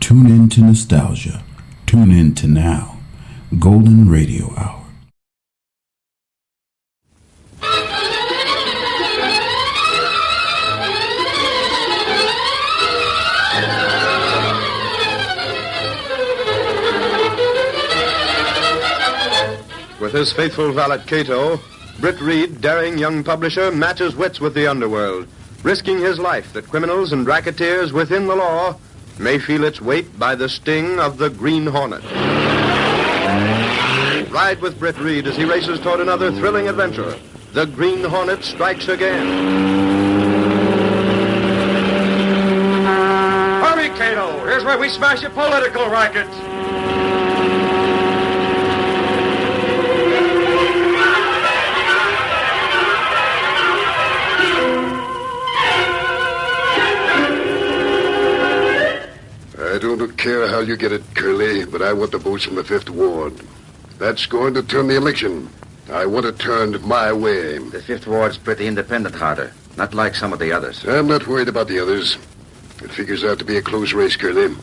Tune in to nostalgia. Tune in to now. Golden Radio Hour. With his faithful valet Cato, Britt Reed, daring young publisher, matches wits with the underworld, risking his life that criminals and racketeers within the law may feel its weight by the sting of the Green Hornet. Ride with Britt Reed as he races toward another thrilling adventure. The Green Hornet strikes again. Hurry, Cato! Here's where we smash your political racket! I don't care how you get it, Curly, but I want the votes from the 5th Ward. That's going to turn the election. I want it turned my way. The 5th Ward's pretty independent, Harder. Not like some of the others. I'm not worried about the others. It figures out to be a close race, Curly.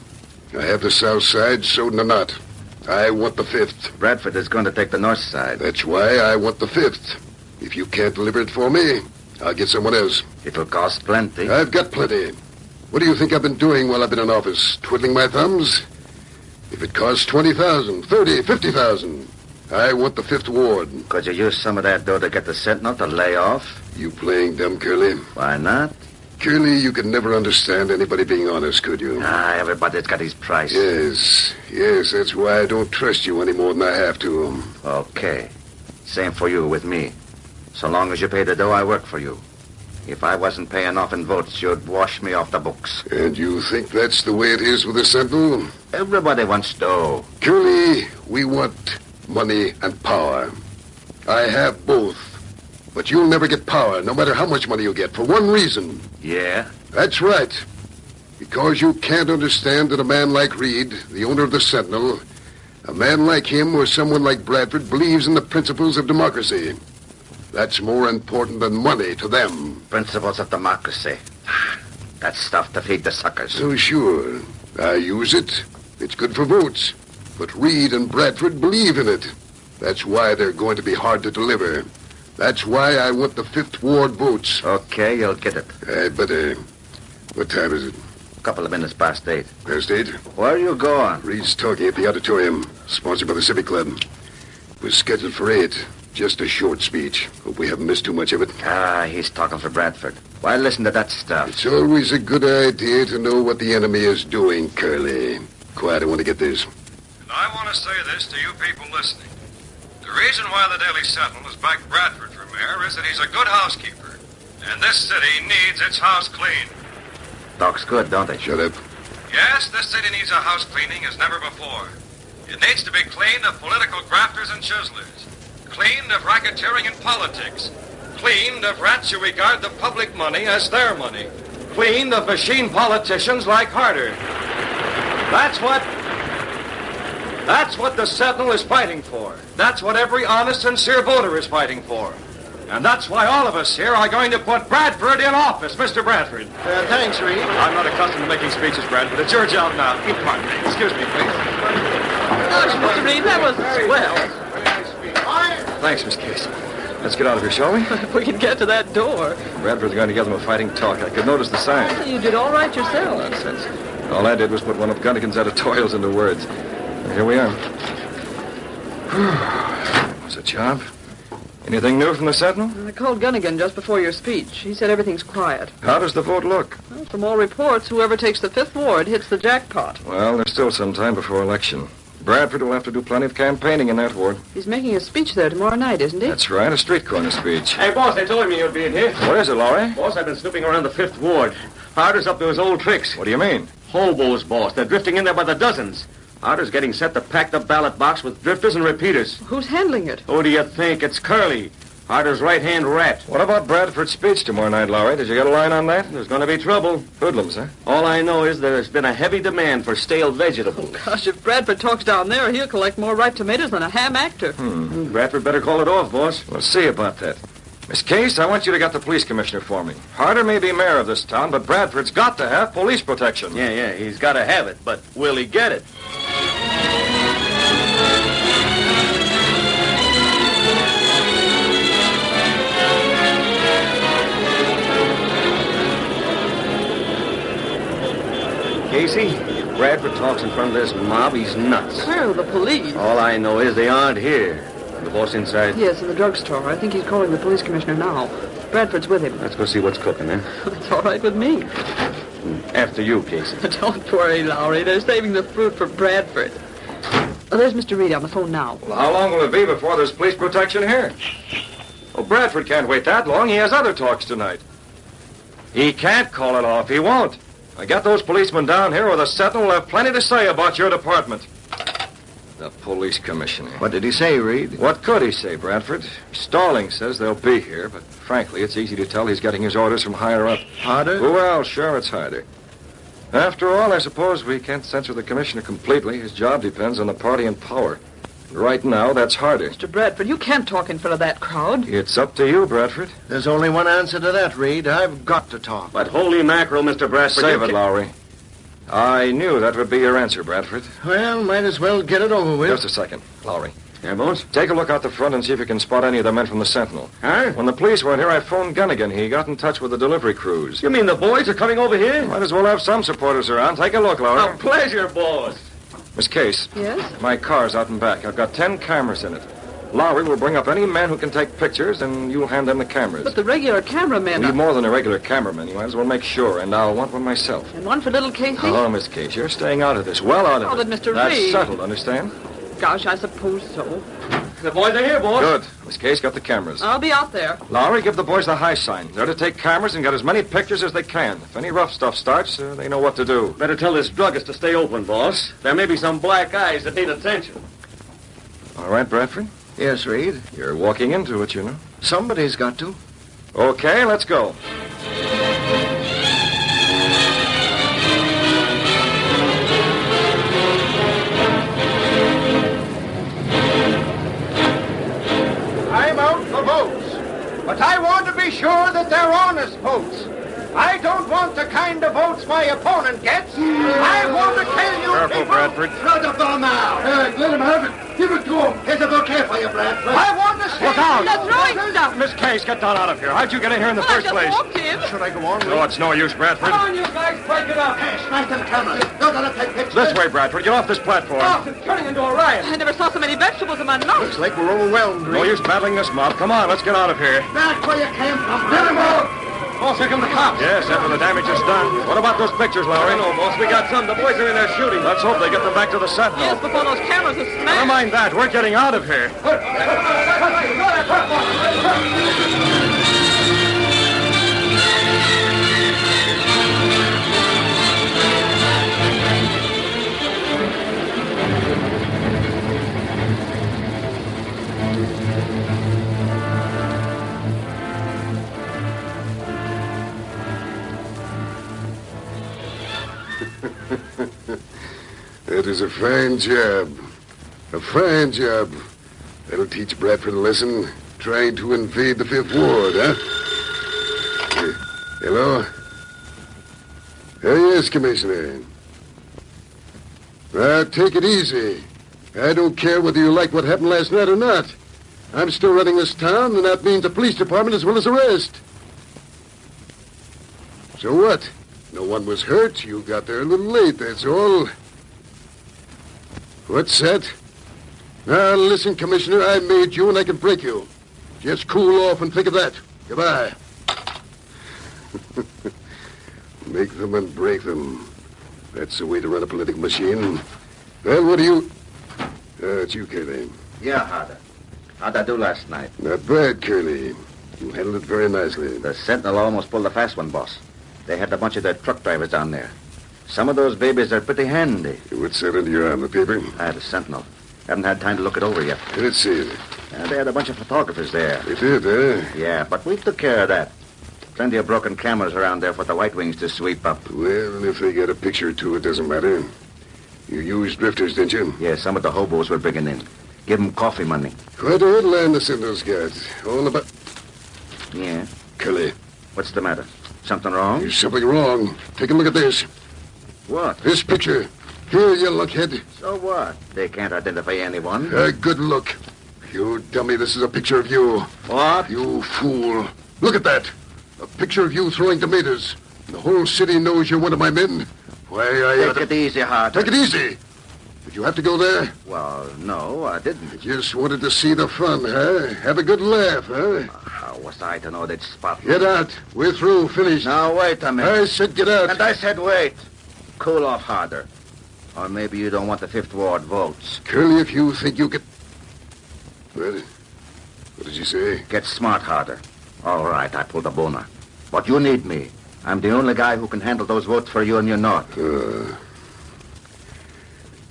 I have the South Side sewed in a knot. I want the 5th. Bradford is going to take the North Side. That's why I want the 5th. If you can't deliver it for me, I'll get someone else. It'll cost plenty. I've got plenty. What do you think I've been doing while I've been in office? Twiddling my thumbs? If it costs 20,000, 30, 50,000, I want the 5th Ward. Could you use some of that dough to get the Sentinel to lay off? You playing dumb, Curly? Why not? Curly, you could never understand anybody being honest, could you? Everybody's got his price. Yes, that's why I don't trust you any more than I have to. Okay. Same for you with me. So long as you pay the dough, I work for you. If I wasn't paying off in votes, you'd wash me off the books. And you think that's the way it is with the Sentinel? Everybody wants dough. Curly, we want money and power. I have both. But you'll never get power, no matter how much money you get, for one reason. Yeah? That's right. Because you can't understand that a man like Reed, the owner of the Sentinel, a man like him or someone like Bradford believes in the principles of democracy. That's more important than money to them. Principles of democracy. That's stuff to feed the suckers. So sure. I use it. It's good for votes. But Reed and Bradford believe in it. That's why they're going to be hard to deliver. That's why I want the 5th Ward votes. Okay, you'll get it. But what time is it? A couple of minutes past 8. Past 8? Where are you going? Reed's talking at the auditorium, sponsored by the Civic Club. It was scheduled for 8. Just a short speech. Hope we haven't missed too much of it. He's talking for Bradford. Why listen to that stuff? It's always a good idea to know what the enemy is doing, Curly. Quiet, I want to get this. And I want to say this to you people listening. The reason why the Daily Sentinel has backed Bradford for mayor is that he's a good housekeeper. And this city needs its house cleaned. Talks good, don't they? Shut up. Yes, this city needs a house cleaning as never before. It needs to be cleaned of political grafters and chiselers. Cleaned of racketeering and politics. Cleaned of rats who regard the public money as their money. Cleaned of machine politicians like Harder. That's what the Sentinel is fighting for. That's what every honest, sincere voter is fighting for. And that's why all of us here are going to put Bradford in office, Mr. Bradford. Thanks, Reed. I'm not accustomed to making speeches, Bradford. It's your job now. Pardon me. Excuse me, please. Gosh, Mr. Reed, that was swell. Thanks, Miss Case. Let's get out of here, shall we? If we can get to that door. Bradford's going to give them a fighting talk. I could notice the sign. You did all right yourself. Nonsense. All I did was put one of Gunnigan's editorials into words. And here we are. Was a job. Anything new from the Sentinel? I called Gunnigan just before your speech. He said everything's quiet. How does the vote look? Well, from all reports, whoever takes the 5th Ward hits the jackpot. Well, there's still some time before election. Bradford will have to do plenty of campaigning in that ward. He's making a speech there tomorrow night, isn't he? That's right, a street corner speech. Hey, boss, they told me you'd be in here. What is it, Laurie? Boss, I've been snooping around the 5th Ward. Harder's up to his old tricks. What do you mean? Hobos, boss. They're drifting in there by the dozens. Harder's getting set to pack the ballot box with drifters and repeaters. Who's handling it? Who do you think? It's Curly, Harder's right-hand rat. What about Bradford's speech tomorrow night, Laurie? Did you get a line on that? There's going to be trouble. Hoodlums, huh? All I know is there's been a heavy demand for stale vegetables. Oh, gosh, if Bradford talks down there, he'll collect more ripe tomatoes than a ham actor. Bradford better call it off, boss. We'll see about that. Miss Case, I want you to get the police commissioner for me. Harder may be mayor of this town, but Bradford's got to have police protection. Yeah, he's got to have it, but will he get it? Casey, if Bradford talks in front of this mob, he's nuts. Where are the police? All I know is they aren't here. The boss inside? Yes, in the drugstore. I think he's calling the police commissioner now. Bradford's with him. Let's go see what's cooking, eh? It's all right with me. After you, Casey. Don't worry, Lowry. They're saving the fruit for Bradford. Oh, there's Mr. Reed on the phone now. Well, how long will it be before there's police protection here? Oh, Bradford can't wait that long. He has other talks tonight. He can't call it off. He won't. I got those policemen down here, or the Sentinel will have plenty to say about your department. The police commissioner. What did he say, Reed? What could he say, Bradford? Stalling says they'll be here, but frankly, it's easy to tell he's getting his orders from higher up. Harder? Well, sure, it's harder. After all, I suppose we can't censor the commissioner completely. His job depends on the party in power. And right now, that's harder. Mr. Bradford, you can't talk in front of that crowd. It's up to you, Bradford. There's only one answer to that, Reed. I've got to talk. But holy mackerel, Mr. Bradford. Save it, Lowry. I knew that would be your answer, Bradford. Well, might as well get it over with. Just a second, Lowry. Yeah, boss? Take a look out the front and see if you can spot any of the men from the Sentinel. Huh? When the police weren't here, I phoned Gunnigan. He got in touch with the delivery crews. You mean the boys are coming over here? Might as well have some supporters around. Take a look, Lowry. A pleasure, boss. Miss Case. Yes? My car's out and back. I've got 10 cameras in it. Lowry will bring up any man who can take pictures, and you'll hand them the cameras. But the regular cameramen... We need more than a regular cameraman. You might as well make sure, and I'll want one myself. And one for little Casey? Hello, Miss Case. You're staying out of this. Well out of Oh, it. but Mr. That's Reed... settled, understand? Gosh, I suppose so. The boys are here, boss. Good. Miss Case got the cameras. I'll be out there. Lowry, give the boys the high sign. They're to take cameras and get as many pictures as they can. If any rough stuff starts, they know what to do. Better tell this druggist to stay open, boss. There may be some black eyes that need attention. All right, Bradford? Yes, Reed. You're walking into it, you know. Somebody's got to. Okay, let's go. I'm out for votes, but I want to be sure that they're honest votes. I don't want the kind of votes my opponent gets. I want to tell you Careful, people... Bradford. Throw the ball now. Let him have it. Give it to him. Here's a bouquet for you, Bradford. I want to see... Look out. They're throwing stuff. Miss Case, get down out of here. How'd you get in here in the Well, I first just place? walked in. Should I go on, Reed? No, it's no use, Bradford. Come on, you guys, break it up. Smack them cameras. You're going to take pictures. This way, Bradford. Get off this platform. Oh, it's turning into a riot. I never saw so many vegetables in my mouth. Looks like we're overwhelmed, No Reed. use battling this mob. Come on, let's get out of here. Back where you came from. Let him out. Boss, here come the cops. Yes, after the damage is done. What about those pictures, Lowry? I know, boss. We got some. The boys are in there shooting. Let's hope they get them back to the Sentinel. Yes, before those cameras are Never smashed. mind that. We're getting out of here. That is a fine job. A fine job. That'll teach Bradford a lesson. Trying to invade the Fifth Ward, huh? Hello? Yes, Commissioner. Take it easy. I don't care whether you like what happened last night or not. I'm still running this town, and that means the police department as well as the rest. So what? No one was hurt. You got there a little late, that's all. What's that? Now, listen, Commissioner, I made you and I can break you. Just cool off and think of that. Goodbye. Make them and break them. That's the way to run a political machine. Well, what do you... it's you, Curly. Yeah, Harder. How'd I do last night? Not bad, Curly. You handled it very nicely. The Sentinel almost pulled a fast one, boss. They had a bunch of their truck drivers down there. Some of those babies are pretty handy. What's that under your arm, the paper? I had a Sentinel. Haven't had time to look it over yet. Let's see it. They had a bunch of photographers there. They did, huh? Yeah, but we took care of that. Plenty of broken cameras around there for the White Wings to sweep up. Well, if they get a picture or two, it doesn't matter. You used drifters, didn't you? Yeah, some of the hobos were bringing in. Give them coffee money. Quite a headline the Sentinels got. All about... Yeah? Curly, What's the matter? Something wrong? there's something wrong. Take a look at this. What? This picture. Here, you luckhead. So what? They can't identify anyone. A good look. You dummy, this is a picture of you. What? You fool. Look at that. A picture of you throwing tomatoes. The whole city knows you're one of my men. Why, Take it easy, Harder. Take it easy. Did you have to go there? Well, no, I didn't. Just wanted to see the fun, huh? Have a good laugh, huh? How was I to know they'd spot me? Get out. We're through. Finished. Now, wait a minute. I said get out. And I said wait. Cool off, Harder. Or maybe you don't want the Fifth Ward votes. Curly, if you think you could... What did you say? Get smart, Harder. All right, I pulled a boner. But you need me. I'm the only guy who can handle those votes for you and you know it.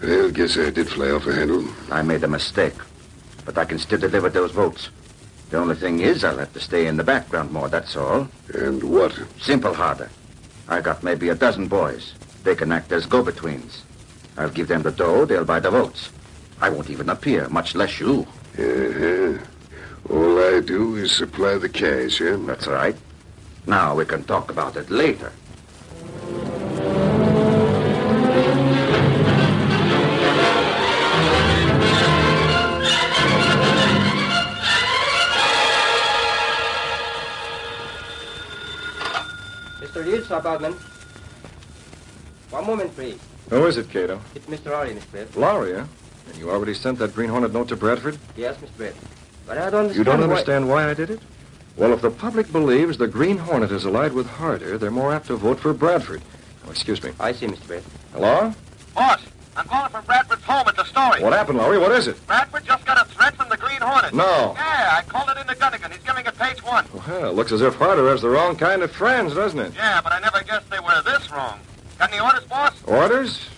Well, guess I did fly off the handle. I made a mistake. But I can still deliver those votes. The only thing is I'll have to stay in the background more, that's all. And what? Simple, Harder. I got maybe a dozen boys. They can act as go-betweens. I'll give them the dough, they'll buy the votes. I won't even appear, much less you. Uh-huh. All I do is supply the cash, huh? That's right. Now we can talk about it later. Mr. Reed, stop out, man. One moment, please. Who is it, Cato? It's Mr. Lowry, Mr. Brett. Lowry, huh? And you already sent that Green Hornet note to Bradford? Yes, Mr. Brett. But I don't understand You don't why... understand why I did it? Well, if the public believes the Green Hornet is allied with Harder, they're more apt to vote for Bradford. Oh, excuse me. I see, Mr. Brett. Hello? Boss, I'm calling from Bradford's home at the Story. What happened, Lowry? What is it? Bradford just got a threat from the Green Hornet. No. Yeah, I called it into Gunnigan. He's giving it page 1. Well, it looks as if Harder has the wrong kind of friends, doesn't it? Yeah, but I never guessed they were this wrong. Got any orders, boss? Orders?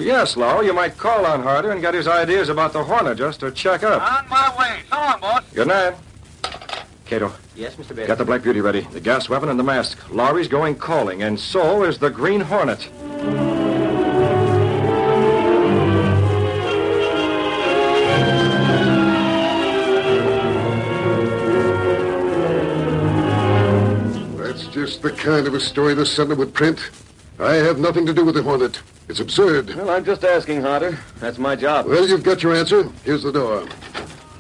Yes, Lowry. You might call on Harder and get his ideas about the Hornet just to check up. On my way. So long, boss. Good night. Cato, Yes, Mr. Brett. get the Black Beauty ready. The gas weapon and the mask. Lowry's going calling, and so is the Green Hornet. That's just the kind of a story the Sentinel would print. I have nothing to do with the Hornet. It's absurd. Well, I'm just asking, Harder. That's my job. Well, you've got your answer. Here's the door.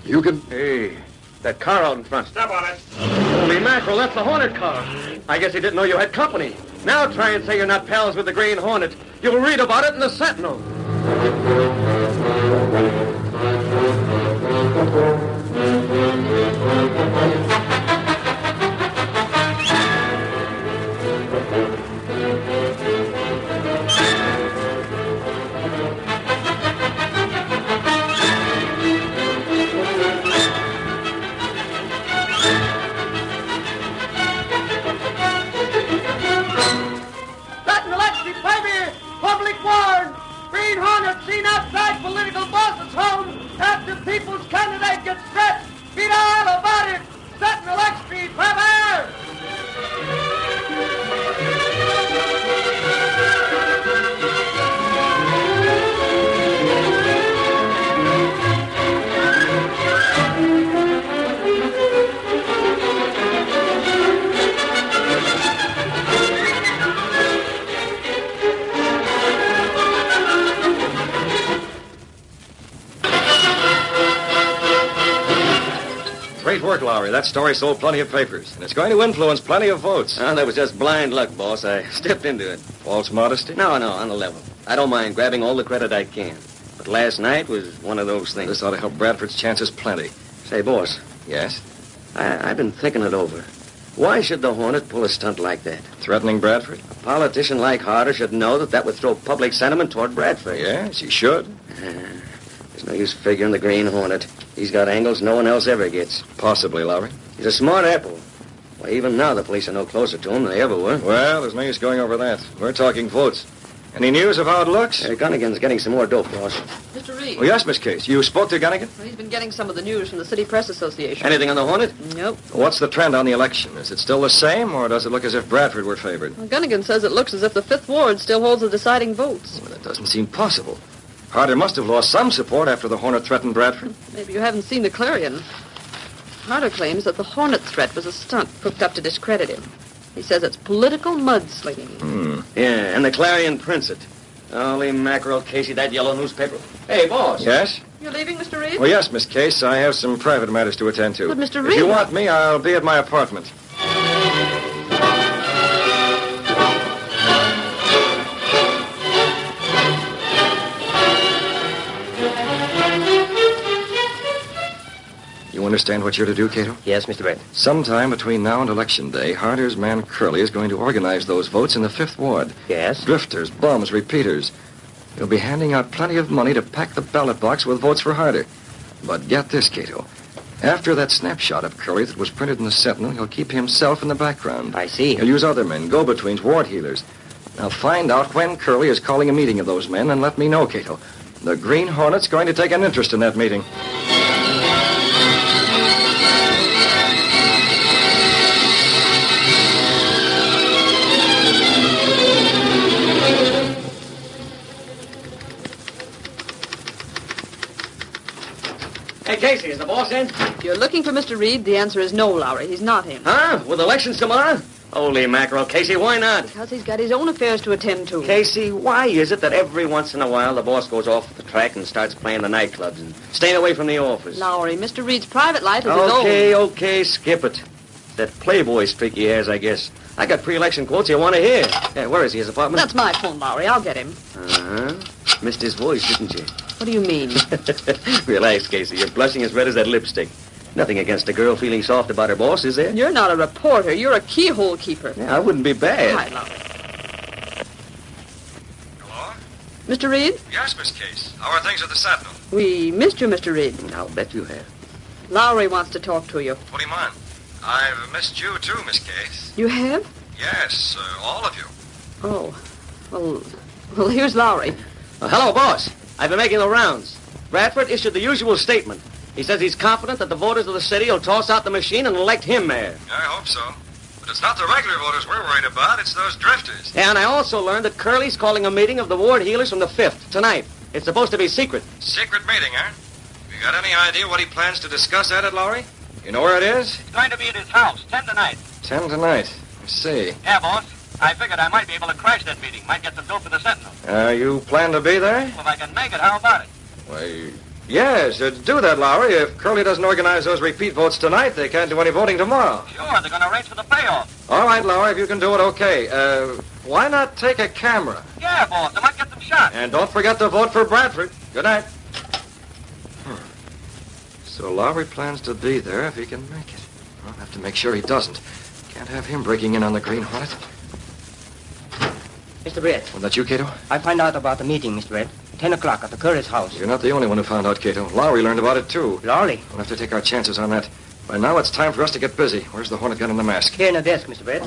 You can... Hey, that car out in front. Step on it. Holy mackerel, that's the Hornet car. I guess he didn't know you had company. Now try and say you're not pals with the Green Hornet. You'll read about it in the Sentinel. Sentinel Extra, Premier! Public warned! Green Hornet seen outside political boss's home after people's candidate gets threatened. Read all about it! Sentinel Extra, Premier! Great work, Lowry. That story sold plenty of papers, and it's going to influence plenty of votes. Ah, that was just blind luck, boss. I stepped into it. False modesty? No, on the level. I don't mind grabbing all the credit I can. But last night was one of those things. This ought to help Bradford's chances plenty. Say, boss, Yes? I've been thinking it over. Why should the Hornet pull a stunt like that? Threatening Bradford? A politician like Harder should know that would throw public sentiment toward Bradford. Yes, he should. There's no use figuring the Green Hornet. He's got angles no one else ever gets. Possibly, Lowry. He's a smart apple. Well, even now the police are no closer to him than they ever were. Well, there's no use going over that. We're talking votes. Any news of how it looks? Gunnigan's getting some more dope, boss. Mr. Reed. Oh, yes, Miss Case. You spoke to Gunnigan? Well, he's been getting some of the news from the City Press Association. Anything on the Hornet? Nope. What's the trend on the election? Is it still the same, or does it look as if Bradford were favored? Well, Gunnigan says it looks as if the Fifth Ward still holds the deciding votes. Well, that doesn't seem possible. Harder must have lost some support after the Hornet threatened Bradford. Maybe you haven't seen the Clarion. Carter claims that the Hornet threat was a stunt cooked up to discredit him. He says it's political mudslinging. Yeah, and the Clarion prints it. Holy mackerel, Casey, that yellow newspaper. Hey, boss. Yes? You're leaving, Mr. Reed? Well, yes, Miss Case. I have some private matters to attend to. But, Mr. If Reed... you want me, I'll be at my apartment. You understand what you're to do, Cato? Yes, Mr. Brett. Sometime between now and Election Day, Harder's man Curley is going to organize those votes in the 5th Ward. Yes? Drifters, bums, repeaters. He'll be handing out plenty of money to pack the ballot box with votes for Harder. But get this, Cato. After that snapshot of Curley that was printed in the Sentinel, he'll keep himself in the background. I see. He'll use other men, go-betweens, ward healers. Now find out when Curley is calling a meeting of those men and let me know, Cato. The Green Hornet's going to take an interest in that meeting. Hey, Casey, is the boss in? If you're looking for Mr. Reed, the answer is no, Lowry. He's not in. Huh? With elections tomorrow? Holy mackerel, Casey, why not? Because he's got his own affairs to attend to. Casey, why is it that every once in a while the boss goes off the track and starts playing the nightclubs and staying away from the office? Lowry, Mr. Reed's private life is his own. Okay, skip it. That playboy streak he has, I guess. I got pre-election quotes you want to hear. Yeah, where is he, his apartment? That's my phone, Lowry. I'll get him. Uh-huh. Missed his voice, didn't you? What do you mean? Relax, Casey. You're blushing as red as that lipstick. Nothing against a girl feeling soft about her boss, is there? You're not a reporter. You're a keyhole keeper. Yeah, I wouldn't be bad. Hi, Lowry. Hello? Mr. Reed? Yes, Miss Case. How are things at the Sentinel? We missed you, Mr. Reed. I'll bet you have. Lowry wants to talk to you. What do you mind? I've missed you, too, Miss Case. You have? Yes, all of you. Oh. Well, here's Lowry. Hello, boss. I've been making the rounds. Bradford issued the usual statement. He says he's confident that the voters of the city will toss out the machine and elect him mayor. I hope so. But it's not the regular voters we're worried about. It's those drifters. And I also learned that Curley's calling a meeting of the ward healers from the 5th tonight. It's supposed to be secret. Secret meeting, huh? You got any idea what he plans to discuss at it, Lowry? You know where it is? It's going to be at his house, 10 tonight. 10 tonight. I see. Yeah, boss. I figured I might be able to crash that meeting. Might get some dope for the Sentinel. You plan to be there? Well, if I can make it, how about it? Why, yes, do that, Lowry. If Curley doesn't organize those repeat votes tonight, they can't do any voting tomorrow. Sure, they're going to arrange for the payoff. All right, Lowry, if you can do it, okay. Why not take a camera? Yeah, boss. I might get some shots. And don't forget to vote for Bradford. Good night. So Lowry plans to be there if he can make it. I'll have to make sure he doesn't. Can't have him breaking in on the Green Hornet. Mr. Brett, Was that you, Cato? I find out about the meeting, Mr. Brett. 10 o'clock at the Curtis house. You're not the only one who found out, Cato. Lowry learned about it, too. Lowry? We'll have to take our chances on that. By now, it's time for us to get busy. Where's the Hornet gun and the mask? Here in the desk, Mr. Brett.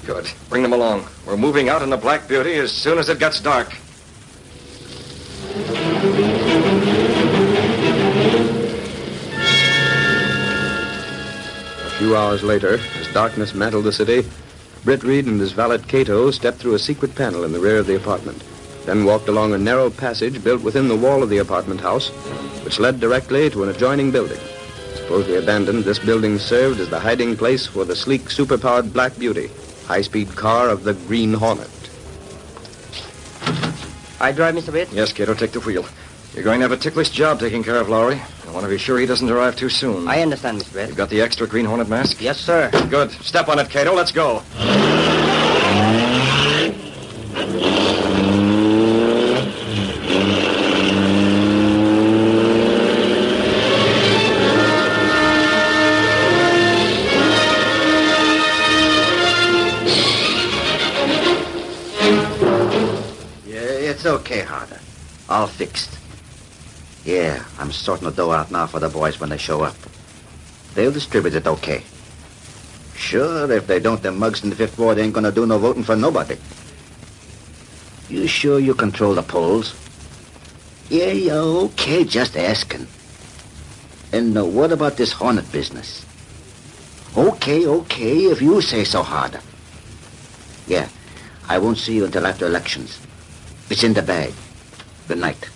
Good. Bring them along. We're moving out in the Black Beauty as soon as it gets dark. A few hours later, as darkness mantled the city, Britt Reed and his valet Cato stepped through a secret panel in the rear of the apartment, then walked along a narrow passage built within the wall of the apartment house, which led directly to an adjoining building. Supposedly abandoned, this building served as the hiding place for the sleek, superpowered Black Beauty, high-speed car of the Green Hornet. I drive, Mr. Brett? Yes, Cato, take the wheel. You're going to have a ticklish job taking care of Lowry. I want to be sure he doesn't arrive too soon. I understand, Mr. Brett. You've got the extra Green Hornet mask? Yes, sir. Good. Step on it, Cato. Let's go. It's okay, Harder. All fixed. Yeah, I'm sorting the dough out now for the boys when they show up. They'll distribute it okay. Sure, if they don't, the mugs in the 5th Ward ain't gonna do no voting for nobody. You sure you control the polls? Yeah, okay, just asking. And what about this Hornet business? Okay, if you say so, Harder. Yeah, I won't see you until after elections. It's in the bag. Good night.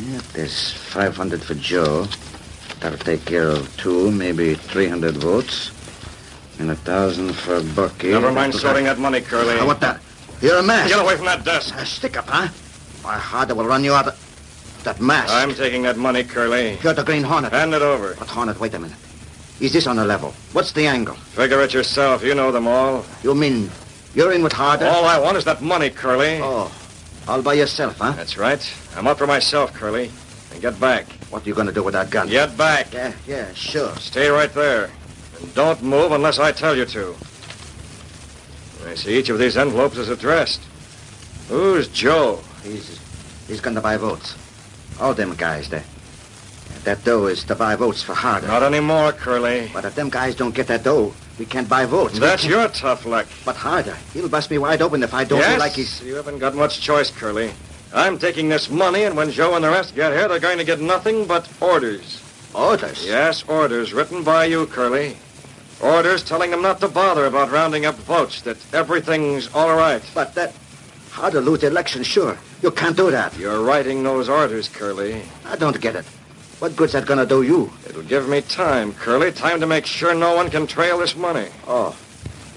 Yeah, there's $500 for Joe. That'll take care of 2, maybe 300 votes. And 1,000 for Bucky. Never mind sorting that money, Curly. What that? You're a mask. Get away from that desk. A stick-up, huh? Why, Harder will run you out of that mask. I'm taking that money, Curly. You're the Green Hornet. Hand it over. But Hornet, wait a minute. Is this on a level? What's the angle? Figure it yourself. You know them all. You mean you're in with Harder? All I want is that money, Curly. Oh, all by yourself, huh? That's right. I'm up for myself, Curly. And get back. What are you going to do with that gun? Get back. Yeah, sure. Stay right there. And don't move unless I tell you to. I see each of these envelopes is addressed. Who's Joe? He's going to buy votes. All them guys there. That dough is to buy votes for Harder. Not anymore, Curly. But if them guys don't get that dough, we can't buy votes. That's your tough luck. But Harder, he'll bust me wide open if I don't feel like he's... You haven't got much choice, Curly. I'm taking this money, and when Joe and the rest get here, they're going to get nothing but orders. Orders? Yes, orders written by you, Curly. Orders telling them not to bother about rounding up votes, that everything's all right. But that... Harder lose the election, sure. You can't do that. You're writing those orders, Curly. I don't get it. What good's that gonna do you? It'll give me time, Curly. Time to make sure no one can trail this money. Oh,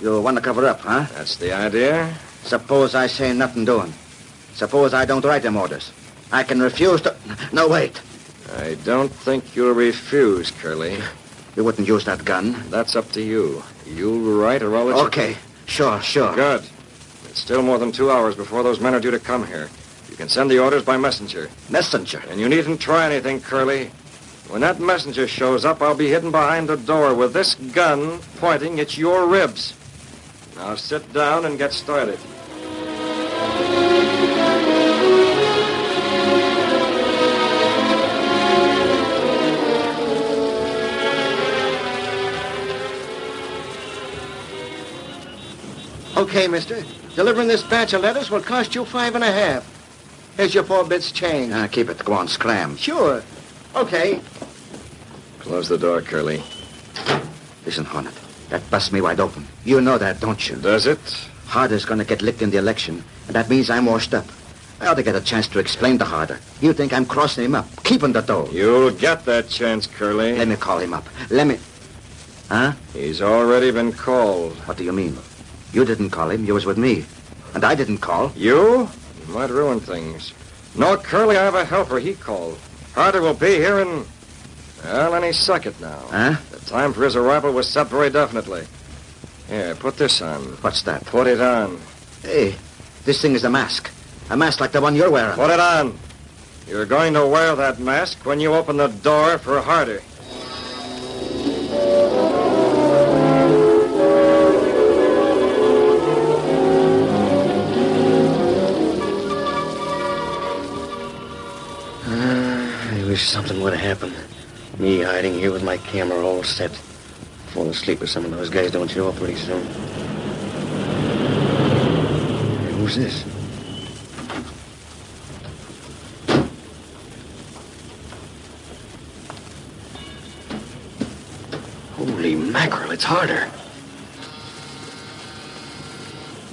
you want to cover up, huh? That's the idea. Suppose I say nothing doing. Suppose I don't write them orders. I can refuse to... No, wait. I don't think you'll refuse, Curly. You wouldn't use that gun? That's up to you. You'll write or I'll let you... Okay, sure. Good. It's still more than 2 hours before those men are due to come here. You can send the orders by messenger. Messenger? And you needn't try anything, Curly. When that messenger shows up, I'll be hidden behind the door with this gun pointing at your ribs. Now sit down and get started. Okay, mister. Delivering this batch of letters will cost you $5.50. Here's your 4 bits change. Keep it. Go on, scram. Sure. Okay. Close the door, Curly. Listen, Hornet. That busts me wide open. You know that, don't you? Does it? Harder's gonna get licked in the election, and that means I'm washed up. I ought to get a chance to explain to Harder. You think I'm crossing him up, keeping the dough. You'll get that chance, Curly. Let me call him up. Let me... Huh? He's already been called. What do you mean? You didn't call him. You was with me. And I didn't call. You? You might ruin things. No, Curly, I have a helper. He called. Harder will be here in... Well, any second now. Huh? The time for his arrival was set very definitely. Here, put this on. What's that? Put it on. Hey, this thing is a mask. A mask like the one you're wearing. Put it on. You're going to wear that mask when you open the door for Harder. I wish something would have happened. Me hiding here with my camera all set. Fall asleep with some of those guys don't show up pretty soon. Hey, who's this? Holy mackerel, it's Harder.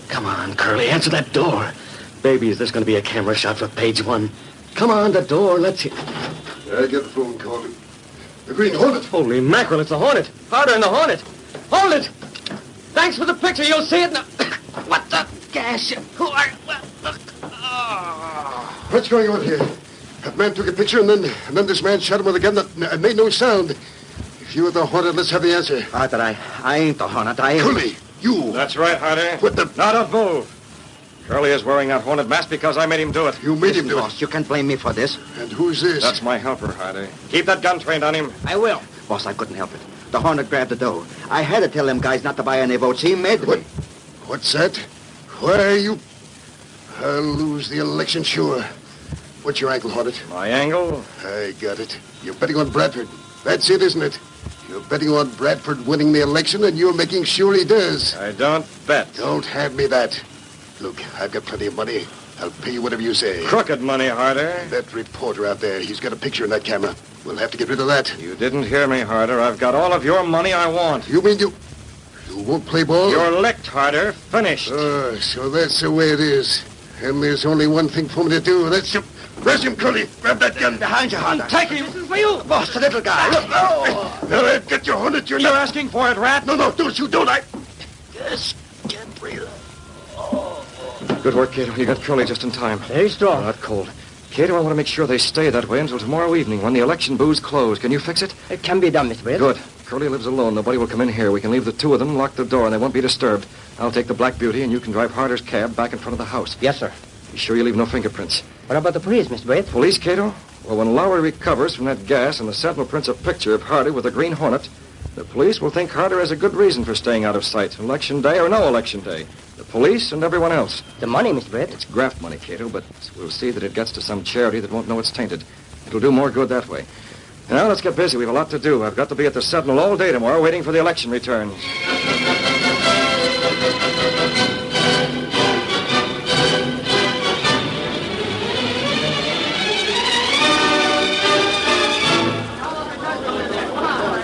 Come on, Curly, answer that door. Baby, is this going to be a camera shot for page 1? Come on, the door, let's hear... I get the phone call. The Green Hornet. Holy mackerel, it's the Hornet. Harder and the Hornet. Hold it! Thanks for the picture, you'll see it now. What the gosh? Who are... What's going on here? That man took a picture, and then this man shot him with a gun that made no sound. If you were the Hornet, let's have the answer. Harder, I ain't the Hornet. I ain't... Curly, you... That's right, Harder. What the... Now don't move. Curly is wearing that Hornet mask because I made him do it. You made him do Boss, it. you can't blame me for this. And who's this? That's my helper, Harder. Keep that gun trained on him. I will. Boss, I couldn't help it. The Hornet grabbed the dough. I had to tell them guys not to buy any votes. He made me. What's that? Why are you... I'll lose the election, sure. What's your ankle, Hornet? My angle? I got it. You're betting on Bradford. That's it, isn't it? You're betting on Bradford winning the election, and you're making sure he does. I don't bet. Don't hand me that. Look, I've got plenty of money. I'll pay you whatever you say. Crooked money, Harder. That reporter out there, he's got a picture in that camera. We'll have to get rid of that. You didn't hear me, Harder. I've got all of your money I want. You mean you won't play ball? You're licked, Harder. Finished. So that's the way it is. And there's only one thing for me to do. That's to... Where's him, Curly? Grab that gun. Behind you, Hunter. Take him. This is for you. Boss, the little guy. Now, get your Hornet. You're You're not... asking for it, Rat? No, don't shoot, don't I? Just can't breathe. Good work, Cato. You got Curly just in time. Very strong. Not cold. Cato, I want to make sure they stay that way until tomorrow evening when the election booths close. Can you fix it? It can be done, Mr. Brett. Good. Curly lives alone. Nobody will come in here. We can leave the two of them, lock the door, and they won't be disturbed. I'll take the Black Beauty, and you can drive Harder's cab back in front of the house. Yes, sir. Be sure you leave no fingerprints. What about the police, Mr. Brett? Police, Cato? Well, when Lowry recovers from that gas and the Sentinel prints a picture of Harder with a Green Hornet, the police will think Harder has a good reason for staying out of sight, election day or no election day. The police and everyone else. The money, Mr. Brett. It's graft money, Cato, but we'll see that it gets to some charity that won't know it's tainted. It'll do more good that way. Now, let's get busy. We have a lot to do. I've got to be at the Sentinel all day tomorrow waiting for the election returns.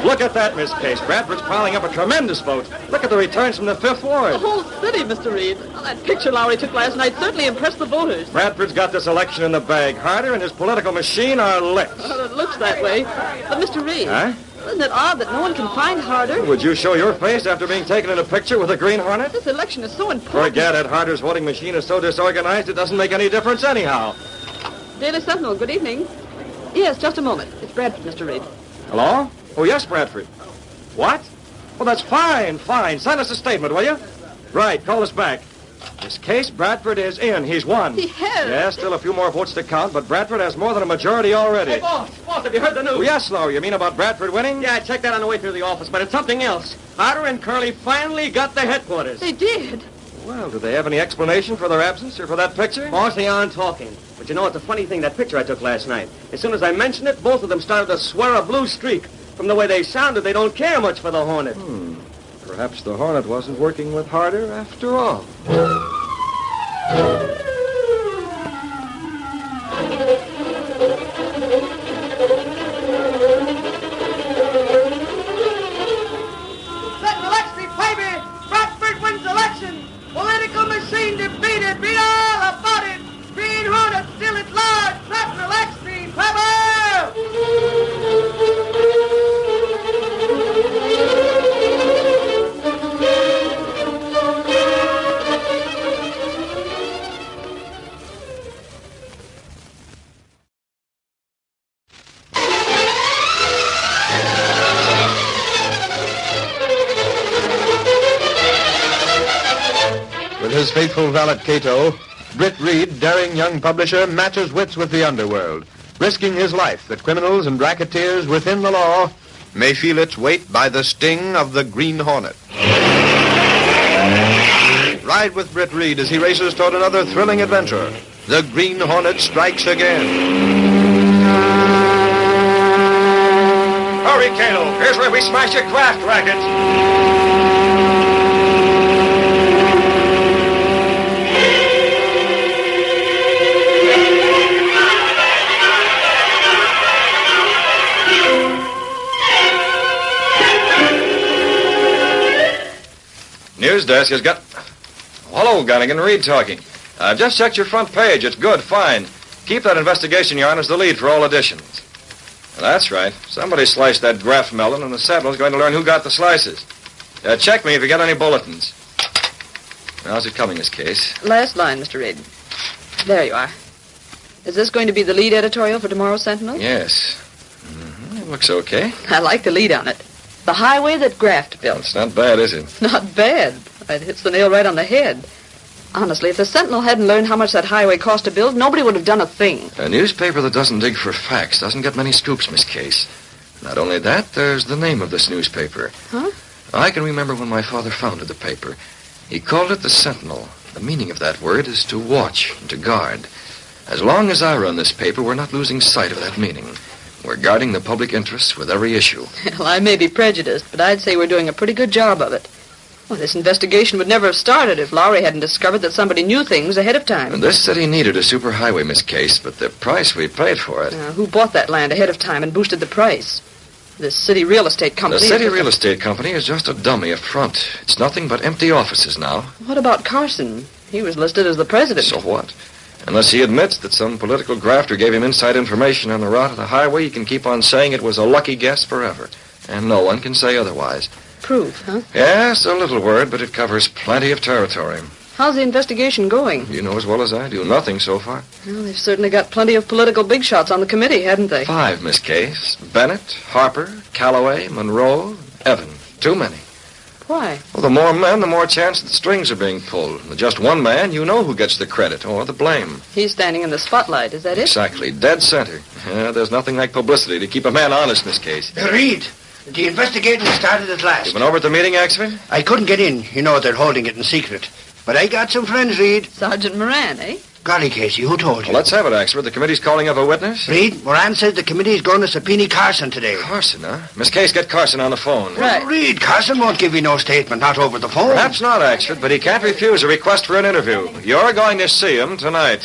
Look at that, Miss Case. Bradford's piling up a tremendous vote. Look at the returns from the 5th Ward. The whole city, Mr. Reed. Well, that picture Lowry took last night certainly impressed the voters. Bradford's got this election in the bag. Harder and his political machine are licked. Well, it looks that way. But, Mr. Reed, Huh? isn't it odd that no one can find Harder? Would you show your face after being taken in a picture with a Green Hornet? This election is so important. Forget it. Harder's voting machine is so disorganized it doesn't make any difference anyhow. Daily Sentinel, good evening. Yes, just a moment. It's Bradford, Mr. Reed. Hello? Oh, yes, Bradford. What? Well, that's fine. Send us a statement, will you? Right, call us back. This case, Bradford is in. He's won. He has? Yes, still a few more votes to count, but Bradford has more than a majority already. Hey, boss, have you heard the news? Oh, yes, Lowry. You mean about Bradford winning? Yeah, I checked that on the way through the office, but it's something else. Harder and Curly finally got the headquarters. They did. Well, do they have any explanation for their absence or for that picture? Boss, they aren't talking. But you know, it's a funny thing, that picture I took last night. As soon as I mentioned it, both of them started to swear a blue streak. From the way they sounded, they don't care much for the Hornet. Perhaps the Hornet wasn't working with Harder after all. Sentinel XP, baby! Bradford wins election! Political machine defeated! Read all about it! Green Hornet still at large! Sentinel XP, baby! With his faithful valet Cato, Britt Reed, daring young publisher, matches wits with the underworld, risking his life that criminals and racketeers within the law may feel its weight by the sting of the Green Hornet. Ride with Britt Reed as he races toward another thrilling adventure. The Green Hornet strikes again. Hurry, Cato. Here's where we smash your graft racket. News desk has got... Hello, Gunnigan. Reed talking. I've just checked your front page. It's good. Fine. Keep that investigation you're on as the lead for all editions. That's right. Somebody sliced that graft melon, and the Sentinel's going to learn who got the slices. Check me if you get any bulletins. How's it coming, this case? Last line, Mr. Reed. There you are. Is this going to be the lead editorial for tomorrow's Sentinel? Yes. It looks okay. I like the lead on it. The highway that Graft built. It's not bad, is it? Not bad. It hits the nail right on the head. Honestly, if the Sentinel hadn't learned how much that highway cost to build, nobody would have done a thing. A newspaper that doesn't dig for facts doesn't get many scoops, Miss Case. Not only that, there's the name of this newspaper. Huh? I can remember when my father founded the paper. He called it the Sentinel. The meaning of that word is to watch and to guard. As long as I run this paper, we're not losing sight of that meaning. We're guarding the public interests with every issue. Well, I may be prejudiced, but I'd say we're doing a pretty good job of it. Well, this investigation would never have started if Lowry hadn't discovered that somebody knew things ahead of time. And this city needed a superhighway, Miss Case, but the price we paid for it... Who bought that land ahead of time and boosted the price? This city real estate company... The city real estate company is just a dummy up front. It's nothing but empty offices now. What about Carson? He was listed as the president. So what? Unless he admits that some political grafter gave him inside information on the route of the highway, he can keep on saying it was a lucky guess forever. And no one can say otherwise. Proof, huh? Yes, a little word, but it covers plenty of territory. How's the investigation going? You know as well as I do. Nothing so far. Well, they've certainly got plenty of political big shots on the committee, hadn't they? 5, Miss Case. Bennett, Harper, Calloway, Monroe, Evan. Too many. Why? Well, the more men, the more chance that strings are being pulled. With just one man, you know who gets the credit or the blame. He's standing in the spotlight, is that it? Exactly. Dead center. There's nothing like publicity to keep a man honest in this case. Reed, the investigation started at last. You been over at the meeting, Axford? I couldn't get in. You know they're holding it in secret. But I got some friends, Reed. Sergeant Moran, eh? Golly, Casey, who told you? Well, let's have it, Axford. The committee's calling up a witness. Reed, Moran says the committee's going to subpoena Carson today. Carson, huh? Miss Case, get Carson on the phone. Right. Well, Reed, Carson won't give you no statement, not over the phone. Perhaps not, Axford, but he can't refuse a request for an interview. You're going to see him tonight.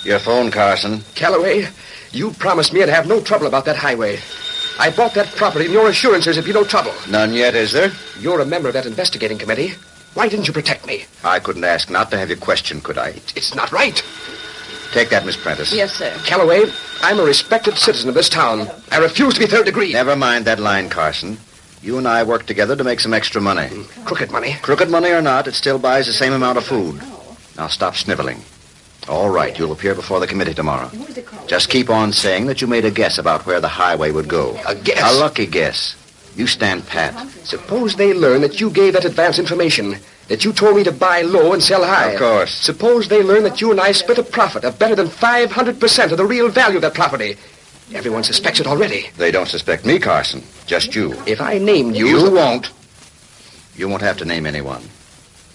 Your phone, Carson. Calloway, you promised me I'd have no trouble about that highway. I bought that property, and your assurance is there'd be no trouble. None yet, is there? You're a member of that investigating committee. Why didn't you protect me? I couldn't ask not to have you questioned, could I? It's not right. Take that, Miss Prentice. Yes, sir. Calloway, I'm a respected citizen of this town. I refuse to be third degree. Never mind that line, Carson. You and I work together to make some extra money. Crooked money. Crooked money or not, it still buys the same amount of food. Now stop sniveling. All right, you'll appear before the committee tomorrow. Just keep on saying that you made a guess about where the highway would go. A guess? A lucky guess. You stand pat. Suppose they learn that you gave that advance information, that you told me to buy low and sell high. Of course. Suppose they learn that you and I split a profit of better than 500% of the real value of that property. Everyone suspects it already. They don't suspect me, Carson. Just you. If I named you... You won't. You won't have to name anyone.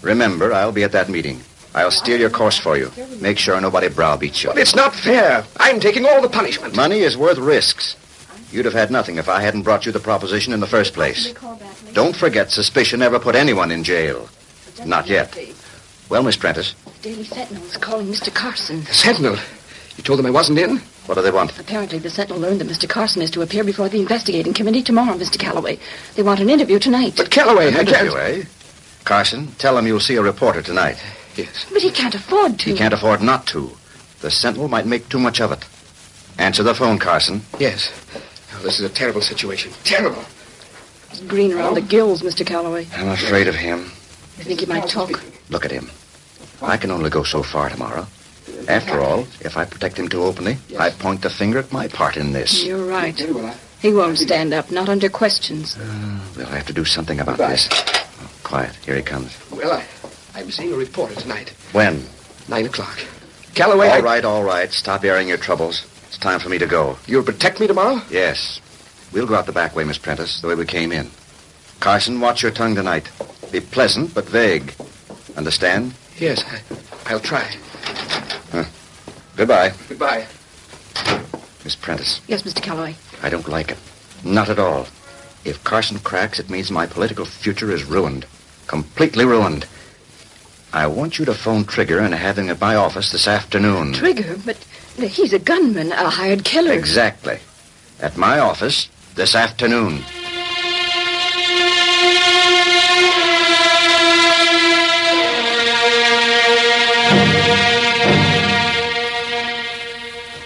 Remember, I'll be at that meeting. I'll steer your course for you. Make sure nobody browbeats you. But it's not fair. I'm taking all the punishment. Money is worth risks. You'd have had nothing if I hadn't brought you the proposition in the first place. Don't forget, suspicion never put anyone in jail. Not yet. Well, Miss Prentice? The Daily Sentinel is calling Mr. Carson. The Sentinel? You told them I wasn't in? What do they want? Apparently, the Sentinel learned that Mr. Carson is to appear before the investigating committee tomorrow, Mr. Calloway. They want an interview tonight. But Calloway, An interview, eh? Carson, tell him you'll see a reporter tonight. Yes. But he can't afford to. He can't afford not to. The Sentinel might make too much of it. Answer the phone, Carson. Yes. Oh, this is a terrible situation. Terrible. He's green around the gills, Mr. Calloway. I'm afraid of him. You think he might talk? Look at him. I can only go so far tomorrow. After all, if I protect him too openly, I point the finger at my part in this. You're right. He won't stand up, not under questions. We'll have to do something about this. Oh, quiet. Here he comes. Well, I'm seeing a reporter tonight. When? 9 o'clock. Calloway, All right. Stop airing your troubles. It's time for me to go. You'll protect me tomorrow? Yes. We'll go out the back way, Miss Prentice, the way we came in. Carson, watch your tongue tonight. Be pleasant, but vague. Understand? Yes, I'll try. Goodbye. Goodbye. Miss Prentice. Yes, Mr. Calloway. I don't like it. Not at all. If Carson cracks, it means my political future is ruined. Completely ruined. I want you to phone Trigger and have him at my office this afternoon. Trigger? But he's a gunman, a hired killer. Exactly. At my office this afternoon.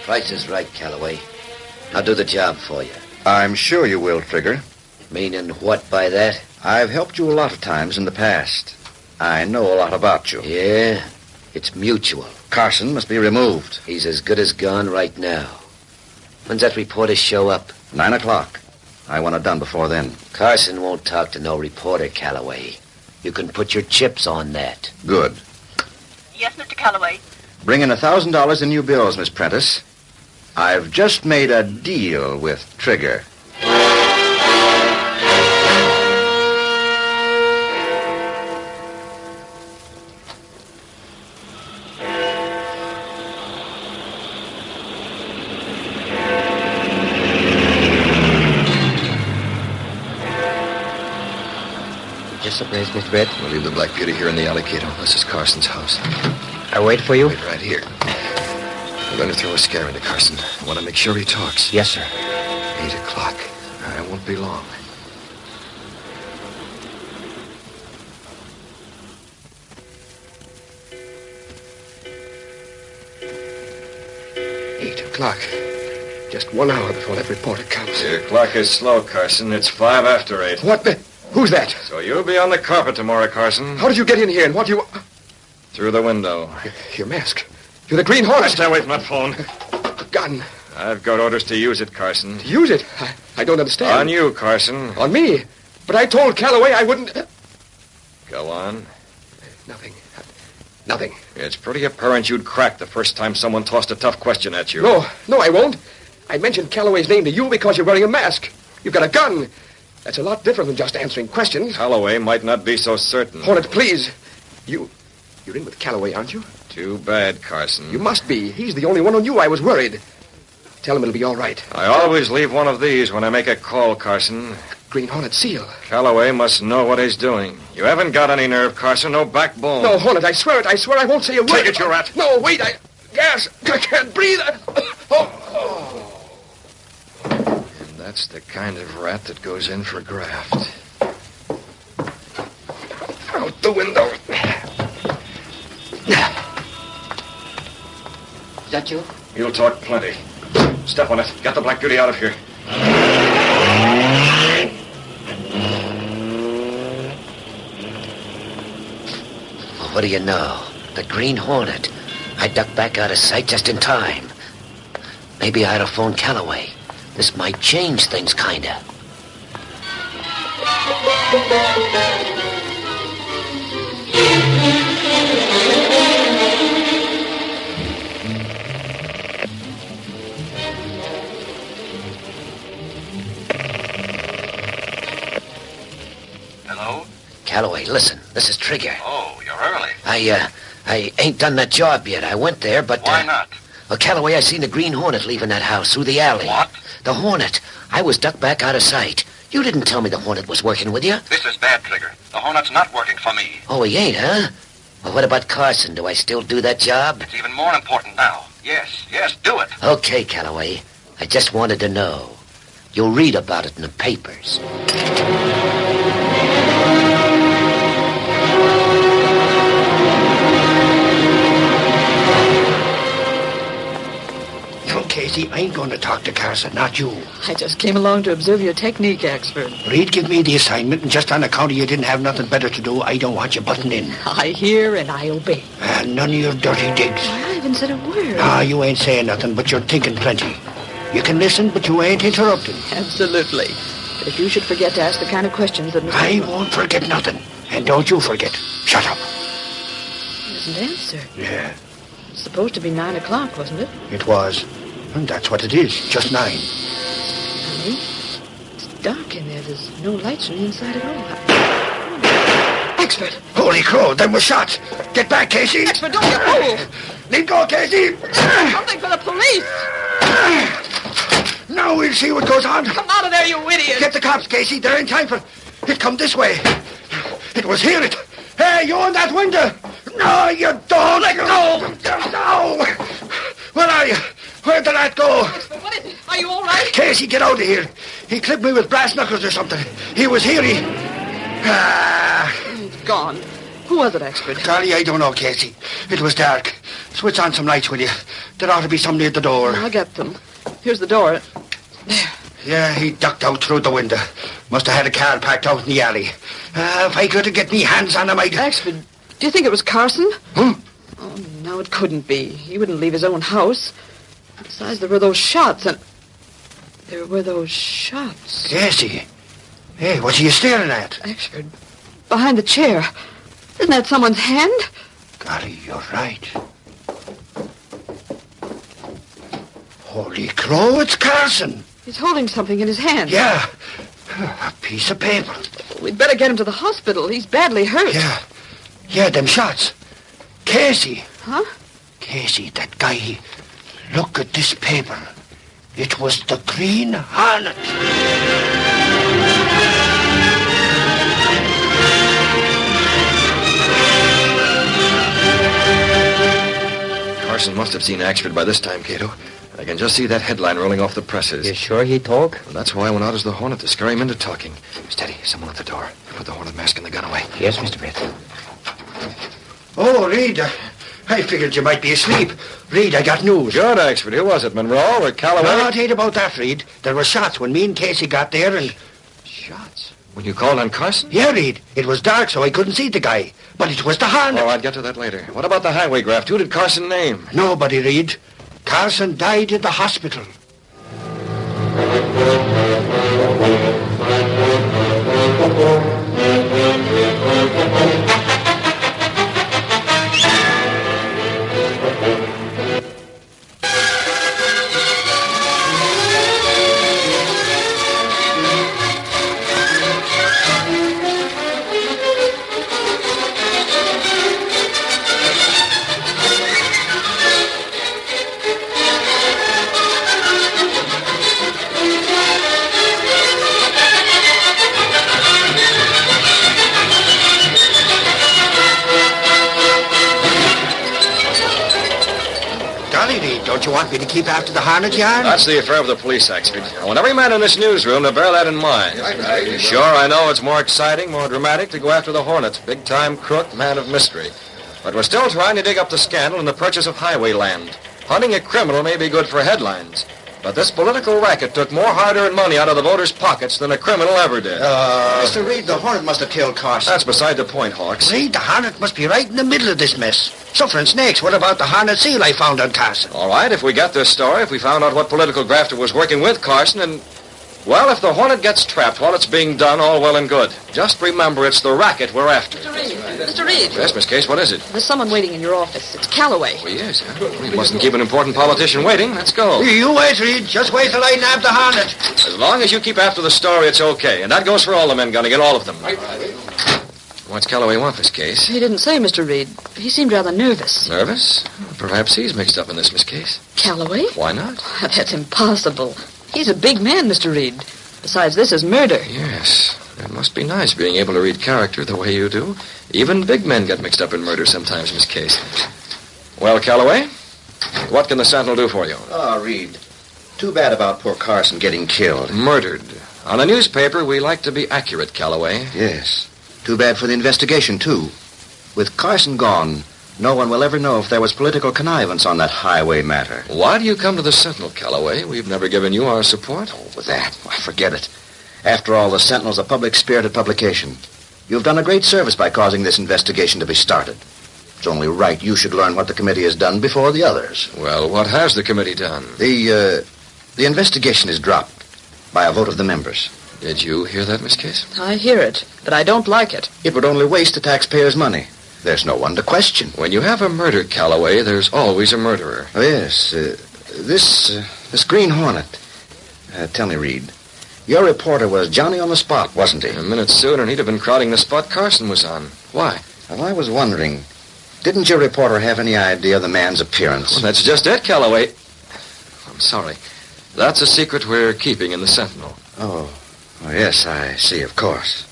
Price is right, Calloway. I'll do the job for you. I'm sure you will, Trigger. Meaning what by that? I've helped you a lot of times in the past. I know a lot about you. Yeah? It's mutual. Carson must be removed. He's as good as gone right now. When's that reporter show up? 9 o'clock. I want it done before then. Carson won't talk to no reporter, Calloway. You can put your chips on that. Good. Yes, Mr. Calloway. Bring in $1,000 in new bills, Miss Prentice. I've just made a deal with Trigger. Just surprised, Mr. Red. We'll leave the Black Beauty here in the alley, Cato. This is Carson's house. I wait for you? Wait right here. We're going to throw a scare into Carson. I want to make sure he talks. Yes, sir. 8 o'clock. I won't be long. O'clock. Just 1 hour before that reporter comes. Your clock is slow, Carson. It's 5 after 8. What the? Who's that? So you'll be on the carpet tomorrow, Carson. How did you get in here, and what do you... Through the window. Your mask. You're the Green Hornet. Stay away from that phone. Gun. I've got orders to use it, Carson. To use it? I don't understand. On you, Carson. On me? But I told Calloway I wouldn't... Go on. Nothing. It's pretty apparent you'd crack the first time someone tossed a tough question at you. No, I won't. I mentioned Calloway's name to you because you're wearing a mask. You've got a gun. That's a lot different than just answering questions. Calloway might not be so certain. Hornet, please. You're in with Calloway, aren't you? Too bad, Carson. You must be. He's the only one who knew I was worried. Tell him it'll be all right. I always leave one of these when I make a call, Carson. Green Hornet seal. Calloway must know what he's doing. You haven't got any nerve, Carson. No backbone. No, Hornet, I swear it. I swear I won't say a word. Take it, you rat. No, wait. Gas. I can't breathe. And that's the kind of rat that goes in for graft. Out the window. Is that you? You'll talk plenty. Step on it. Get the black beauty out of here. Well, what do you know? The Green Hornet. I ducked back out of sight just in time. Maybe I ought to phone Calloway. This might change things, kinda. Hello? Calloway, listen. This is Trigger. Oh, you're early. I ain't done that job yet. I went there, but... Why not? Well, Calloway, I seen the Green Hornet leaving that house through the alley. What? The Hornet. I was ducked back out of sight. You didn't tell me the Hornet was working with you. This is bad, Trigger. The Hornet's not working for me. Oh, he ain't, huh? Well, what about Carson? Do I still do that job? It's even more important now. Yes, do it. Okay, Calloway. I just wanted to know. You'll read about it in the papers. Casey, I ain't going to talk to Carson, not you. I just came along to observe your technique, Axford. Reed give me the assignment, and just on account of you didn't have nothing better to do, I don't want you butting in. I hear and I obey. None of your dirty digs. Why, I haven't said a word. Ah, you ain't saying nothing, but you're thinking plenty. You can listen, but you ain't interrupting. Absolutely. But if you should forget to ask the kind of questions that Mr. I won't forget nothing. And don't you forget. Shut up. He doesn't answer. Yeah. It's supposed to be 9 o'clock, wasn't it? It was. And that's what it is, just 9. Honey, it's dark in there. There's no lights from the inside at all. Axford! Holy crow, them were shots. Get back, Casey. Axford, don't get fooled. Let go, Casey. Something for the police. Now we'll see what goes on. Come out of there, you idiot. Get the cops, Casey. There ain't time for... It come this way. It was here. Hey, you in that window. No, you don't. Let go. No. Where are you? Where did that go? Axford, what is it? Are you all right? Casey, get out of here. He clipped me with brass knuckles or something. He was here. He's gone. Who was it, Axford? Golly, I don't know, Casey. It was dark. Switch on some lights, will you? There ought to be some near the door. I'll get them. Here's the door. There. Yeah, he ducked out through the window. Must have had a car packed out in the alley. If I could get me hands on him, I'd... Axford, do you think it was Carson? Hmm? Oh, no, it couldn't be. He wouldn't leave his own house. Besides, there were those shots, and... There were those shots. Casey. Hey, what are you staring at? Axford, behind the chair. Isn't that someone's hand? Golly, you're right. Holy crow, it's Carson. He's holding something in his hand. Yeah, a piece of paper. We'd better get him to the hospital. He's badly hurt. Yeah, them shots. Casey. Huh? Casey, that guy. Look at this paper. It was the Green Hornet. Carson must have seen Axford by this time, Cato. I can just see that headline rolling off the presses. You sure he talk? Well, that's why I went out as the Hornet to scare him into talking. Steady, someone at the door. Put the Hornet mask and the gun away. Yes, Mr. Britt. Oh, Reed, I figured you might be asleep. Reed, I got news. Good, Axford. Who was it, Monroe or Calloway? No, it ain't about that, Reed. There were shots when me and Casey got there and... Shots? When you called on Carson? Yeah, Reed. It was dark, so I couldn't see the guy. But it was the Hornet. Oh, I'll get to that later. What about the highway graft? Who did Carson name? Nobody, Reed. Carson died in the hospital. Don't you want me to keep after the Hornet yarn? That's the affair of the police, Axford. I want every man in this newsroom to bear that in mind. Sure, I know it's more exciting, more dramatic to go after the Hornet, big-time crook, man of mystery. But we're still trying to dig up the scandal in the purchase of highway land. Hunting a criminal may be good for headlines, but this political racket took more hard-earned money out of the voters' pockets than a criminal ever did. Mr. Reed, the Hornet must have killed Carson. That's beside the point, Hawks. Reed, the Hornet must be right in the middle of this mess. Suffering snakes, what about the Hornet seal I found on Carson? All right, if we get this story, if we found out what political grafter was working with Carson, and... well, if the Hornet gets trapped while it's being done, all well and good. Just remember, it's the racket we're after. Mr. Reed. Mr. Reed. Yes, Miss Case, what is it? There's someone waiting in your office. It's Calloway. Oh, yes, huh? He mustn't keep an important politician waiting. Let's go. You wait, Reed. Just wait till I nab the Hornet. As long as you keep after the story, it's okay. And that goes for all the men gunning it, all of them. What's Calloway want, Miss Case? He didn't say, Mr. Reed. He seemed rather nervous. Nervous? Perhaps he's mixed up in this, Miss Case. Calloway? Why not? That's impossible. He's a big man, Mr. Reed. Besides, this is murder. Yes. It must be nice being able to read character the way you do. Even big men get mixed up in murder sometimes, Miss Case. Well, Calloway, what can the Sentinel do for you? Oh, Reed. Too bad about poor Carson getting killed. Murdered. On a newspaper, we like to be accurate, Calloway. Yes. Too bad for the investigation, too. With Carson gone, no one will ever know if there was political connivance on that highway matter. Why do you come to the Sentinel, Calloway? We've never given you our support. Oh, with that, forget it. After all, the Sentinel's a public-spirited publication. You've done a great service by causing this investigation to be started. It's only right you should learn what the committee has done before the others. Well, what has the committee done? The investigation is dropped by a vote of the members. Did you hear that, Miss Case? I hear it, but I don't like it. It would only waste the taxpayers' money. There's no one to question. When you have a murder, Calloway, there's always a murderer. Oh, yes. This Green Hornet. Tell me, Reed, your reporter was Johnny on the spot, wasn't he? A minute sooner, and he'd have been crowding the spot Carson was on. Why? Well, I was wondering, didn't your reporter have any idea of the man's appearance? Well, that's just it, Calloway. I'm sorry. That's a secret we're keeping in the Sentinel. Oh, yes, I see, of course.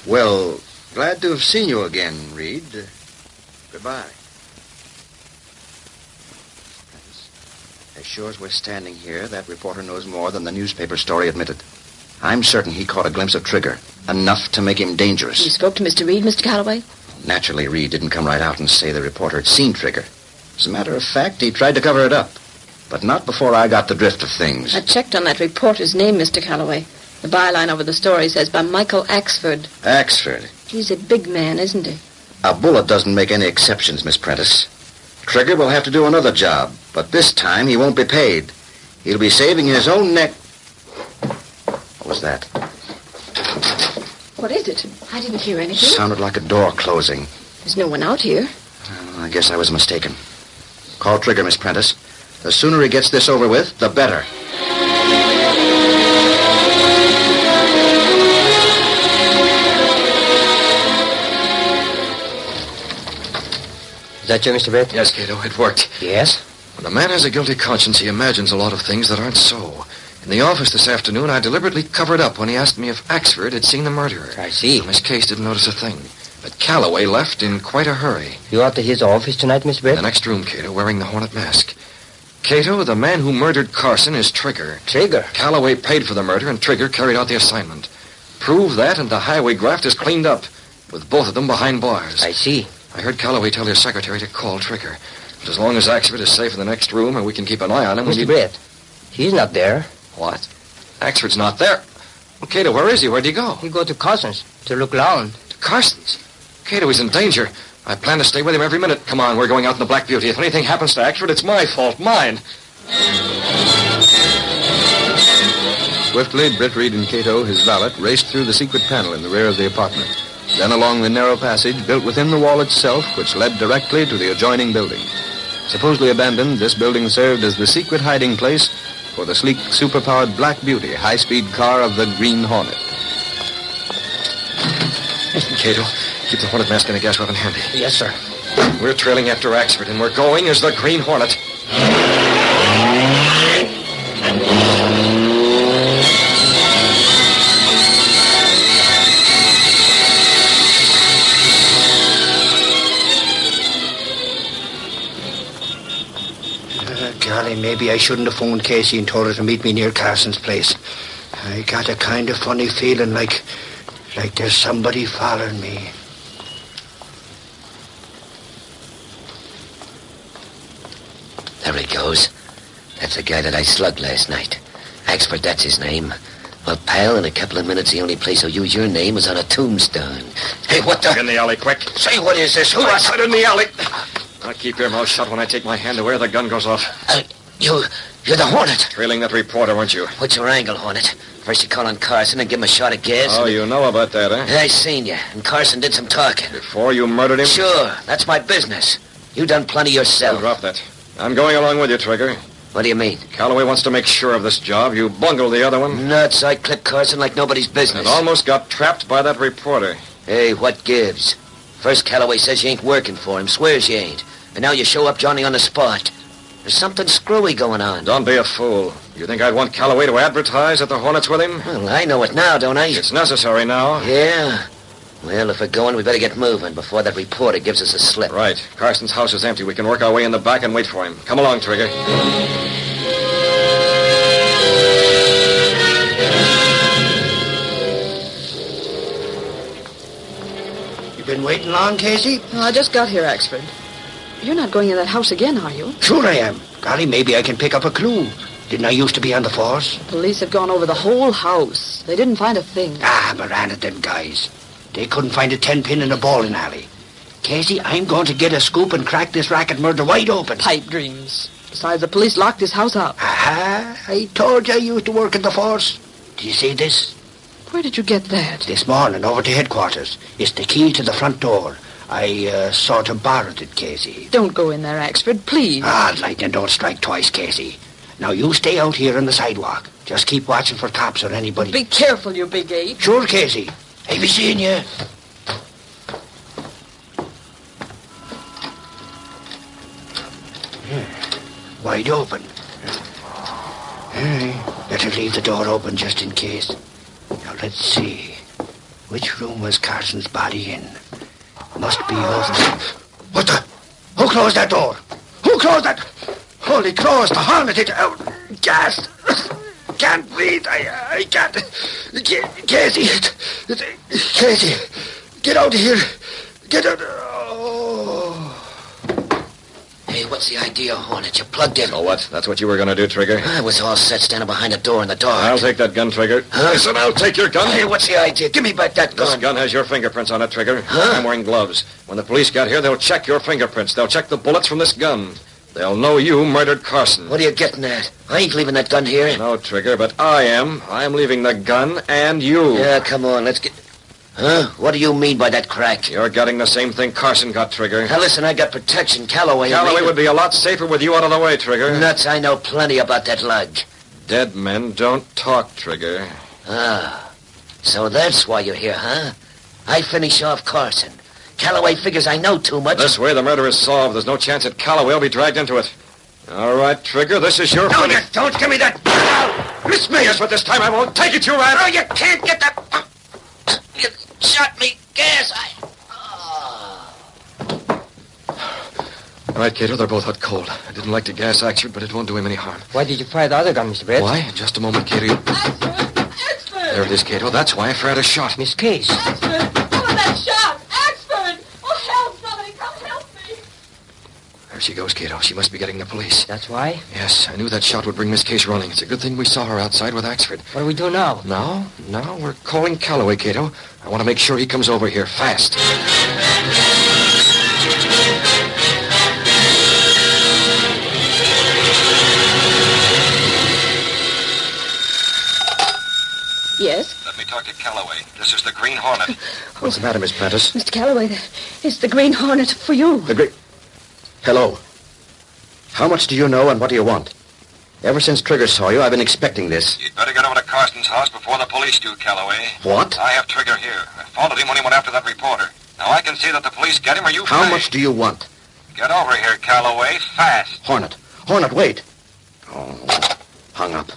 Well, glad to have seen you again, Reed. Goodbye. As sure as we're standing here, that reporter knows more than the newspaper story admitted. I'm certain he caught a glimpse of Trigger, enough to make him dangerous. You spoke to Mr. Reed, Mr. Calloway? Naturally, Reed didn't come right out and say the reporter had seen Trigger. As a matter of fact, he tried to cover it up. But not before I got the drift of things. I checked on that reporter's name, Mr. Calloway. The byline over the story says by Michael Axford. Axford? He's a big man, isn't he? A bullet doesn't make any exceptions, Miss Prentice. Trigger will have to do another job, but this time he won't be paid. He'll be saving his own neck. What was that? What is it? I didn't hear anything. Sounded like a door closing. There's no one out here. I guess I was mistaken. Call Trigger, Miss Prentice. The sooner he gets this over with, the better. Is that you, Mr. Britt? Yes, Cato, it worked. Yes? When a man has a guilty conscience, he imagines a lot of things that aren't so. In the office this afternoon, I deliberately covered up when he asked me if Axford had seen the murderer. I see. Miss Case didn't notice a thing. But Calloway left in quite a hurry. You out to his office tonight, Mr. Britt? In the next room, Cato, wearing the Hornet mask. Cato, the man who murdered Carson is Trigger. Trigger? Calloway paid for the murder, and Trigger carried out the assignment. Prove that, and the highway graft is cleaned up, with both of them behind bars. I see. I heard Calloway tell his secretary to call Trigger. But as long as Axford is safe in the next room and we can keep an eye on him... Mr. Brett, he's not there. What? Axford's not there? Well, Cato, where is he? Where'd he go? He go to Carson's to look around. To Carson's? Cato, he's in danger. I plan to stay with him every minute. Come on, we're going out in the Black Beauty. If anything happens to Axford, it's my fault. Mine. Swiftly, Britt Reed and Cato, his valet, raced through the secret panel in the rear of the apartment. Then along the narrow passage built within the wall itself, which led directly to the adjoining building. Supposedly abandoned, this building served as the secret hiding place for the sleek, superpowered Black Beauty high-speed car of the Green Hornet. Cato, keep the Hornet mask and a gas weapon handy. Yes, sir. We're trailing after Axford, and we're going as the Green Hornet. Golly, maybe I shouldn't have phoned Casey and told her to meet me near Carson's place. I got a kind of funny feeling like there's somebody following me. There he goes. That's the guy that I slugged last night. Axford, that's his name. Well, pal, in a couple of minutes, the only place I'll use your name is on a tombstone. Hey, what the... In the alley, quick. Say, what is this? Who I is... said in the alley. Now, keep your mouth shut when I take my hand away or the gun goes off. You're the Hornet. Trailing that reporter, weren't you? What's your angle, Hornet? First you call on Carson and give him a shot of gas. Oh, you know about that, huh? I seen you, and Carson did some talking. Before you murdered him? Sure, that's my business. You done plenty yourself. Well, drop that. I'm going along with you, Trigger. What do you mean? Calloway wants to make sure of this job. You bungled the other one. Nuts, I clipped Carson like nobody's business. And almost got trapped by that reporter. Hey, what gives? First Calloway says you ain't working for him, swears you ain't. And now you show up Johnny on the spot. There's something screwy going on. Don't be a fool. You think I'd want Calloway to advertise that the Hornet's with him? Well, I know it now, don't I? It's necessary now. Yeah. Well, if we're going, we better get moving before that reporter gives us a slip. Right. Carson's house is empty. We can work our way in the back and wait for him. Come along, Trigger. You been waiting long, Casey? No, I just got here, Axford. You're not going in that house again, are you? Sure I am. Golly, maybe I can pick up a clue. Didn't I used to be on the force? The police have gone over the whole house. They didn't find a thing. Ah, Moran at them guys. They couldn't find a 10-pin in a bowling alley. Casey, I'm going to get a scoop and crack this racket murder wide open. Pipe dreams. Besides, the police locked this house up. Aha, I told you I used to work in the force. Do you see this? Where did you get that? This morning, over to headquarters. It's the key to the front door. I sort of borrowed it, Casey. Don't go in there, Axford, please. Ah, lightning don't strike twice, Casey. Now, you stay out here on the sidewalk. Just keep watching for cops or anybody. Be careful, you big ape. Sure, Casey. I be seeing you. Wide open. Better leave the door open just in case. Now, let's see. Which room was Carson's body in? Must be over. What the? Who closed that door? Who closed that? Holy cross, the Hornet hit out. Gas. Can't breathe. I can't. Casey. Casey. Get out of here. Get out. Oh. Hey, what's the idea, Hornet? You plugged in. So what? That's what you were going to do, Trigger? I was all set standing behind the door in the dark. I'll take that gun, Trigger. Huh? Listen, I'll take your gun. Hey, what's the idea? Give me back that gun. This gun has your fingerprints on it, Trigger. Huh? I'm wearing gloves. When the police got here, they'll check your fingerprints. They'll check the bullets from this gun. They'll know you murdered Carson. What are you getting at? I ain't leaving that gun here. No, Trigger, but I am. I'm leaving the gun and you. Yeah, come on, let's get... Huh? What do you mean by that crack? You're getting the same thing Carson got, Trigger. Now, listen, I got protection. Calloway would be a lot safer with you out of the way, Trigger. Nuts, I know plenty about that lug. Dead men don't talk, Trigger. Ah, so that's why you're here, huh? I finish off Carson. Calloway figures I know too much. This way the murder is solved. There's no chance that Calloway will be dragged into it. All right, Trigger, this is your... No, you don't give me that. Miss me. Yes, but this time I won't take it, you rat. No, you can't get that. You shot me gas. right, Cato, they're both hot cold. I didn't like to gas Axford, but it won't do him any harm. Why did you fire the other gun, Mr. Brett? Why? In just a moment, Cato. There it is, Cato. That's why I fired a shot. Miss Case. Axford! What was that shot? Axford! Oh, help! Somebody come help me! There she goes, Cato. She must be getting the police. That's why? Yes, I knew that shot would bring Miss Case running. It's a good thing we saw her outside with Axford. What do we do now? Now, we're calling Calloway, Cato. I want to make sure he comes over here fast. Yes? Let me talk to Calloway. This is the Green Hornet. What's the matter, Miss Prentice? Mr. Calloway, it's the Green Hornet for you. Hello. How much do you know and what do you want? Ever since Trigger saw you, I've been expecting this. You'd better get over to Carson's house before the police do, Calloway. What? I have Trigger here. I followed him when he went after that reporter. Now I can see that the police get him or you How pay. much do you want? Get over here, Calloway, fast. Hornet, wait. Oh, hung up.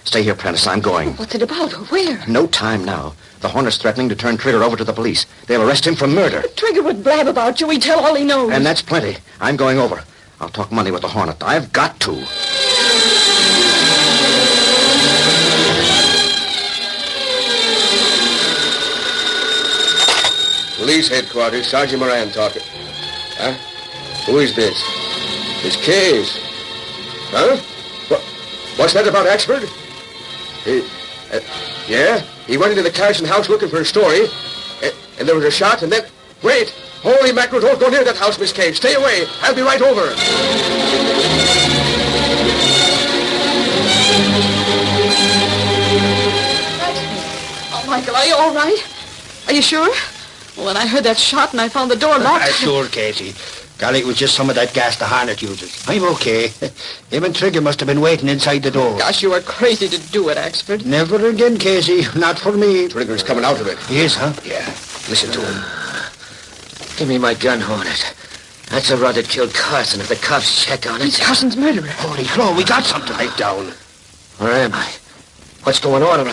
Stay here, Prentice. I'm going. What's it about? Where? No time now. The Hornet's threatening to turn Trigger over to the police. They'll arrest him for murder. Trigger would blab about you. He'd tell all he knows. And that's plenty. I'm going over. I'll talk money with the Hornet. I've got to. Police headquarters, Sergeant Moran talking. Huh? Who is this? This Case. Huh? What's that about Axford? Yeah? He went into the Carson house looking for a story, and there was a shot, and then... Wait! Holy mackerel, don't go near that house, Miss Case. Stay away. I'll be right over. Oh, Michael, are you all right? Are you sure? Well, when I heard that shot and I found the door locked... Sure, Casey. Golly, it was just some of that gas the Hornet uses. I'm okay. Him and Trigger must have been waiting inside the door. Gosh, you were crazy to do it, Axford. Never again, Casey. Not for me. Trigger's coming out of it. He is, huh? Yeah. Listen to him. Give me my gun, Hornet. That's the rod that killed Carson. If the cops check on it... He's Carson's murderer. Holy crow, we got something. Right down. Where am I? What's going on?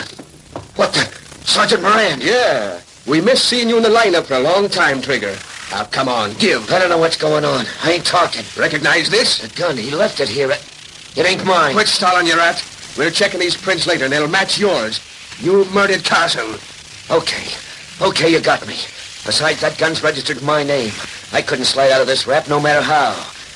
What the... Sergeant Moran? Yeah. We missed seeing you in the lineup for a long time, Trigger. Now, come on, give. I don't know what's going on. I ain't talking. Recognize this? The gun, he left it here. It ain't mine. Quit stalling, you rat. We're checking these prints later, and they'll match yours. You murdered Carson. Okay, you got me. Besides, that gun's registered in my name. I couldn't slide out of this rap no matter how.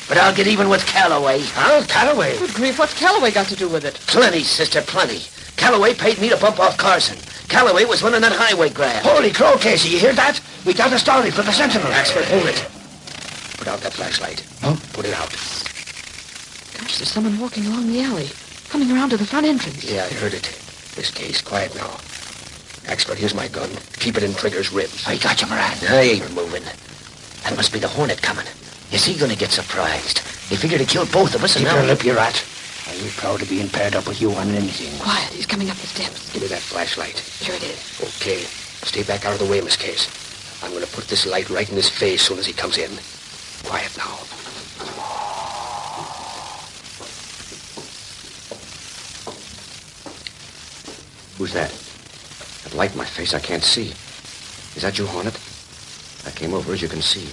But I'll get even with Calloway. Huh? Calloway? Good grief, what's Calloway got to do with it? Plenty, sister, plenty. Calloway paid me to bump off Carson. Calloway was running that highway graft. Holy crow, Casey, you hear that? We got a story for the Sentinel. Axford, hold it. Put out that flashlight. Huh? Put it out. Gosh, there's someone walking along the alley, coming around to the front entrance. Yeah, I heard it. This Case, quiet now. Axford, here's my gun. Keep it in Trigger's ribs. I got you, Moran. I ain't moving. That must be the Hornet coming. Is he gonna get surprised? He figured to kill both of us, and Keep now... your lip, you rat. I'm proud of being paired up with you on anything. Quiet, he's coming up the steps. Give me that flashlight. Here it is. Okay. Stay back out of the way, Miss Case. I'm going to put this light right in his face soon as he comes in. Quiet now. Who's that? That light in my face I can't see. Is that you, Hornet? I came over, as you can see.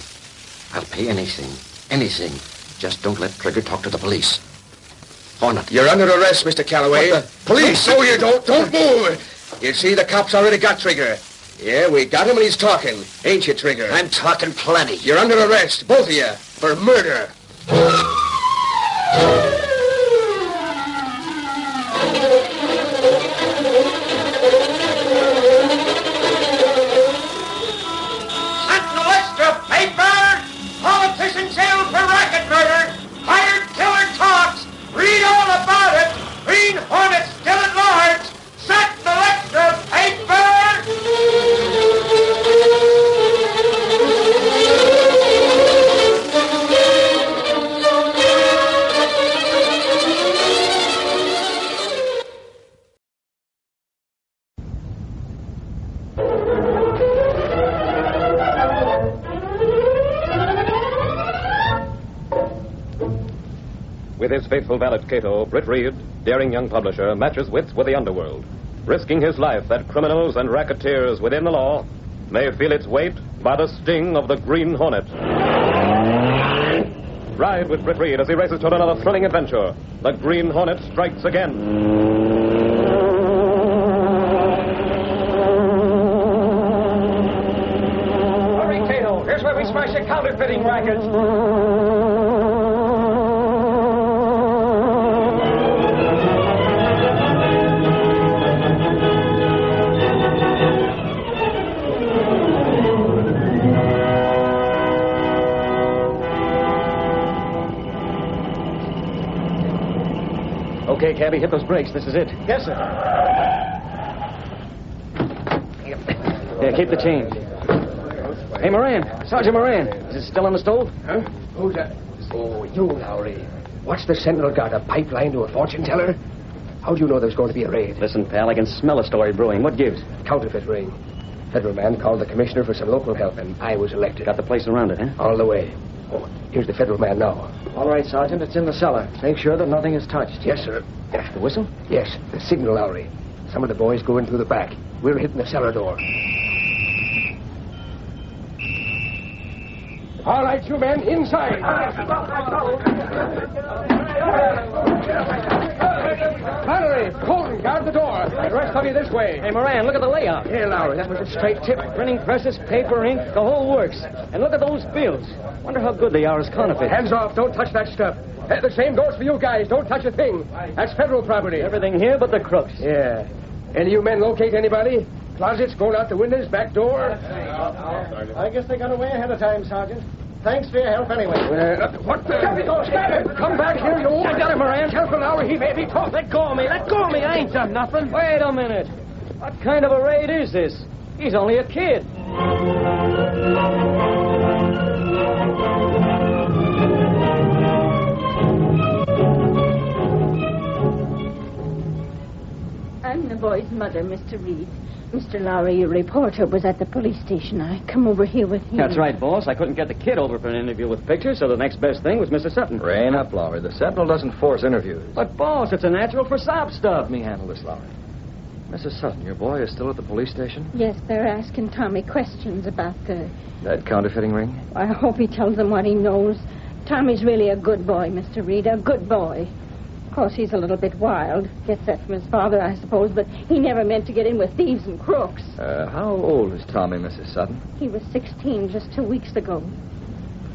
I'll pay anything. Anything. Just don't let Trigger talk to the police. Hornet. You're under arrest, Mr. Calloway. Police! No, you don't. Don't move. You see, the cops already got Trigger. Yeah, we got him and he's talking. Ain't you, Trigger? I'm talking plenty. You're under arrest, both of you, for murder. Sentinel extra paper! Politician jailed for racket murder! Hired killer talks! Read all about it! Green Hornet still at large! Sentinel extra paper! With his faithful valet Cato, Britt Reed, daring young publisher, matches wits with the underworld, risking his life that criminals and racketeers within the law may feel its weight by the sting of the Green Hornet. Ride with Britt Reed as he races toward another thrilling adventure. The Green Hornet strikes again. Here's where we smash a counterfeiting racket. Okay, cabby, hit those brakes. This is it. Yes, sir. Yeah, keep the change. Hey, Moran. Sergeant Moran. Is it still on the stove? Huh? Who's that? Oh, you, Lowry. What's the Sentinel got? A pipeline to a fortune teller? How'd you know there was going to be a raid? Listen, pal, I can smell a story brewing. What gives? Counterfeit ring. Federal man called the commissioner for some local help, and I was elected. Got the place around it, huh? All the way. Oh, here's the federal man now. All right, Sergeant. It's in the cellar. Make sure that nothing is touched. Yes, sir. The whistle? Yes, the signal, Lowry. Some of the boys go in through the back. We're hitting the cellar door. All right, you men, inside. Valerie, Colton, guard the door. The rest of you this way. Hey, Moran, look at the layout. Here, Lowry, that was a straight tip. Printing presses, paper, ink, the whole works. And look at those bills. Wonder how good they are as counterfeit. Hands off. Don't touch that stuff. The same goes for you guys. Don't touch a thing. That's federal property. Everything here but the crooks. Yeah. Any of you men locate anybody? Closets, going out the windows, back door? I guess they got away ahead of time, Sergeant. Thanks for your help anyway. What the? Come back here, you... I got him, Moran. Careful, Lowry. He may be tough. Let go of me. Let go of me. I ain't done nothing. Wait a minute. What kind of a raid is this? He's only a kid. I'm the boy's mother, Mr. Reed. Mr. Lowry, your reporter, was at the police station. I come over here with him. That's right, boss. I couldn't get the kid over for an interview with pictures, so the next best thing was Mr. Sutton. Rain up, Lowry. The Sentinel doesn't force interviews. But, boss, it's a natural for sob stuff. Let me handle this, Lowry. Mrs. Sutton, your boy is still at the police station? Yes, they're asking Tommy questions about that counterfeiting ring? I hope he tells them what he knows. Tommy's really a good boy, Mr. Reed, a good boy. Of course, he's a little bit wild. Gets that from his father, I suppose, but he never meant to get in with thieves and crooks. How old is Tommy, Mrs. Sutton? He was 16 just 2 weeks ago.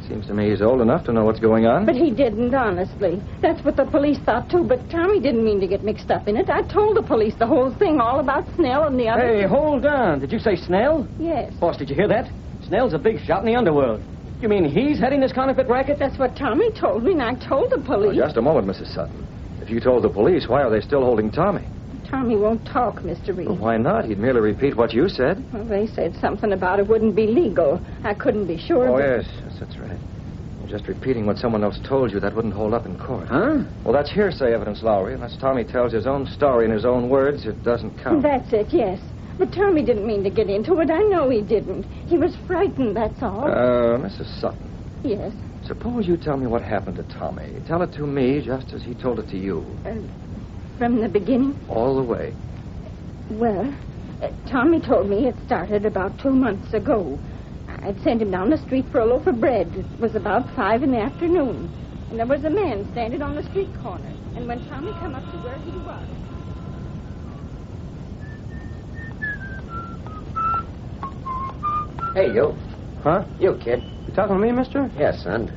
Seems to me he's old enough to know what's going on. But he didn't, honestly. That's what the police thought, too, but Tommy didn't mean to get mixed up in it. I told the police the whole thing, all about Snell and the other... Hey, hold on. Did you say Snell? Yes. Boss, did you hear that? Snell's a big shot in the underworld. You mean he's heading this counterfeit racket? That's what Tommy told me, and I told the police. Just a moment, Mrs. Sutton. If you told the police, why are they still holding Tommy? Tommy won't talk, Mr. Reed. Well, why not? He'd merely repeat what you said. Well, they said something about it wouldn't be legal. I couldn't be sure. Oh, yes, that's right. Just repeating what someone else told you, that wouldn't hold up in court. Huh? Well, that's hearsay evidence, Lowry. Unless Tommy tells his own story in his own words, it doesn't count. That's it, yes. But Tommy didn't mean to get into it. I know he didn't. He was frightened, that's all. Mrs. Sutton. Yes? Suppose you tell me what happened to Tommy. Tell it to me just as he told it to you. From the beginning? All the way. Well, Tommy told me it started about 2 months ago. I'd sent him down the street for a loaf of bread. It was about 5 in the afternoon. And there was a man standing on the street corner. And when Tommy come up to where he was... Hey, you. Huh? You, kid. You talking to me, mister? Yes, son.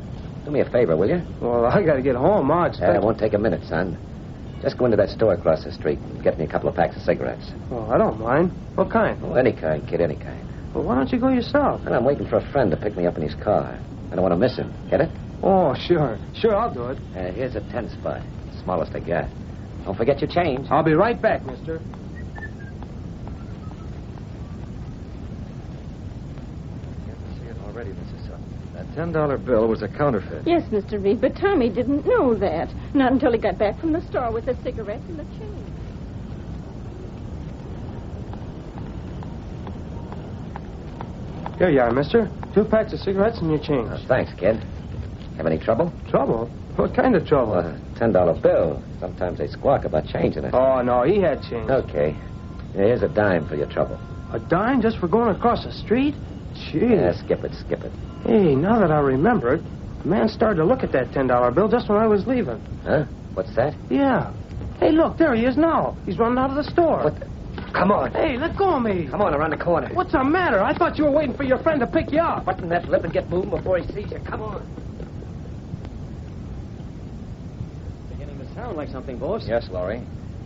Do me a favor, will you? Well, I gotta get home. Ma expects... It won't take a minute, son. Just go into that store across the street and get me a couple of packs of cigarettes. Oh, I don't mind. What kind? Oh, any kind, kid, any kind. Well, why don't you go yourself? And I'm waiting for a friend to pick me up in his car. I don't want to miss him. Get it? Oh, sure. Sure, I'll do it. Here's a 10 spot. Smallest I got. Don't forget your change. I'll be right back, mister. Already, Mrs. Sutton. That $10 bill was a counterfeit. Yes, Mr. Reed, but Tommy didn't know that. Not until he got back from the store with the cigarettes and the change. Here you are, mister. 2 packs of cigarettes and your change. Thanks, kid. Have any trouble? Trouble? What kind of trouble? A $10 bill. Sometimes they squawk about changing it. Oh, no, he had change. Okay. Here's a dime for your trouble. A dime just for going across the street? Gee. Yeah, skip it. Hey, now that I remember it, The man started to look at that $10 bill just when I was leaving. Huh? What's that? Yeah. Hey, look, there he is now. He's running out of the store. What the... Come on. Hey, let go of me. Come on, around the corner. What's the matter? I thought you were waiting for your friend to pick you up. Button that lip and get moving before he sees you. Come on. Beginning to sound like something, boss. Yes, Laurie.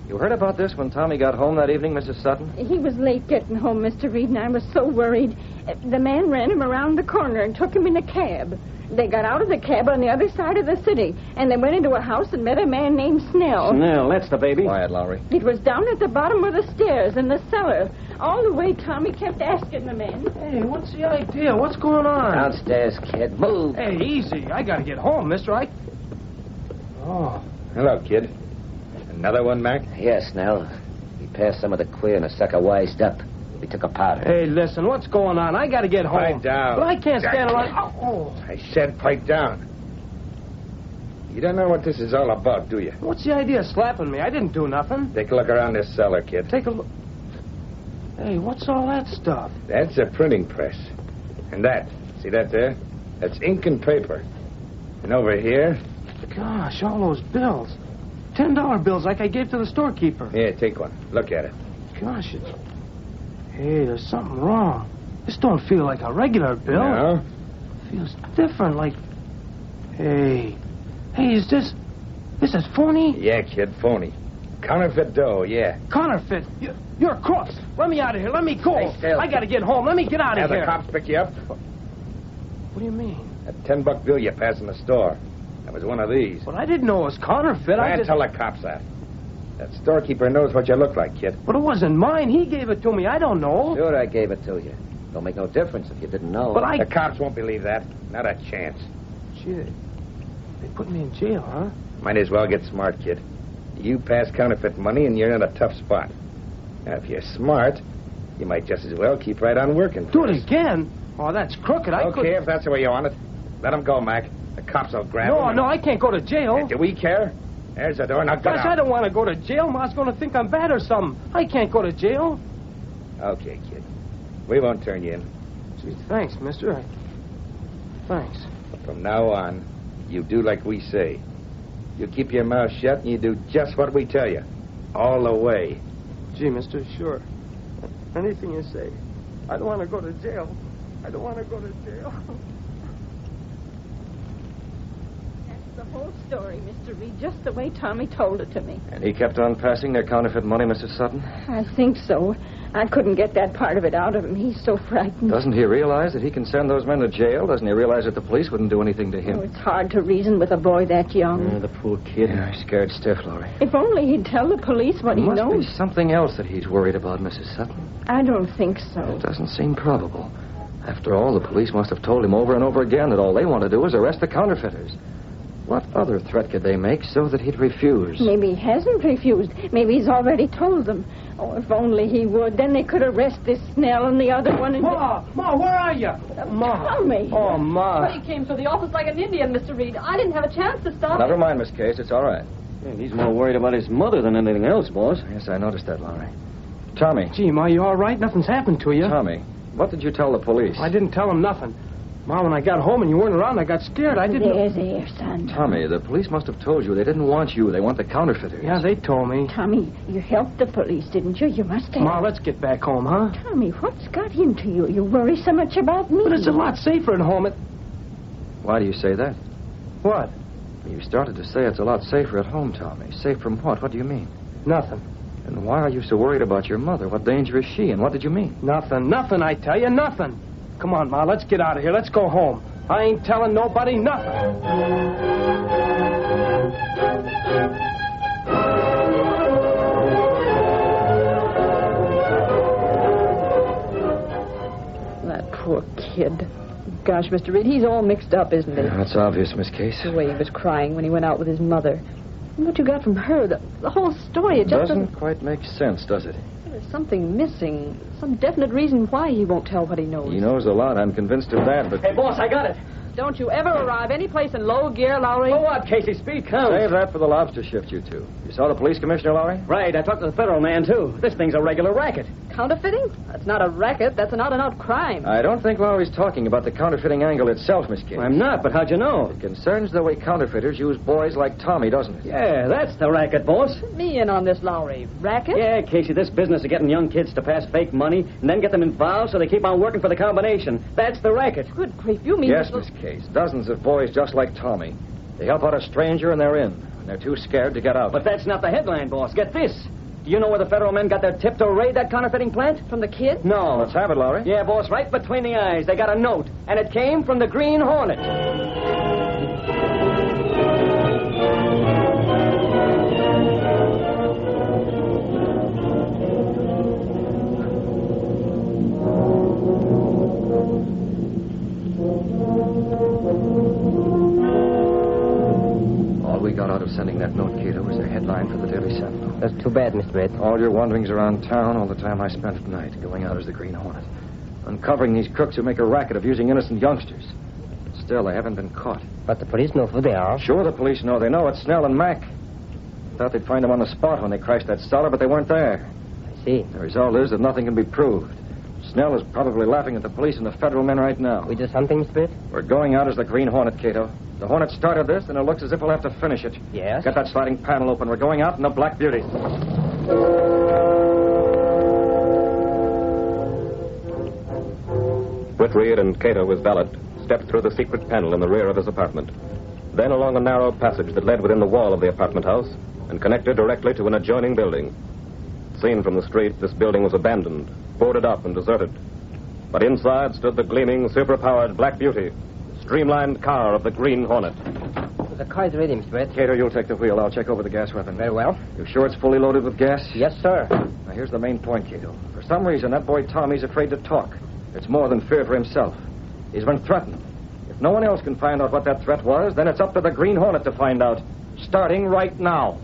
You heard about this when Tommy got home that evening, Mrs. Sutton? He was late getting home, Mr. Reed, and I was so worried. The man ran him around the corner and took him in a cab. They got out of the cab on the other side of the city, and they went into a house and met a man named Snell. Snell, that's the baby. Quiet, Lowry. It was down at the bottom of the stairs in the cellar. All the way, Tommy kept asking the man. Hey, what's the idea? What's going on? Downstairs, kid. Move. Hey, easy. I gotta get home, mister. Oh. Hello, kid. Another one, Mac? Yes, Snell. He passed some of the queer and the sucker wised up. We took a powder. Hey, listen, what's going on? I gotta get home. Pipe down. Well, I can't stand around. Oh. I said pipe down. You don't know what this is all about, do you? What's the idea of slapping me? I didn't do nothing. Take a look around this cellar, kid. Take a look. Hey, what's all that stuff? That's a printing press. And that, see that there? That's ink and paper. And over here... Gosh, all those bills. $10 bills like I gave to the storekeeper. Here, take one. Look at it. Gosh, it's... Hey, there's something wrong. This don't feel like a regular bill. No? It feels different, like... Hey, is this... This is phony? Yeah, kid, phony. Counterfeit dough, yeah. Counterfeit? You're crooks. Let me out of here. Let me go. Stay still. I gotta get home. Let me get out of Have here. the cops pick you up? What do you mean? That $10 bill you passed in the store. That was one of these. Well, I didn't know it was counterfeit. I tell the cops that. That storekeeper knows what you look like, kid. But it wasn't mine. He gave it to me. I don't know. Sure, I gave it to you. Don't make no difference if you didn't know. But The cops won't believe that. Not a chance. Gee, they put me in jail, huh? Might as well get smart, kid. You pass counterfeit money and you're in a tough spot. Now, if you're smart, you might just as well keep right on working. Do it again? Oh, that's crooked. I Okay, if that's the way you want it. Let him go, Mac. The cops will grab him. No, I can't go to jail. Do we care? There's the door. Now, get Gosh, out. I don't want to go to jail. Ma's going to think I'm bad or something. I can't go to jail. Okay, kid. We won't turn you in. Gee, thanks, mister. Thanks. From now on, you do like we say. You keep your mouth shut and you do just what we tell you. All the way. Gee, mister, sure. Anything you say. I don't want to go to jail. I don't want to go to jail. That's the whole story, Mr. Reed, just the way Tommy told it to me. And he kept on passing their counterfeit money, Mrs. Sutton? I think so. I couldn't get that part of it out of him. He's so frightened. Doesn't he realize that he can send those men to jail? Doesn't he realize that the police wouldn't do anything to him? Oh, it's hard to reason with a boy that young. The poor kid. Yeah, he's scared stiff, Laurie. If only he'd tell the police what he There must knows. be something else that he's worried about, Mrs. Sutton. I don't think so. It doesn't seem probable. After all, the police must have told him over and over again that all they want to do is arrest the counterfeiters. What other threat could they make so that he'd refuse? Maybe he hasn't refused. Maybe he's already told them. Oh, if only he would. Then they could arrest this Snell and the other one. And Ma, where are you? Ma. Tommy. Oh, Ma. Well, he came through the office like an Indian, Mr. Reed. I didn't have a chance to stop. Never mind, Miss Case. It's all right. Yeah, he's more worried about his mother than anything else, boss. Yes, I noticed that, Laurie. Tommy. Gee, Ma, you all right? Nothing's happened to you. Tommy, what did you tell the police? I didn't tell them nothing. Ma, when I got home and you weren't around, I got scared. I didn't... There, son. Tommy, the police must have told you they didn't want you. They want the counterfeiters. Yeah, they told me. Tommy, you helped the police, didn't you? You must have. Ma, let's get back home, huh? Tommy, what's got into you? You worry so much about me. But it's a lot safer at home. Why do you say that? What? You started to say it's a lot safer at home, Tommy. Safe from what? What do you mean? Nothing. And why are you so worried about your mother? What danger is she, and what did you mean? Nothing, I tell you, nothing. Come on, Ma, let's get out of here. Let's go home. I ain't telling nobody nothing. That poor kid. Gosh, Mr. Reed, he's all mixed up, isn't he? Yeah, that's obvious, Miss Case. The way he was crying when he went out with his mother. And what you got from her, the whole story, it just doesn't quite make sense, does it? There's something missing. Some definite reason why he won't tell what he knows. He knows a lot. I'm convinced of that, but... Hey, boss, I got it. Don't you ever arrive any place in low gear, Lowry? For what, Casey? Speed counts. Save that for the lobster shift, you two. You saw the police commissioner, Lowry? Right, I talked to the federal man, too. This thing's a regular racket. Counterfeiting? That's not a racket. That's an out-and-out crime. I don't think Lowry's talking about the counterfeiting angle itself, Miss Case. I'm not, but how'd you know? It concerns the way counterfeiters use boys like Tommy, doesn't it? Yeah, that's the racket, boss. Put me in on this, Lowry. Racket? Yeah, Casey, this business of getting young kids to pass fake money and then get them involved so they keep on working for the combination. That's the racket. Good grief, you mean... Yes, Miss Case. Dozens of boys just like Tommy. They help out a stranger and they're in. And they're too scared to get out. But that's not the headline, boss. Get this. Do you know where the federal men got their tip to raid that counterfeiting plant? From the kid? No. Let's have it, Lowry. Yeah, boss, right between the eyes. They got a note, and it came from the Green Hornet. All we got out of sending that note, Cato, was a headline for the Daily Sentinel. That's too bad, Mr. Red. All your wanderings around town, all the time I spent at night, going out as the Green Hornet. Uncovering these crooks who make a racket of using innocent youngsters. Still, they haven't been caught. But the police know who they are. Sure, the police know. They know it's Snell and Mac. Thought they'd find them on the spot when they crashed that cellar, but they weren't there. I see. The result is that nothing can be proved. Snell is probably laughing at the police and the federal men right now. We do something, Mr. Red? We're going out as the Green Hornet, Cato. The Hornet started this, and it looks as if we'll have to finish it. Yes? Get that sliding panel open. We're going out in the Black Beauty. Britt Reed and Cato, his valet, stepped through the secret panel in the rear of his apartment. Then along a narrow passage that led within the wall of the apartment house and connected directly to an adjoining building. Seen from the street, this building was abandoned, boarded up and deserted. But inside stood the gleaming, superpowered Black Beauty, streamlined car of the Green Hornet. The car's ready, Mr. Red. Cato, you'll take the wheel. I'll check over the gas weapon. Very well. You sure it's fully loaded with gas? Yes, sir. Now, here's the main point, Cato. For some reason, that boy Tommy's afraid to talk. It's more than fear for himself. He's been threatened. If no one else can find out what that threat was, then it's up to the Green Hornet to find out. Starting right now.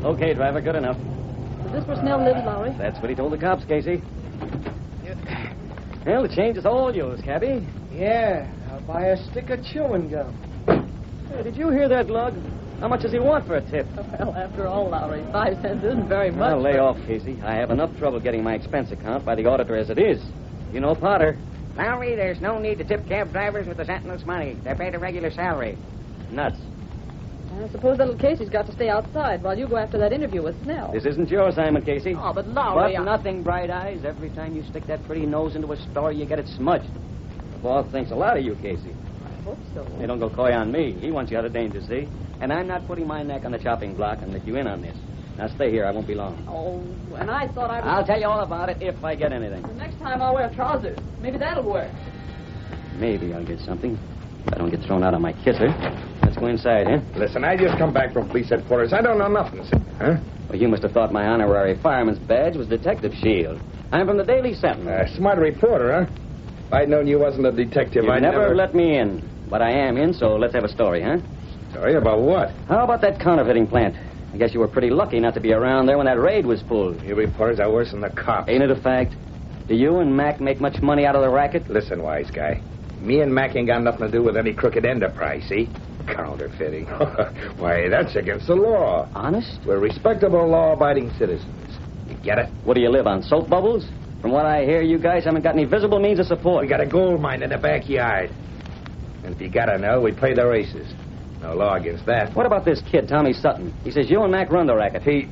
Okay, driver, good enough. Is this where Snell lives, Lowry? That's what he told the cops, Casey. Well, the change is all yours, cabby. Yeah, I'll buy a stick of chewing gum. Hey, did you hear that, Lug? How much does he want for a tip? Well, after all, Lowry, 5 cents isn't very much. Well, lay off, Casey. I have enough trouble getting my expense account by the auditor as it is. You know Potter. Lowry, there's no need to tip cab drivers with the Sentinel's money. They're paid a regular salary. Nuts. I suppose that little Casey's got to stay outside while you go after that interview with Snell. This isn't your assignment, Casey. Oh, but Lowry... But nothing, Bright Eyes. Every time you stick that pretty nose into a story, you get it smudged. The boss thinks a lot of you, Casey. I hope so. Hey, don't go coy on me. He wants you out of danger, see? And I'm not putting my neck on the chopping block and let you in on this. Now, stay here. I won't be long. Oh, and I thought I was... I'll tell you all about it if I get anything. The next time I'll wear trousers. Maybe that'll work. Maybe I'll get something. If I don't get thrown out on my kisser. Let's go inside, huh? Listen, I just come back from police headquarters. I don't know nothing, huh? Well, you must have thought my honorary fireman's badge was Detective Shield. I'm from the Daily Sentinel. Smart reporter, huh? If I'd known you wasn't a detective, You'd I'd never let me in. But I am in, so let's have a story, huh? Story about what? How about that counterfeiting plant? I guess you were pretty lucky not to be around there when that raid was pulled. You reporters are worse than the cops. Ain't it a fact? Do you and Mac make much money out of the racket? Listen, wise guy. Me and Mac ain't got nothing to do with any crooked enterprise, see? Counterfeiting. Why, that's against the law. Honest? We're respectable, law-abiding citizens. You get it? What do you live on, soap bubbles? From what I hear, you guys haven't got any visible means of support. We got a gold mine in the backyard. And if you gotta know, we play the races. No law against that. What about this kid, Tommy Sutton? He says you and Mac run the racket. I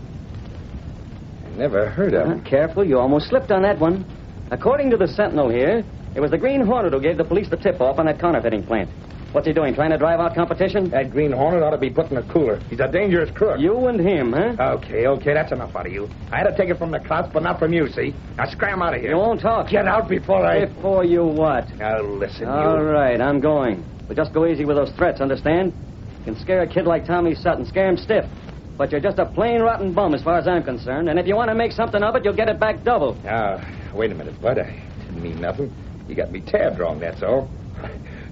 never heard of him. Careful, you almost slipped on that one. According to the Sentinel here, it was the Green Hornet who gave the police the tip-off on that counterfeiting plant. What's he doing, trying to drive out competition? That Green Hornet ought to be put in a cooler. He's a dangerous crook. You and him, huh? Okay, that's enough out of you. I had to take it from the cops, but not from you, see? Now scram out of here. You won't talk. Get out before I... Before you what? Now listen, All right, I'm going. But just go easy with those threats, understand? You can scare a kid like Tommy Sutton, scare him stiff. But you're just a plain rotten bum as far as I'm concerned. And if you want to make something of it, you'll get it back double. Now, wait a minute, Bud. I didn't mean nothing. You got me tabbed wrong, that's all.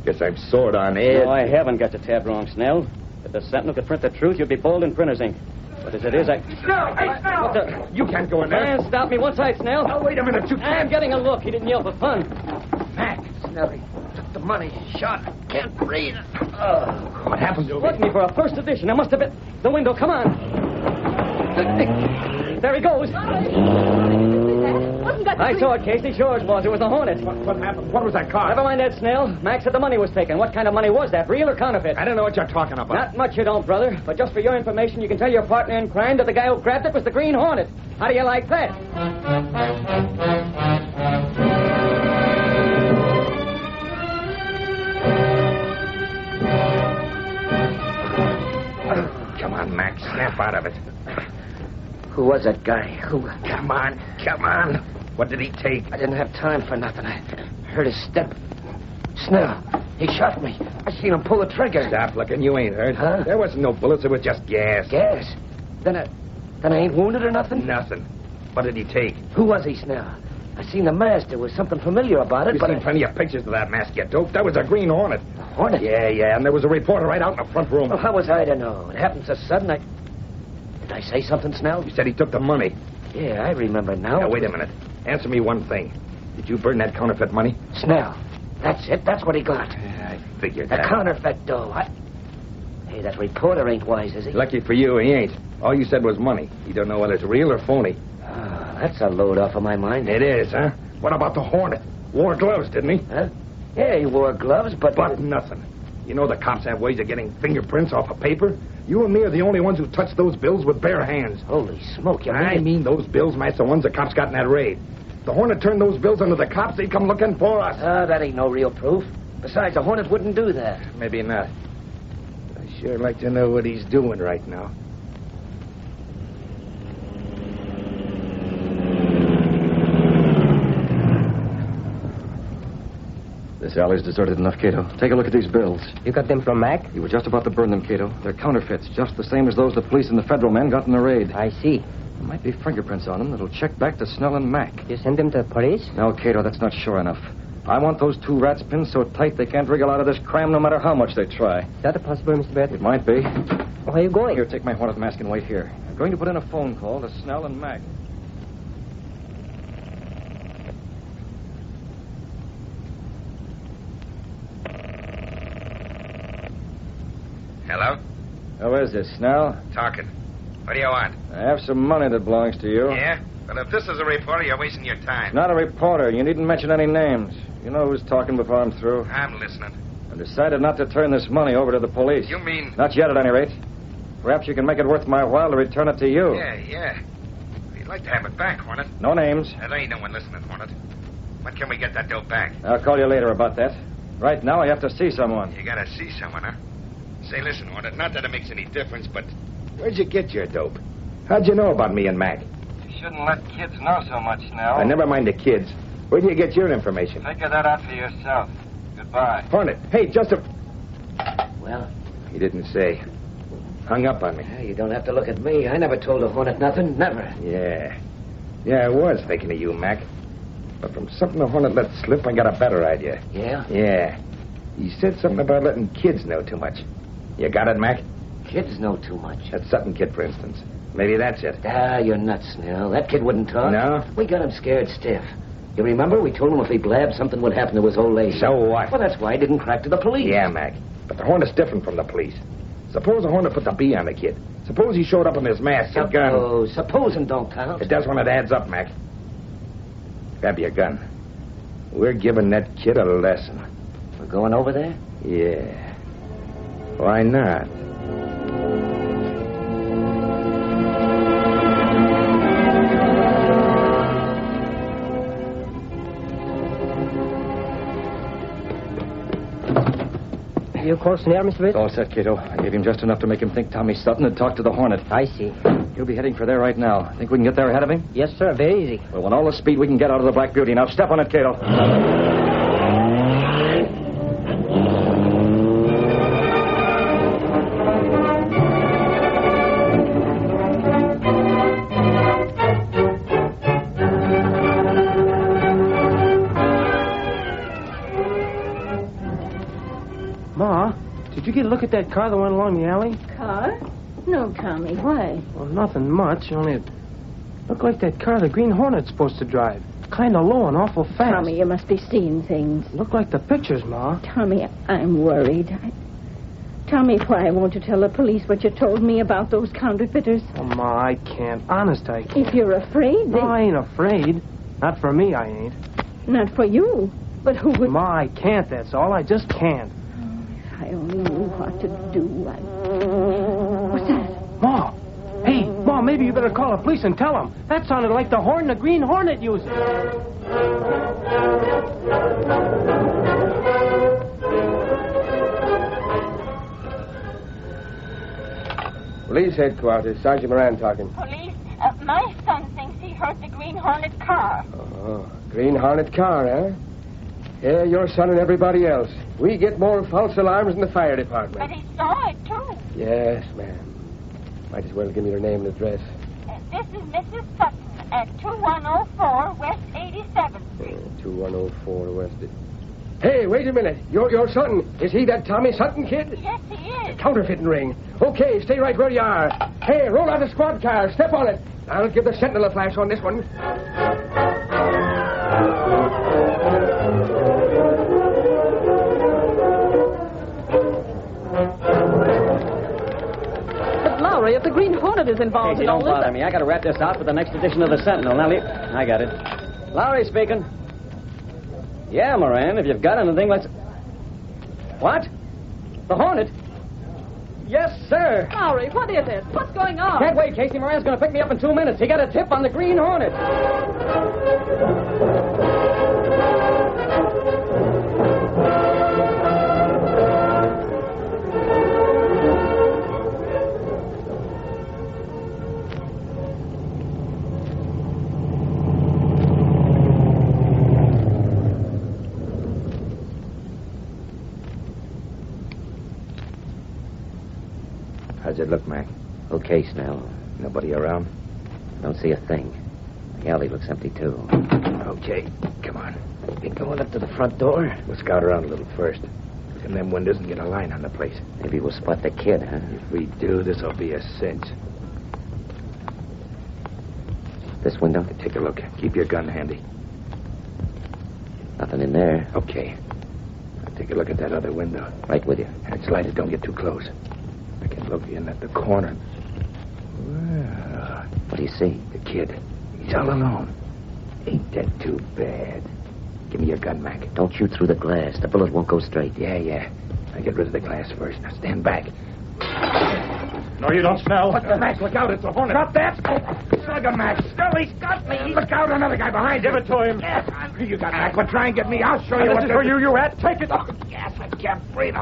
Guess I'm sore on edge. No, I haven't got you tabbed wrong, Snell. If the Sentinel could print the truth, you'd be bold in printer's ink. But as it is, Snell! Hey, Snell! What the... You can't go in there. Man, stop me. One side, Snell. Oh, wait a minute. You can't. I'm getting a look. He didn't yell for fun. Mac, Snelly, took the money. Shot. Can't breathe. What happened to Look me for a first edition. I must have been... The window, come on. There he goes. I saw it, Casey. Sure it was. It was the Hornet. What happened? What was that car? Never mind that, Snell. Max said the money was taken. What kind of money was that? Real or counterfeit? I don't know what you're talking about. Not much you don't, brother. But just for your information, you can tell your partner in crime that the guy who grabbed it was the Green Hornet. How do you like that? Come on, Max. Snap out of it. Who was that guy? Who? Come on. What did he take? I didn't have time for nothing. I heard his step. Snell, he shot me. I seen him pull the trigger. Stop looking. You ain't hurt. Huh? There wasn't no bullets. It was just gas. Gas? Then I ain't wounded or nothing? Nothing. What did he take? Who was he, Snell? I seen the mask. There was something familiar about it, You've but seen plenty of pictures of that mask, you dope. That was a Green Hornet. A Hornet? Yeah, and there was a reporter right out in the front room. Well, how was I to know? It happened so sudden. Did I say something, Snell? You said he took the money. Yeah, I remember now. Now, wait a minute. Answer me one thing. Did you burn that counterfeit money? Snell. That's it. That's what he got. Yeah, I figured The that. counterfeit dough. Hey, that reporter ain't wise, is he? Lucky for you, he ain't. All you said was money. You don't know whether it's real or phony. That's a load off of my mind. It is, huh? What about the Hornet? Wore gloves, didn't he? Huh? Yeah, he wore gloves, but... But nothing. You know the cops have ways of getting fingerprints off of paper? You and me are the only ones who touched those bills with bare hands. Holy smoke, you mean... I mean those bills match the ones the cops got in that raid. If the Hornet turned those bills into the cops, they'd come looking for us. That ain't no real proof. Besides, the Hornet wouldn't do that. Maybe not. I'd sure like to know what he's doing right now. This alley's deserted enough, Cato. Take a look at these bills. You got them from Mac? You were just about to burn them, Cato. They're counterfeits, just the same as those the police and the federal men got in the raid. I see. There might be fingerprints on them that'll check back to Snell and Mac. You send them to the police? No, Cato, that's not sure enough. I want those two rats pinned so tight they can't wriggle out of this cram no matter how much they try. Is that a possibility, Mr. Barrett? It might be. Where are you going? Here, take my Hornet mask and wait here. I'm going to put in a phone call to Snell and Mac. Hello? Who is this, Snell? Talking. What do you want? I have some money that belongs to you. Yeah? Well, if this is a reporter, you're wasting your time. Not a reporter. You needn't mention any names. You know who's talking before I'm through. I'm listening. I've decided not to turn this money over to the police. You mean... Not yet, at any rate. Perhaps you can make it worth my while to return it to you. Yeah. We'd like to have it back, Hornet. No names. There ain't no one listening, Hornet. When can we get that dough back? I'll call you later about that. Right now, I have to see someone. You gotta see someone, huh? Say, listen, Hornet, not that it makes any difference, but where'd you get your dope? How'd you know about me and Mac? You shouldn't let kids know so much, Snell. Never mind the kids. Where'd you get your information? Figure that out for yourself. Goodbye. Hornet, hey, just a... Well? He didn't say. Hung up on me. You don't have to look at me. I never told the Hornet nothing. Never. Yeah, I was thinking of you, Mac. But from something the Hornet let slip, I got a better idea. Yeah? Yeah. He said something about letting kids know too much. You got it, Mac? Kids know too much. That Sutton kid, for instance. Maybe that's it. You're nuts, Snell. That kid wouldn't talk. No? We got him scared stiff. You remember? We told him if he blabbed, something would happen to his old lady. So what? Well, that's why he didn't crack to the police. Yeah, Mac. But the Hornet's different from the police. Suppose the Hornet put the B on the kid. Suppose he showed up in his mask and gun. Oh, supposing don't count. It does when it adds up, Mac. Grab your gun. We're giving that kid a lesson. We're going over there? Yeah. Why not? You close there, Mr. Witt? All set, Cato. I gave him just enough to make him think Tommy Sutton had talked to the Hornet. I see. He'll be heading for there right now. Think we can get there ahead of him? Yes, sir. Very easy. Well, when all the speed we can get out of the Black Beauty. Now step on it, Cato. Ma, did you get a look at that car that went along the alley? Car? No, Tommy. Why? Well, nothing much, only it looked like that car the Green Hornet's supposed to drive. Kind of low and awful fast. Tommy, you must be seeing things. Looked like the pictures, Ma. Tommy, I'm worried. Tommy, why won't you tell the police what you told me about those counterfeiters? Oh, Ma, I can't. Honest, I can't. If you're afraid, No, I ain't afraid. Not for me, I ain't. Not for you. But who would... Ma, I can't, that's all. I just can't. If I only knew what to do. What's that? Ma! Hey, Ma, maybe you better call the police and tell them. That sounded like the horn the Green Hornet uses. Police headquarters. Sergeant Moran talking. Police, my son thinks he heard the Green Hornet car. Oh, Green Hornet car, huh? Yeah, your son and everybody else. We get more false alarms than the fire department. But he saw it, too. Yes, ma'am. Might as well give me your name and address. This is Mrs. Sutton at 2104 West 87th Street. 2104 West. Hey, wait a minute. Your son, is he that Tommy Sutton kid? Yes, he is. Counterfeiting ring. Okay, stay right where you are. Hey, roll out the squad car. Step on it. I'll give the sentinel a flash on this one. But, Lowry, if the Green Hornet is involved Casey, in all don't this... bother me. I got to wrap this out for the next edition of the Sentinel. Now, I got it. Lowry speaking. Yeah, Moran, if you've got anything, let's... What? The Hornet? Yes, sir. Lowry, what is it? What's going on? Can't wait, Casey. Moran's going to pick me up in 2 minutes. He got a tip on the Green Hornet. How's it look, Mac? Okay, Snell. Nobody around? Don't see a thing. The alley looks empty, too. Okay, come on. Get going up to the front door. We'll scout around a little first. Look in them windows and get a line on the place. Maybe we'll spot the kid, huh? If we do, this'll be a cinch. This window? Take a look. Keep your gun handy. Nothing in there. Okay. Now take a look at that other window. Right with you. It's lighted. Don't get too close. I can look in at the corner. Well, what do you see? The kid. He's all alone. Ain't that too bad? Give me your gun, Mac. Don't shoot through the glass. The bullet won't go straight. Yeah. I'll get rid of the glass first. Now stand back. No, you don't, Snell. What the Mac? Look out. It's a Hornet. Drop that. Slug him, Mac. Snell, he's got me. Look out. Another guy behind him. Give it to him. Yes, you got Mac. But try and get me. I'll show you This what is to for do. you rat. Take it. Yes, I can't breathe.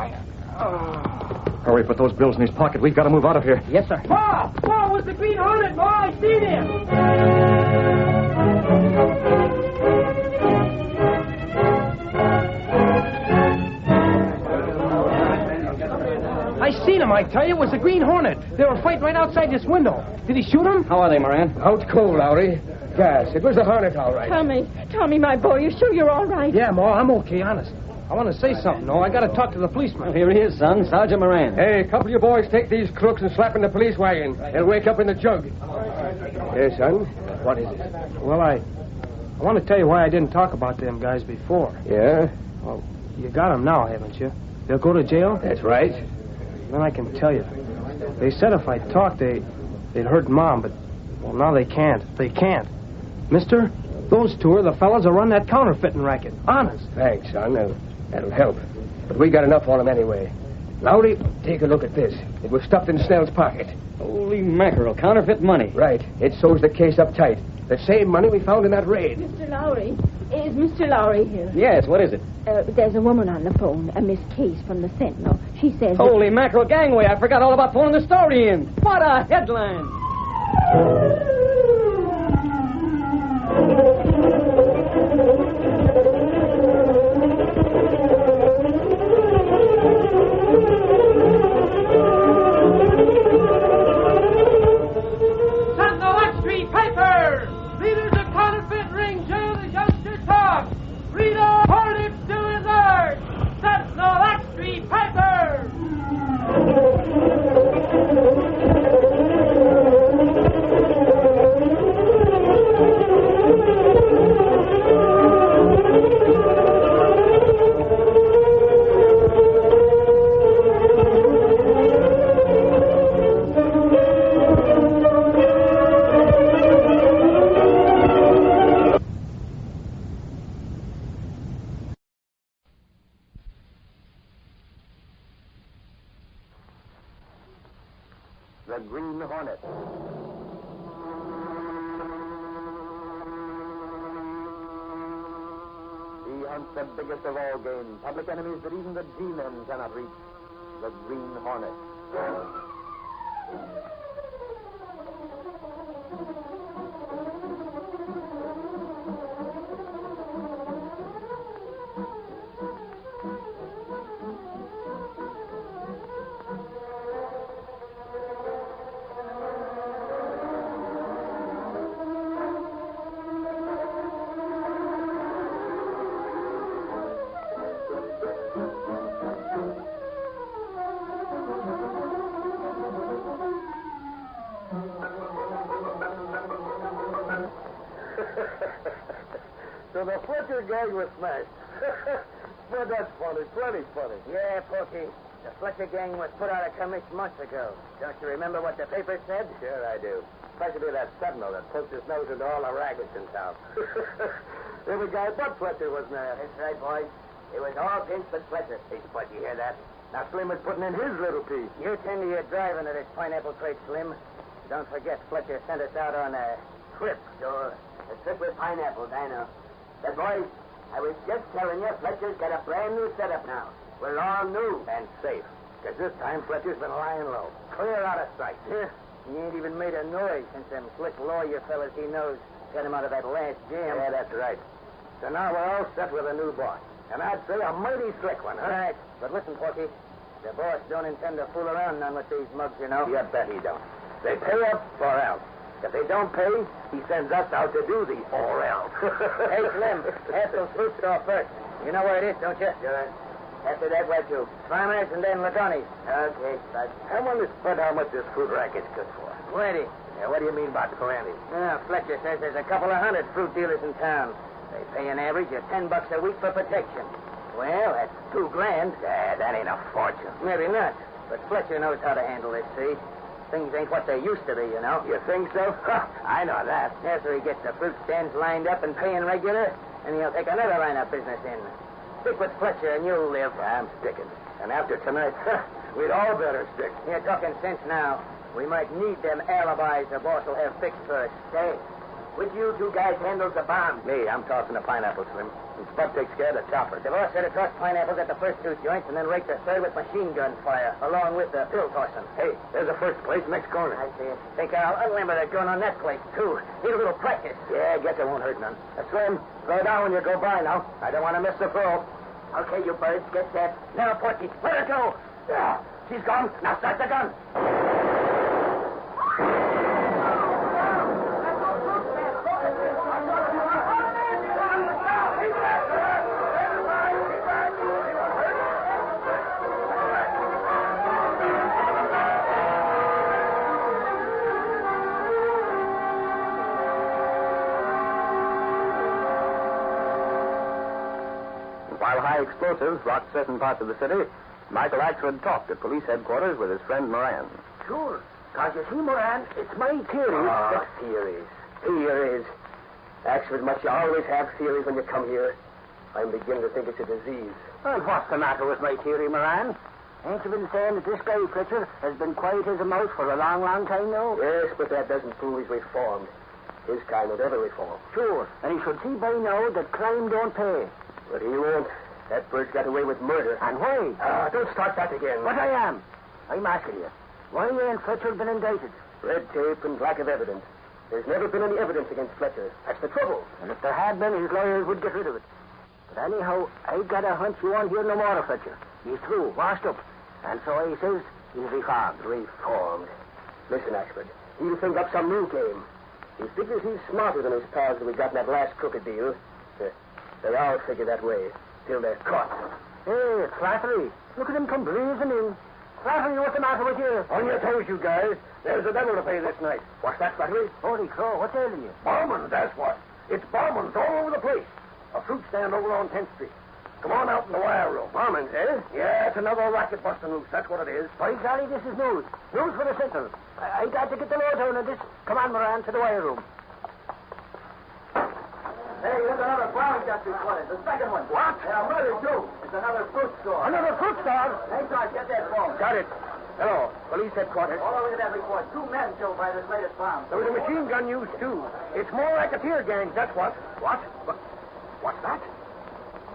Hurry, put those bills in his pocket. We've got to move out of here. Yes, sir. Ma! Ma, was the Green Hornet? Ma, I seen him! I seen him, I tell you. It was the Green Hornet. They were fighting right outside this window. Did he shoot him? How are they, Moran? Out cold, Lowry. Gas. It was the Hornet, all right. Tommy, my boy, you sure you're all right? Yeah, Ma, I'm okay, honest. I want to say something, though. I got to talk to the policeman. Well, here he is, son. Sergeant Moran. Hey, a couple of you boys take these crooks and slap in the police wagon. They'll wake up in the jug. Hey, son. What is it? Well, I want to tell you why I didn't talk about them guys before. Yeah? Well, you got them now, haven't you? They'll go to jail? That's right. Then I can tell you. They said if I talked, they'd hurt Mom, but, well, now they can't. They can't. Mister, those two are the fellas that run that counterfeiting racket. Honest. Thanks, son. That'll help. But we got enough on them anyway. Lowry, take a look at this. It was stuffed in Snell's pocket. Holy mackerel, counterfeit money. Right. It sews the case up tight. The same money we found in that raid. Mr. Lowry. Is Mr. Lowry here? Yes, what is it? There's a woman on the phone, a Miss Case from the Sentinel. She says... Holy mackerel, gangway, I forgot all about pulling the story in. What a headline. The Green Hornet. He hunts the biggest of all game, public enemies that even the G-men cannot reach. The Green Hornet. So the Fletcher gang was smashed. Well, that's funny, plenty funny. Yeah, Porky. The Fletcher gang was put out of commission months ago. Don't you remember what the paper said? Sure I do. Especially that sentinel that poked his nose into all the rackets in town. Every guy but Fletcher was there. That's right, boys. It was all pinch but Fletcher. Hey, Spud, you hear that? Now Slim is putting in his little piece. You tend to your driving of this pineapple crate, Slim. Don't forget, Fletcher sent us out on a trip. Sure. A trip with pineapples, I know. But, boys, I was just telling you, Fletcher's got a brand new setup now. We're all new. And safe. Because this time, Fletcher's been lying low. Clear out of sight. Yeah. He ain't even made a noise since them slick lawyer fellas he knows got him out of that last jam. Yeah, that's right. So now we're all set with a new boss. And I'd say a mighty slick one, huh? Right. But listen, Porky. The boss don't intend to fool around none with these mugs, you know. You bet he don't. They pay up or else. If they don't pay, he sends us out to do the or else. Hey, Slim, ask those fruit store first. You know where it is, don't you? Sure. After that, where to? Farmers and then Ladoni's. Okay, Spud. I wonder, Spud, how much this fruit racket's good for. Plenty. Yeah, what do you mean by plenty? Fletcher says there's a couple of hundred fruit dealers in town. They pay an average of $10 a week for protection. Well, that's $2,000. Yeah, that ain't a fortune. Maybe not. But Fletcher knows how to handle this, see? Things ain't what they used to be, you know. You think so? I know that. After he gets the fruit stands lined up and paying regular, and he'll take another line of business in. Stick with Fletcher and you'll live. I'm sticking. And after tonight, we'd all better stick. You're talking sense now. We might need them alibis the boss will have fixed for us. Say, which you two guys handles the bomb? Me, I'm tossing the pineapple, Slim. And Spud takes care of the chopper. The boss said to toss pineapples at the first two joints and then rake the third with machine gun fire, along with the pill tossing. Hey, there's the first place, next corner. I see it. Think I'll unlimber the gun on that place, too. Need a little practice. Yeah, guess it won't hurt none. Slim, slow down when you go by now. I don't want to miss the throw. Okay, you birds, get set. Now, Porky, let her go. Yeah, she's gone. Now start the gun. While high explosives rocked certain parts of the city, Michael Axford talked at police headquarters with his friend Moran. Sure. Because you see, Moran, it's my theory. Theories. Axford, must you always have theories when you come here? I'm beginning to think it's a disease. Well, what's the matter with my theory, Moran? Ain't you been saying that this guy, Fletcher, has been quiet as a mouse for a long, long time now? Yes, but that doesn't prove he's reformed. His kind would ever reform. Sure, and he should see by now that crime don't pay. But he won't. That bird's got away with murder. And why? Don't start that again. But I am. I'm asking you. Why ain't Fletcher been indicted? Red tape and lack of evidence. There's never been any evidence against Fletcher. That's the trouble. And if there had been, his lawyers would get rid of it. But anyhow, I got a hunch you won't hear no more of Fletcher. He's through, washed up. And so he says he's reformed. Reformed. Listen, Axford. He'll think up some new game. He figures he's smarter than his pals that we got in that last crooked deal. They all figure that way, till they're caught. Hey, it's Flattery. Look at him come breezing in. Flattery, what's the matter with you? On your toes, you guys. There's a devil to pay this night. What's that, Flattery? Holy crow, what's ailing you? Bombings, that's what. It's bombings all over the place. A fruit stand over on 10th Street. Come on out in the wire room. Bombings, eh? Yeah, it's another racket busting loose. That's what it is. By golly, this is news. News for the Sentinel. I got to get the lowdown of this. Come on, Moran, to the wire room. Hey, here's another bomb just reported. The second one. What? Yeah, murder, too. It's another fruit store. Another fruit store? Hey, Sarge, get that phone. Got it. Hello, police headquarters. All over that report. 2 men killed by this latest bomb. There was a machine gun used, too. It's more racketeer gangs, that's what. What? What's that?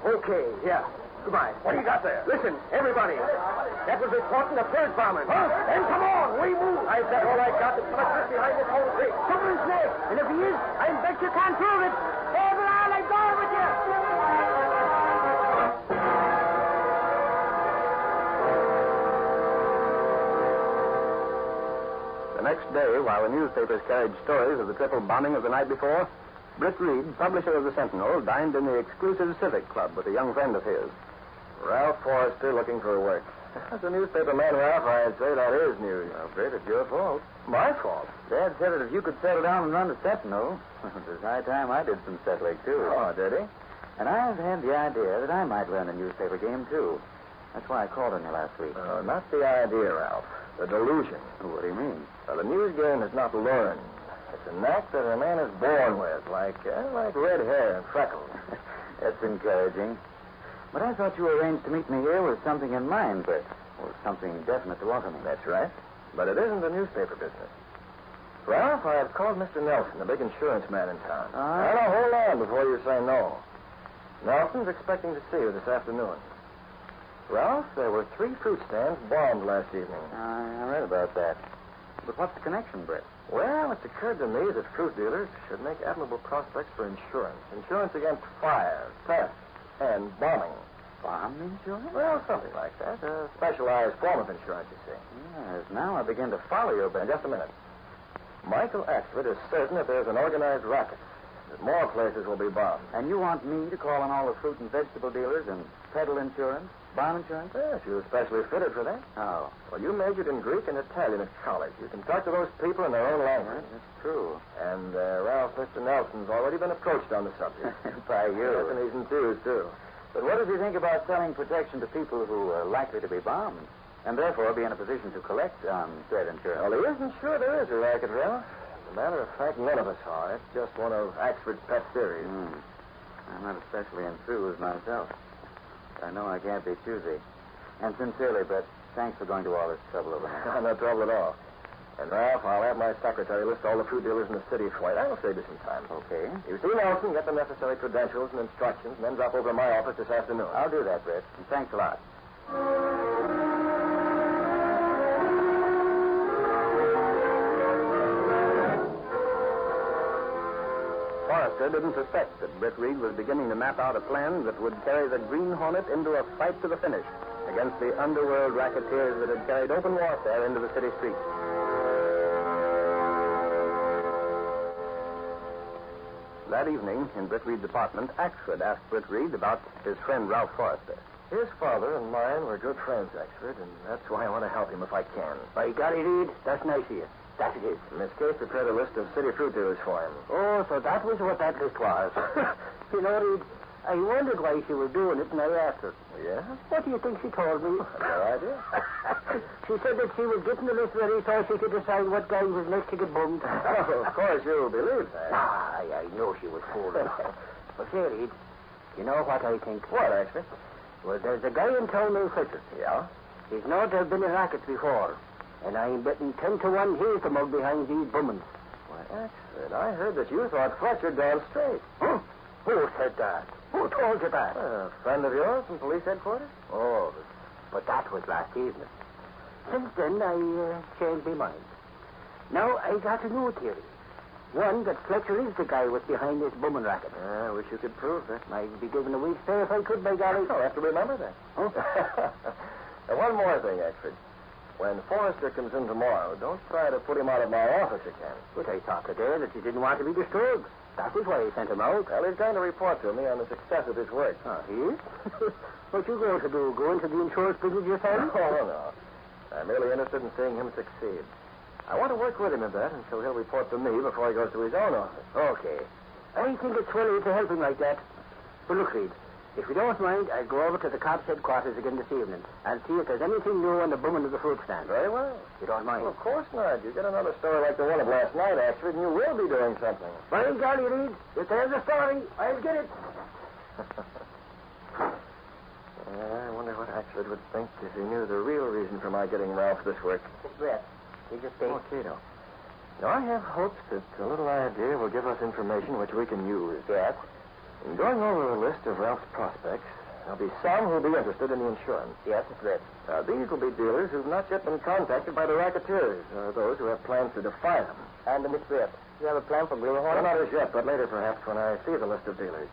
Okay, yeah. Goodbye. What do you got there? Listen, everybody. That was reporting a third bombing. Huh? Then come on, we move. I've got all I got. There's someone behind this whole thing. Someone's there. And if he is, I bet you can't prove it. Hey, Moran, I'm going with you. The next day, while the newspapers carried stories of the triple bombing of the night before, Britt Reed, publisher of the Sentinel, dined in the exclusive Civic Club with a young friend of his. Ralph Forrester looking for work. As a newspaper man, Ralph, I'd say that is news. Well, Britt, it's your fault. My fault? Dad said that if you could settle down and run the Sentinel, it was high time I did some settling, too. Oh, did he? And I've had the idea that I might learn the newspaper game, too. That's why I called on you last week. Oh, not the idea, Ralph. The delusion. What do you mean? Well, the news game is not learned. It's a knack that a man is born with, like red hair and freckles. That's encouraging. But I thought you arranged to meet me here with something in mind, Britt. Or something definite to offer me. That's right. But it isn't the newspaper business. Ralph, I have called Mr. Nelson, the big insurance man in town. Now, hold on before you say no. Nelson's expecting to see you this afternoon. Ralph, there were 3 fruit stands bombed last evening. I read about that. But what's the connection, Britt? Well, it's occurred to me that fruit dealers should make admirable prospects for insurance. Insurance against fire, theft, and bombing. Bomb insurance? Well, something like that. A specialized form of insurance, you see. Yes, now I begin to follow you, Now, but just a minute. Michael Axford is certain that there's an organized racket, that more places will be bombed. And you want me to call on all the fruit and vegetable dealers and peddle insurance? Bomb insurance? Yes, you're especially fitted for that. Oh. Well, you majored in Greek and Italian at college. You can talk to those people in their own language. Yes, that's true. And, Ralph, Mr. Nelson's already been approached on the subject. By you. Yes, and he's enthused, too. But what does he think about selling protection to people who are likely to be bombed, and therefore be in a position to collect on said insurance? Well, he isn't sure there is a racket, Ralph. As a matter of fact, none of us are. It's just one of Axford's pet theories. I'm not especially enthused myself. I know I can't be choosy. And sincerely, Brett, thanks for going to all this trouble over me. No trouble at all. And, Ralph, I'll have my secretary list all the fruit dealers in the city for you. That'll save you some time. Okay. You see Nelson, get the necessary credentials and instructions, and then drop over to my office this afternoon. I'll do that, Brett. And thanks a lot. Forrester didn't suspect that Britt Reed was beginning to map out a plan that would carry the Green Hornet into a fight to the finish against the underworld racketeers that had carried open warfare into the city streets. That evening, in Britt Reed's apartment, Axford asked Britt Reed about his friend Ralph Forrester. His father and mine were good friends, Axford, and that's why I want to help him if I can. By golly, Reed, that's nice of you. That it is. In this case, prepared a list of city fruit dealers for him. Oh, so that was what that list was. You know, Reed, I wondered why she was doing it, and I asked her. Yeah? What do you think she told me? No idea. She said that she was getting the list ready so she could decide what guy was next to get bummed. Oh, of course you believe that. I know she was fooling. But say, Reed, you know what I think? What, Axford? Well, there's a guy in town named Fletcher. Yeah? He's known to have been in rackets before. And I'm betting 10 to 1 he's the mug behind these bummins. Why, Axford, I heard that you thought Fletcher down straight. Huh? Who said that? Who told you that? A friend of yours from police headquarters? Oh, but that was last evening. Since then, I changed my mind. Now, I got a new theory. One, that Fletcher is the guy who's behind this bumming racket. I wish you could prove that. I'd be given a week's pay if I could, by golly. I'll have to remember that. Huh? And one more thing, Axford. When Forrester comes in tomorrow, don't try to put him out of my office again. But I thought today that he didn't want to be disturbed. That was why I sent him out. Well, he's going to report to me on the success of his work. Oh, he is? What you going to do? Go into the insurance business yourself? No. I'm really interested in seeing him succeed. I want to work with him in that until he'll report to me before he goes to his own office. Okay. I think it's swell to help him like that. But look, Reed, if you don't mind, I'll go over to the cops' headquarters again this evening and see if there's anything new on the bumming of the fruit stand. Very well. You don't mind? Well, of course not. You get another story like the one of last night, Axford, and you will be doing something. By golly, Reed, if there's a story, I'll get it. I wonder what Axford would think if he knew the real reason for my getting Ralph this work. It's Brett. He just stayed. Oh, Cato. Now, I have hopes that a little idea will give us information which we can use. Yes? In going over a list of Ralph's prospects, there'll be some who'll be interested in the insurance. Yes, it's Brett. Now, these will be dealers who've not yet been contacted by the racketeers, or those who have plans to defy them. And Miss Brett, you have a plan for Green Hornet? Well, not as yet, but later perhaps when I see the list of dealers.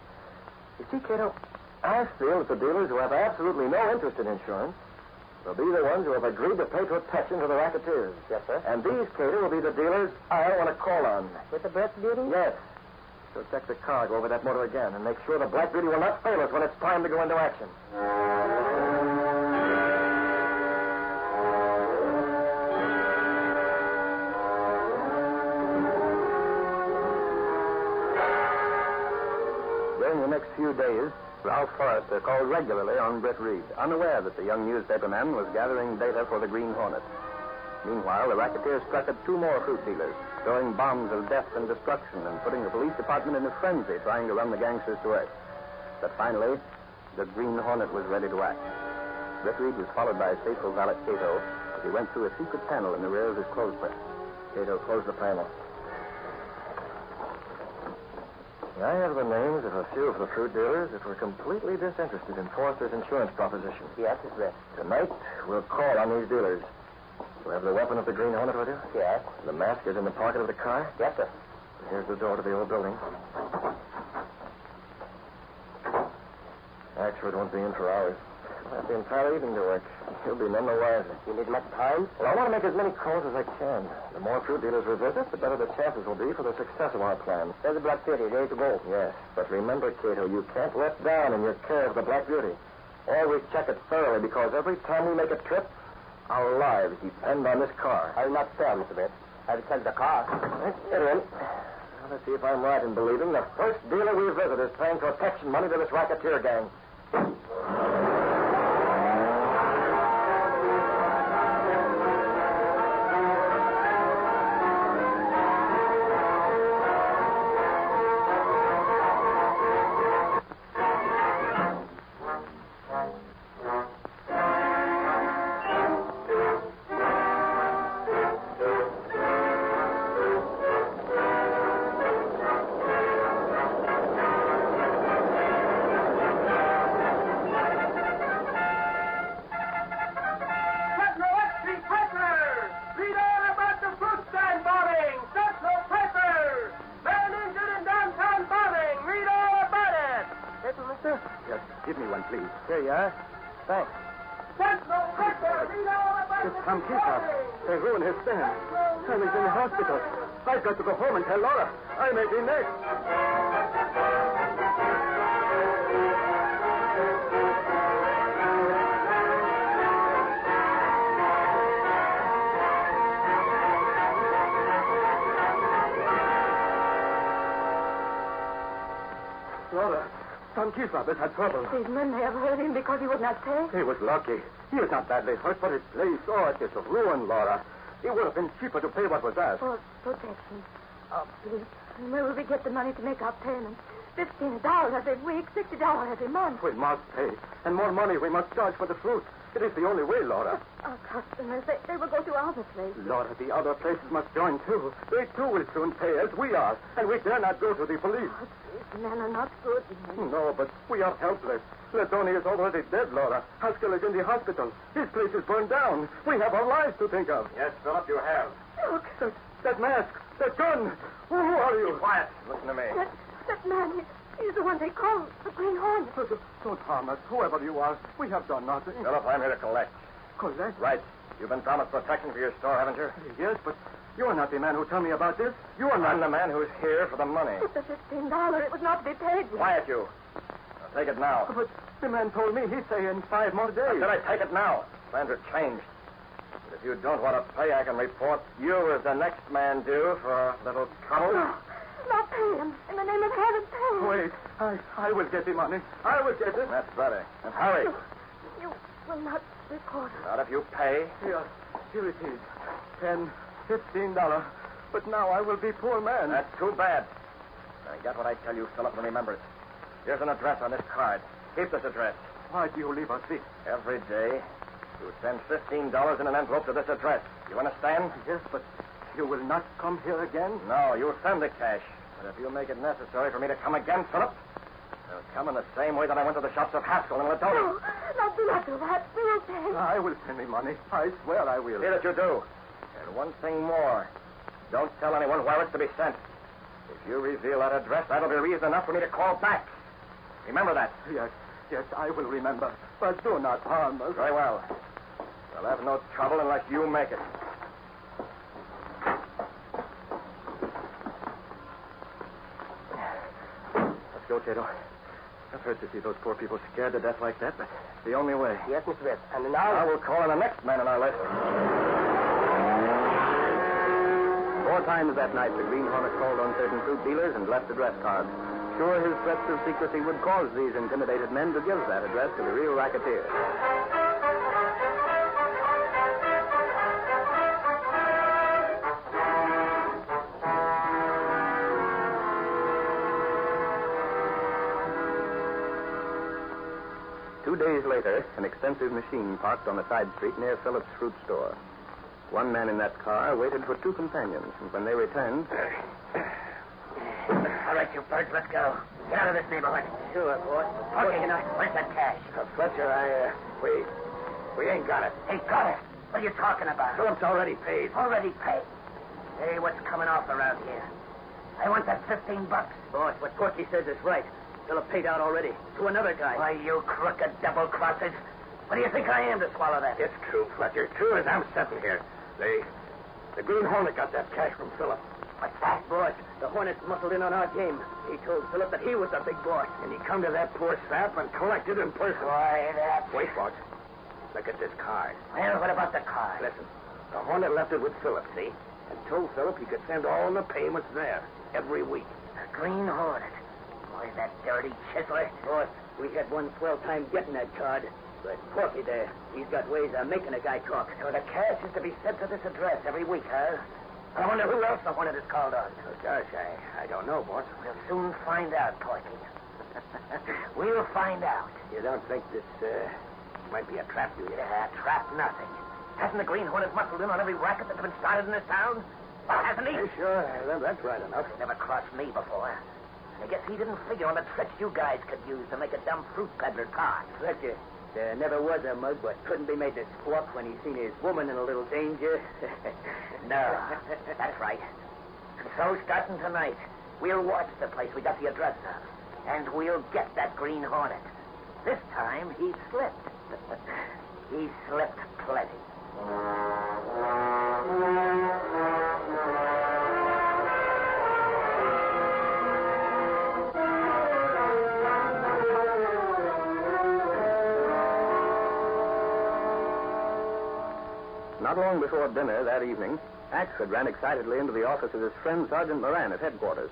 You see, Cato, I feel that the dealers who have absolutely no interest in insurance will be the ones who have agreed to pay protection to the racketeers. Yes, sir. And these, Cato, will be the dealers I want to call on. With the Brett Beauty? Yes. So check the car, go over that motor again, and make sure the Black Beauty will not fail us when it's time to go into action. During the next few days, Ralph Forrester called regularly on Britt Reed, unaware that the young newspaperman was gathering data for the Green Hornet. Meanwhile, the racketeers struck at 2 more fruit dealers, throwing bombs of death and destruction and putting the police department in a frenzy trying to run the gangsters to earth. But finally, the Green Hornet was ready to act. Britt Reed was followed by his faithful valet, Cato, as he went through a secret panel in the rear of his clothes press. Cato closed the panel. I have the names of a few of the fruit dealers that were completely disinterested in Forrester's insurance proposition. Yes, it's Brett. Tonight, we'll call on these dealers. You have the weapon of the Green Hornet with you? Yes. The mask is in the pocket of the car? Yes, sir. Here's the door to the old building. Axford won't be in for hours. I'll have the entire evening to work. He'll be none the wiser. You need much time? Well, I want to make as many calls as I can. The more fruit dealers we visit, the better the chances will be for the success of our plan. There's the Black Beauty, ready to go. Yes, but remember, Cato, you can't let down in your care of the Black Beauty. Always check it thoroughly, because every time we make a trip, our lives depend on this car. I'll not fail, Mr. Brett. I'll check the car. Let's get in. Now, let's see if I'm right in believing the first dealer we visit is paying protection money to this racketeer gang. Give me one, please. Here you are. Thanks. It's Tom Keithhouse. They ruined his stand. Tommy's in the hospital. I've got to go home and tell Laura. I may be next. Laura, Tom Keithhouse has had trouble. These men may have hurt him because he would not pay. He was lucky. He was not badly hurt, but his place, it is ruined, Laura. It would have been cheaper to pay what was asked. For protection. Oh, please. Where will we get the money to make our payments? $15 every week, $60 every month. We must pay. And more money we must charge for the fruit. It is the only way, Laura. Our customers, they will go to other places. Laura, the other places must join, too. They, too, will soon pay as we are, and we dare not go to the police. Oh, these men are not good men. No, but we are helpless. Latoni is already dead, Laura. Haskell is in the hospital. His place is burned down. We have our lives to think of. Yes, Philip, you have. Look. That mask, that gun. Who are you? Be quiet. Listen to me. That man, he's the one they call the Green Hornet. Don't harm us, whoever you are. We have done nothing. Philip, I'm here to collect. Collect? Right. You've been promised protection for your store, haven't you? Yes, but you're not the man who told me about this. You are not. I'm the man who's here for the money. But the $15, it was not to be paid. Quiet, you. I'll take it now. But the man told me he'd say in 5 more days. I said I'd take it now. Plans are changed. But if you don't want to pay, I can report you as the next man due for a little trouble. No, not pay him. In the name of heaven, pay him. Wait, I will get the money. I will get it. That's better. And hurry. You will not report us. Not if you pay. Here it is. $10, $15. But now I will be poor man. That's too bad. I got what I tell you, Philip, and remember it. Here's an address on this card. Keep this address. Why do you leave us this? Every day, you send $15 in an envelope to this address. You understand? Yes, but you will not come here again? No, you'll send the cash. But if you make it necessary for me to come again, Philip, I'll come in the same way that I went to the shops of Haskell and Latoni. No, do not do that. We'll pay. I will send me money. I swear I will. See that you do. And one thing more. Don't tell anyone where it's to be sent. If you reveal that address, that'll be reason enough for me to call back. Remember that. Yes, I will remember. But do not harm us. Very well. We'll have no trouble unless you make it. Let's go, Tato. It hurts to see those poor people scared to death like that, but the only way. Yes, Mr. Smith. And now... I will call on the next man on our list. 4 times that night, the Green Hornet called on certain fruit dealers and left address cards. Sure, his threats of secrecy would cause these intimidated men to give that address to the real racketeer. Two days later, an expensive machine parked on a side street near Phillips' fruit store. One man in that car waited for 2 companions, and when they returned... All right, you birds, let's go. Get out of this neighborhood. Sure, boss. Okay, now, where's that cash? Fletcher, we ain't got it. Ain't got it? What are you talking about? Phillips already paid. Already paid? Hey, what's coming off around here? I want that $15. Boss, what Porky says is right. Philip paid out already. To another guy. Why, you crooked double-crossers. What do you think I am to swallow that? It's true, Fletcher. True as I'm sitting here. The Green Hornet got that cash from Philip. What's that? Boss, the Hornets muscled in on our game. He told Philip that he was the big boss. And he come to that poor sap and collected in person. Why, that... Wait, boss. Look at this card. Well, what about the card? Listen, the Hornet left it with Philip, see? And told Philip he could send all the payments there, every week. The Green Hornet. Boy, that dirty chiseler. Boss, we had one swell time getting that card. But Porky there, he's got ways of making a guy talk. So the cash is to be sent to this address every week, huh? I wonder who else the Hornet is called on. Oh, gosh, I don't know, boss. We'll soon find out, Porky. We'll find out. You don't think this might be a trap, do you? Yeah, trap nothing. Hasn't the Green Hornet muscled in on every racket that's been started in this town? Well, hasn't he? Yeah, sure, that's right enough. Never crossed me before. I guess he didn't figure on the tricks you guys could use to make a dumb fruit peddler talk. Fletcher, there never was a mug but couldn't be made to squawk when he seen his woman in a little danger. No, that's right. And so, starting tonight, we'll watch the place we got the address of. And we'll get that Green Hornet. This time, he slipped. He slipped plenty. Not long before dinner that evening, Axford ran excitedly into the office of his friend Sergeant Moran at headquarters.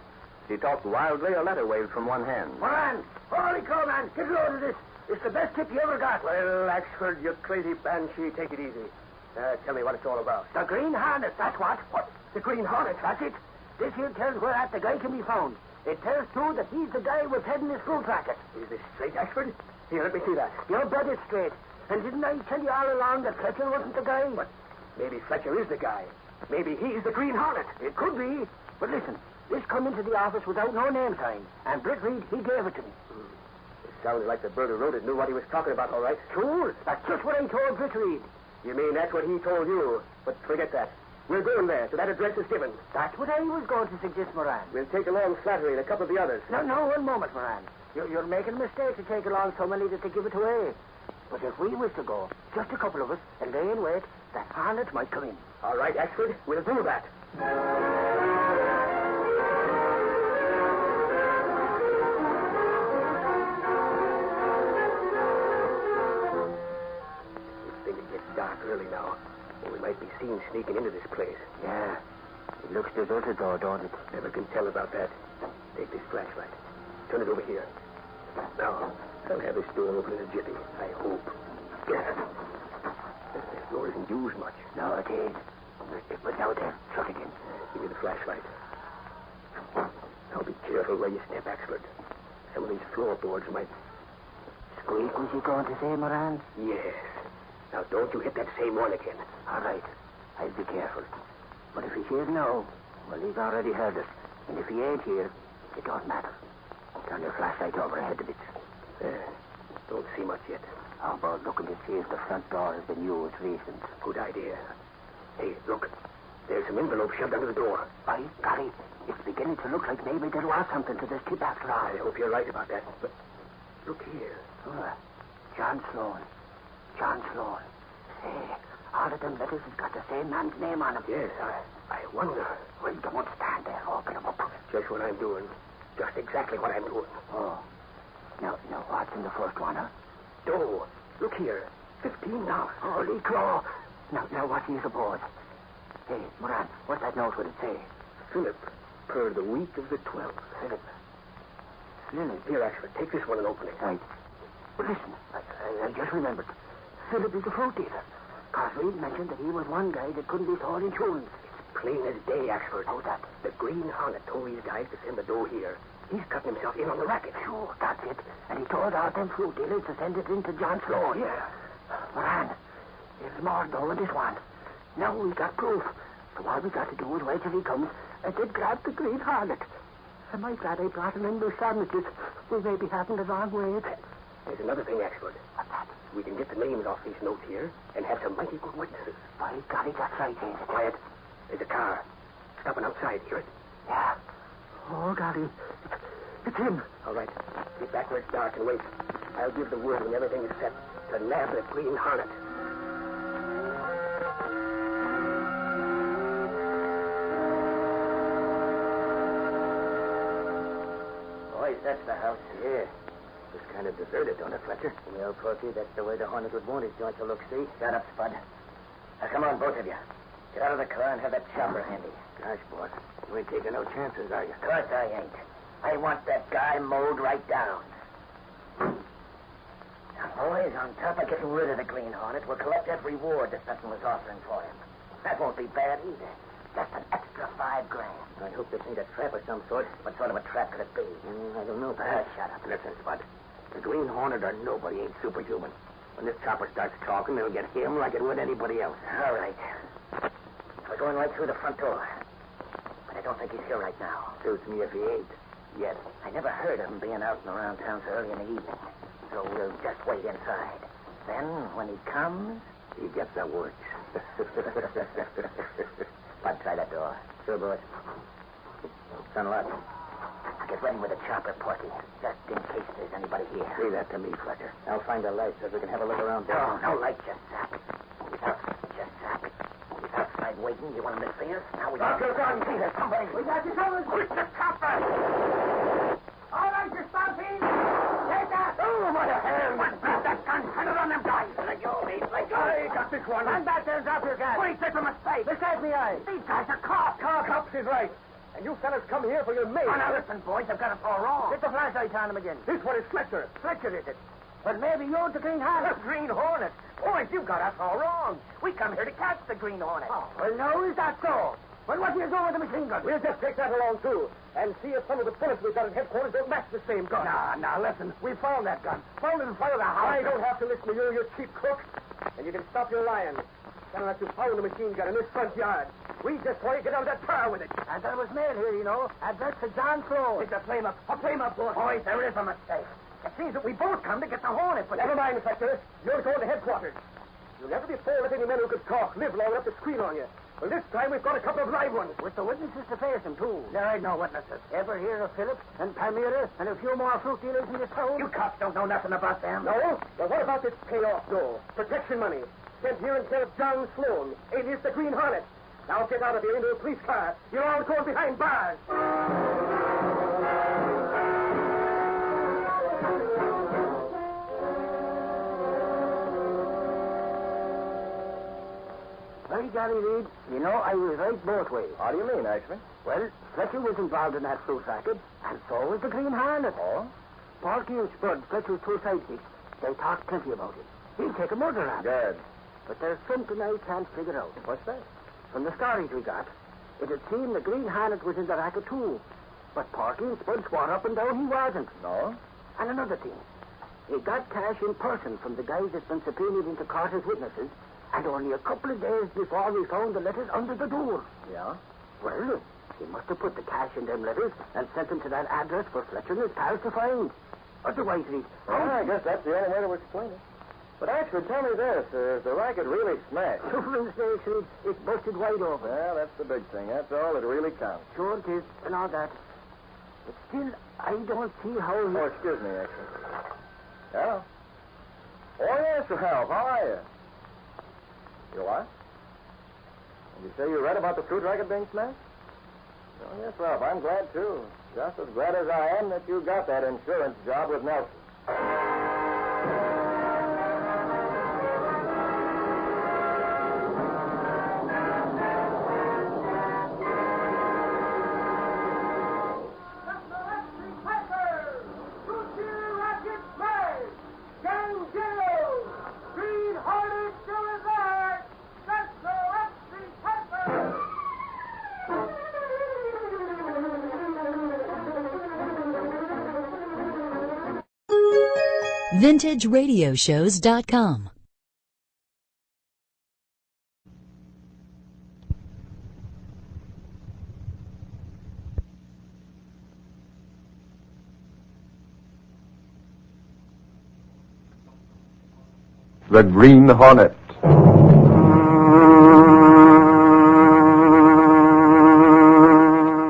He talked wildly, a letter waved from one hand. Moran! Holy cow, man! Get a load of this. It's the best tip you ever got. Well, Axford, you crazy banshee, take it easy. Tell me what it's all about. The Green Hornet, that's what. What? The Green Hornet? That's it. This here tells where that the guy can be found. It tells, too, that he's the guy who's heading this fruit racket. Is this straight, Axford? Here, let me see that. You bet it's straight. And didn't I tell you all along that Fletcher wasn't the guy? But maybe Fletcher is the guy. Maybe he's the Green Hornet. It could be. But listen, this come into the office without no name sign. And Britt Reed, he gave it to me. It sounded like the bird who wrote it knew what he was talking about, all right. Sure. That's just what I told Britt Reed. You mean that's what he told you? But forget that. We're going there, so that address is given. That's what I was going to suggest, Moran. We'll take along Slattery and a couple of the others. No, one moment, Moran. You're making a mistake to take along so many that they give it away. But if we was to go, just a couple of us, and lay in wait, that Hornet might come in. All right, Axford, we'll do that. This thing gets dark early now. We might be seen sneaking into this place. Yeah. It looks deserted, though, don't it? Never can tell about that. Take this flashlight. Turn it over here. Now, I'll have this door open in a jiffy. I hope. Yeah. This door isn't used much. No, it ain't. But now there. Shut again. Give me the flashlight. Now be careful where you step, Axford. Some of these floorboards might... Squeak, was you going to say, Moran? Yes. Now, don't you hit that same one again. All right. I'll be careful. But if he's here now, well, he's already heard it. And if he ain't here, it don't matter. Turn your flashlight over ahead of it. Don't see much yet. How about looking to see if the front door has been used recent? Good idea. Hey, look. There's some envelope shoved under the door. By golly, it's beginning to look like maybe there was something to this tip after all. I hope you're right about that. But look here. Oh, John Sloan. John Sloan. Say, all of them letters has got the same man's name on them. Yes, I wonder. Well, don't stand there. Open them up. Just what I'm doing. Just exactly what I'm doing. Oh. Now, what's in the first one, huh? Dough. Look here. $15. Holy crow. Now, what do you suppose? Hey, Moran, what's that note would it say? Philip, per the week of the 12th. Philip. Here, Axford, take this one and open it. Right. Well, listen, I just remembered. Philip is a fruit dealer. Cause Reed mentioned that he was one guy that couldn't be sold in tunes. It's plain as day, Axford. How's that? The Green Hornet told these guys to send the dough here. He's cutting himself in on the racket. Sure, that's it. And he told all them fruit dealers to send it in to John Sloan. Yeah. Moran, there's more dough in this one. Now we got proof. So all we got to do is wait till he comes and then grab the Green Hornet. Am I glad I brought him in those sandwiches? We may be having the wrong way. There's another thing, Axford. What's that? We can get the names off these notes here and have some mighty good witnesses. By golly, that's right, ain't it? Quiet. There's a car. Stopping outside. Hear it? Yeah. Oh, golly. It's him. All right. Get back where it's dark and wait. I'll give the word when everything is set to nab the Green Hornet. Boys, that's the house. Yeah. It's kind of deserted, don't it, Fletcher? Well, Porky, that's the way the Hornet would want his joint to look, see? Shut up, Spud. Now, come on, both of you. Get out of the car and have that chopper handy. Gosh, boss. You ain't taking no chances, are you? Of course I ain't. I want that guy mowed right down. Now, boys, on top of getting rid of the Green Hornet, we'll collect that reward that Sutton was offering for him. That won't be bad either. Just an extra $5 grand. I hope this ain't a trap of some sort. What sort of a trap could it be? I don't know. Shut up. Listen, Spud. The Green Hornet or nobody ain't superhuman. When this chopper starts talking, it'll get him like it would anybody else. All right. We're going right through the front door. But I don't think he's here right now. Suits me if he ain't. Yet. I never heard of him being out and around town so early in the evening. So we'll just wait inside. Then, when he comes... He gets the works. Bud, try that door. Sure, boss. It's unlocked. Get ready with a chopper, Porky, just in case there's anybody here. Leave that to me, Fletcher. I'll find a light so we can have a look around there. No light, just zap. Just zap. He's outside waiting. You want him to see us? Now we got your gun. See, there's somebody. We got you covered. Push the chopper. All right, you stomping. Take that. Oh, what a hell. Grab that gun. Send it on them guys. Let go, Abe. Let go. I got this one. Stand back there and drop your gun. What do you say for mistake? This guy's me eye. These guys are cops. Cops is right. And you fellas come here for your mate. Oh, now listen, boys. I've got it all wrong. Get the flashlight on him again. This one is Fletcher. Fletcher, is it? Well, maybe you're the Green Hornet. The Green Hornet? Boys, you've got us all wrong. We come here to catch the Green Hornet. Oh, well, no, is that so? Well, what do you do with the machine gun? We'll just take that along, too, and see if some of the bullets we've got at headquarters don't match the same gun. Nah, listen. We found that gun. Found it in front of the house. I don't have to listen to you, you cheap crook. And you can stop your lying. Tell that you found the machine gun in this front yard. We just saw you get out of that car with it. And there was mail here, you know. Address to John Sloan. It's a flame-up. A flame-up, boys. There is a mistake. It seems that we both come to get the Hornet, but... Never mind, Inspector. You're going to headquarters. You'll never before let any men who could talk live long enough to screen on you. Well, this time we've got a couple of live ones. With the witnesses to face them, too. There ain't no witnesses. Ever hear of Phillips and Palmyra and a few more fruit dealers in this town? You cops don't know nothing about them. No? Well, what about this payoff, though? Protection money. Sent here instead of John Sloan, alias the Green Hornet. Now get out of here into a police car. You're all going behind bars. Very jolly, Reed. You know, I was right both ways. How do you mean, actually? Well, Fletcher was involved in that fruit racket, and so was the Green Hornet. Oh? Porky and Spud, Fletcher's two sidekicks, they talked plenty about it. He'll take a murder rap. Good. But there's something I can't figure out. What's that? From the stories we got, it had seemed the Green Hornet was in the racket, too. But Porky and Spud swore up and down he wasn't. No? And another thing. He got cash in person from the guys that's been subpoenaed into court as witnesses, and only a couple of days before we found the letters under the door. Yeah? Well, he must have put the cash in them letters and sent them to that address for Fletcher and his pals to find. Otherwise, Reed... Well, I guess that's the only way to explain it. But actually, tell me this. Is the racket really smashed? For sake, Reed, it's busted wide open. Well, that's the big thing. That's all that really counts. Sure it is, and all that. But still, I don't see how... Oh, excuse me, actually. Hello? Oh, yes, Ralph. How are you? You what? And you say you read about the fruit racket being smashed? Oh, yes, Ralph, I'm glad, too. Just as glad as I am that you got that insurance job with Nelson. VintageRadioshows.com. The Green Hornet.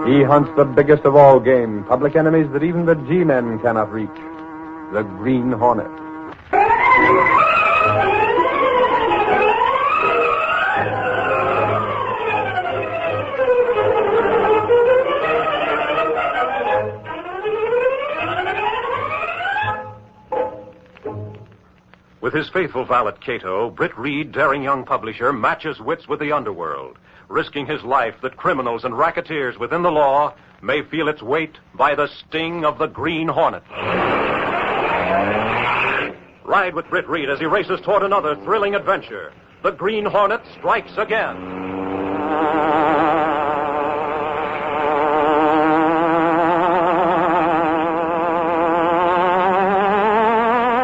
He hunts the biggest of all game, public enemies that even the G-men cannot reach. The Green Hornet. With his faithful valet, Cato, Britt Reed, daring young publisher, matches wits with the underworld, risking his life that criminals and racketeers within the law may feel its weight by the sting of the Green Hornet. Ride with Britt Reed as he races toward another thrilling adventure. The Green Hornet strikes again.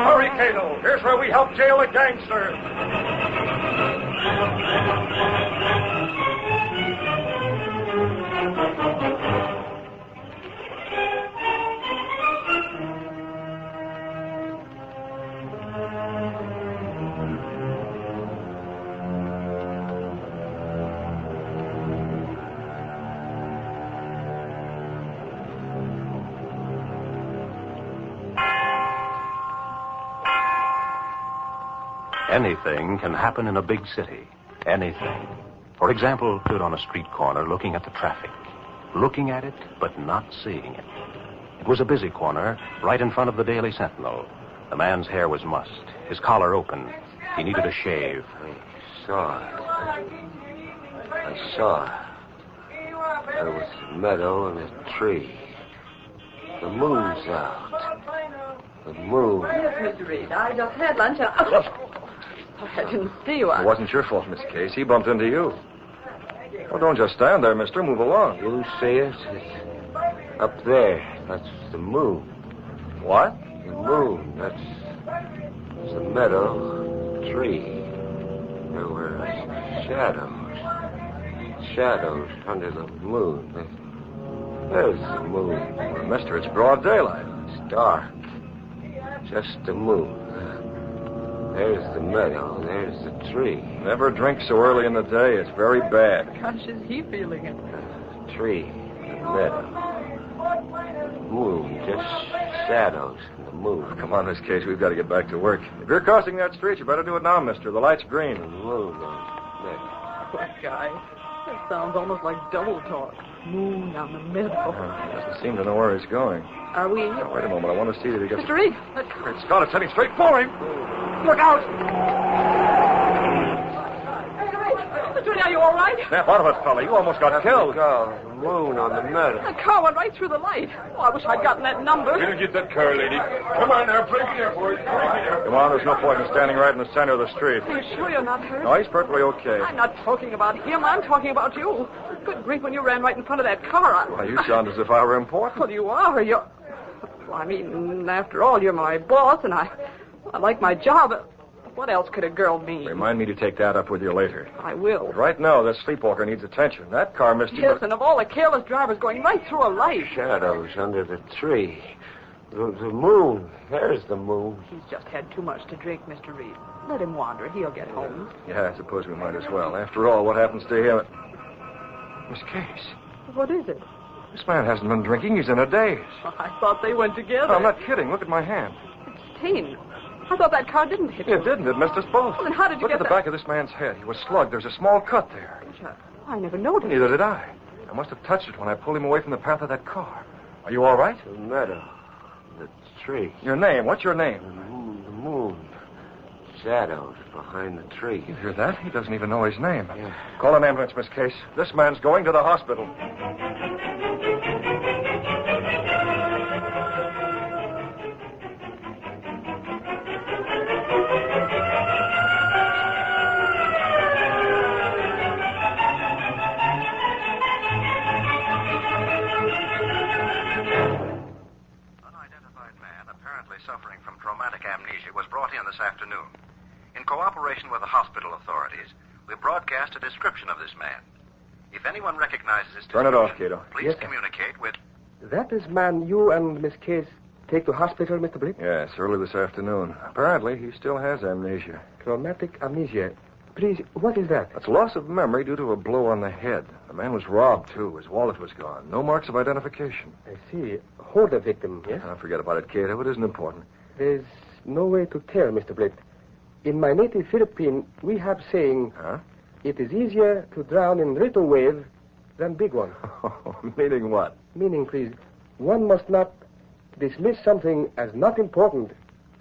Hurry, Cato. Here's where we help jail a gangster. Anything can happen in a big city. Anything. For example, stood on a street corner looking at the traffic. Looking at it, but not seeing it. It was a busy corner, right in front of the Daily Sentinel. The man's hair was mussed, his collar open. He needed a shave. I saw it. There was a meadow and a tree. The moon's out. The moon. Yes, Mr. Reed. I just had lunch. I didn't see you. It wasn't your fault, Miss Case. He bumped into you. Well, don't just stand there, mister. Move along. You see it? It's up there. That's the moon. What? The moon. That's the meadow tree. There were shadows under the moon. There's the moon. Well, mister, it's broad daylight. It's dark. Just the moon. There's the meadow. There's the tree. Never drink so early in the day. It's very bad. Gosh, is he feeling it? The tree, the meadow. Moon, just shadows in the moon. Oh, come on, Miss Case. We've got to get back to work. If you're crossing that street, you better do it now, mister. The light's green. The moon, meadow. Poor guy. That sounds almost like double talk. Moon on the meadow. He doesn't seem to know where he's going. Are we? Now, wait a moment. I want to see that he gets... Mr. Reed, Great Scott, it's heading straight for him. look out! Mr. Reed, are you all right? Snap out of it, fella. You almost got killed. The moon on the meadow. The car went right through the light. Oh, I wish I'd gotten that number. Better get that car, lady. Come on now, break it here for us. Come on, there's no point in standing right in the center of the street. Are you sure you're not hurt? No, he's perfectly okay. I'm not talking about him. I'm talking about you. Good grief, when you ran right in front of that car. Why, you sound as if I were important. Well, you are. You're... Well, I mean, after all, you're my boss, and I like my job. What else could a girl mean? Remind me to take that up with you later. I will. But right now, this sleepwalker needs attention. That car, mister... Yes, and of all the careless drivers going right through a light. Shadows under the tree. The moon. There's the moon. He's just had too much to drink, Mr. Reed. Let him wander. He'll get home. Yeah, I suppose we might as well. After all, what happens to him... Miss Case. What is it? This man hasn't been drinking. He's in a daze. I thought they went together. No, I'm not kidding. Look at my hand. It's stained. I thought that car didn't hit you. It didn't. It missed us both. Well, then how did you Look get at the back of this man's head. He was slugged. There's a small cut there. I never noticed. Neither did I. I must have touched it when I pulled him away from the path of that car. Are you all right? The meadow. The tree. Your name? What's your name? The moon. Shadows behind the tree. You hear that? He doesn't even know his name. Yeah. Call an ambulance, Miss Case. This man's going to the hospital. Suffering from traumatic amnesia was brought in this afternoon. In cooperation with the hospital authorities, we broadcast a description of this man. If anyone recognizes this Turn it off, Cato. please communicate with... That is man you and Miss Case take to hospital, Mr. Britt? Yes, early this afternoon. Apparently, he still has amnesia. Traumatic amnesia. Please, what is that? That's loss of memory due to a blow on the head. The man was robbed, too. His wallet was gone. No marks of identification. I see. Hold the victim, yes? Forget about it, Cato. It isn't important. There's no way to tell, Mr. Britt. In my native Philippine, we have saying, it is easier to drown in little wave than big one. Meaning what? Meaning, please, one must not dismiss something as not important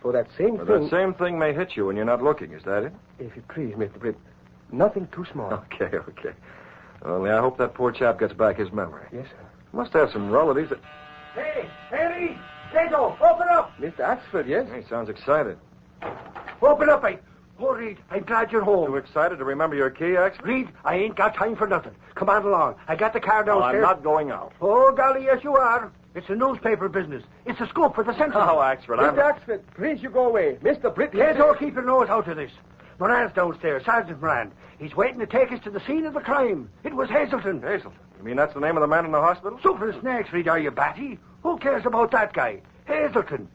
for that same thing. That same thing may hit you when you're not looking. Is that it? If you please, Mr. Britt. Nothing too small. Okay. Only I hope that poor chap gets back his memory. Yes, sir. Must have some relatives that... Hey, Harry! Cato, open up! Mr. Axford, yes? He sounds excited. Open up, Reed, I'm glad you're home. Too excited to remember your key, Axford? Reed, I ain't got time for nothing. Come on along. I got the car downstairs. I'm not going out. Oh, golly, yes, you are. It's a newspaper business. It's a scoop for the Central. Oh, Axford, Mr. Axford, please you go away. Mr. Britt... Cato, keep your nose out of this. Moran's downstairs, Sergeant Moran. He's waiting to take us to the scene of the crime. It was Hazelton. Hazelton? You mean that's the name of the man in the hospital? Super snakes, Reed, are you batty? Who cares about that guy? Hazelton,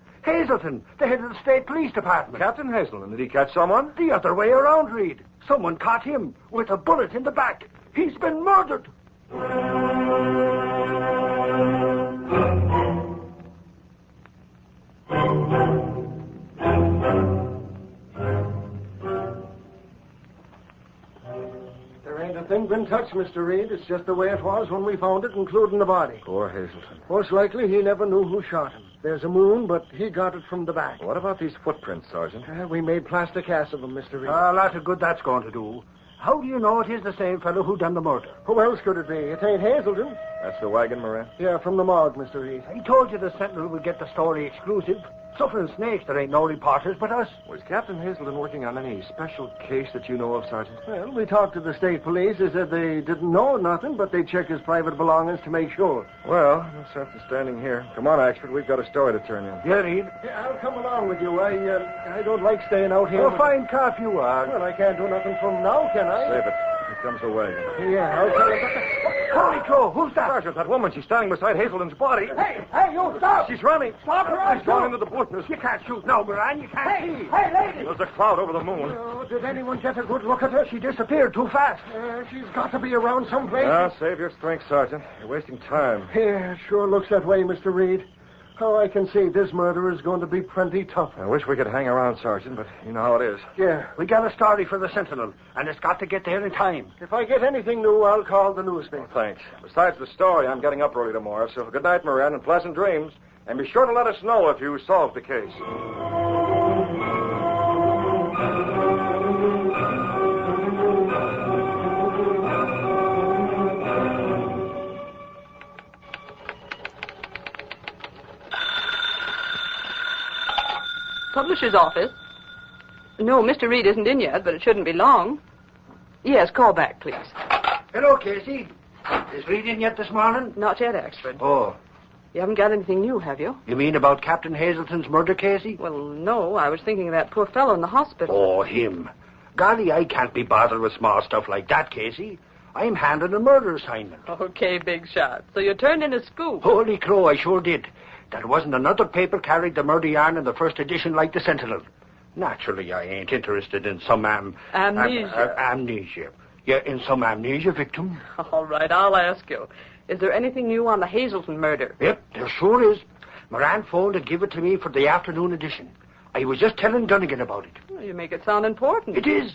the head of the state police department. Captain Hazelton. Did he catch someone? The other way around, Reed. Someone caught him with a bullet in the back. He's been murdered. There ain't a thing been touched, Mr. Reed. It's just the way it was when we found it, including the body. Poor Hazelton. Most likely he never knew who shot him. There's a moon, but he got it from the back. What about these footprints, Sergeant? We made plaster casts of them, Mr. Reed. A lot of good that's going to do. How do you know it is the same fellow who done the murder? Who else could it be? It ain't Hazelton. That's the wagon, Moran? Yeah, from the morgue, Mr. Reed. I told you the Sentinel would get the story exclusive. Suffering snakes, there ain't no reporters but us. Was Captain Hazelton working on any special case that you know of, Sergeant? Well, we talked to the state police. They said they didn't know nothing, but they check his private belongings to make sure. Well, no sense in standing here. Come on, Axford. We've got a story to turn in. Yeah, Reed. Yeah, I'll come along with you. I don't like staying out here. Oh, fine calf you are. Well, I can't do nothing from now, can I? Save it. Here comes the wagon. Yeah, I'll tell you. Holy crow, who's that? Sergeant, that woman. She's standing beside Hazelton's body. Hey, you stop! She's running. Stop her! She's gone into the bushes. You can't shoot now, Moran. You can't see. Hey, lady! There's a cloud over the moon. Oh, did anyone get a good look at her? She disappeared too fast. She's got to be around someplace. Save your strength, Sergeant. You're wasting time. Yeah, sure looks that way, Mr. Reed. Oh, I can see this murder is going to be plenty tough. I wish we could hang around, Sergeant, but you know how it is. Yeah, we got a story for the Sentinel, and it's got to get there in time. If I get anything new, I'll call the newspaper. Thanks. Besides the story, I'm getting up early tomorrow, so good night, Moran, and pleasant dreams. And be sure to let us know if you solve the case. Publisher's office? No, Mr. Reed isn't in yet, but it shouldn't be long. Yes, call back, please. Hello, Casey. Is Reed in yet this morning? Not yet, Axford. Oh. You haven't got anything new, have you? You mean about Captain Hazelton's murder, Casey? Well, no. I was thinking of that poor fellow in the hospital. Oh, him. Golly, I can't be bothered with small stuff like that, Casey. I'm handling a murder assignment. Okay, big shot. So you turned in a scoop. Holy crow, I sure did. There wasn't another paper carried the murder yarn in the first edition like the Sentinel. Naturally, I ain't interested in some amnesia. Amnesia. Yeah, in some amnesia victim. All right, I'll ask you. Is there anything new on the Hazelton murder? Yep, there sure is. Moran phoned and gave it to me for the afternoon edition. I was just telling Dunnigan about it. Well, you make it sound important. It is.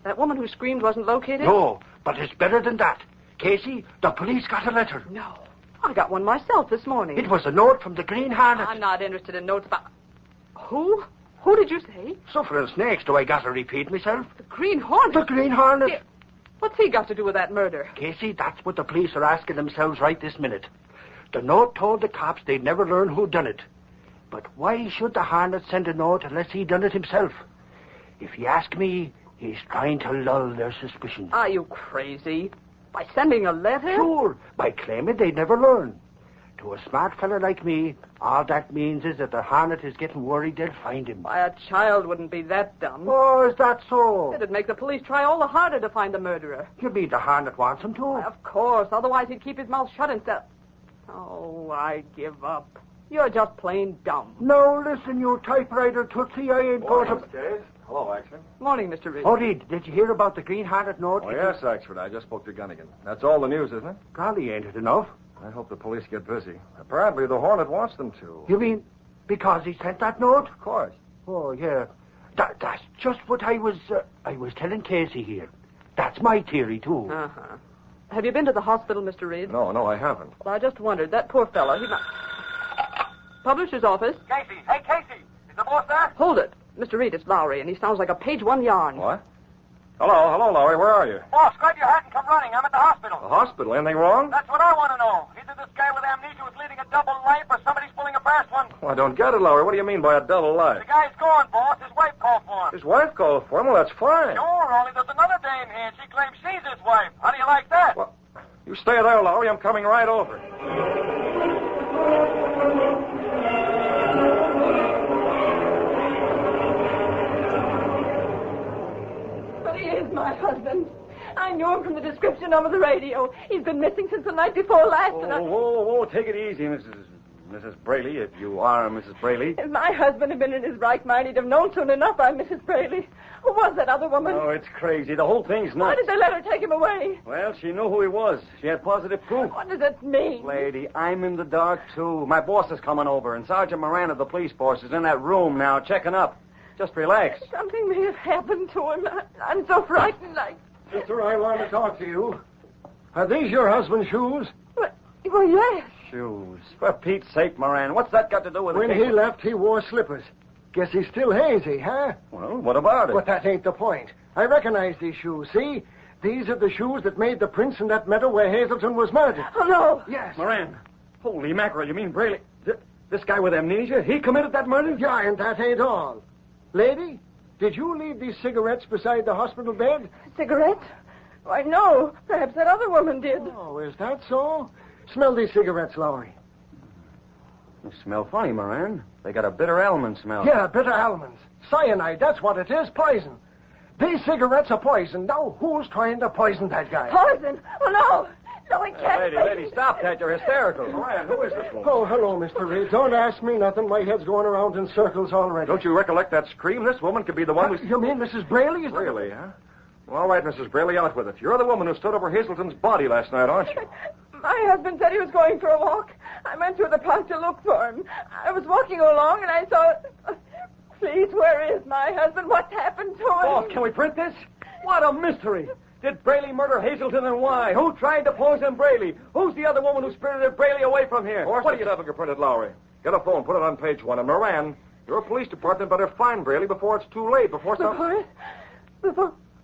That woman who screamed wasn't located? No, but it's better than that. Casey, the police got a letter. No. I got one myself this morning. It was a note from the Green Hornet. I'm not interested in notes about... Who? Who did you say? Suffering snakes, do I got to repeat myself? The Green Hornet? The Green Hornet. What's he got to do with that murder? Casey, that's what the police are asking themselves right this minute. The note told the cops they'd never learn who done it. But why should the Hornet send a note unless he done it himself? If you ask me, he's trying to lull their suspicions. Are you crazy? By sending a letter? Sure, by claiming they'd never learn. To a smart fella like me, all that means is that the Hornet is getting worried they'll find him. Why, a child wouldn't be that dumb. Oh, is that so? It'd make the police try all the harder to find the murderer. You mean the Hornet wants him to? Why, of course. Otherwise, he'd keep his mouth shut instead. Oh, I give up. You're just plain dumb. No, listen, you typewriter Tootsie, I ain't going to... Hello, Axford. Morning, Mr. Reed. Oh, Reed, did you hear about the Green Hornet note? Oh, yes, Axford. I just spoke to Gunnigan. That's all the news, isn't it? Golly, ain't it enough? I hope the police get busy. Apparently, the Hornet wants them to. You mean because he sent that note? Of course. Oh, yeah. That's just what I was telling Casey here. That's my theory, too. Uh-huh. Have you been to the hospital, Mr. Reed? No, I haven't. Well, I just wondered. That poor fellow, he might... Publisher's office. Casey! Hey, Casey! Is the boss there? Hold it. Mr. Reed, it's Lowry, and he sounds like a page one yarn. What? Hello, Lowry. Where are you? Boss, grab your hat and come running. I'm at the hospital. The hospital? Anything wrong? That's what I want to know. Either this guy with amnesia was leading a double life or somebody's pulling a fast one. Well, I don't get it, Lowry. What do you mean by a double life? The guy's gone, boss. His wife called for him. His wife called for him? Well, that's fine. Sure, only there's another dame here, and she claims she's his wife. How do you like that? Well, you stay there, Lowry. I'm coming right over. My husband. I knew him from the description over the radio. He's been missing since the night before last. Whoa, take it easy, Mrs. Braley, if you are Mrs. Braley. If my husband had been in his right mind, he'd have known soon enough I'm Mrs. Braley. Who was that other woman? Oh, it's crazy. The whole thing's nuts. Why did they let her take him away? Well, she knew who he was. She had positive proof. What does it mean? Lady, I'm in the dark, too. My boss is coming over, and Sergeant Moran of the police force is in that room now, checking up. Just relax. Something may have happened to him. I'm so frightened. Sister, I want to talk to you. Are these your husband's shoes? Well, yes. Shoes. For Pete's sake, Moran, what's that got to do with it? When he left, he wore slippers. Guess he's still hazy, huh? Well, what about it? But that ain't the point. I recognize these shoes, see? These are the shoes that made the prints in that meadow where Hazelton was murdered. Oh, no. Yes. Moran, holy mackerel, you mean Braley... This guy with amnesia, he committed that murder? Yeah, and that ain't all. Lady, did you leave these cigarettes beside the hospital bed? Cigarette? Why, no. Perhaps that other woman did. Oh, is that so? Smell these cigarettes, Lowry. They smell funny, Moran. They got a bitter almond smell. Yeah, bitter almonds. Cyanide, that's what it is, poison. These cigarettes are poison. Now, who's trying to poison that guy? Poison? Oh, no. No, I can't. Lady, stop that. You're hysterical. Moran, who is this woman? Oh, hello, Mr. Reed. Don't ask me nothing. My head's going around in circles already. Don't you recollect that scream? This woman could be the one who... You mean Mrs. Braley? Braley, huh? Well, all right, Mrs. Braley, out with it. You're the woman who stood over Hazelton's body last night, aren't you? My husband said he was going for a walk. I went through the park to look for him. I was walking along and I saw... Please, where is my husband? What's happened to him? Oh, can we print this? What a mystery. Did Braley murder Hazelton and why? Who tried to poison Braley? Who's the other woman who spirited Braley away from here? What are you having to print it, Lowry? Get a phone, put it on page 1. And Moran, your police department better find Braley before it's too late, before...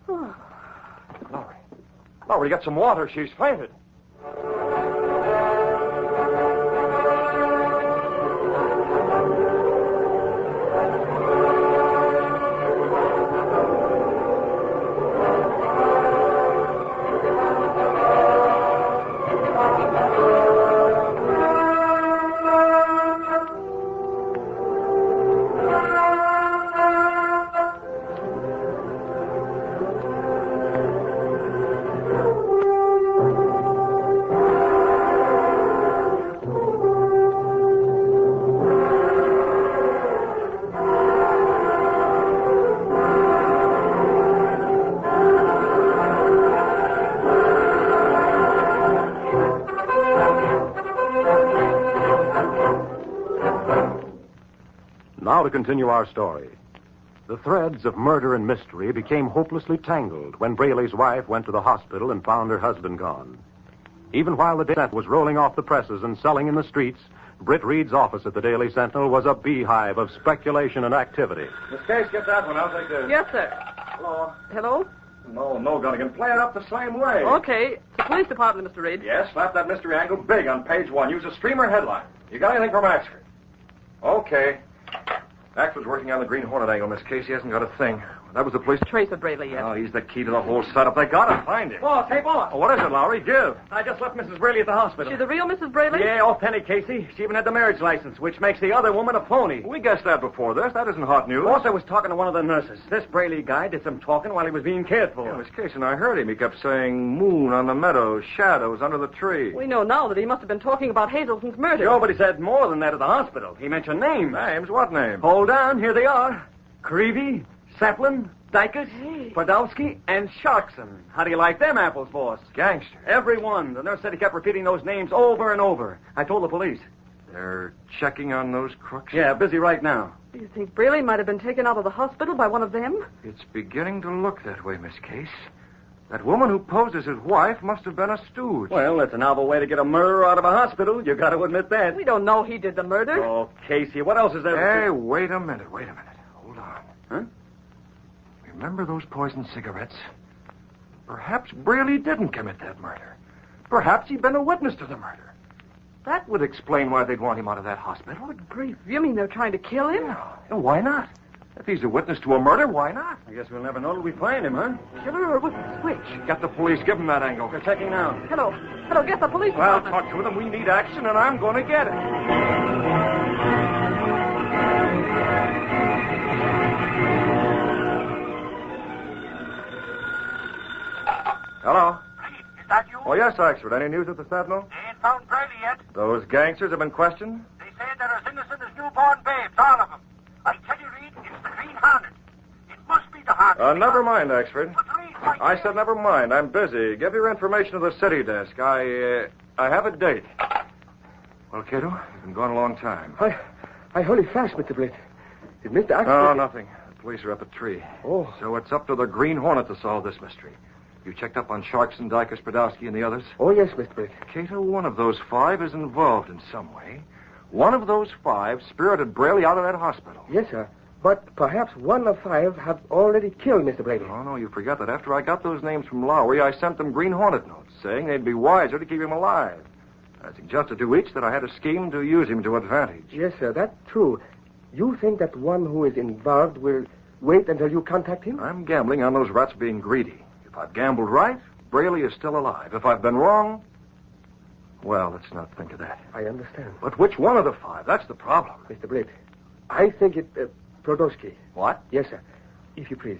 Oh. Lowry, get some water. She's fainted. Now to continue our story. The threads of murder and mystery became hopelessly tangled when Braley's wife went to the hospital and found her husband gone. Even while the Daily was rolling off the presses and selling in the streets, Britt Reed's office at the Daily Sentinel was a beehive of speculation and activity. Miss Case, get that one. I'll take this. Yes, sir. Hello? Hello? No, Gunnigan. Play it up the same way. Okay. It's the police department, Mr. Reed. Yes, slap that mystery angle big on page 1. Use a streamer headline. You got anything from Axford? Okay. Axford's working on the Green Hornet angle, Miss Case. He hasn't got a thing. That was the police... Trace of Braley yet. Oh, he's the key to the whole setup. They gotta find him. Boss, hey, boss. Oh, what is it, Lowry? Give. I just left Mrs. Braley at the hospital. She the real Mrs. Braley? Yeah, authentic, Casey. She even had the marriage license, which makes the other woman a phony. We guessed that before this. That isn't hot news. Boss, I was talking to one of the nurses. This Braley guy did some talking while he was being cared for. Yeah, Miss Case and I heard him. He kept saying moon on the meadows, shadows under the tree. We know now that he must have been talking about Hazelton's murder. Sure, but he said more than that at the hospital. He mentioned names. Names? What names? Hold on, here they are. Creevy, Saplin, Dykert, Podolsky, and Sharkson. How do you like them apples, boss? Gangsters. Every one. The nurse said he kept repeating those names over and over. I told the police. They're checking on those crooks? Yeah, busy right now. Do you think Braley might have been taken out of the hospital by one of them? It's beginning to look that way, Miss Case. That woman who posed as his wife must have been a stooge. Well, it's a novel way to get a murderer out of a hospital. You got to admit that. We don't know he did the murder. Oh, Casey, what else is there? Hey, wait a minute. Hold on. Huh? Remember those poisoned cigarettes? Perhaps Braley didn't commit that murder. Perhaps he'd been a witness to the murder. That would explain why they'd want him out of that hospital. Good grief. You mean they're trying to kill him? Yeah, why not? If he's a witness to a murder, why not? I guess we'll never know till we find him, huh? Killer or with the switch? Get the police. Give them that angle. They're checking now. Hello, get the police Well, department. talk to them. We need action, and I'm going to get it. Hello? Is that you? Oh, yes, Axford. Any news at the Sentinel? They ain't found Braley yet. Those gangsters have been questioned? They say they're as innocent as newborn babes, all of them. I tell you, Reed, it's the Green Hornet. It must be the Hornet. Never mind, Axford. But Reed, why... I said never mind. I'm busy. Give your information to the city desk. I have a date. Well, Cato, you've been gone a long time. I heard it fast, Mr. Blake. Did Mr. Axford... No, nothing. The police are up a tree. Oh. So it's up to the Green Hornet to solve this mystery. You checked up on Sharkson, Dykers, Podolsky, and the others? Oh, yes, Mr. Blake. Cato, one of those 5 is involved in some way. One of those 5 spirited Braley out of that hospital. Yes, sir. But perhaps one of 5 have already killed Mr. Brady. Oh, no, you forget that after I got those names from Lowry, I sent them Green Hornet notes saying they'd be wiser to keep him alive. I suggested to each that I had a scheme to use him to advantage. Yes, sir, that's true. You think that one who is involved will wait until you contact him? I'm gambling on those rats being greedy. If I've gambled right, Braley is still alive. If I've been wrong, well, let's not think of that. I understand. But which one of the 5? That's the problem. Mr. Britt, I think it... Prodowski. What? Yes, sir. If you please.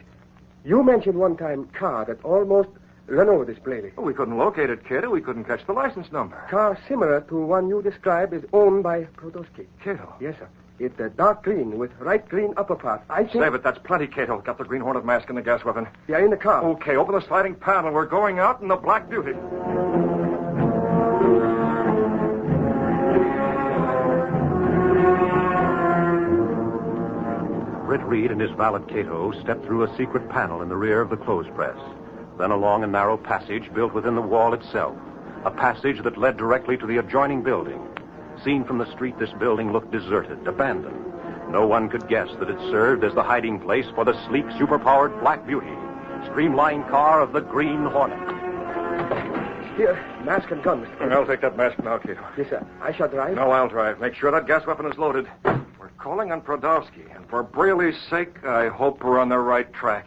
You mentioned one time car that almost ran over this Braley. Well, we couldn't locate it, kid. We couldn't catch the license number. Car similar to one you described is owned by Prodowski. Cato? Yes, sir. It's dark green with light green upper part. I think... Save it. That's plenty, Cato. Got the Green Hornet mask and the gas weapon. They are in the car. Okay, open the sliding panel. We're going out in the Black Beauty. Britt Reed and his valet Cato stepped through a secret panel in the rear of the clothes press, then along a narrow passage built within the wall itself, a passage that led directly to the adjoining building. Seen from the street, this building looked deserted, abandoned. No one could guess that it served as the hiding place for the sleek, superpowered Black Beauty, streamlined car of the Green Hornet. Here, mask and gun, Mr. I'll take that mask now, Cato. Yes, sir. I shall drive. No, I'll drive. Make sure that gas weapon is loaded. We're calling on Prodowski, and for Braley's sake, I hope we're on the right track.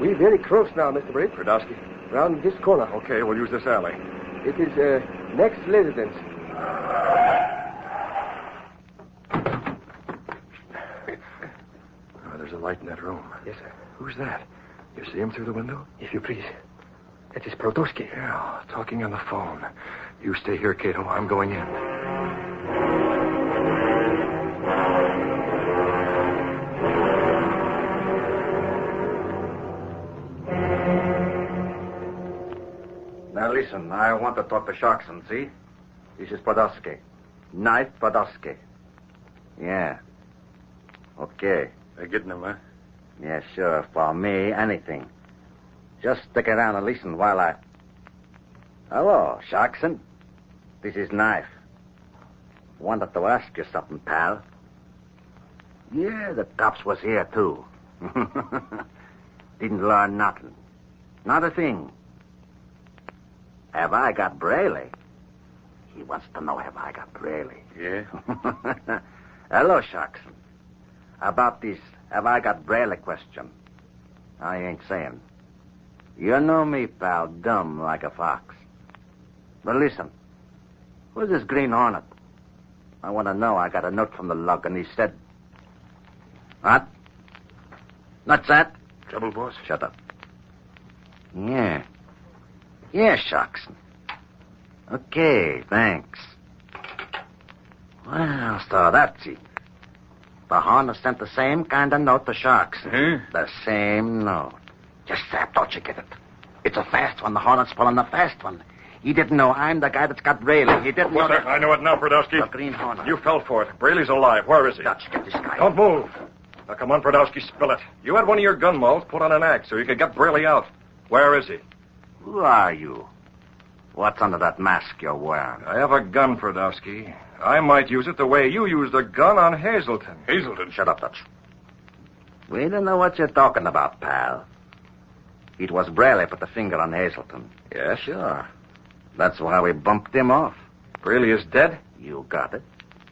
We're very close now, Mr. Britt. Prodowski? Round this corner. Okay, we'll use this alley. It is next residence. Oh, there's a light in that room. Yes, sir. Who's that? You see him through the window? If you please. That is Prodowski. Yeah, talking on the phone. You stay here, Cato. I'm going in. Now, listen, I want to talk to Sharkson, see? This is Prodowski. Knife Prodowski. Yeah. Okay. They're getting him, huh? Yeah, sure. For me, anything. Just stick around and listen while I... Hello, Sharkson. This is Knife. Wanted to ask you something, pal. Yeah, the cops was here, too. Didn't learn nothing. Not a thing. Have I got Braley? He wants to know have I got Braley. Yeah? Hello, Sharkson. About this have I got Braley question. I ain't saying. You know me, pal, dumb like a fox. But listen, who's this Green Hornet? I want to know. I got a note from the lug, and he said... What? What's that? Trouble, boss? Shut up. Yeah. Yeah, Sharkson. Okay, thanks. Well, so that's it. The Hornet sent the same kind of note to Sharkson. Huh? The same note. Just that, don't you get it? It's a fast one. The Hornet's pulling the fast one. He didn't know I'm the guy that's got Braley. He didn't know that... I know it now, Prodowski. The Green Hornet. You fell for it. Braley's alive. Where is he? Dutch, get this guy. Don't move. Now, come on, Prodowski, spill it. You had one of your gun moles put on an axe so you could get Braley out. Where is he? Who are you? What's under that mask you're wearing? I have a gun, Prodowski. I might use it the way you used a gun on Hazelton. Hazelton? Shut up, Dutch. We don't know what you're talking about, pal. It was Braley put the finger on Hazelton. Yes? Sure. That's why we bumped him off. Braley is dead? You got it.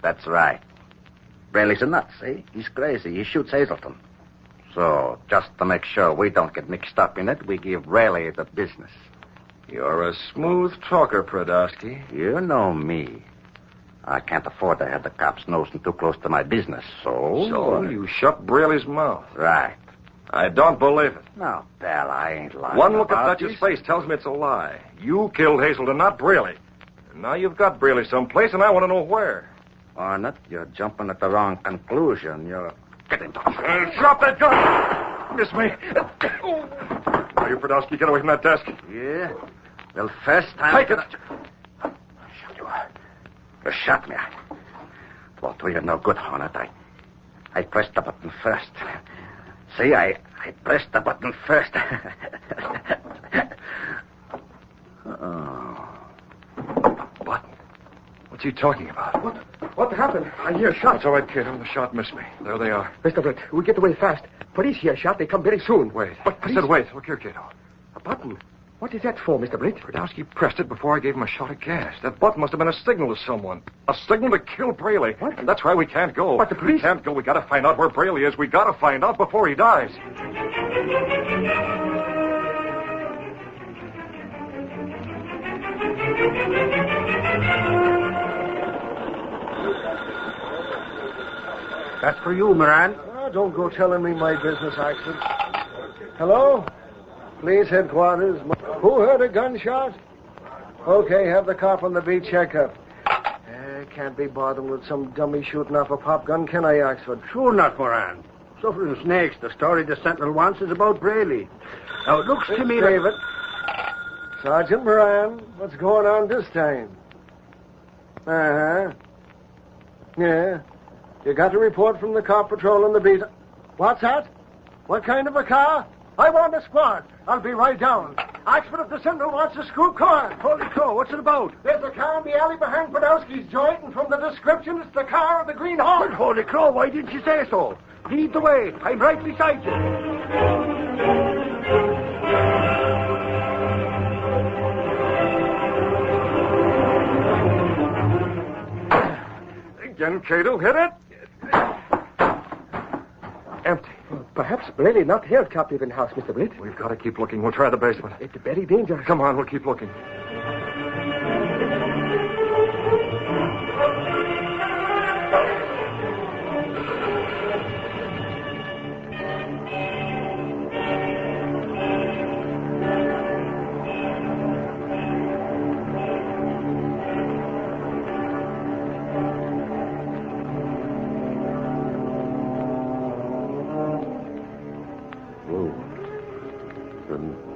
That's right. Braley's a nut, see? He's crazy. He shoots Hazelton. So, just to make sure we don't get mixed up in it, we give Braley the business. You're a smooth talker, Prodowski. You know me. I can't afford to have the cops nosing too close to my business, so... So you shut Braley's mouth. Right. I don't believe it. No, pal, I ain't lying. One look at about Dutch's this. face tells me it's a lie. You killed Hazelton, not Braley. And now you've got Braley someplace, and I want to know where. Hornet, you're jumping at the wrong conclusion. You're... Get him, Tom. Drop that gun! Miss me. Now, you, Prodowski, get away from that desk. Yeah? Well, first time... Take it! Shot you. You shot me. Well, to you no good, Hornet. I pressed the button first. See, I pressed the button first. Button? What's he talking about? What happened? I hear shots. That's all right, kid. The shot missed me. There they are. Mr. Britt, we get away fast. Police hear shot. They come very soon. Wait. But I said wait. Look here, kiddo. A button? What is that for, Mr. Britt? Brodowski pressed it before I gave him a shot of gas. That button must have been a signal to someone. A signal to kill Braley. What? And that's why we can't go. But the police... We can't go. We gotta find out where Braley is. We gotta find out before he dies. That's for you, Moran. Oh, don't go telling me my business, Axel. Hello? Police headquarters. Who heard a gunshot? Okay, have the cop on the beat check up. Can't be bothered with some dummy shooting off a pop gun, can I, Oxford? Sure not, Moran. Suffering snakes. The story the Sentinel wants is about Braley. Now, it looks to me like... David. Sergeant Moran, what's going on this time? Uh-huh. Yeah. You got a report from the cop patrolling the beat. What's that? What kind of a car? I want a squad. I'll be right down. Oxford, if the Sentinel wants a scoop car. Holy crow, what's it about? There's a car in the alley behind Podolsky's joint, and from the description, it's the car of the Green Hornet. But holy crow, why didn't you say so? Lead the way. I'm right beside you. Again, Cato, hit it. Empty. Perhaps Braley not here, Captain House, Mr. Britt. We've got to keep looking. We'll try the basement. It's very dangerous. Come on, we'll keep looking.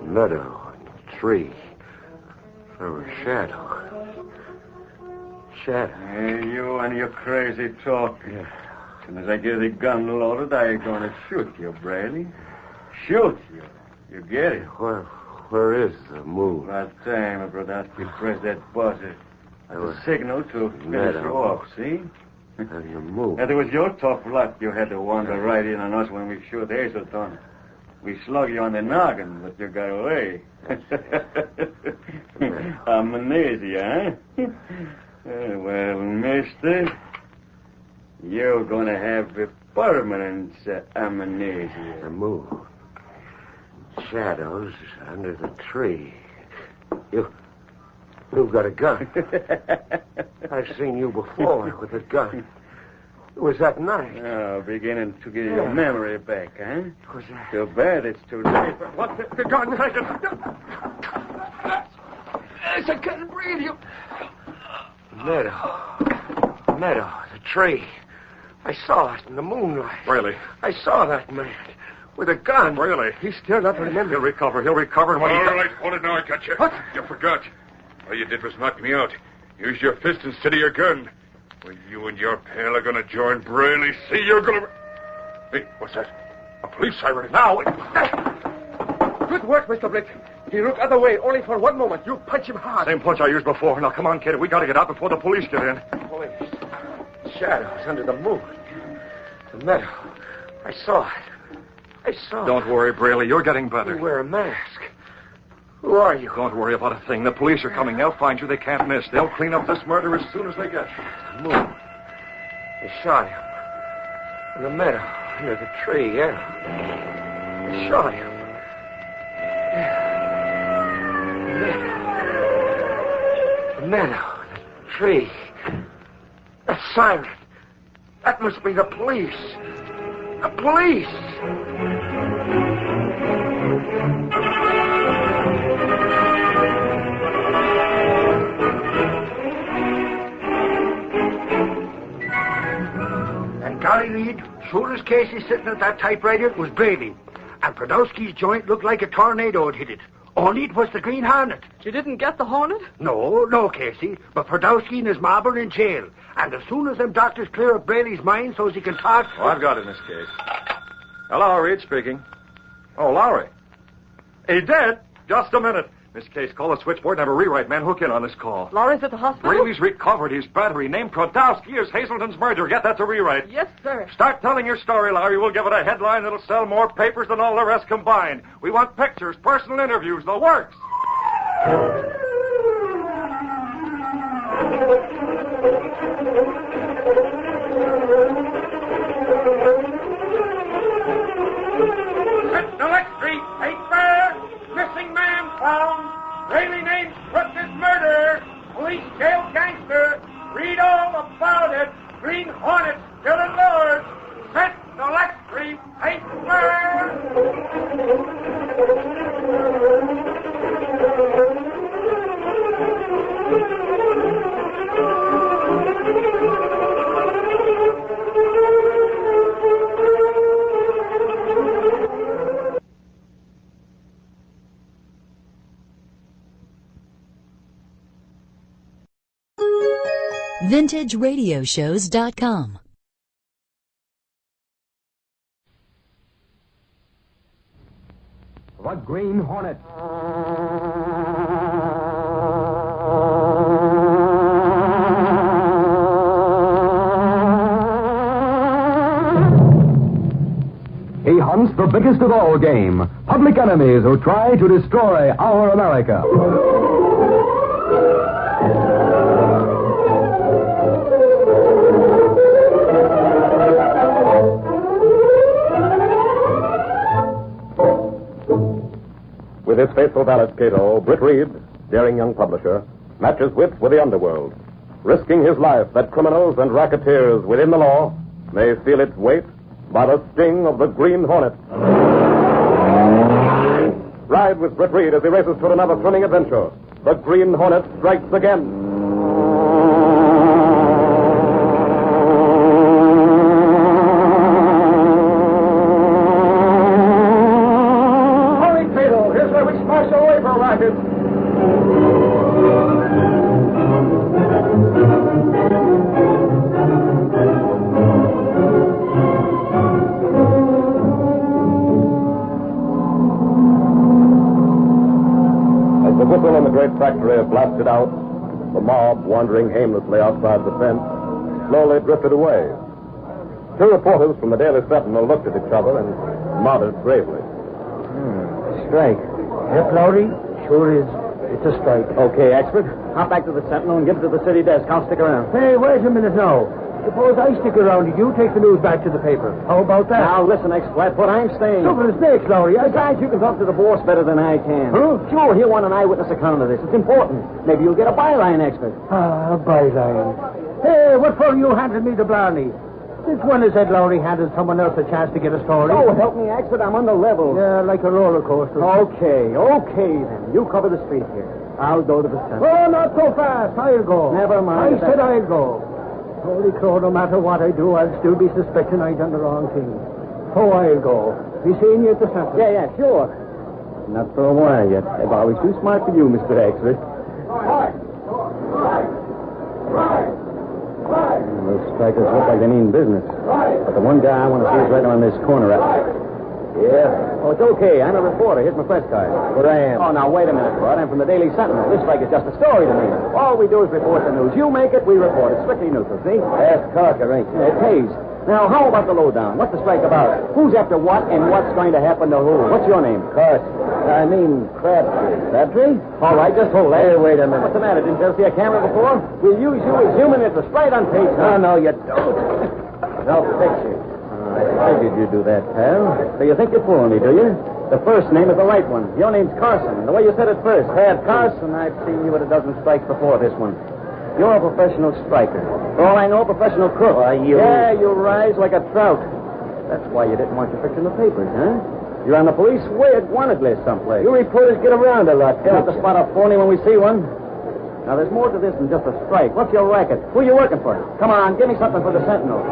Meadow, tree, there was shadow. Shadow. Hey, you and your crazy talk. Yeah. As soon as I get the gun loaded, I'm going to shoot you, Brady. Shoot you. You get it? Where is the moon? About time, Brodowski pressed that buzzer. That's a signal to finish Meadow. you off, see? And you move. That was your tough luck. You had to wander right in on us when we shoot Hazelton. We slug you on the noggin, but you got away. Amnesia, huh? Well, mister, you're going to have a permanent amnesia. The moon. Shadows under the tree. You've got a gun. I've seen you before with a gun. It was that night. Oh, beginning to get your memory back, huh? Was that? Too bad it's too late. What? The gun, I can't breathe you. Meadow, the tree. I saw it in the moonlight. Really? I saw that man with a gun. Really? He's still not remembering. He'll recover. And when All right, hold it now, I got you. What? You forgot. All you did was knock me out. Use your fist instead of your gun. When you and your pal are going to join Braley, see, you're going to... Hey, what's that? A police siren. Now. Good work, Mr. Britt. He looked other way only for one moment. You punch him hard. Same punch I used before. Now, come on, kid. We got to get out before the police get in. Police. Shadows under the moon. The meadow. I saw it. Don't worry, Braley. You're getting better. You wear a mask. Who are you? Don't worry about a thing. The police are coming. They'll find you. They can't miss. They'll clean up this murder as soon as they get you. Moon. They shot him. In the meadow. Near the tree, yeah. They shot him. Yeah. The meadow. The tree. That siren. That must be the police. The police! And golly, Reed, sure as Casey sitting at that typewriter was Brady. And Podolsky's joint looked like a tornado had hit it. Only it was the Green Hornet. You didn't get the Hornet? No, Casey. But Podolsky and his mob are in jail. And as soon as them doctors clear up Brady's mind so as he can talk... Oh, I've got it in this case. Hello, Reed speaking. Oh, Lowry. He dead? Just a minute. Miss Case, call the switchboard and have a rewrite man hook in on this call. Lowry's at the hospital? Braley's recovered his battery. Named Krodowski is Hazelton's murderer. Get that to rewrite. Yes, sir. Start telling your story, Lowry. We'll give it a headline that'll sell more papers than all the rest combined. We want pictures, personal interviews, the works. Sentinel Street paper. Missing man found. Braley named Crook is murderer. Police jail gangster. Read all about it. Green Hornet still at large. Sentinel Street VintageRadioshows.com. The Green Hornet. He hunts the biggest of all game, public enemies who try to destroy our America. With his faithful valet, Cato, Britt Reed, daring young publisher, matches wits with the underworld, risking his life that criminals and racketeers within the law may feel its weight by the sting of the Green Hornet. Ride with Britt Reed as he races toward another thrilling adventure. The Green Hornet strikes again. Factory blasted out, the mob, wandering aimlessly outside the fence, slowly drifted away. Two reporters from the Daily Sentinel looked at each other and nodded gravely. Strike. Yep, Lowry? Sure is. It's a strike. Okay, expert. Hop back to the Sentinel and give it to the city desk. I'll stick around. Hey, wait a minute now. Suppose I stick around and you take the news back to the paper. How about that? Now, listen, ex-flatfoot, I'm staying. Stupid as snakes, Lowry. Besides, you can talk to the boss better than I can. Huh? Sure, he'll want an eyewitness account of this. It's important. Maybe you'll get a byline, expert. Ah, a byline. Hey, what for you handed me the blarney? Since when has Ed Lowry handed someone else a chance to get a story? Oh, help me, expert. I'm on the level. Yeah, like a roller coaster. Okay then. You cover the street here. I'll go to the Sentinel. Oh, not so fast. I'll go. Never mind. I said I'll go. Holy crow, no matter what I do, I'll still be suspecting I done the wrong thing. So I'll go. Be seeing you at the Sentinel. Yeah, sure. Not for a while yet. They're always too smart for you, Mr. Expert. Those strikers look like they mean business. But the one guy I want to see is right around this corner. Yeah. Oh, it's okay. I'm a reporter. Here's my press card. What I am? Oh, now, wait a minute, Bud. I'm from the Daily Sentinel. This strike is just a story to me. All we do is report the news. You make it, we report it. Strictly neutral, see? Fast talker, ain't you? It pays. Now, how about the lowdown? What's the strike about? Who's after what and what's going to happen to who? What's your name? Crabtree? All right, just hold that. Hey, wait a minute. What's the matter? Didn't you ever see a camera before? We'll use you as human interest right on page. No, you don't. No picture. I figured you'd do that, pal. So you think you're fooling me, do you? The first name is the right one. Your name's Carson. The way you said it first. Carson, I've seen you at a dozen strikes before this one. You're a professional striker. For all I know, a professional crook. Yeah, you rise like a trout. That's why you didn't want your picture in the papers, huh? You're on the police wanted list someplace. You reporters get around a lot. You'll have to spot a phony when we see one. Now, there's more to this than just a strike. What's your racket? Who are you working for? Come on, give me something for the Sentinel.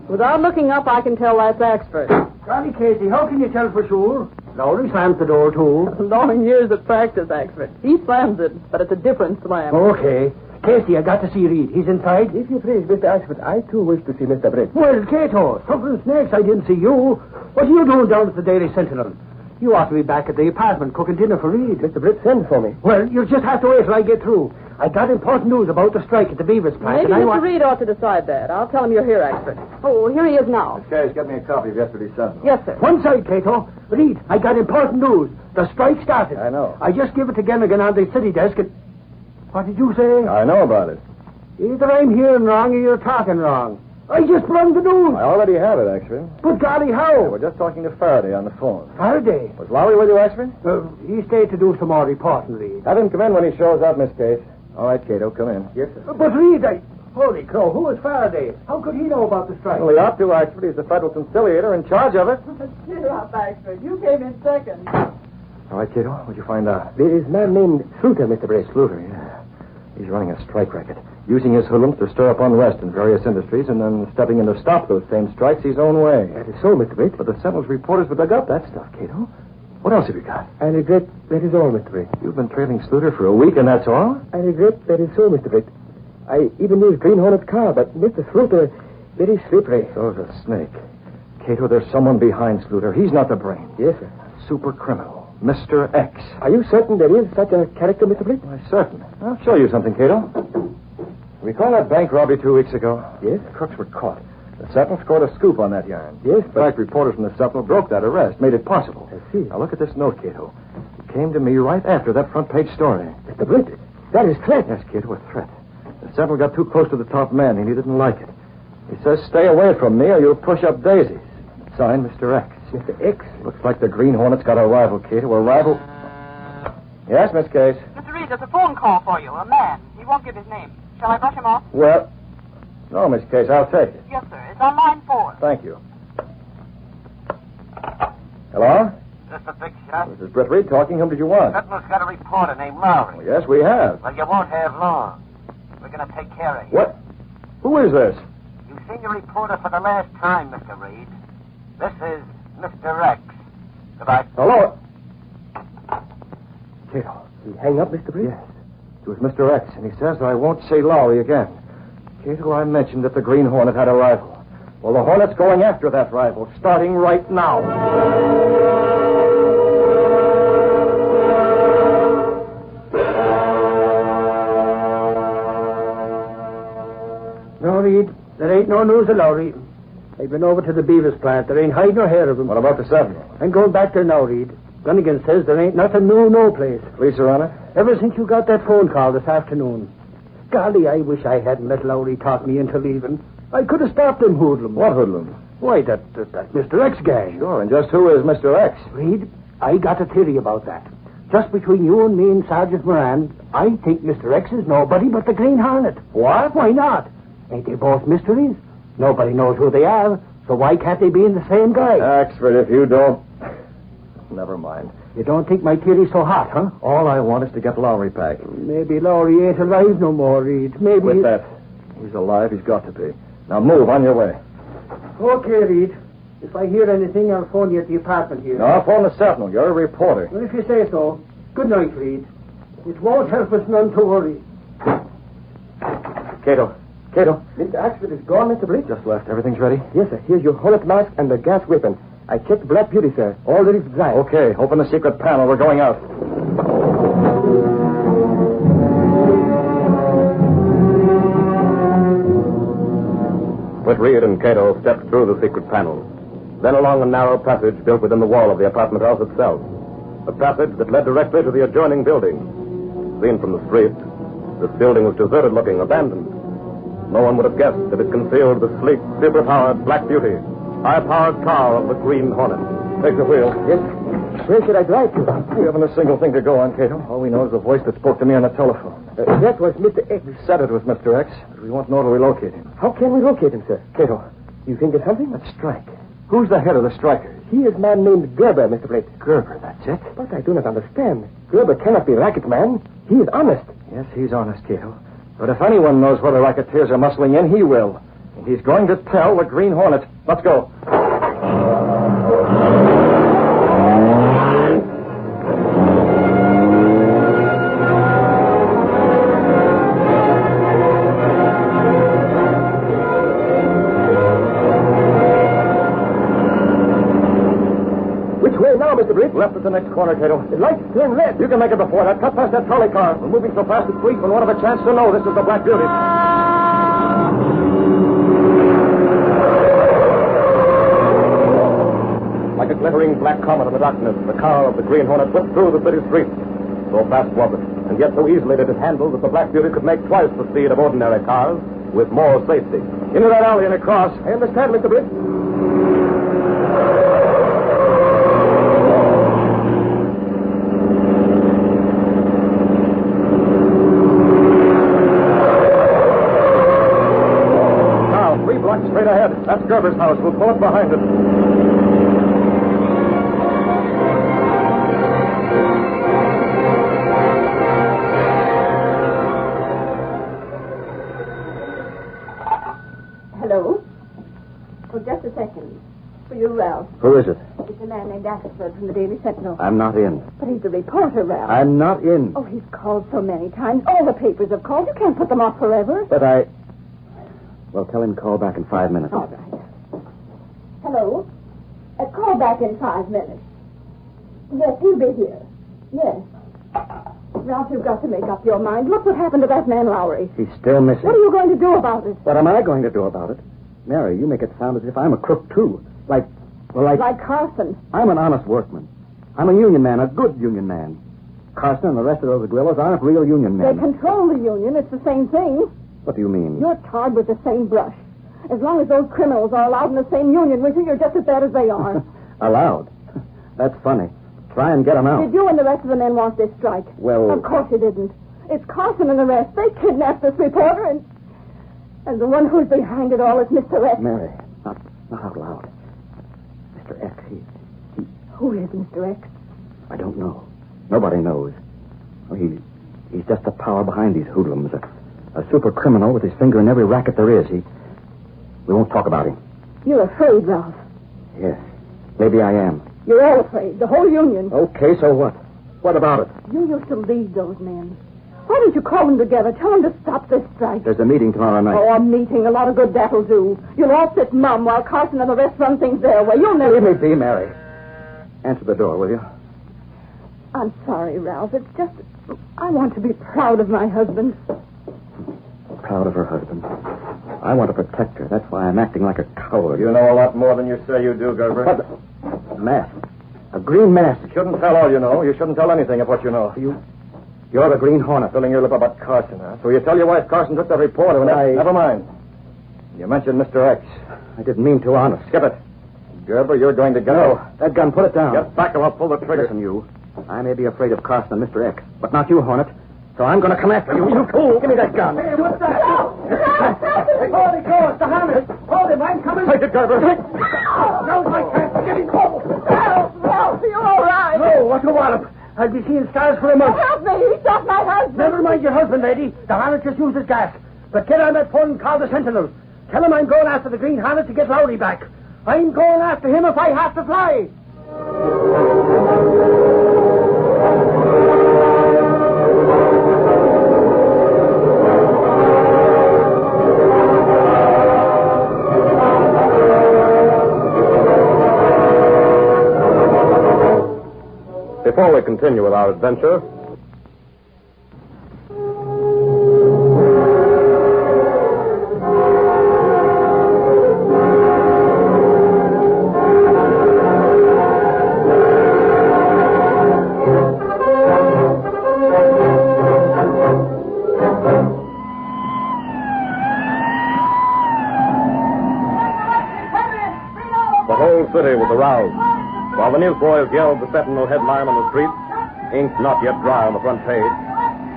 Without looking up, I can tell that's expert. Johnny Casey, how can you tell for sure? Lowry slams the door, too. Long years of practice, Axford. He slams it, but it's a different slam. Okay. Casey, I got to see Reed. He's inside? If you please, Mr. Axford, I too wish to see Mr. Brett. Well, Cato, suffering snakes, I didn't see you. What are you doing down at the Daily Sentinel? You ought to be back at the apartment cooking dinner for Reed. Mr. Brett sent for me. Well, you'll just have to wait till I get through. I got important news about the strike at the Beavers plant. Maybe Mr. Reed ought to decide that. I'll tell him you're here, Axford. Oh, here he is now. This guy's got me a copy of yesterday's Sentinel. Yes, sir. One side, Cato. Reed, I got important news. The strike started. I know. I just give it to Gennigan on the city desk and... What did you say? I know about it. Either I'm hearing wrong or you're talking wrong. I just brought the news. I already have it, actually. But golly, how? Yeah, we're just talking to Faraday on the phone. Faraday? Was Lowry with you, Axford? He stayed to do some more reporting, Reed. Have him come in when he shows up, Miss Case. All right, Cato, come in. Yes, sir. But Reed, Holy crow, who is Faraday? How could he know about the strike? Well, he ought to, Axford. He's the federal conciliator in charge of it. Cheer up, Axford. You came in second. All right, Cato, what'd you find out? There is a man named Sluter, Mr. Brett. Sluter, yeah. He's running a strike racket, using his hoodlums to stir up unrest in various industries and then stepping in to stop those same strikes his own way. That is so, Mr. Brett. But the Sentinel's reporters would dug up that stuff, Cato. What else have you got? I regret that is all, Mr. Brett. You've been trailing Sluter for a week and that's all? I regret that is so, Mr. Brett. I even used Green Hornet's car, but Mr. Sluter, very slippery. So's a snake. Cato, there's someone behind Sluter. He's not the brain. Yes, sir. Super criminal. Mr. X. Are you certain there is such a character, Mr. Brett? I'm certain. I'll show you something, Cato. Recall that bank robbery 2 weeks ago? Yes. The crooks were caught. The Sentinel scored a scoop on that yarn. Yes, In fact, reporters from the Sentinel broke that arrest, made it possible. I see. Now look at this note, Cato. It came to me right after that front page story. Mr. Brett, that is threat. Yes, Cato, a threat. The Sentinel got too close to the top man, and he didn't like it. He says, stay away from me or you'll push up daisies. Signed, Mr. X. Mr. X? Looks like the Green Hornet's got a rival, Cato. A rival... Yes, Miss Case? Mr. Reed, there's a phone call for you. A man. He won't give his name. Shall I brush him off? Well, no, Miss Case, I'll take it. Yes, sir. It's on line 4. Thank you. Hello? Just a big shot. This is Britt Reed talking. Whom did you want? Sentinel's got a reporter named Lowry. Well, yes, we have. Well, you won't have long. We're going to take care of you. What? Who is this? You've seen your reporter for the last time, Mr. Reed. This is Mr. X. Goodbye. Hello? Cato, he hang up, Mr. Brett? Yes. It was Mr. X, and he says I won't say Lowry again. Cato, I mentioned that the Green Hornet had a rival. Well, the Hornet's going after that rival, starting right now. No, Reed, there ain't no news of Lowry. I've been over to the Beavers plant. There ain't hide nor hair of him. What about the Sentinel? I'm going back there now, Reed. Gunnigan says there ain't nothing new, no place. Police are on it? Ever since you got that phone call this afternoon. Golly, I wish I hadn't let Lowry talk me into leaving. I could have stopped them hoodlums. What hoodlum? Why, that Mr. X guy. Sure, and just who is Mr. X? Reed, I got a theory about that. Just between you and me and Sergeant Moran, I think Mr. X is nobody but the Green Hornet. What? Why not? Ain't they both mysteries? Nobody knows who they are, so why can't they be in the same guy? Axford, if you don't... Never mind. You don't think my theory's so hot, huh? All I want is to get Lowry back. Maybe Lowry ain't alive no more, Reed. Maybe... With that, he's alive. He's got to be. Now move on your way. Okay, Reed. If I hear anything, I'll phone you at the apartment here. No, I'll phone the Sentinel. You're a reporter. Well, if you say so. Good night, Reed. It won't help us none to worry. Cato. Mr. Axford is gone, Mr. Brett? Just left. Everything's ready? Yes, sir. Here's your Hornet mask and the gas weapon. I checked Black Beauty, sir. All that is dry. Okay, open the secret panel. We're going out. Britt Reed and Cato stepped through the secret panel, then along a narrow passage built within the wall of the apartment house itself, a passage that led directly to the adjoining building. Seen from the street, this building was deserted-looking, abandoned. No one would have guessed that it concealed the sleek, super-powered Black Beauty, high-powered car of the Green Hornet. Take the wheel. Yes. Where should I drive to? We haven't a single thing to go on, Cato. All we know is the voice that spoke to me on the telephone. That was Mr. X. We said it was Mr. X, but we won't know till we locate him. How can we locate him, sir? Cato. You think of something? Let's strike. Who's the head of the strikers? He is a man named Gerber, Mr. Blake. Gerber, that's it? But I do not understand. Gerber cannot be a racket man. He is honest. Yes, he's honest, Cato. But if anyone knows where the racketeers are muscling in, he will. And he's going to tell the Green Hornet. Let's go. Street, left at the next corner, Cato. The lights turn red. You can make it before that. Cut past that trolley car. We're moving so fast that police will not have a chance to know this is the Black Beauty. Like a glittering black comet in the darkness, the car of the Green Hornet went through the city streets. So fast was it, and yet so easily did it handle that the Black Beauty could make twice the speed of ordinary cars with more safety. Into that alley and across. I understand, Mr. Britt. Now, 3 blocks straight ahead. That's Gerber's house. We'll pull up behind it. Hello? Oh, just a second. For you, Ralph. Who is it? It's a man named Axford from the Daily Sentinel. I'm not in. But he's a reporter, Ralph. I'm not in. Oh, he's called so many times. All the papers have called. You can't put them off forever. But I... Well, tell him to call back in 5 minutes. All right. Hello? Call back in 5 minutes. Yes, he'll be here. Yes. Ralph, you've got to make up your mind. Look what happened to that man Lowry. He's still missing. What are you going to do about it? What am I going to do about it? Mary, you make it sound as if I'm a crook, too. Like Carson. I'm an honest workman. I'm a union man, a good union man. Carson and the rest of those guerrillas aren't real union men. They control the union. It's the same thing. What do you mean? You're tarred with the same brush. As long as those criminals are allowed in the same union with you, you're just as bad as they are. Allowed? That's funny. Try and get them out. Did you and the rest of the men want this strike? Well... Of course you didn't. It's Carson and the rest. They kidnapped this reporter, and the one who's behind it all is Mr. X. Mary, not out loud. Mr. X, he... Who is Mr. X? I don't know. Nobody knows. He's just the power behind these hoodlums. A super criminal with his finger in every racket there is. We won't talk about him. You're afraid, Ralph. Yes. Maybe I am. You're all afraid. The whole union. Okay, so what? What about it? You used to lead those men. Why don't you call them together? Tell them to stop this strike. There's a meeting tomorrow night. Oh, a meeting. A lot of good that'll do. You'll all sit mum while Carson and the rest run things their way. You'll never... Leave me be, Mary. Answer the door, will you? I'm sorry, Ralph. It's just... I want to be proud of my husband. Proud of her husband. I want to protect her. That's why I'm acting like a coward. You know a lot more than you say you do, Gerber. What? Mask. A green mask. You shouldn't tell all you know. You shouldn't tell anything of what you know. You're the Green Hornet. Filling your lip about Carson, huh? So you tell your wife Carson took that reporter when Never mind. You mentioned Mr. X. I didn't mean to, honest. Skip it. Gerber, you're going to go. No, that gun, put it down. Get back or I'll pull the trigger. Listen, you. I may be afraid of Carson and Mr. X, but not you, Hornet. So I'm going to come after you. You fool. Give me that gun. Hey, what's that? Hold it, go. It's the Hammond. Hold him. I'm coming. Take it, Gerber. No, I can't. Get him. Ralph, you're all right. No, what a wallop. I'll be seeing stars for a month. Help me. He shot my husband. Never mind your husband, lady. The Hornet just uses gas. But get on that phone and call the Sentinel. Tell him I'm going after the Green Hornet to get Lowry back. I'm going after him if I have to fly. Before we continue with our adventure, the whole city was aroused. While the newsboys yelled the Sentinel headline on the street, ink not yet dry on the front page,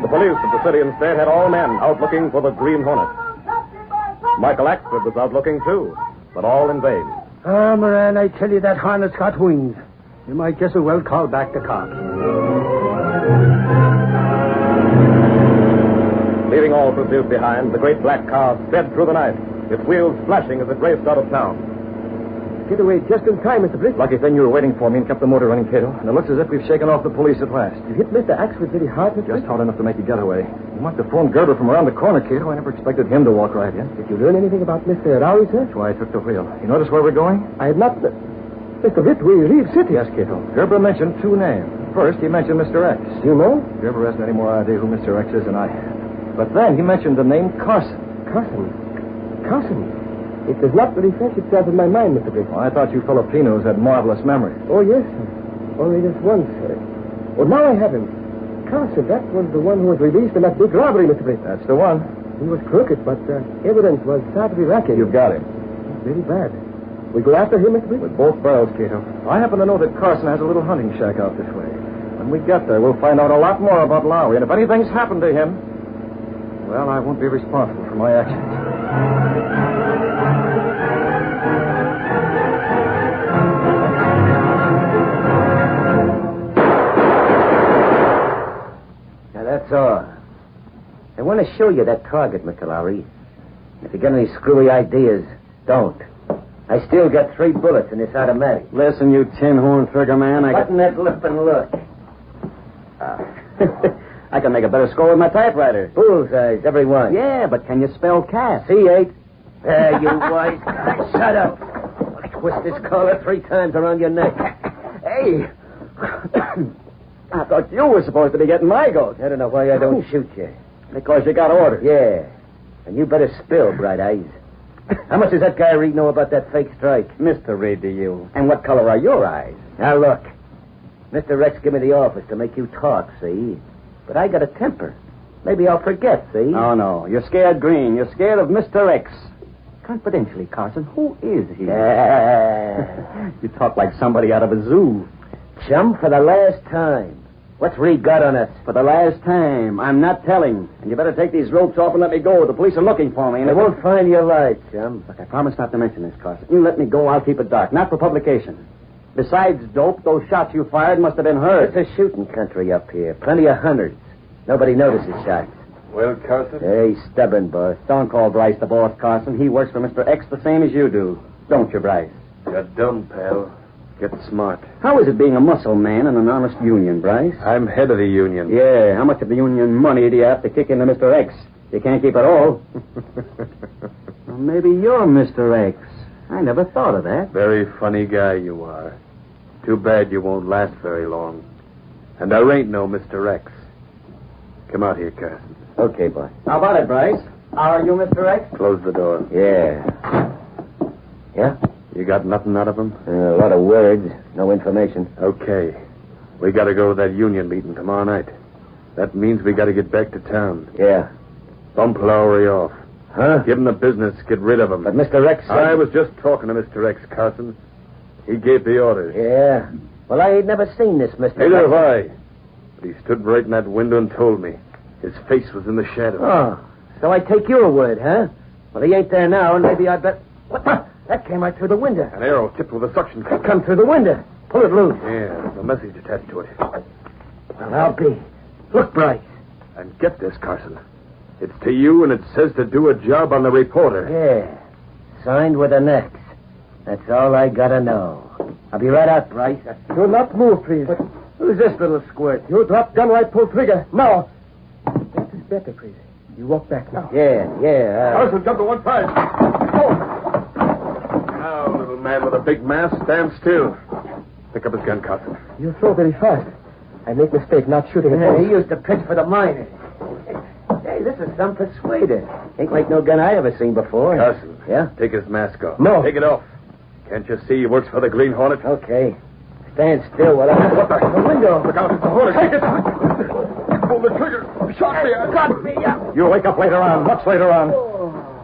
the police of the city instead had all men out looking for the Green Hornet. Michael Axford was out looking too, but all in vain. Ah, Moran, I tell you that Hornet's got wings. You might just as well call back the cops. Leaving all pursuit behind, the great black car sped through the night, its wheels flashing as it raced out of town. Get away just in time, Mr. Britt. Lucky thing you were waiting for me and kept the motor running, Cato. And it looks as if we've shaken off the police at last. You hit Mr. Axford pretty hard, Mr. Just hard enough to make a getaway. You must have phoned Gerber from around the corner, Cato. I never expected him to walk right in. Did you learn anything about Mr. Lowry, sir? That's why I took the wheel. You notice where we're going? I had not... Mr. Britt, we leave city. Yes, Cato. Gerber mentioned two names. First, he mentioned Mr. X. You know? Gerber hasn't any more idea who Mr. X is than I have. But then he mentioned the name Carson. Carson? It does not really fetch itself in my mind, Mr. Britt. Well, I thought you Filipinos had marvelous memory. Oh, yes, sir. Only just once, sir. Well, now I have him. Carson, that was the one who was released in that big robbery, Mr. Britt. That's the one. He was crooked, but evidence was thought to be racket. You've got him. Very bad. We go after him, Mr. Britt? With both barrels, Cato. I happen to know that Carson has a little hunting shack out this way. When we get there, we'll find out a lot more about Lowry. And if anything's happened to him, well, I won't be responsible for my actions. Now, that's all. I want to show you that target, Mr. Lowry. If you get any screwy ideas, don't. I still got 3 bullets in this automatic. Listen, you tin-horn trigger man, Button that lip and look. I can make a better score with my typewriter. Bullseyes, every one. Yeah, but can you spell cat? C8. There, you wise guy. Shut up. I'll twist this collar 3 times around your neck. Hey! I thought you were supposed to be getting my goat. I don't know why I don't shoot you. Because you got orders. Yeah. And you better spill, Bright Eyes. How much does that guy Reed know about that fake strike? Mr. Reed, do you? And what color are your eyes? Now, look. Mr. Rex gave me the office to make you talk, see? But I got a temper. Maybe I'll forget, see? Oh, no. You're scared green. You're scared of Mr. X. Confidentially, Carson, who is he? You talk like somebody out of a zoo. Chum, for the last time. What's Reed got on us? For the last time. I'm not telling. And you better take these ropes off and let me go. The police are looking for me. And they won't find you alive, Chum. Look, I promise not to mention this, Carson. You let me go, I'll keep it dark. Not for publication. Besides dope, those shots you fired must have been heard. It's a shooting country up here. Plenty of hunters. Nobody notices shots. Well, Carson? Hey, stubborn, boss. Don't call Bryce the boss, Carson. He works for Mr. X the same as you do. Don't you, Bryce? You're dumb, pal. Get smart. How is it being a muscle man in an honest union, Bryce? I'm head of the union. Yeah, how much of the union money do you have to kick into Mr. X? You can't keep it all. Well, maybe you're Mr. X. I never thought of that. Very funny guy you are. Too bad you won't last very long. And there ain't no Mr. X. Come out here, Carson. Okay, boy. How about it, Bryce? How are you, Mr. X? Close the door. Yeah. Yeah? You got nothing out of him? A lot of words, no information. Okay. We got to go to that union meeting tomorrow night. That means we got to get back to town. Yeah. Bump Lowry off. Huh? Give him the business. Get rid of him. But Mr. X said... I was just talking to Mr. X, Carson. He gave the orders. Yeah. Well, I ain't never seen this, Mr. Neither have X. I. But he stood right in that window and told me. His face was in the shadow. Oh. So I take your word, huh? Well, he ain't there now, and maybe I'd bet... What the... That came right through the window. An arrow tipped with a suction cup. Come through the window. Pull it loose. Yeah, there's a message attached to it. Well, I'll be. Look, Bryce. And get this, Carson. It's to you, and it says to do a job on the reporter. Yeah. Signed with an X. That's all I gotta know. I'll be right out, Bryce. Do not move, please. But who's this little squirt? You drop gun while I pull trigger. Now. That is better, please. You walk back now. Yeah. Carson, jump to one side. Oh! Now, little man with a big mask, stand still. Pick up his gun, Carson. You throw very fast. I make mistake not shooting at He used to pitch for the miners. Hey, this is some Persuader. Ain't like no gun I ever seen before. Carson. Yeah? Take his mask off. No. Take it off. Can't you see he works for the Green Hornet? Okay. Stand still while I... What the window. Look out, it's a Hornet. Take it. Pull the trigger. Shot me. Got me. You'll wake up later on, much later on.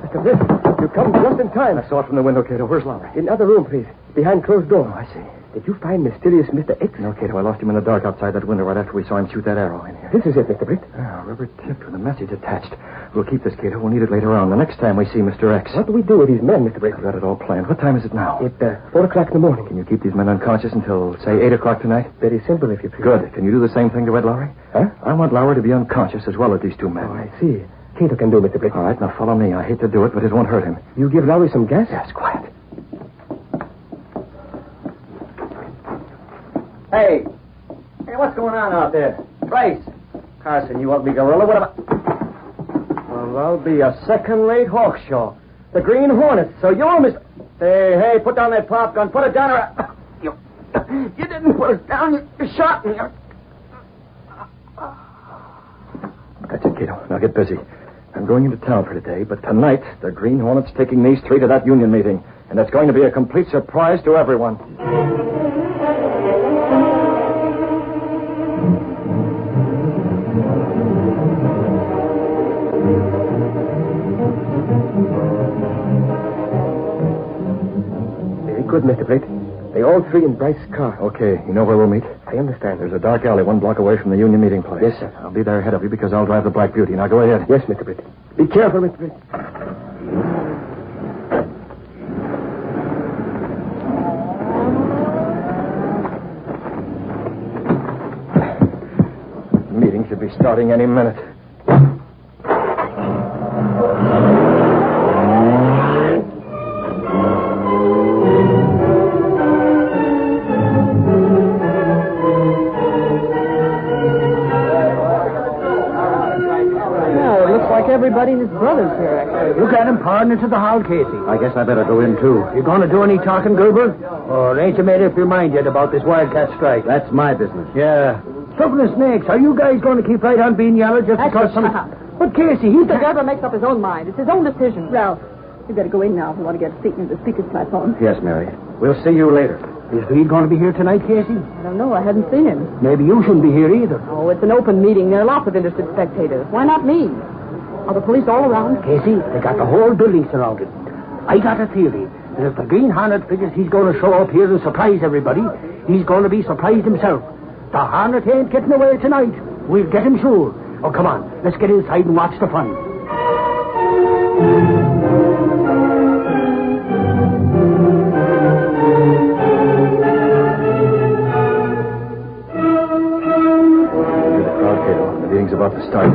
Mr. Britt, you come just in time. I saw it from the window, Cato. Where's Lowry? In other room, please. Behind closed door. Oh, I see. Did you find mysterious Mr. X? No, Cato. I lost him in the dark outside that window right after we saw him shoot that arrow in here. This is it, Mr. Britt. Rubber tipped with a message attached. We'll keep this, Cato. We'll need it later on. The next time we see Mr. X. What do we do with these men, Mr. Britt? I've got it all planned. What time is it now? It's 4 o'clock in the morning. Can you keep these men unconscious until, say, 8 o'clock tonight? Very simple, if you please. Good. Can you do the same thing to Ed Lowry? Huh? I want Lowry to be unconscious as well as these two men. Oh, I see. Cato can do, Mr. Britt. All right, now follow me. I hate to do it, but it won't hurt him. You give Lowry some gas? Yes, quiet. Hey, what's going on out there? Bryce. Carson, you ugly gorilla. What about... Well, I'll be a second-rate hawkshaw. The Green Hornet. So you're Mr... Hey, put down that pop gun. Put it down or... You was down. You shot me. That's it, Cato. Now get busy. I'm going into town for today, but tonight the Green Hornet's taking these three to that union meeting, and it's going to be a complete surprise to everyone. Very good, Mr. Britt. They all three in Bryce's car. Okay, you know where we'll meet? I understand. There's a dark alley 1 block away from the union meeting place. Yes, sir. I'll be there ahead of you because I'll drive the Black Beauty. Now go ahead. Yes, Mr. Britt. Be careful, Mr. Britt. The meeting should be starting any minute. Everybody and his brothers here, actually. You got him pardoned into the hall, Casey. I guess I better go in, too. You going to do any talking, Gerber? Or ain't you made up your mind yet about this wildcat strike? That's my business. Yeah. Stuffing the snakes. Are you guys going to keep right on being yellow just because some... But Casey, he's the... Gerber makes up his own mind. It's his own decision. Ralph, you better go in now if you want to get a seat near the speaker's platform. Yes, Mary. We'll see you later. Is Reed going to be here tonight, Casey? I don't know. I hadn't seen him. Maybe you shouldn't be here either. Oh, it's an open meeting. There are lots of interested spectators. Why not me? Are the police all around? Casey, they got the whole building surrounded. I got a theory that if the Green Hornet figures he's going to show up here and surprise everybody, he's going to be surprised himself. The Hornet ain't getting away tonight. We'll get him sure. Oh, come on. Let's get inside and watch the fun. The meeting's about to start.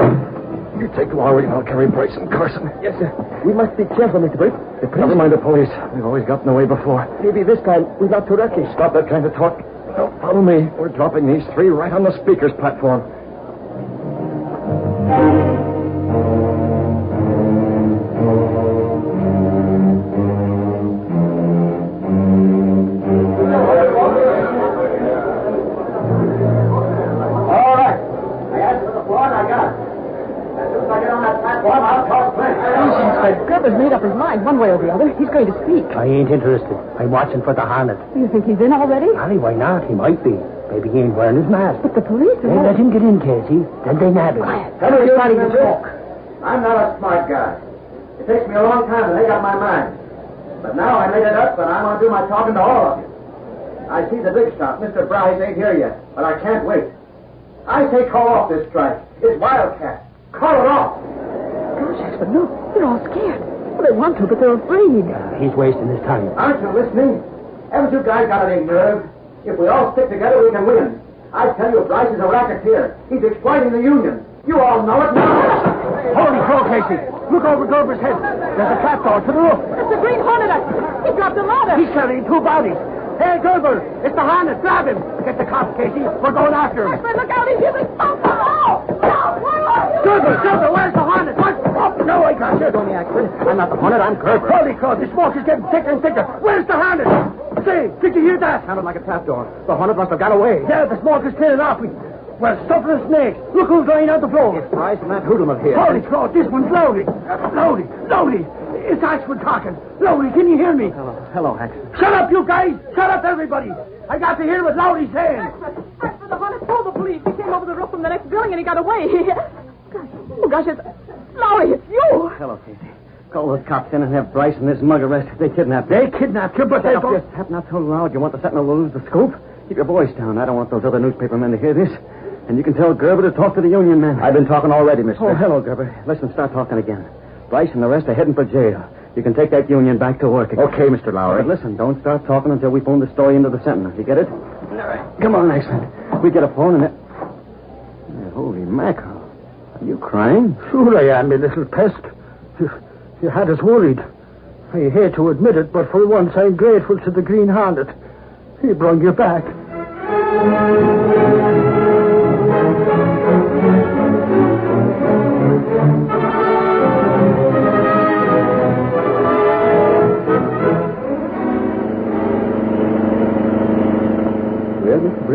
You take Lowry and I'll carry Bryce and Carson. Yes, sir. We must be careful, Mr. Britt. Never mind the police. We've always gotten away before. Maybe this time we're not too reckless. Stop that kind of talk. Now, follow me. We're dropping these three right on the speaker's platform. All right. I asked for the floor and I got it. As soon as I get on that platform, I'll talk plenty. Gerber's made up his mind one way or the other. He's going to speak. I ain't interested. I'm watching for the Hornet. You think he's in already? Annie, why not? He might be. Maybe he ain't wearing his mask. But the police They let him get in, Casey. Then they nab him. Everybody's to talk. I'm not a smart guy. It takes me a long time to make up my mind. But now I made it up, and I'm going to do my talking to all of you. I see the big shot. Mr. Bryce ain't here yet, but I can't wait. I say call off this strike. It's wildcat. Call it off. Gosh, but no, they're all scared. Well, they want to, but they're afraid. He's wasting his time. Aren't you listening? Haven't you guys got any nerve? If we all stick together, we can win. I tell you, Bryce is a racketeer. He's exploiting the union. You all know it now. Holy crow, Casey. Look over Gerber's head. There's a trapdoor to the roof. It's the Green Hornet. He dropped a ladder. He's carrying two bodies. Hey, Gerber, it's the Hornet. Grab him. Get the cops, Casey. We're going after him. Look out. He's using smoke. No! Gerber, where's the Hornet? What? Oh, no, I got you. Don't be accurate. I'm not the Hornet. I'm Gerber. Holy crow, the smoke is getting thicker and thicker. Where's the Hornet? Say, did you hear that? Sounded like a trapdoor. The Hornet must have got away. Yeah, the smoke is clearing off. We're stuffing the snakes. Look who's lying on the floor. It's Bryce and that hoodlum of his. Holy crow, this one's Lowry. Lowry. It's Axford talking. Lowry, can you hear me? Hello, Axford. Shut up, you guys. Shut up, everybody. I got to hear what Lowry's saying. Axford, the Hornet told the police. He came over the roof from the next building and he got away. Gosh, it's... Lowry, it's you. Hello, Casey. Call those cops in and have Bryce and this mug arrested. They kidnapped you. They kidnapped you, but they don't... Just not so loud. You want the Sentinel to lose the scoop? Keep your voice down. I don't want those other newspaper men to hear this. And you can tell Gerber to talk to the union men. I've been talking already, mister. Oh, hello, Gerber. Listen, start talking again. Bryce and the rest are heading for jail. You can take that union back to work again. Okay, Mr. Lowry. But listen, don't start talking until we phone the story into the Sentinel. You get it? All right. Come on, Axford. We get a phone and it... Holy mackerel. Are you crying? Sure I am, you little pest. You had us worried. I hate to admit it, but for once I'm grateful to the Green Hornet. He brought you back. Well, Mr.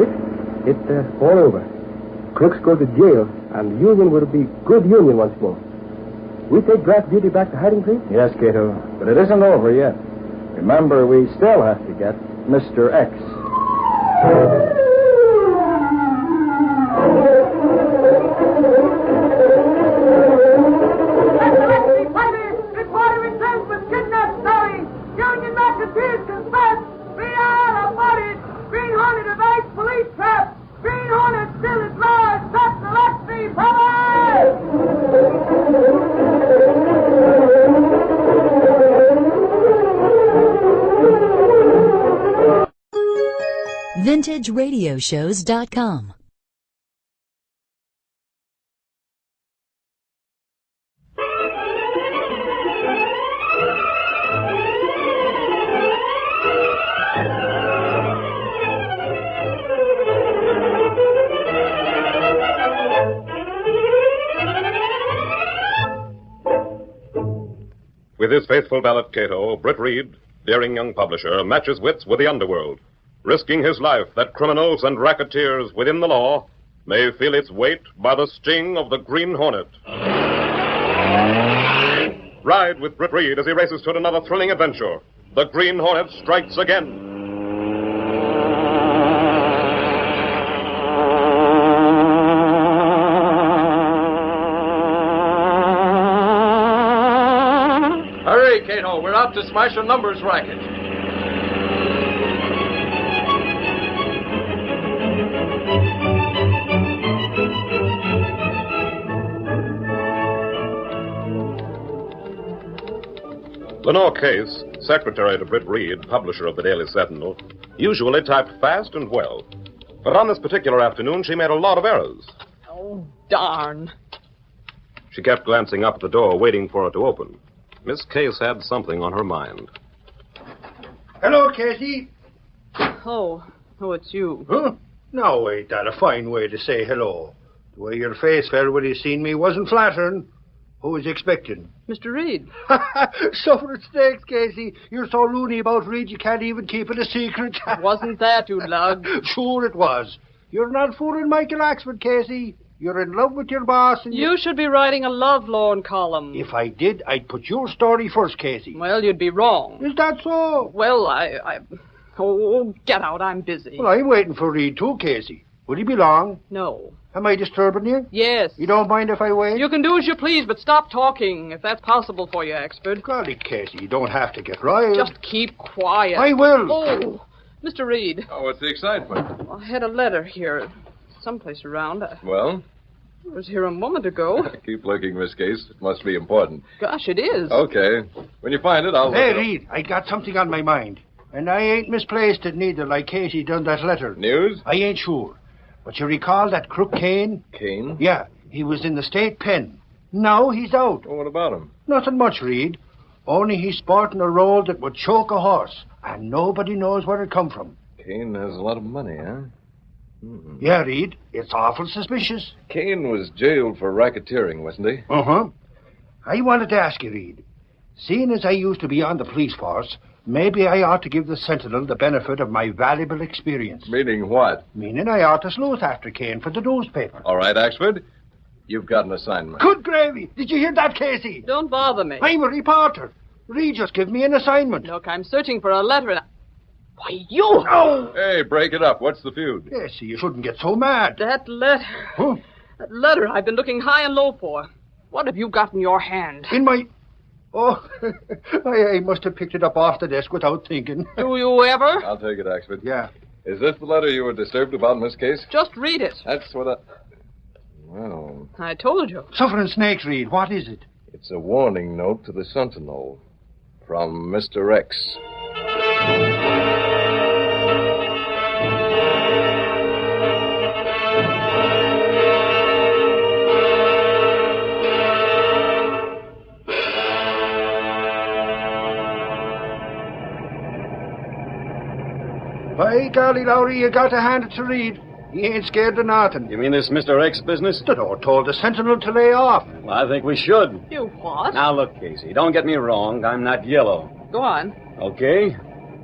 all over. Crooks go to jail, and Union will be good Union once more. We take Graft Beauty back to hiding place? Yes, Cato, but it isn't over yet. Remember, we still have to get Mr. X. Reporter returns with kidnapped story. Union racketeers confess. 3 hours bodies. Green Hornet evades police trap. Green Hornet still is large. That's the left thief. VintageRadioshows.com. With his faithful valet Cato, Britt Reed, daring young publisher, matches wits with the underworld, risking his life that criminals and racketeers within the law may feel its weight by the sting of the Green Hornet. Ride with Britt Reed as he races toward another thrilling adventure. The Green Hornet strikes again. Hurry, Cato. We're out to smash a numbers racket. Lenore Case, secretary to Britt Reed, publisher of the Daily Sentinel, usually typed fast and well. But on this particular afternoon, she made a lot of errors. Oh, darn. She kept glancing up at the door, waiting for it to open. Miss Case had something on her mind. Hello, Casey. Oh, it's you. Huh? Now, ain't that a fine way to say hello? The way your face fell when you seen me wasn't flattering. Who was expecting? Mr. Reed. Suffering snakes, Casey. You're so loony about Reed you can't even keep it a secret. Wasn't that, you lug? Sure it was. You're not fooling Michael Axford, Casey. You're in love with your boss and You should be writing a love-lorn column. If I did, I'd put your story first, Casey. Well, you'd be wrong. Is that so? Well, Oh, get out. I'm busy. Well, I'm waiting for Reed too, Casey. Will he be long? No. Am I disturbing you? Yes. You don't mind if I wait? You can do as you please, but stop talking, if that's possible for you, Axford. Golly, Casey, you don't have to get riled. Just keep quiet. I will. Oh, Mr. Reed. Oh, what's the excitement? I had a letter here, someplace around. Well? I was here a moment ago. Keep looking, Miss Case. It must be important. Gosh, it is. Okay. When you find it, I'll... Hey, Reed, I got something on my mind. And I ain't misplaced it neither, like Casey done that letter. News? I ain't sure. But you recall that crook Kane? Kane? Yeah, he was in the state pen. Now he's out. Well, what about him? Nothing much, Reed. Only he's sporting a role that would choke a horse, and nobody knows where it come from. Kane has a lot of money, huh? Mm-mm. Yeah, Reed, it's awful suspicious. Kane was jailed for racketeering, wasn't he? Uh-huh. I wanted to ask you, Reed. Seeing as I used to be on the police force, maybe I ought to give the Sentinel the benefit of my valuable experience. Meaning what? Meaning I ought to sleuth after Kane for the newspaper. All right, Axford. You've got an assignment. Good gravy! Did you hear that, Casey? Don't bother me. I'm a reporter. Reed just give me an assignment. Look, I'm searching for a letter and... Why, you... Oh! Hey, break it up. What's the feud? Yes, you shouldn't get so mad. That letter... Huh? That letter I've been looking high and low for. What have you got in your hand? In my... Oh, I must have picked it up off the desk without thinking. Do you ever? I'll take it, Axford. Yeah. Is this the letter you were disturbed about in this case? Just read it. That's what I... Well... I told you. Suffering snakes, Reed. What is it? It's a warning note to the Sentinel from Mr. X. By golly, Lowry, you got to hand it to Reed. He ain't scared of nothing. You mean this Mr. X business? The door told the Sentinel to lay off. Well, I think we should. You what? Now, look, Casey, don't get me wrong. I'm not yellow. Go on. Okay?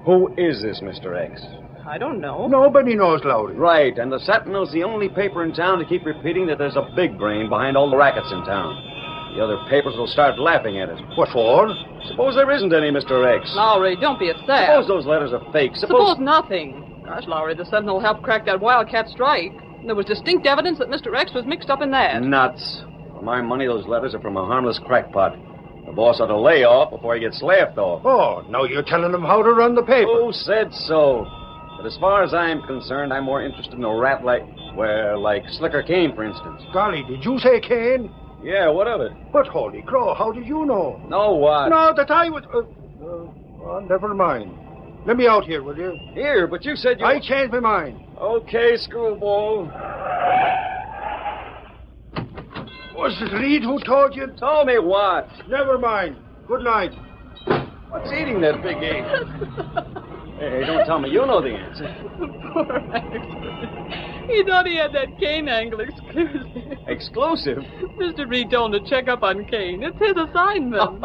Who is this Mr. X? I don't know. Nobody knows, Lowry. Right, and the Sentinel's the only paper in town to keep repeating that there's a big brain behind all the rackets in town. The other papers will start laughing at us. What for? Suppose there isn't any, Mr. X. Lowry, don't be upset. Suppose those letters are fake. Suppose nothing. Gosh, Lowry, the Sentinel helped crack that wildcat strike. There was distinct evidence that Mr. X was mixed up in that. Nuts. For my money, those letters are from a harmless crackpot. The boss ought to lay off before he gets laughed off. Oh, now you're telling him how to run the paper. Who said so? But as far as I'm concerned, I'm more interested in a rat like Slicker Kane, for instance. Golly, did you say Kane? Yeah, what of it? But holy crow, how did you know? Know what? No, that I was... never mind. Let me out here, will you? Here, but you said you... I changed my mind. Okay, screwball. Was it Reed who told you? Told me what? Never mind. Good night. What's eating that big ape? Hey, don't tell me you know the answer. Poor Max. He thought he had that Kane angle exclusive. Exclusive? Mr. Reed told him to check up on Kane. It's his assignment.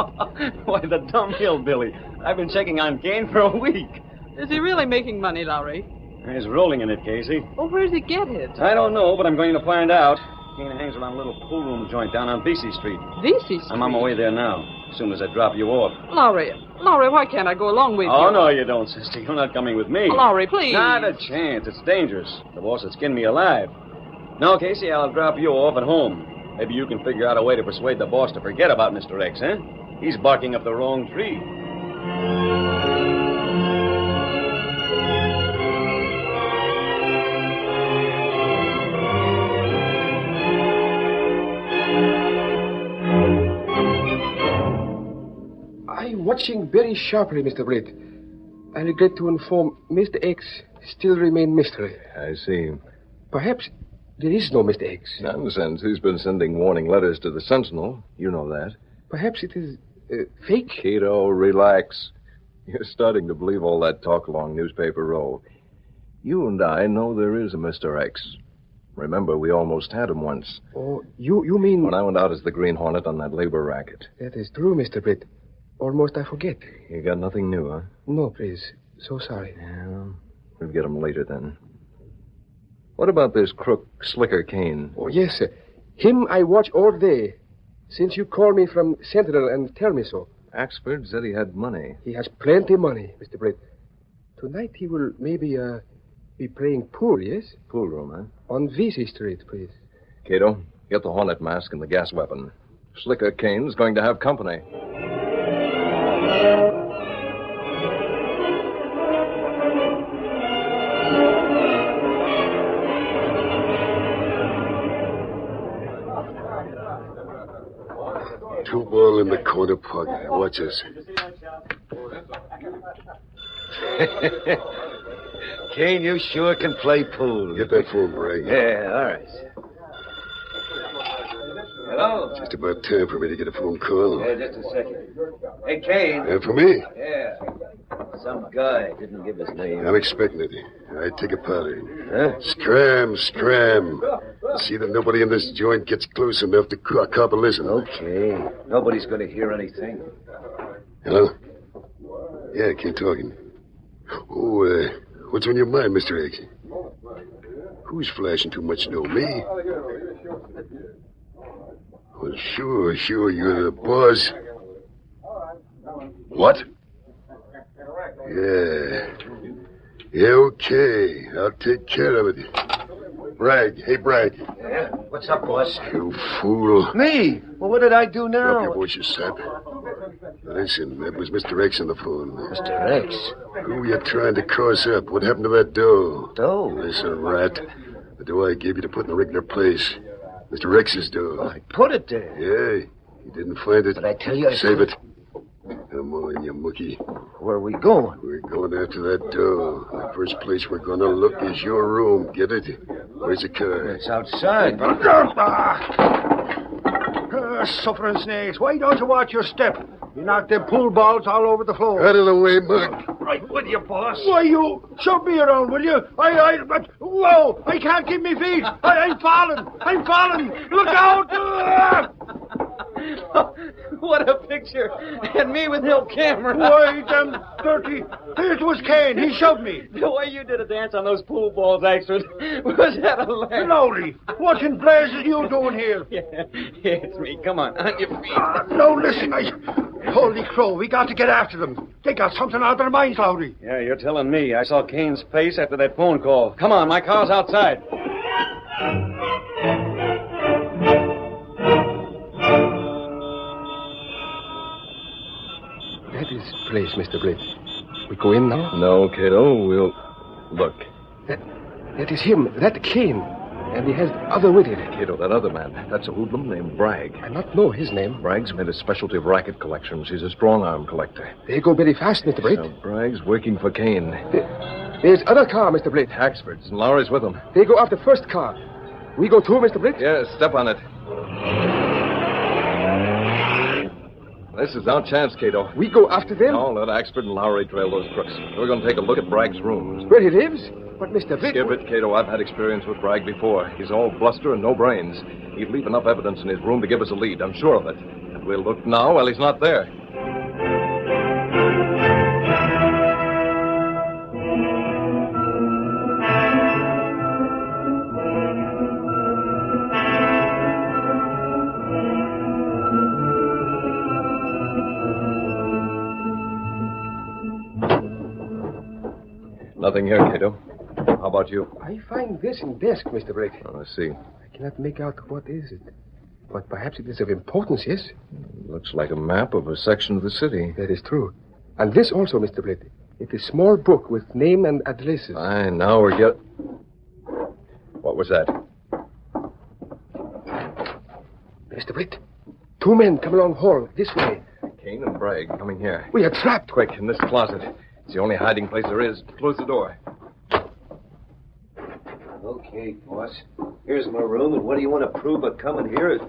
Why, the dumb hillbilly. I've been checking on Kane for a week. Is he really making money, Lowry? He's rolling in it, Casey. Well, where does he get it? I don't know, but I'm going to find out. Kane hangs around a little pool room joint down on Vesey Street. Vesey Street? I'm on my way there now, as soon as I drop you off. Lowry, why can't I go along with you? Oh, no, you don't, sister. You're not coming with me. Lowry, please. Not a chance. It's dangerous. The boss would skin me alive. No, Casey, I'll drop you off at home. Maybe you can figure out a way to persuade the boss to forget about Mr. X, huh? He's barking up the wrong tree. I'm watching very sharply, Mr. Britt. I regret to inform Mr. X still remain mystery. I see. Perhaps there is no Mr. X. Nonsense. He's been sending warning letters to the Sentinel. You know that. Perhaps it is fake? Keto, relax. You're starting to believe all that talk along Newspaper Row. You and I know there is a Mr. X. Remember, we almost had him once. Oh, you mean... When I went out as the Green Hornet on that labor racket. That is true, Mr. Britt. Almost I forget. You got nothing new, huh? No, please. So sorry. Yeah, we'll get him later then. What about this crook, Slicker Kane? Oh, yes, sir. Him I watch all day. Since you called me from Sentinel and tell me so. Axford said he had money. He has plenty money, Mr. Britt. Tonight he will maybe, be playing pool, yes? Pool room, huh? On Vesey Street, please. Cato, get the Hornet mask and the gas weapon. Slicker Kane's going to have company. Two ball in the corner pocket. Watch us. Kane, you sure can play pool. Get that phone, Bragg. Yeah, all right. Hello? Just about time for me to get a phone call. Yeah, just a second. Hey, Kane. And for me? Yeah. Some guy didn't give his name. I'm expecting it. I'd take a powder. Huh? Scram. See that nobody in this joint gets close enough to cop a listen. Okay. Nobody's going to hear anything. Hello? Yeah, keep talking. Oh, what's on your mind, Mr. X? Who's flashing too much dough? Me? Well, sure, you're the boss. What? Yeah, okay. I'll take care of it. Bragg. Hey, Bragg. Yeah? What's up, boss? You fool. Me? Well, what did I do now? Drop your voice, you sap. Listen, that was Mr. X on the phone. Mr. X? Who you trying to cross up? What happened to that dough? Dough? Listen, rat. The dough I gave you to put in the regular place. Mr. X's dough. Oh, I put it there. Yeah, you didn't find it. But I tell you, Save it. Come on, you mookie. Where are we going? We're going after that dough. The first place we're going to look is your room. Get it? Where's the car? It's outside. Suffering snakes. Why don't you watch your step? You knocked them pool balls all over the floor. Out of the way, Mug. Right with you, boss. Why, you shove me around, will you? Whoa, I can't keep me feet. I'm falling. Look out. What a picture. And me with no camera. Why, them dirty. It was Kane. He shoved me. The way you did a dance on those pool balls, Axford, was that a laugh? Lowry, what in blazes you doing here? Yeah, it's me. Come on your feet. No, listen, Holy crow, we got to get after them. They got something out of their minds, Lowry. Yeah, you're telling me. I saw Kane's face after that phone call. Come on, my car's outside. That is the place, Mr. Blake. We go in now? No, Cato, we'll... Look. That is him, that Kane. And he has the other with him. Cato, that other man, that's a hoodlum named Bragg. I not know his name. Bragg's made a specialty of racket collections. He's a strong-arm collector. They go very fast, Mr. Blake. So Bragg's working for Kane. There's other car, Mr. Blake. Haxford's, and Lowry's with him. They go after first car. We go too, Mr. Blake? Yeah, step on it. This is our chance, Cato. We go after them? No, let Axford and Lowry trail those crooks. We're going to take a look at Bragg's rooms. Where he lives? But Mr. Blake... Skip it, Cato. I've had experience with Bragg before. He's all bluster and no brains. He'd leave enough evidence in his room to give us a lead. I'm sure of it. And we'll look now while he's not there. Nothing here, Cato. How about you? I find this in desk, Mr. Blake. Oh, I see. I cannot make out what is it. But perhaps it is of importance, yes? Looks like a map of a section of the city. That is true. And this also, Mr. Blake. It is a small book with name and addresses. Fine, now we're get... What was that? Mr. Blake, two men come along hall, this way. Kane and Bragg coming here. We are trapped. Quick, in this closet. It's the only hiding place there is. Close the door. Okay, boss. Here's my room, and what do you want to prove by coming here?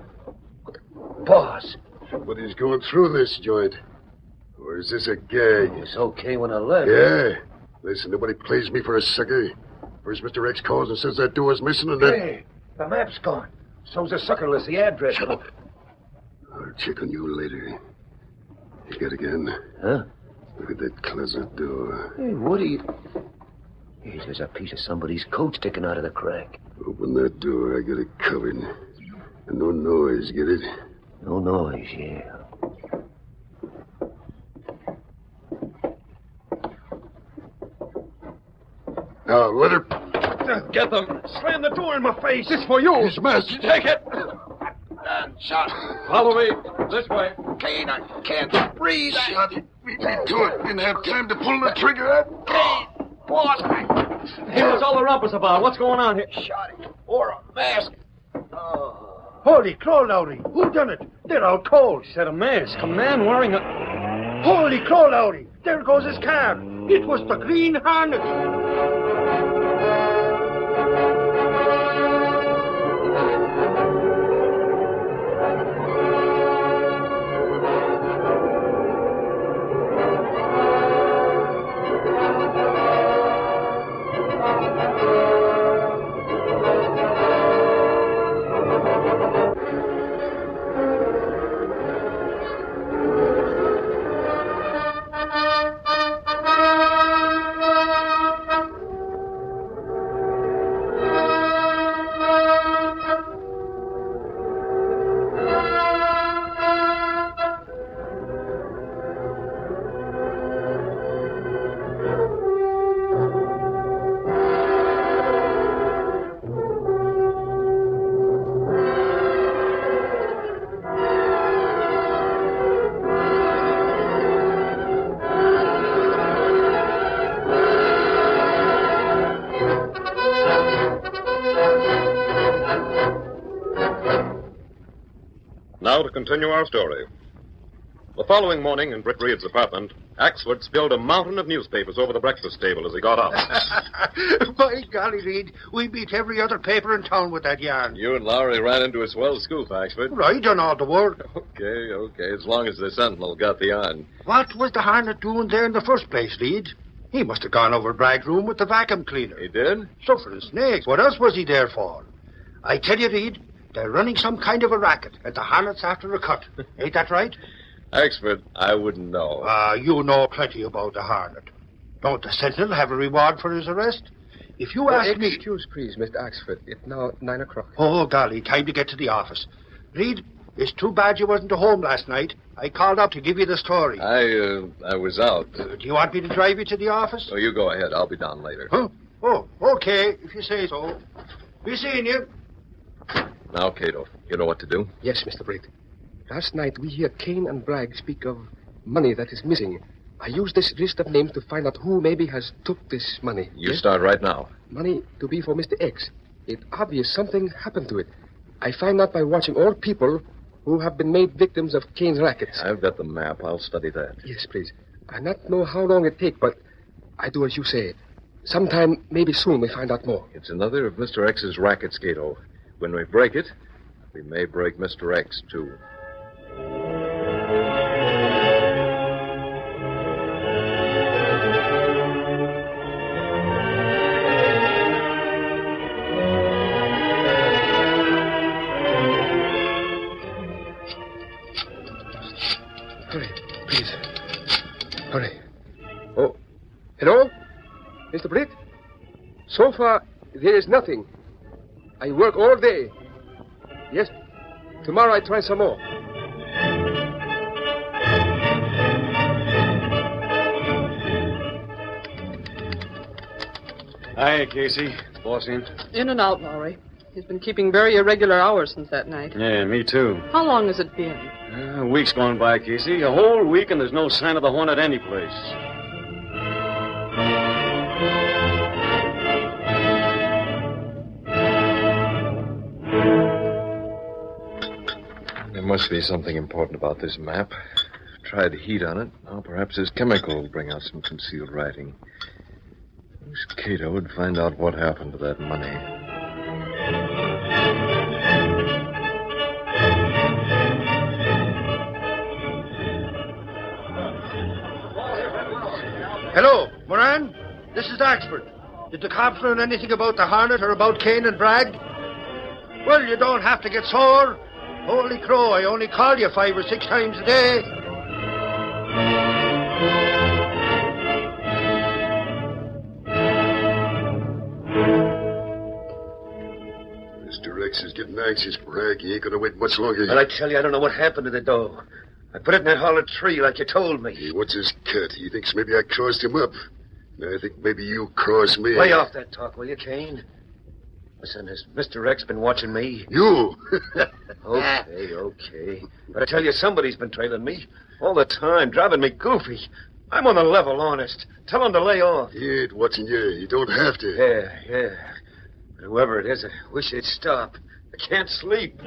Boss. Somebody's going through this joint. Or is this a gag? It's okay when I left. Yeah. Listen, nobody plays me for a sucker. First Mr. X calls and says that door's missing, and then... Hey, the map's gone. So's the sucker list, the address. Shut up. I'll check on you later. You got a gun? Huh? Look at that closet door. Hey, what are you... Hey, there's a piece of somebody's coat sticking out of the crack. Open that door. I got it covered. And no noise, get it? No noise, yeah. Now, let her... Get them. Slam the door in my face. It's for you. His master. Take it. Shot. Follow me. This way. Kane, I can't breathe. Shot it. Beat me to it. Didn't have time to pull the trigger. Kane, boss. Hey, what's all the rumpus about? What's going on here? Shot it. Or a mask. Oh. Holy crow, Lowry. Who done it? They're all cold. Said a mask. A man wearing a... Holy crow, Lowry. There goes his car. It was the Green Hornet. Now to continue our story. The following morning in Britt Reed's apartment, Axford spilled a mountain of newspapers over the breakfast table as he got up. By golly, Reed, we beat every other paper in town with that yarn. You and Lowry ran into a swell scoop, Axford. Right on all the world. Okay, as long as the Sentinel got the yarn. What was the Hornet doing there in the first place, Reed? He must have gone over Bragg's room with the vacuum cleaner. He did? Suffering snakes. What else was he there for? I tell you, Reed, They're running some kind of a racket at the Hornets after a cut. Ain't that right? Expert, I wouldn't know. You know plenty about the Hornet. Don't the Sentinel have a reward for his arrest? If you ask me... Excuse, please, Mr. Axford. It's now 9 o'clock. Oh, golly, time to get to the office. Reed, it's too bad you wasn't at home last night. I called up to give you the story. I was out. Do you want me to drive you to the office? Oh, you go ahead. I'll be down later. Huh? Oh, okay, if you say so. Be seeing you. Now, Cato, you know what to do? Yes, Mr. Britt. Last night we heard Kane and Bragg speak of money that is missing. I used this list of names to find out who maybe has took this money. You start right now. Money to be for Mr. X. It's obvious something happened to it. I find out by watching all people who have been made victims of Kane's rackets. I've got the map. I'll study that. Yes, please. I not know how long it take, but I do as you say. Sometime, maybe soon, we find out more. It's another of Mr. X's rackets, Cato. When we break it, we may break Mr. X, too. Hurry, please. Hurry. Oh, hello? Mr. Britt? So far, there is nothing. I work all day. Yes, tomorrow I try some more. Hi, Casey. Boss in? In and out, Lowry. He's been keeping very irregular hours since that night. Yeah, me too. How long has it been? A week's gone by, Casey. A whole week, and there's no sign of the Hornet anyplace. There must be something important about this map. Tried heat on it. Now perhaps this chemical will bring out some concealed writing. Wish Cato would find out what happened to that money. Hello, Moran. This is Axford. Did the cops learn anything about the Hornet or about Kane and Bragg? Well, you don't have to get sore. Holy crow, I only call you 5 or 6 times a day. Mr. X is getting anxious, Bragg. He ain't gonna wait much longer. Well, I tell you, I don't know what happened to the dough. I put it in that hollow tree like you told me. He wants his cut. He thinks maybe I crossed him up. Now, I think maybe you crossed me. Lay off that talk, will you, Kane? Listen, has Mr. X been watching me? You? Okay. But I tell you, somebody's been trailing me. All the time, driving me goofy. I'm on the level, honest. Tell him to lay off. He ain't watching you. You don't have to. Yeah. But whoever it is, I wish they'd stop. I can't sleep.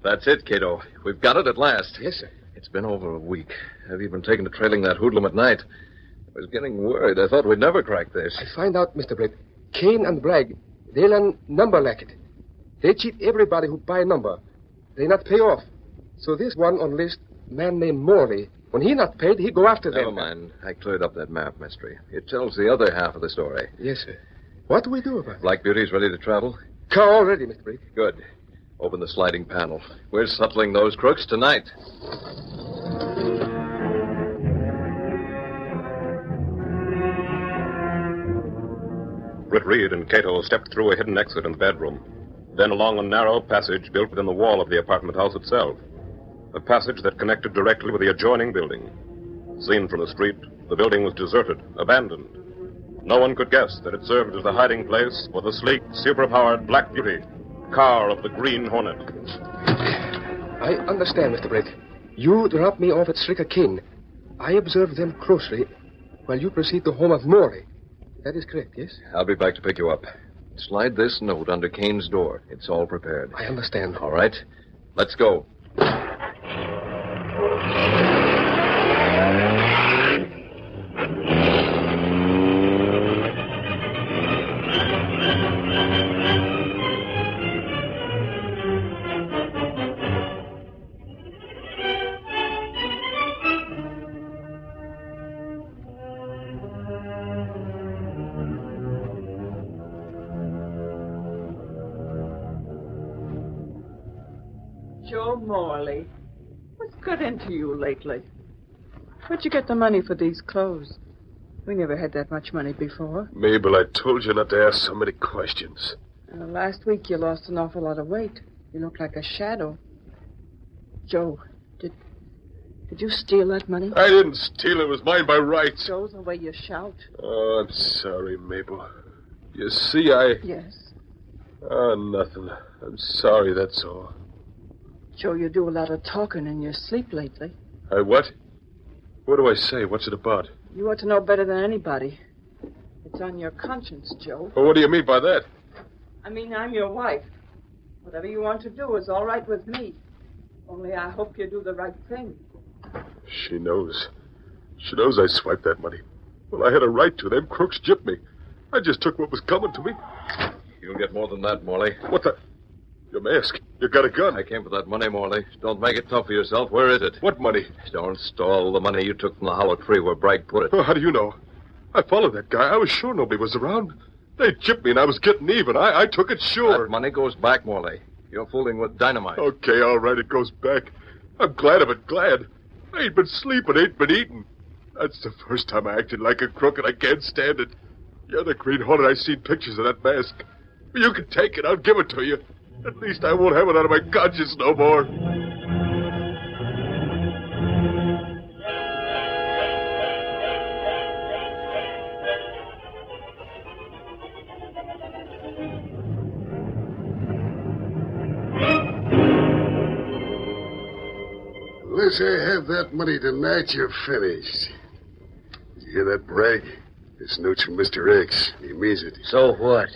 That's it, Cato. We've got it at last. Yes, sir. It's been over a week. I've even taken to trailing that hoodlum at night. I was getting worried. I thought we'd never crack this. I find out, Mr. Britt. Kane and Bragg, they learn number racket. They cheat everybody who buy a number. They not pay off. So this one on list, man named Morley, when he not paid, he go after them. Never mind. I cleared up that map mystery. It tells the other half of the story. Yes, sir. What do we do about it? Black Beauty's ready to travel? Car all ready, Mr. Britt. Good. Open the sliding panel. We're settling those crooks tonight. Britt Reed and Cato stepped through a hidden exit in the bedroom, then along a narrow passage built within the wall of the apartment house itself, a passage that connected directly with the adjoining building. Seen from the street, the building was deserted, abandoned. No one could guess that it served as the hiding place for the sleek, superpowered Black Beauty, car of the Green Hornet. I understand, Mr. Britt. You dropped me off at Slicker King. I observed them closely while you proceed to home of Morley. That is correct, yes? I'll be back to pick you up. Slide this note under Kane's door. It's all prepared. I understand. All right. Let's go. Morley. What's got into you lately? Where'd you get the money for these clothes? We never had that much money before. Mabel, I told you not to ask so many questions. Last week you lost an awful lot of weight. You look like a shadow. Joe, did you steal that money? I didn't steal it. It was mine by right. Joe, the way you shout. Oh, I'm sorry, Mabel. You see, Yes. Oh, nothing. I'm sorry, that's all. Joe, you do a lot of talking in your sleep lately. I what? What do I say? What's it about? You ought to know better than anybody. It's on your conscience, Joe. Well, what do you mean by that? I mean, I'm your wife. Whatever you want to do is all right with me. Only I hope you do the right thing. She knows. She knows I swiped that money. Well, I had a right to. Them crooks gypped me. I just took what was coming to me. You'll get more than that, Morley. What the? Your mask. You got a gun. I came for that money, Morley. Don't make it tough for yourself. Where is it? What money? Don't stall the money you took from the hollow tree where Bragg put it. Oh, how do you know? I followed that guy. I was sure nobody was around. They gypped me and I was getting even. I took it sure. That money goes back, Morley. You're fooling with dynamite. Okay, all right, it goes back. I'm glad of it, glad. I ain't been sleeping, ain't been eating. That's the first time I acted like a crook, and I can't stand it. You're the Green Hornet. I seen pictures of that mask. You can take it. I'll give it to you. At least I won't have it out of my conscience no more. Unless I have that money tonight, you're finished. Did you hear that, Bragg? This note's from Mr. X. He means it. So what?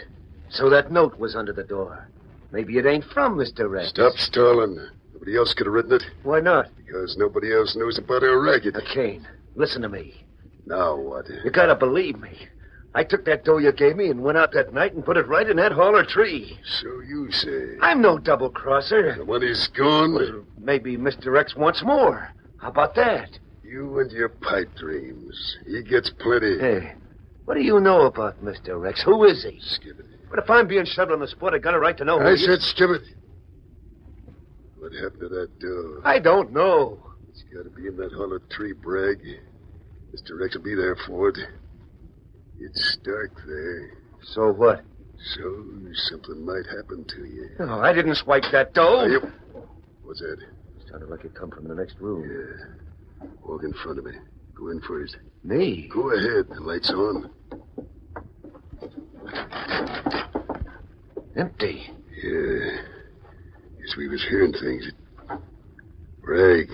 So that note was under the door. Maybe it ain't from Mr. X. Stop stalling. Nobody else could have written it. Why not? Because nobody else knows about our racket. Kane, listen to me. Now what? You gotta believe me. I took that dough you gave me and went out that night and put it right in that holler tree. So you say. I'm no double-crosser. The money's gone? Well, maybe Mr. X wants more. How about that? You and your pipe dreams. He gets plenty. Hey, what do you know about Mr. X? Who is he? Skip it. But if I'm being shoved on the spot, I got a right to know who I he said is. skip it. What happened to that dough? I don't know. It's got to be in that hollow tree, Bragg. Mr. X will be there for it. It's dark there. So what? So something might happen to you. Oh, I didn't swipe that dough. What's that? Sounded like it come from the next room. Yeah. Walk in front of me. Go in first. Me? Go ahead. The light's on. Empty. Yeah. Guess we was hearing things. Bragg,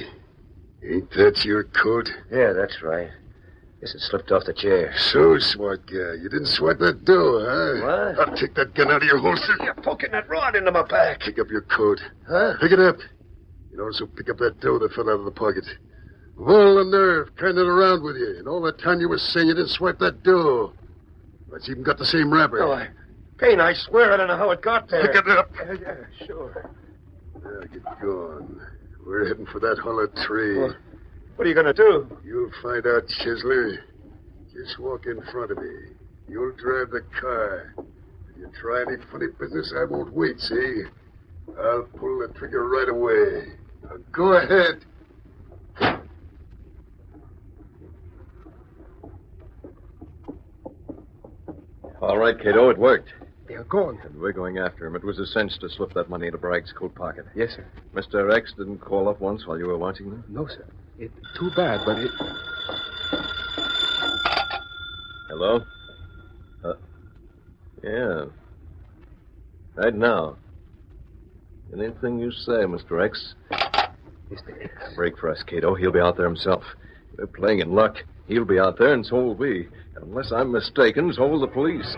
ain't that your coat? Yeah, that's right. Guess it slipped off the chair. So, smart guy. You didn't swipe that dough, huh? What? I'll take that gun out of your holster. You're poking that rod into my back. Pick up your coat. Huh? Pick it up. And also pick up that dough that fell out of the pocket. Of all the nerve carrying it around with you, and all that time you were saying you didn't swipe that dough. It's even got the same wrapper. Oh, Kane, I swear I don't know how it got there. Pick it up. Yeah, sure. Now get going. We're heading for that hollow tree. Well, what are you going to do? You'll find out, Chisler. Just walk in front of me. You'll drive the car. If you try any funny business, I won't wait, see? I'll pull the trigger right away. Now go ahead. All right, Cato, it worked. They're gone. And we're going after him. It was a cinch to slip that money into Bragg's coat pocket. Yes, sir. Mr. X didn't call up once while you were watching them? No, sir. It's too bad, but it... Hello? Yeah. Right now. Anything you say, Mr. X. Mr. X. Break for us, Cato. He'll be out there himself. We're playing in luck. He'll be out there, and so will we. Unless I'm mistaken, so will the police.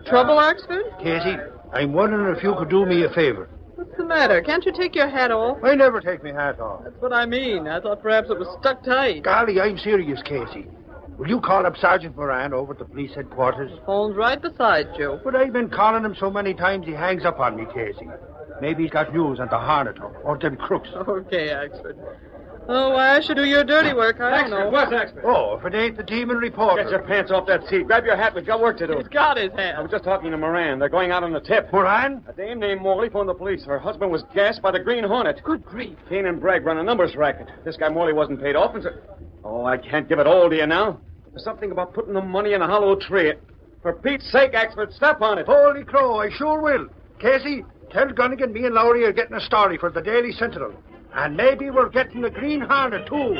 Trouble, Oxford? Casey, I'm wondering if you could do me a favor. What's the matter? Can't you take your hat off? I never take my hat off. That's what I mean. I thought perhaps it was stuck tight. Golly, I'm serious, Casey. Will you call up Sergeant Moran over at the police headquarters? Phone's right beside you. But I've been calling him so many times he hangs up on me, Casey. Maybe he's got news on the Hornet or them crooks. Okay, Oxford. Oh, why I should do your dirty work, I don't know. What's expert? Oh, if it ain't the demon reporter. Get your pants off that seat. Grab your hat. We've got work to do. He's got his hat. I was just talking to Moran. They're going out on a tip. Moran? A dame named Morley phoned the police. Her husband was gassed by the Green Hornet. Good grief. Kane and Bragg run a numbers racket. This guy Morley wasn't paid off, and so... Oh, I can't give it all to you now. There's something about putting the money in a hollow tree. For Pete's sake, expert, step on it. Holy crow, I sure will. Casey, tell Gunnigan me and Lowry are getting a story for the Daily Sentinel. And maybe we're getting the Green Hornet, too.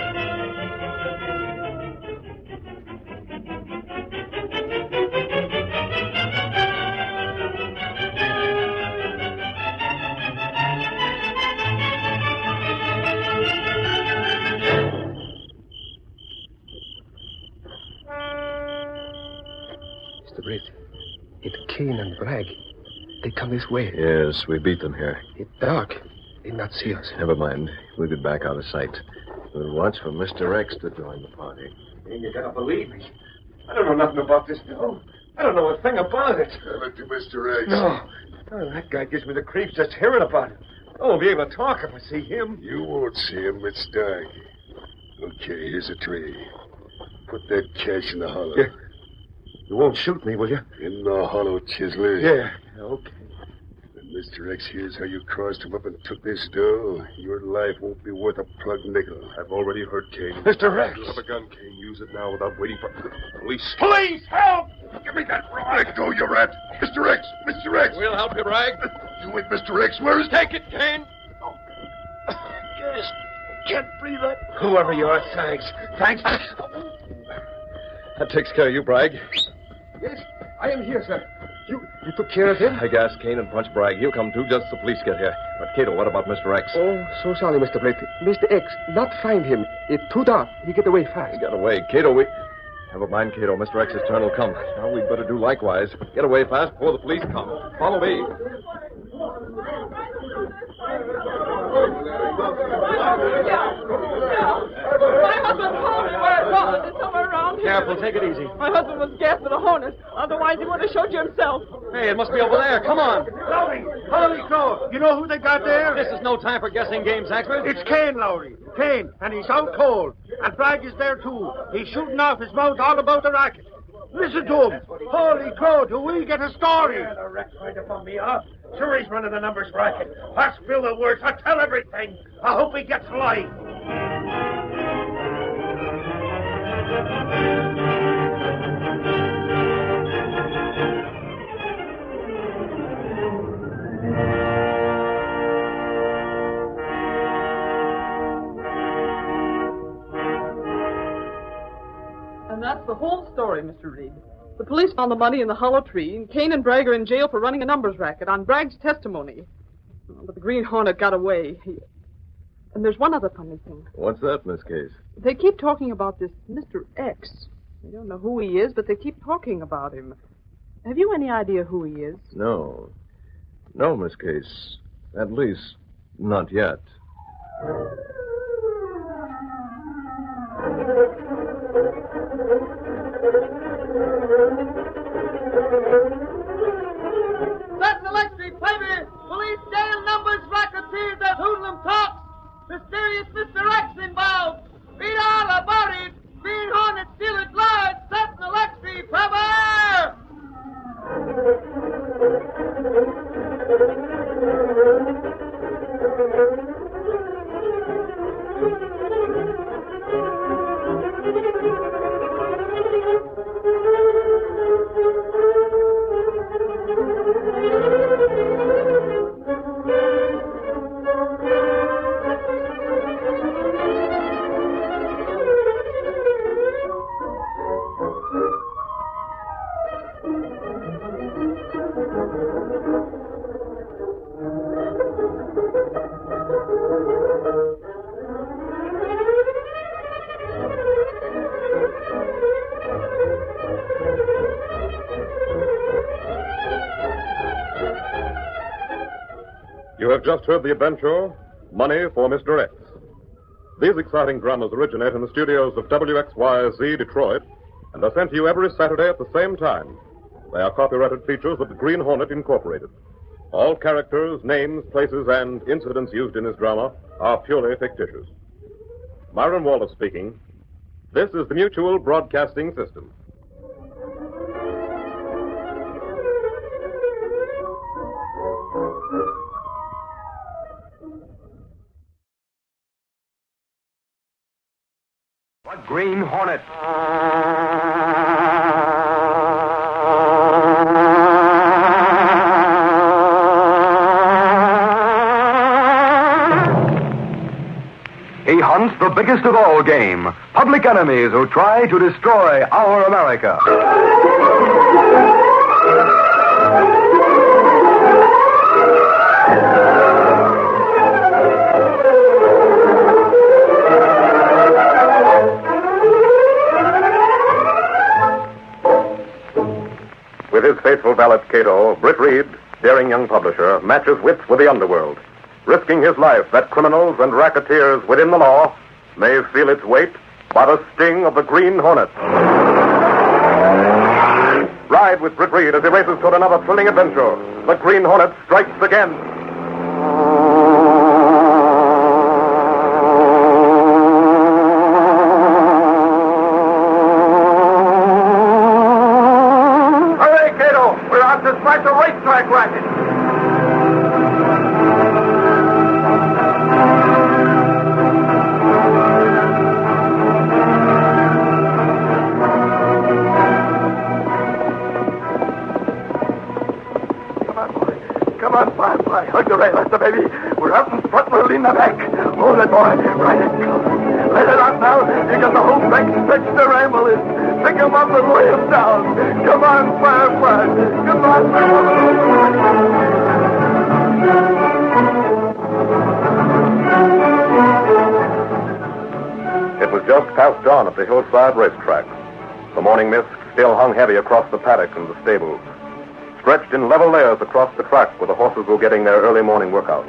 Mr. Britt, it's Kane and Bragg. They come this way. Yes, we beat them here. It's dark. They not see us. Never mind. We'll be back out of sight. We'll watch for Mr. X to join the party. And you gotta believe me. I don't know nothing about this, no. I don't know a thing about it. Tell it to Mr. X. No. Oh, that guy gives me the creeps just hearing about it. I won't be able to talk if I see him. You won't see him. It's dark. Okay, here's a tray. Put that cash in the hollow. Yeah. You won't shoot me, will you? In the hollow, Chisley. Yeah, okay. When Mr. X hears how you crossed him up and took this dough, your life won't be worth a plug nickel. I've already heard Kane. Mr. X! You have a gun, Kane. Use it now without waiting for police. Police! Help! Give me that rod! Let go, you rat! Mr. X! Mr. X! We'll help you, Bragg. You ain't Mr. X. Where is... Take it, Kane! Yes. Can't breathe up. Whoever you are, thanks. Thanks. That takes care of you, Bragg. Yes, I am here, sir. You took care of him? I gassed Kane and punched Bragg. He'll come too just as the police get here. But, Cato, what about Mr. X? Oh, so sorry, Mr. Blake. Mr. X, not find him. It's too dark. He get away fast. He got away. Cato, we... Never mind, Cato. Mr. X's turn will come. Now we'd better do likewise. Get away fast before the police come. Follow me. My husband told me where it was. It's somewhere around here. Careful, take it easy. My husband was gassed with a hornet. Otherwise, he would have showed you himself. Hey, it must be over there. Come on. Lowry! Holy crow! You know who they got there? This is no time for guessing games, expert. It's Kane, Lowry. Kane, and he's out cold. And Bragg is there, too. He's shooting off his mouth all about the racket. Listen to him. Holy crow, do we get a story? The Rex tried to bum me off. Sure, he's running the numbers racket. I spill the words. I tell everything. I hope he gets life. And that's the whole story, Mr. Reed. The police found the money in the hollow tree, and Kane and Bragg are in jail for running a numbers racket on Bragg's testimony. But the Green Hornet got away. And there's one other funny thing. What's that, Miss Case? They keep talking about this Mr. X. They don't know who he is, but they keep talking about him. Have you any idea who he is? No. No, Miss Case. At least, not yet. Certain electric, baby! Police jail numbers, racketeers, that hoodlum talks! Mysterious Mr. X involved! Read all about it! Green Hornet stealing blood! Certain electric, baby! You have just heard the adventure, Money for Mr. X. These exciting dramas originate in the studios of WXYZ Detroit and are sent to you every Saturday at the same time. They are copyrighted features of the Green Hornet Incorporated. All characters, names, places, and incidents used in this drama are purely fictitious. Myron Wallace speaking. This is the Mutual Broadcasting System. The Green Hornet. He hunts the biggest of all game, public enemies who try to destroy our America. With his faithful valet, Cato, Britt Reed, daring young publisher, matches wits with the underworld, risking his life that criminals and racketeers within the law may feel its weight by the sting of the Green Hornet. Ride with Britt Reed as he races toward another thrilling adventure. The Green Hornet strikes again. Hurry, Cato! We're out to smash a racetrack racket! Come on, Firefly. Hug the rail, that's the baby. We're out in front, we'll lean the back. Hold it, boy. Right it close. Let it out now. You got the whole back stretched to ramble it. Pick him up and lay him down. Come on, Firefly. Come on, It was just past dawn at the hillside racetrack. The morning mist still hung heavy across the paddock and the stables. Stretched in level layers across the track where the horses were getting their early morning workout.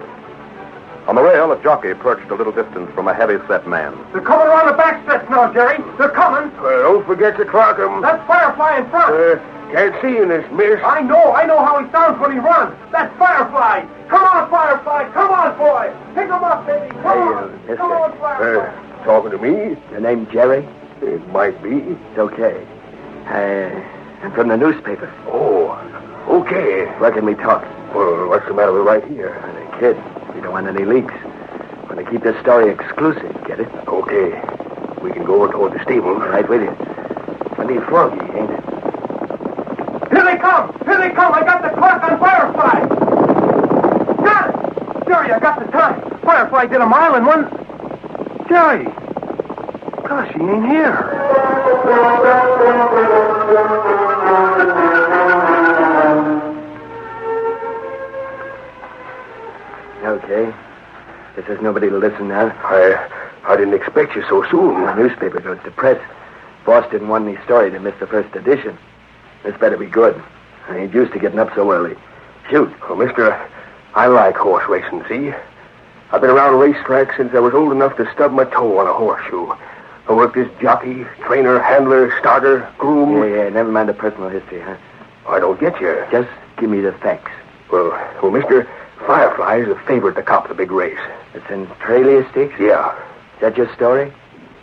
On the rail, a jockey perched a little distance from a heavy-set man. They're coming around the back stretch now, Jerry. They're coming. Don't forget to clock him. That's Firefly in front. Can't see in this mist. I know how he sounds when he runs. That's Firefly. Come on, Firefly. Come on, boy. Pick him up, baby. Come on. mister. Come on, Firefly. Talking to me? Your name Jerry? It might be. It's okay. I'm from the newspaper. Oh, okay. Where can we talk? Well, what's the matter with right here? The kid. We don't want any leaks. Want to keep this story exclusive, get it? Okay. We can go over toward the stable. Right with you. Plenty froggy, ain't it? Here they come. Here they come. I got the clock on Firefly. Got it. Jerry, I got the time. Firefly did a mile in one... Jerry. Gosh, he ain't here. Okay. Guess there's nobody to listen now. I didn't expect you so soon. The newspaper goes to press. Boss didn't want any story to miss the first edition. This better be good. I ain't used to getting up so early. Shoot. Oh, mister, I like horse racing, see? I've been around racetracks since I was old enough to stub my toe on a horseshoe. I worked as jockey, trainer, handler, starter, groom. Yeah, never mind the personal history, huh? I don't get you. Just give me the facts. Well, mister, Firefly is the favorite to cop the big race. The Centralia Stakes? Yeah. Is that your story?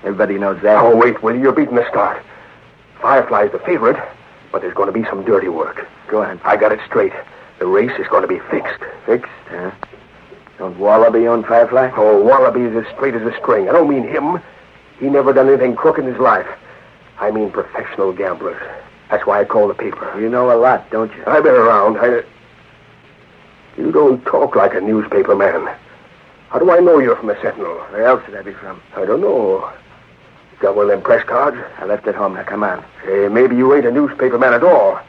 Everybody knows that. Oh, wait, Willie, you're beating the start. Firefly's the favorite, but there's going to be some dirty work. Go on. I got it straight. The race is going to be fixed. Fixed, huh? Don't Wallaby own Firefly? Oh, Wallaby is as straight as a string. I don't mean him. He never done anything crooked in his life. I mean professional gamblers. That's why I call the paper. You know a lot, don't you? I've been around. You don't talk like a newspaper man. How do I know you're from the Sentinel? Where else would I be from? I don't know. Got one of them press cards? I left it home. Now, come on. Hey, maybe you ain't a newspaper man at all.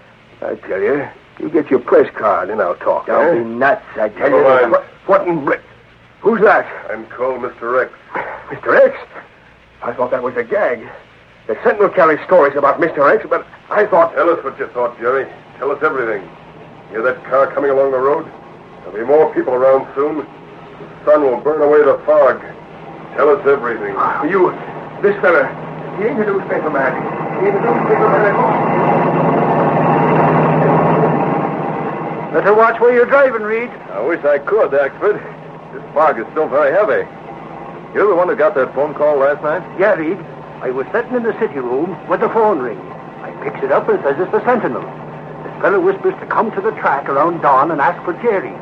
I tell you, you get your press card and I'll talk. Don't be nuts, I tell Never you. mind. What in... Who's that? I'm called Mr. X. Mr. X? I thought that was a gag. The Sentinel carries stories about Mr. X, but I thought... Tell us what you thought, Jerry. Tell us everything. Hear that car coming along the road? There'll be more people around soon. The sun will burn away the fog. Tell us everything. This fella, he ain't a newspaper man. He ain't a newspaper man at all. Better watch where you're driving, Reed. I wish I could, Axford. This fog is still very heavy. You're the one who got that phone call last night? Yeah, Reed. I was sitting in the city room with the phone ring. I picks it up and says it's the Sentinel. This fellow whispers to come to the track around dawn and ask for Jerry.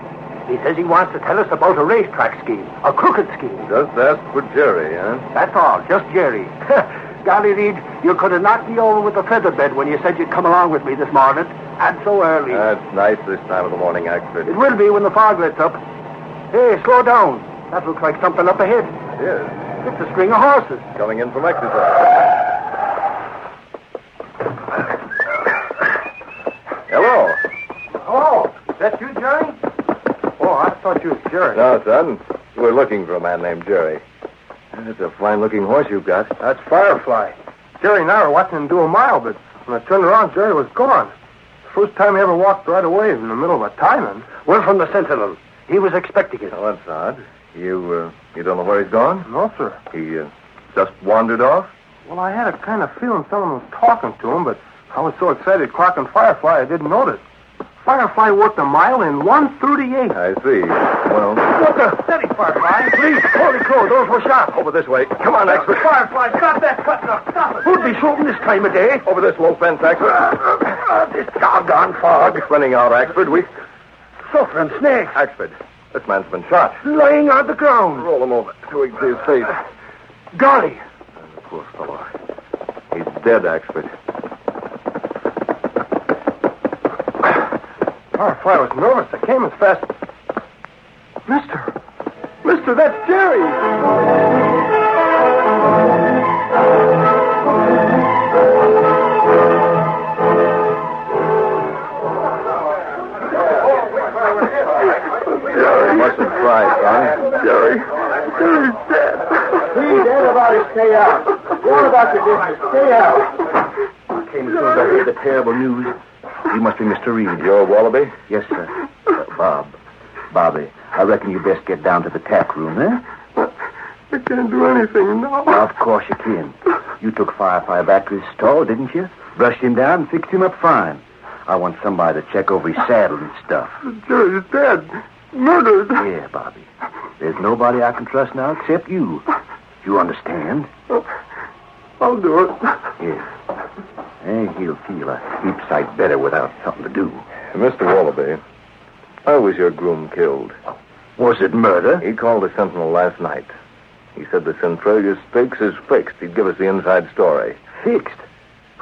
He says he wants to tell us about a racetrack scheme, a crooked scheme. Just ask for Jerry, huh? That's all, just Jerry. Golly, Reed, you could have knocked me over with a feather bed when you said you'd come along with me this morning. And so early. That's nice this time of the morning, Axford. It will be when the fog lets up. Hey, slow down. That looks like something up ahead. It is. It's a string of horses. Coming in from exercise. Hello. Oh, is that you, Jerry? Oh, I thought you was Jerry. No, son. We're looking for a man named Jerry. That's a fine-looking horse you've got. That's Firefly. Jerry and I were watching him do a mile, but when I turned around, Jerry was gone. First time he ever walked right away in the middle of a timing. We're from the Sentinel. He was expecting it. Oh, that's odd. You don't know where he's gone? No, sir. He just wandered off? Well, I had a kind of feeling someone was talking to him, but I was so excited clocking Firefly I didn't notice. Firefly worked a mile in 1:38. I see. Well... What the... Steady, Firefly. Please. Holy crow, those were shots. Over this way. Come on, Axford. Firefly, stop that cutting up. Stop it. Who'd be shooting this time of day? Over this low fence, Axford. This doggone fog. It's running out, Axford. We... Suffering snakes. Axford, this man's been shot. Lying on the ground. Roll him over so we can see his face. Golly. Poor fellow. He's dead, Axford. Firefly was nervous. I came as fast... Mister, that's Jerry! You mustn't cry, son. Jerry's dead. Please, everybody stay out. Go on about your business. Stay out. I came as soon as I heard the terrible news. You must be Mr. Reed. You're Wallaby? Yes, sir. Bobby, I reckon you best get down to the tap room, eh? I can't do anything now. Of course you can. You took Firefly back to his stall, didn't you? Brushed him down and fixed him up fine. I want somebody to check over his saddle and stuff. Jerry's dead. Murdered. Yeah, Bobby. There's nobody I can trust now except you. You understand? I'll do it. Yeah. And he'll feel a heap sight better without something to do. Mr. Wallaby, how was your groom killed? Was it murder? He called the Sentinel last night. He said the Centralia's stakes is fixed. He'd give us the inside story. Fixed?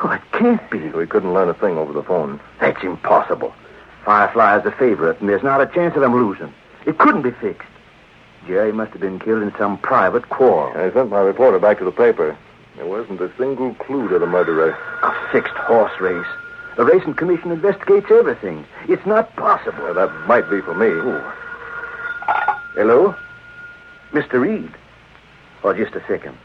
Oh, it can't be. We couldn't learn a thing over the phone. That's impossible. Firefly is a favorite, and there's not a chance of them losing. It couldn't be fixed. Jerry must have been killed in some private quarrel. I sent my reporter back to the paper. There wasn't a single clue to the murderer. A fixed horse race. The Racing Commission investigates everything. It's not possible. Well, that might be for me. Ooh. Hello? Mr. Reed? Oh, just a second.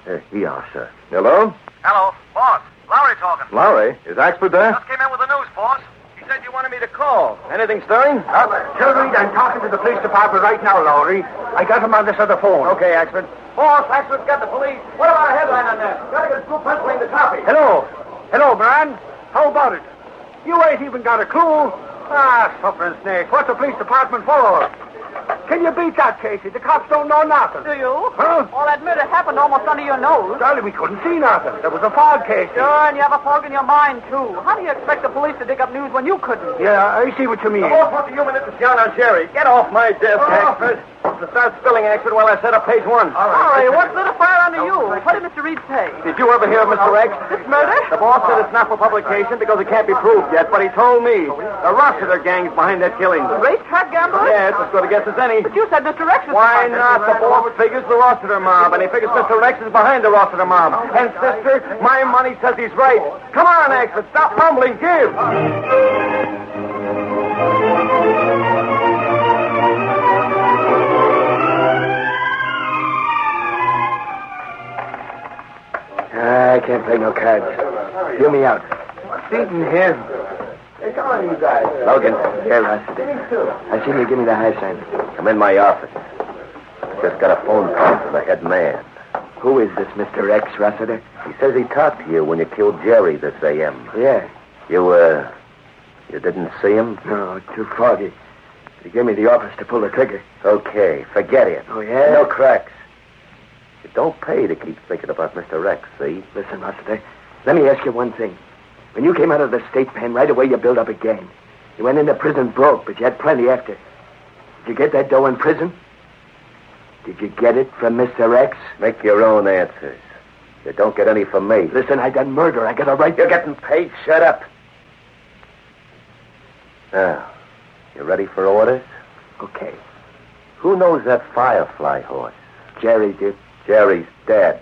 Here you are, sir. Hello? Hello, boss. Lowry talking. Lowry? Is Axford there? Just came in with the news, boss. He said you wanted me to call. Anything stirring? Tell Reed I'm talking to the police department right now, Lowry. I got him on this other phone. Okay, Axford. Boss, Axford's got the police. What about a headline on that? Gotta get through penciling the copy. Hello, Bran. How about it? You ain't even got a clue. Suffering snakes. What's the police department for? Can you beat that, Casey? The cops don't know nothing. Do you? Huh? All that murder happened almost under your nose. Charlie, we couldn't see nothing. There was a fog, Casey. Sure, and you have a fog in your mind, too. How do you expect the police to dig up news when you couldn't? Yeah, I see what you mean. The boss wants a human interest down on Jerry. Get off my desk, Axford. To start spilling, Axford, while I set up page one. All right, what's lit a fire under you? What did Mr. Reed say? Did you ever hear of Mr. X? This murder? The boss said it's not for publication because it can't be proved yet, but he told me the Rossiter gang's behind that killing. The racetrack gamblers? Yeah, it's as good a guess as any. But you said Mr. X was Why behind not? The boss figures the Rossiter mob, and he figures Mr. X is behind the Rossiter mob. And, sister, my money says he's right. Come on, Axford, stop mumbling, give. I can't play no cards. Hear me out. Seaton here. Hey, come on, you guys. Logan, here, Rossiter. I seen you give me the high sign. I'm in my office. Just got a phone call from the head man. Who is this Mr. X, Rossiter? He says he talked to you when you killed Jerry this a.m. Yeah. You didn't see him? No, too foggy. He gave me the office to pull the trigger. Okay, forget it. Oh, yeah? No cracks. It don't pay to keep thinking about Mr. X, see? Listen, Rossiter, let me ask you one thing. When you came out of the state pen, right away you built up a gang. You went into prison broke, but you had plenty after. Did you get that dough in prison? Did you get it from Mr. X? Make your own answers. You don't get any from me. Listen, I done murder. I got a right... You're getting paid. Shut up. Now, you ready for orders? Okay. Who knows that Firefly horse? Jerry did. Jerry's dead.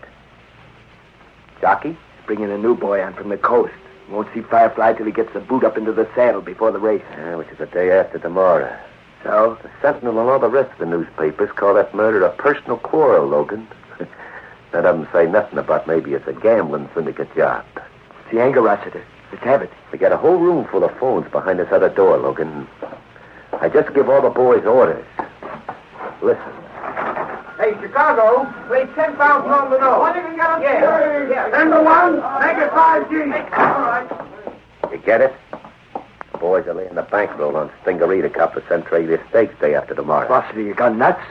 Jockey? Bringing a new boy on from the coast. Won't see Firefly till he gets the boot up into the saddle before the race. Yeah, which is the day after tomorrow. So? The Sentinel and all the rest of the newspapers call that murder a personal quarrel, Logan. None of them say nothing about maybe it's a gambling syndicate job. It's the anger, Rossiter. Let's have it. We got a whole room full of phones behind this other door, Logan. I just give all the boys orders. Listen. Hey, Chicago, play 10,000 on the nose. What have you got? Yeah. Number 1, make it 5G. All right. You get it? The boys are laying the bankroll on Stingaree to cop the Centralia Stakes day after tomorrow. Rossiter, you gone nuts?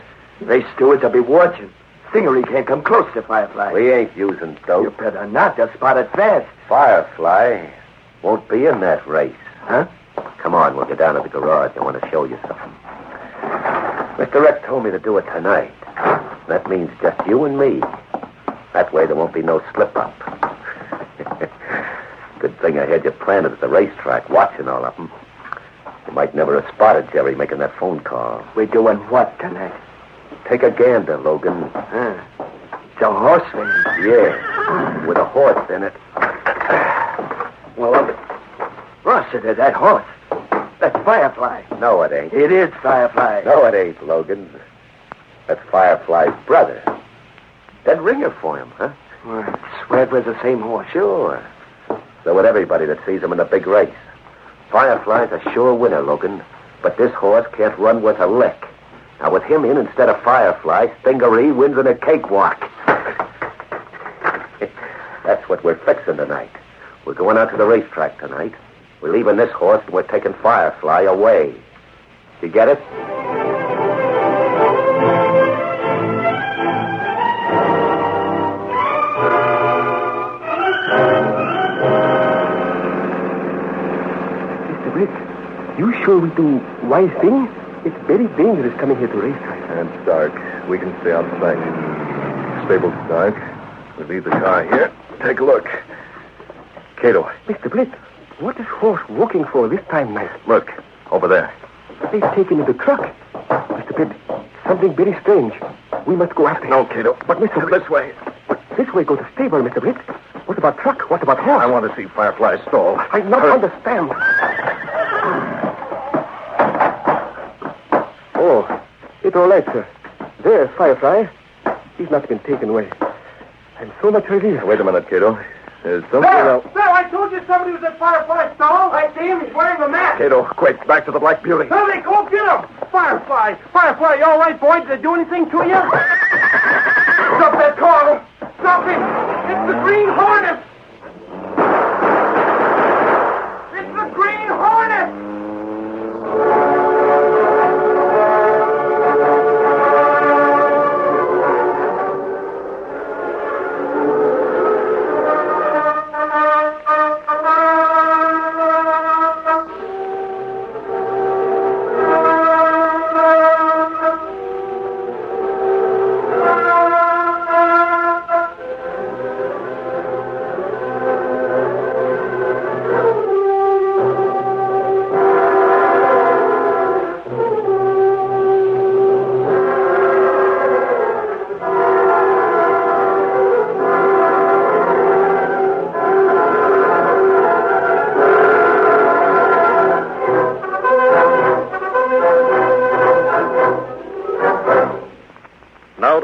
Race stewards will be watching. Stingaree can't come close to Firefly. We ain't using dope. You better not. They'll spot it fast. Firefly won't be in that race. Huh? Come on, we'll go down to the garage. I want to show you something. Mr. X told me to do it tonight. That means just you and me. That way there won't be no slip-up. Good thing I had you planted at the racetrack, watching all of them. You might never have spotted Jerry making that phone call. We're doing what tonight? Take a gander, Logan. It's a horse race. Yeah, with a horse in it. Well, Rossiter, that horse. That's Firefly. No, it ain't. It is Firefly. No, it ain't, Logan. That's Firefly's brother. Dead ringer for him, huh? Well, I swear it was the same horse. Sure. So would everybody that sees him in the big race. Firefly's a sure winner, Logan. But this horse can't run worth a lick. Now, with him in instead of Firefly, Stingaree wins in a cakewalk. That's what we're fixing tonight. We're going out to the racetrack tonight. We're leaving this horse and we're taking Firefly away. You get it? Mr. Britt, you sure we do wise thing? It's very dangerous coming here to racetrack. It's dark. We can stay out the back. Stable's dark. We leave the car here. Take a look. Cato. Mr. Britt, what is horse walking for this time night? Look, over there. They've taken in the truck. Mr. Britt, something very strange. We must go after him. No, Cato. But Mr. Britt, This way. This way go to stable, Mr. Britt. What about truck? What about horse? I want to see Firefly stall. I not understand. Oh, it's all right, sir. There's Firefly. He's not been taken away. I'm so much relieved. Wait a minute, Cato. There's something else. Sir, I told you somebody was at Firefly stall. I see him. He's wearing a mask. Cato, quick, back to the Black Beauty. Hurry, go get him. Firefly. Firefly, you all right, boy? Did they do anything to you? Stop that car. Stop it. It's the Green Hornet. It's the Green Hornet.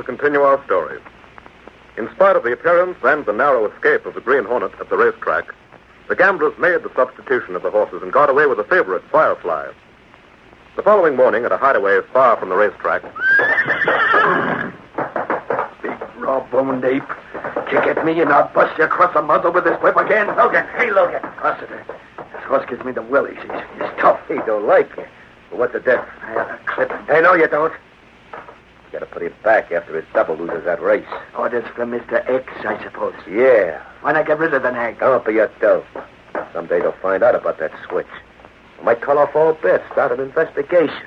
Continue our story. In spite of the appearance and the narrow escape of the Green Hornet at the racetrack, the gamblers made the substitution of the horses and got away with the favorite, Firefly. The following morning, at a hideaway far from the racetrack... Big raw-boned ape. Kick at me and I'll bust you across the muzzle with this whip again. Logan, hey, Logan. Rossiter, this horse gives me the willies. He's tough. He don't like you. Well, what's the difference? I ought to clip him. Hey, no, you don't. Got to put him back after his double loses that race. Orders from Mr. X, I suppose. Yeah. Why not get rid of the nag? Don't be a dope. Someday they'll find out about that switch. We might call off all bets, start an investigation.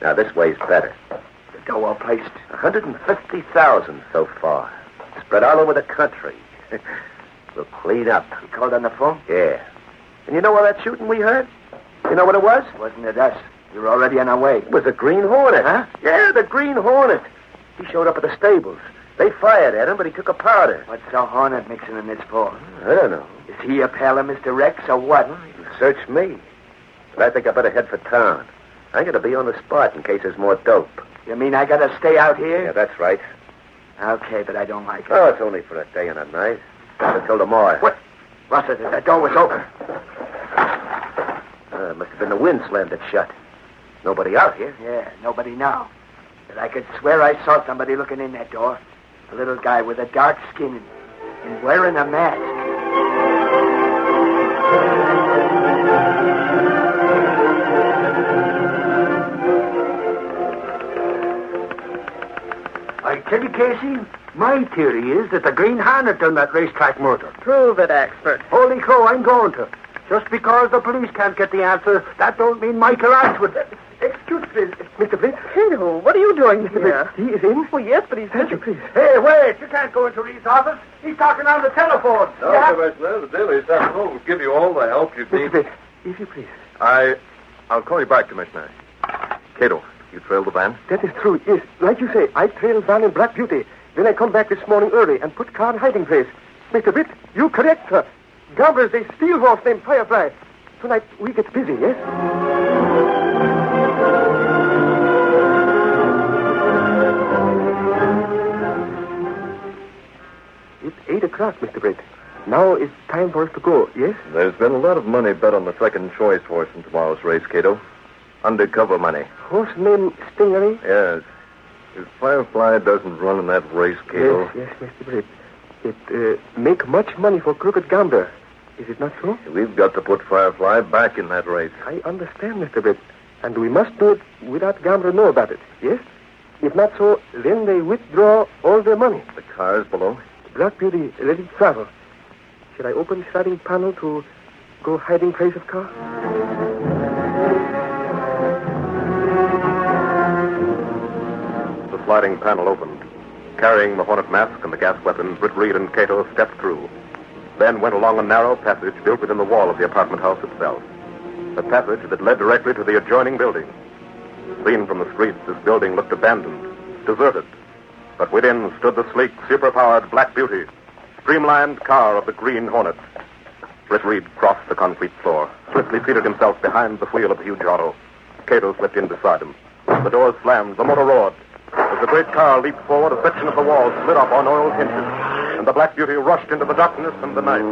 Now, this way's better. The dough all placed. 150,000 so far. Spread all over the country. We'll clean up. You called on the phone? Yeah. And you know all that shooting we heard? You know what it was? Wasn't it us? You were already on our way. It was the Green Hornet. Huh? Yeah, the Green Hornet. He showed up at the stables. They fired at him, but he took a powder. What's the Hornet mixing in this for? I don't know. Is he a pal of Mr. Rex or what? Well, you can search me. But I think I better head for town. I'm going to be on the spot in case there's more dope. You mean I got to stay out here? Yeah, that's right. Okay, but I don't like it. Oh, it's only for a day and a night. Not until tomorrow. What? Russell, that door was open. It must have been the wind slammed it shut. Nobody out here. Yeah, nobody now. But I could swear I saw somebody looking in that door. A little guy with a dark skin and wearing a mask. I tell you, Casey, my theory is that the Green Hornet done that racetrack murder. Prove it, expert. Holy crow, I'm going to. Just because the police can't get the answer, that don't mean Michael Ashwood. Excuse me, Mr. Flint. Hello, what are you doing here? He is in? Well, yes, but he's Thank you, please. Hey, wait, you can't go into Reed's office. He's talking on the telephone. No, Commissioner, the Daily Sentinel will give you all the help you need. Mr. Flint, if you please. I'll call you back, Commissioner. Cato, you trailed the van? That is true, yes. Like you say, I trailed Van and Black Beauty. Then I come back this morning early and put car in hiding place. Mr. Britt, you correct her. Gamblers, they steal horse named Firefly. Tonight we get busy, yes? It's 8 o'clock, Mr. Britt. Now it's time for us to go, yes? There's been a lot of money bet on the second choice horse in tomorrow's race, Cato. Undercover money. Horse named Stingery? Yes. If Firefly doesn't run in that race, Cato... Yes, Mr. Britt. It make much money for crooked gambler. Is it not so? We've got to put Firefly back in that race. I understand, Mr. Britt. And we must do it without gambler know about it, yes? If not so, then they withdraw all their money. The car's below. Black Beauty, let it travel. Should I open sliding panel to go hiding place of car? The sliding panel opened. Carrying the Hornet mask and the gas weapon, Britt Reed and Cato stepped through. Then went along a narrow passage built within the wall of the apartment house itself. A passage that led directly to the adjoining building. Seen from the street, this building looked abandoned, deserted. But within stood the sleek, superpowered Black Beauty, streamlined car of the Green Hornet. Britt Reed crossed the concrete floor, swiftly seated himself behind the wheel of the huge auto. Cato slipped in beside him. The doors slammed, the motor roared. As the great car leaped forward, a section of the wall slid up on oiled hinges, and the Black Beauty rushed into the darkness and the night.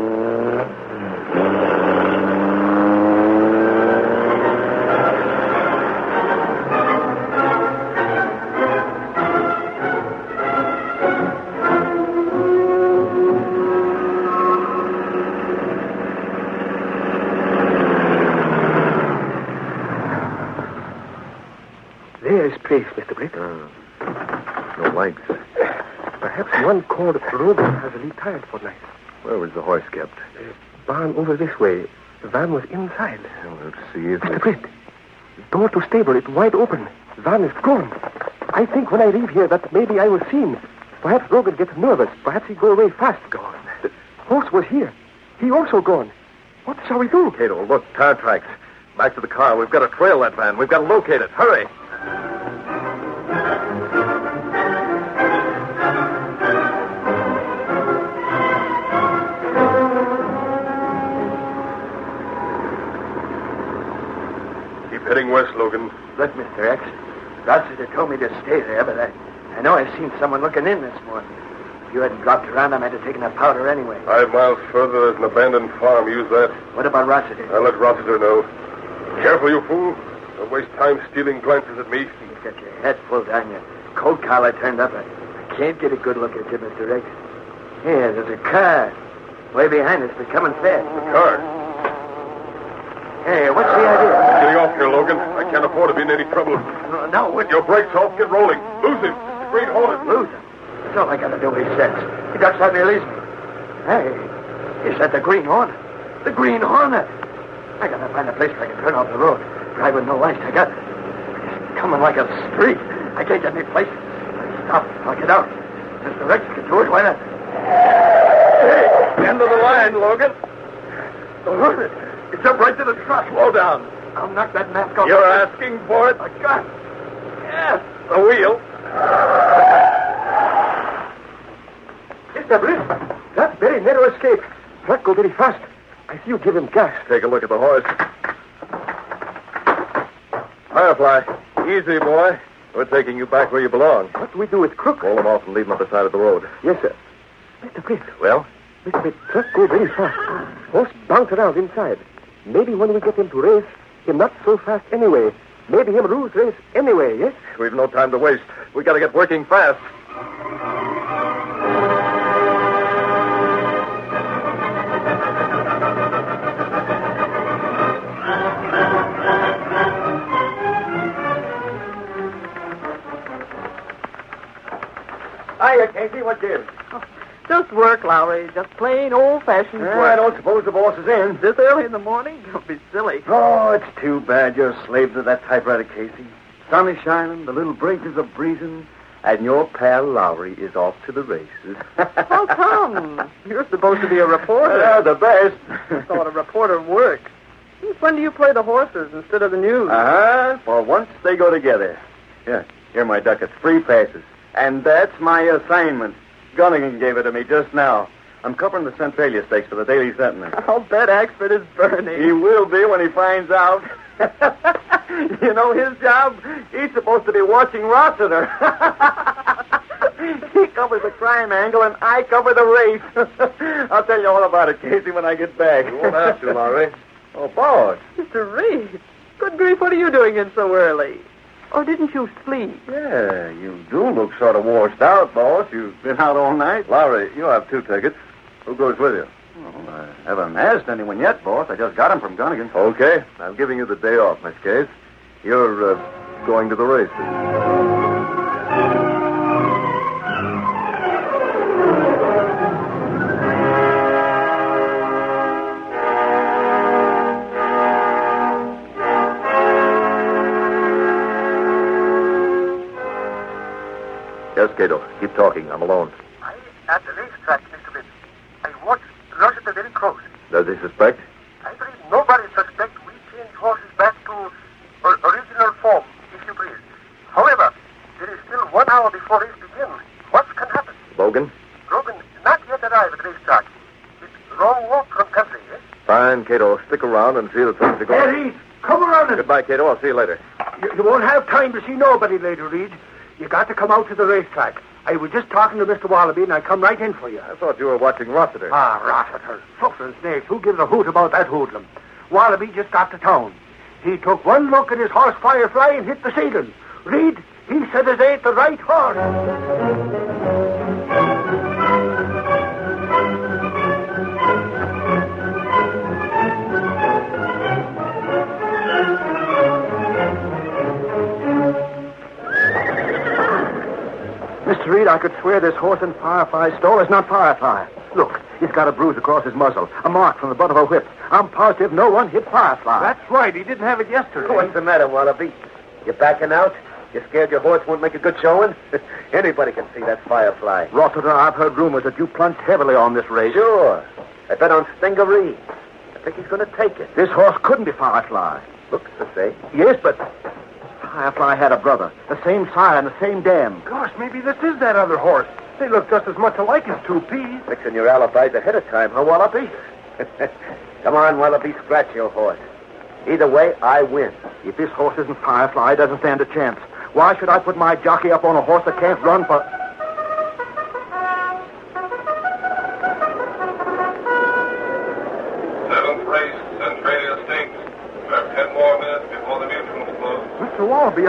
There is place, Mr. Britt. No lights. Perhaps one called Rogan has retired for night. Where was the horse kept? Barn over this way. The van was inside. Well, let's see if Mr. Britt, door to stable, it's wide open. Van is gone. I think when I leave here that maybe I was seen. Perhaps Rogan gets nervous. Perhaps he go away fast. Gone. The horse was here. He also gone. What shall we do? Cato, look, tire tracks. Back to the car. We've got to trail that van. We've got to locate it. Hurry. Heading west, Logan. Look, Mr. X. Rossiter told me to stay there, but I know I've seen someone looking in this morning. If you hadn't dropped around, I might have taken a powder anyway. 5 miles further, there's an abandoned farm. Use that. What about Rossiter? I'll let Rossiter know. Careful, you fool. Don't waste time stealing glances at me. You've got your head full down, your coat collar turned up. I can't get a good look at you, Mr. X. Here, there's a car. Way behind us, but coming fast. The car? Hey, what's the idea? Getting off here, Logan. I can't afford to be in any trouble. No, With your brakes off, get rolling. Lose him. The Green Hornet. Lose him? That's all I gotta do, he says. He ducks at me, leaves me. Hey, he said the Green Hornet. The Green Hornet. I gotta find a place where I can turn off the road. Drive with no lights. It's coming like a street. I can't get any place. Stop. I'll get out. Mr. Rex can do it. Why not? Hey, end of the line, Logan. The Hornet. It jumped right to the truck. Slow down. I'll knock that mask off. You're asking for it? A gun. Yes. The wheel. Mr. Britt, that's very narrow escape. Truck go very fast. I see you give him gas. Take a look at the horse. Firefly, easy, boy. We're taking you back where you belong. What do we do with Crook? Roll him off and leave him at the side of the road. Yes, sir. Mr. Britt. Well? Mr. Britt, truck go very fast. Horse bounce around inside. Maybe when we get him to race, him not so fast anyway. Maybe him lose race anyway, yes? We've no time to waste. We got to get working fast. Hiya, Casey. What gives? Just work, Lowry. Just plain old-fashioned work. I don't suppose the boss is in. This early in the morning? Don't be silly. Oh, it's too bad you're a slave to that typewriter, Casey. Sun is shining, the little breezes are breezing, and your pal Lowry is off to the races. How come? You're supposed to be a reporter. The best. I thought a reporter worked. Since when do you play the horses instead of the news? For once they go together. Here, my ducats. Free passes. And that's my assignment. Gunnigan gave it to me just now. I'm covering the Centralia Stakes for the Daily Sentinel. I'll bet Axford is burning. He will be when he finds out. You know his job? He's supposed to be watching Rossiter. He covers the crime angle, and I cover the race. I'll tell you all about it, Casey, when I get back. You won't have to, Lowry. Oh, boss. Mr. Reed, good grief, what are you doing in so early? Or didn't you sleep? Yeah, you do look sort of washed out, boss. You've been out all night. Lowry, you have 2 tickets. Who goes with you? Well, I haven't asked anyone yet, boss. I just got him from Gunnigan. Okay. I'm giving you the day off, Miss Case. You're going to the races. Yes, Cato. Keep talking. I'm alone. I'm at the racetrack, Mr. Bitt. I watched Rossiter very close. Does he suspect? I believe nobody suspects we change horses back to original form, if you please. However, there is still 1 hour before race begins. What can happen? Bogan? Logan not yet arrived at the racetrack. It's wrong walk from country, yes? Fine, Cato. Stick around and see that things are going. Reed, come around it. Goodbye, Cato. I'll see you later. You won't have time to see nobody later, Reed. You got to come out to the racetrack. I was just talking to Mr. Wallaby, and I come right in for you. I thought you were watching Rossiter. Rossiter. Fooks and snakes. Who gives a hoot about that hoodlum? Wallaby just got to town. He took one look at his horse Firefly and hit the ceiling. Reed, he said it ain't the right horse. Mr. Reed, I could swear this horse in Firefly's stall is not Firefly. Look, he's got a bruise across his muzzle, a mark from the butt of a whip. I'm positive no one hit Firefly. That's right. He didn't have it yesterday. What's the matter, Wallaby? You backing out? You scared your horse won't make a good showing? Anybody can see that's Firefly. Rossiter, I've heard rumors that you plunged heavily on this race. Sure. I bet on Stingaree. I think he's going to take it. This horse couldn't be Firefly. Looks the same. Yes, but Firefly had a brother, the same sire and the same dam. Gosh, maybe this is that other horse. They look just as much alike as 2 peas. Fixing your alibis ahead of time, huh, Wallaby? Come on, Wallaby, scratch your horse. Either way, I win. If this horse isn't Firefly, it doesn't stand a chance. Why should I put my jockey up on a horse that can't run for... Seventh race, Centralia Stakes. We have 10 more minutes before the mutuals close. Mr. Wallaby,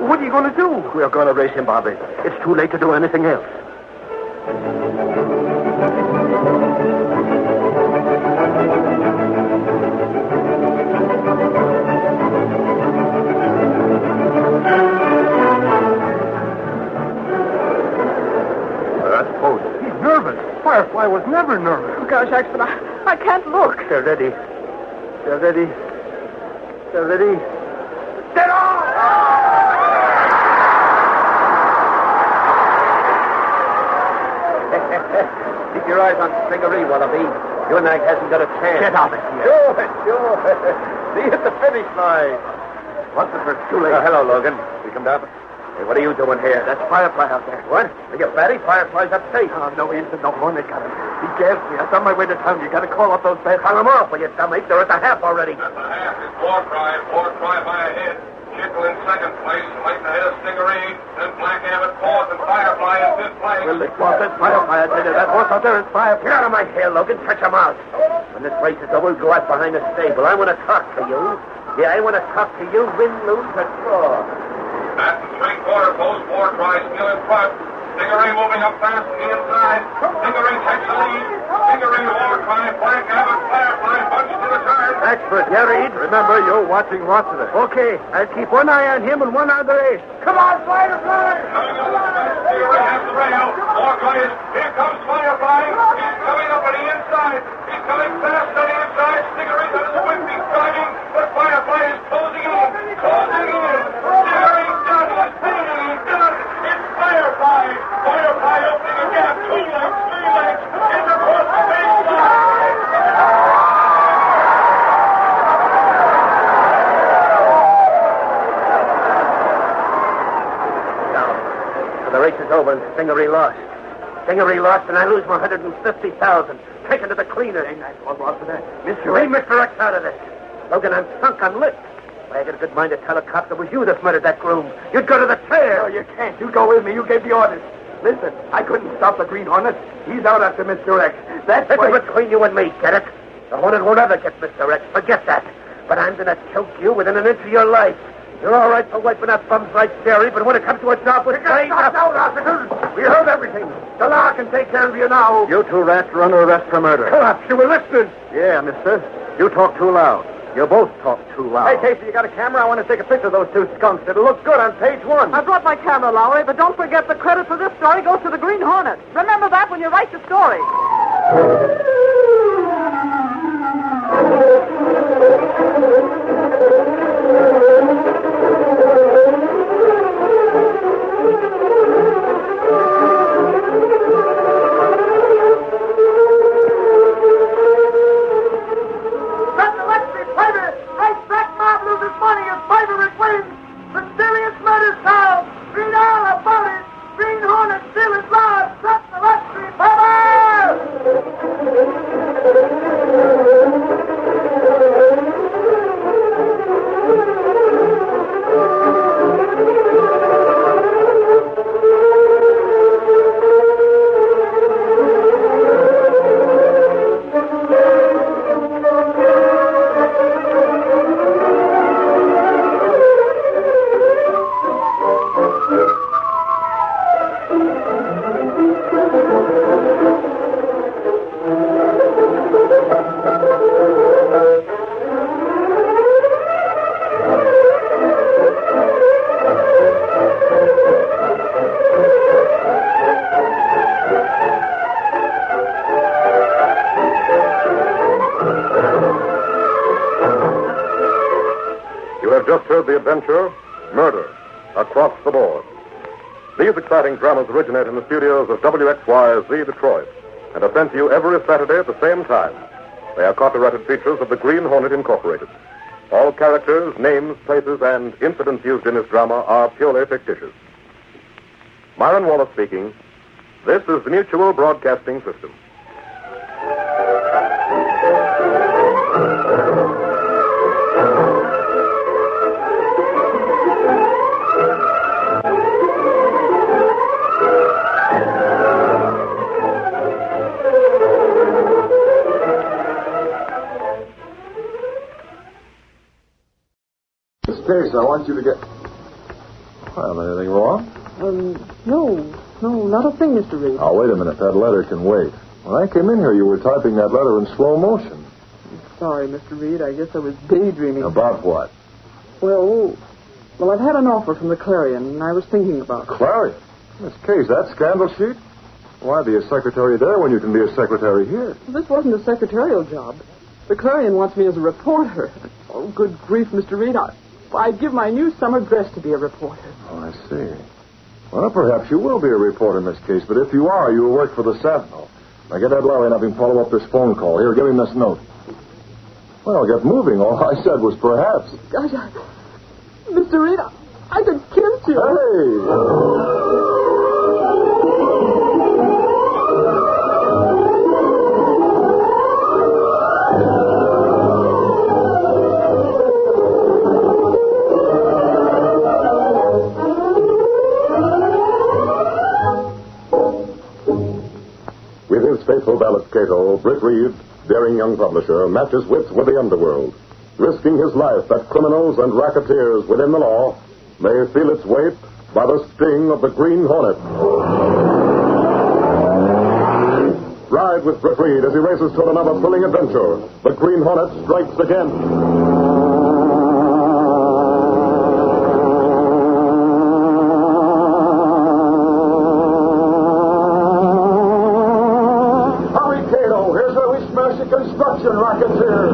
what are you going to do? We're going to race him, Bobby. It's too late to do anything else. ever nervous. Oh, gosh, Axford, I can't look. They're ready. They're ready. They're ready. Get on! Keep your eyes on Stingaree, Wallaby. Unag hasn't got a chance. Get out of here. Sure. See you at the finish line. What's the first? Too late. Hello, Logan. We come down. Hey, what are you doing here? That's Firefly out there. What? Are you batty? Firefly's up safe. Oh, no, he isn't. No one. They got him. He gassed me. I was on my way to town. You got to call up those bats. Call them off, will you, dummy? They're at the half already. At the half is War Cry by a head. Chickle in second place, right ahead of Stingaree. Then Black Abbott fourth, and Firefly in fifth place. Well, it wasn't Firefly, I tell you. That horse out there is Firefly. Get out of my hair, Logan. Stretch him out. When this race is over, we'll go out behind the stable. I want to talk to you. Yeah, I want to talk to you. Win, lose, or draw. At the three-quarter post, War Cry still in front. Stingaree moving up fast to the inside. Stingaree takes the lead. Stingaree, War Cry, Black Abbott, Firefly, bunch to the turn. Expert, yeah, Reed. Remember, you're watching Rossiter. Okay, I'll keep one eye on him and one on the race. Come on, Firefly! Stingaree has the rail. War Cry is... Here comes Firefly. He's coming up on the inside. He's coming fast on the inside. Stingaree's on his whip. He's driving, but Firefly is closing in. Stingaree's done. He's pinning. He's done. It's Firefly. Firefly opening a gap. 2 lengths, 3 lengths. It's across the baseline. The race is over and Stingaree lost. Stingaree lost and I lose my $150,000. Taken to the cleaner. Ain't that what was that? Leave Mr. X out of this. Logan, I'm sunk, I'm licked. I got a good mind to tell a cop it was you that murdered that groom. You'd go to the chair. No, you can't. You go with me. You gave the orders. Listen, I couldn't stop the Green Hornet. He's out after Mr. X. That's why... It's between you and me, get it? The Hornet won't ever get Mr. X. Forget that. But I'm going to choke you within an inch of your life. You're all right for wiping out bums like Jerry, but when it comes to a job with brains... Stop now, officers. We heard everything. The law can take care of you now. You two rats are under arrest for murder. Perhaps you were listening. Yeah, mister. You talk too loud. You both talk too loud. Hey, Casey, you got a camera? I want to take a picture of those two skunks. It'll look good on page 1. I brought my camera, Lowry, but don't forget the credit for this story goes to the Green Hornet. Remember that when you write the story. Racetrack mob loses money as Fiverr wins. Mysterious murder solved. Read all about it. Green Hornet still is live. Set the luxury Just heard the adventure, Murder, Across the Board. These exciting dramas originate in the studios of WXYZ Detroit and are sent to you every Saturday at the same time. They are copyrighted features of the Green Hornet Incorporated. All characters, names, places, and incidents used in this drama are purely fictitious. Myron Wallace speaking. This is the Mutual Broadcasting System. Case, I want you to get... Well, anything wrong? No, not a thing, Mr. Reed. Oh, wait a minute. That letter can wait. When I came in here, you were typing that letter in slow motion. Sorry, Mr. Reed. I guess I was daydreaming. About what? Well, I've had an offer from the Clarion, and I was thinking about it. Clarion? Miss Case, that scandal sheet? Why be a secretary there when you can be a secretary here? This wasn't a secretarial job. The Clarion wants me as a reporter. Oh, good grief, Mr. Reed. I'd give my new summer dress to be a reporter. Oh, I see. Well, perhaps you will be a reporter in this case, but if you are, you will work for the Sentinel. Now get that Lowry and have him follow up this phone call. Here, give him this note. Well, get moving. All I said was perhaps. Gosh, Mr. Reed, I could kiss you. Hey! With his faithful valet Cato, Britt Reed, daring young publisher, matches wits with the underworld, risking his life that criminals and racketeers within the law may feel its weight by the sting of the Green Hornet. Ride with Britt Reed as he races toward another thrilling adventure. The Green Hornet strikes again. Construction racketeer.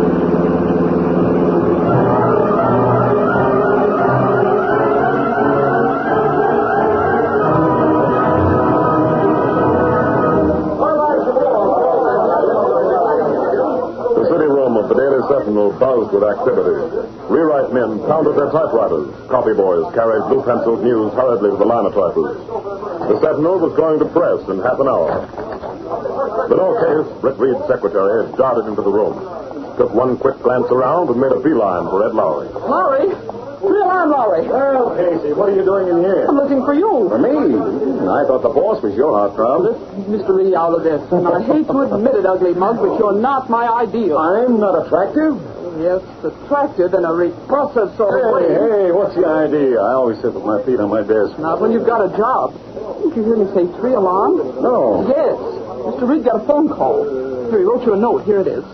The city room of the Daily Sentinel buzzed with activity. Rewrite men pounded their typewriters. Copy boys carried blue-penciled news hurriedly to the linotypers. The Sentinel was going to press in half an hour. In all case, Britt Reed's secretary had darted into the room, took one quick glance around, and made a beeline for Ed Lowry. Lowry? Real-arm, Lowry. Well, Casey, what are you doing in here? I'm looking for you. For me? I thought the boss was your hot crowd. Mr. Reed, out of this. And I hate to admit it, ugly mug, but you're not my ideal. I'm not attractive? Yes, attractive in a repulsive sort of way. Hey, what's the idea? I always sit with my feet on my desk. Not when you've got a job. Did you hear me say 3 alarm? No. Yes. Mr. Reed got a phone call. Here, he wrote you a note. Here it is.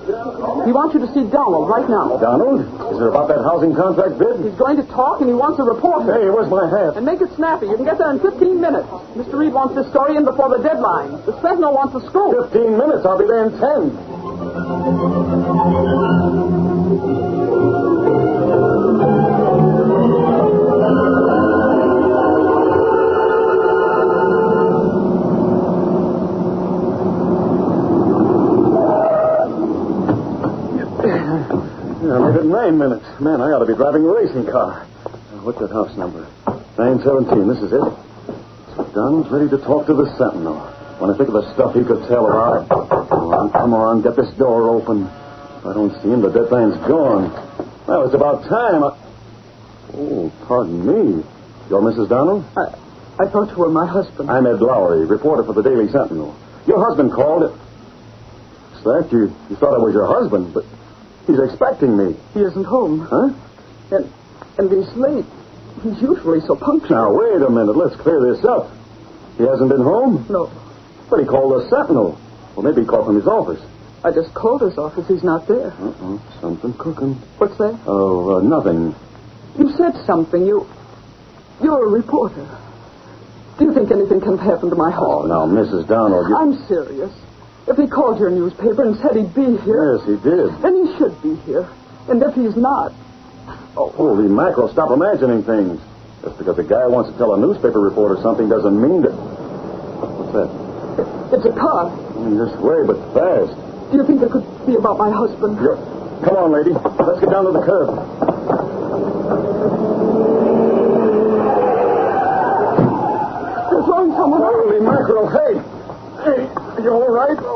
He wants you to see Donald right now. Donald? Is it about that housing contract bid? He's going to talk, and he wants a reporter. Hey, where's my hat? And make it snappy. You can get there in 15 minutes. Mr. Reed wants this story in before the deadline. The Sentinel wants a scoop. 15 minutes. I'll be there in 10. I made it in 9 minutes. Man, I ought to be driving a racing car. What's that house number? 917. This is it. So Donald's ready to talk to the Sentinel. When I think of the stuff he could tell her, come on, get this door open. If I don't see him, the deadline's gone. Well, it's about time. Oh, pardon me. You're Mrs. Donald? I thought you were my husband. I'm Ed Lowry, reporter for the Daily Sentinel. Your husband called it. Slack, you thought I was your husband, but he's expecting me. He isn't home. Huh? And he's late. He's usually so punctual. Now, wait a minute. Let's clear this up. He hasn't been home? No. But he called the Sentinel. Well, maybe he called from his office. I just called his office. He's not there. Uh-oh. Something cooking. What's that? Oh, nothing. You said something. You're a reporter. Do you think anything can have happened to my husband? Oh, now, Mrs. Donald, I'm serious. If he called your newspaper and said he'd be here... Yes, he did. Then he should be here. And if he's not... Oh, holy mackerel, stop imagining things. Just because a guy wants to tell a newspaper reporter something doesn't mean that... What's that? It's a car. This way, but fast. Do you think it could be about my husband? Come on, lady. Let's get down to the curb. They're throwing someone out. Holy mackerel, hey! Hey, are you all right? Oh.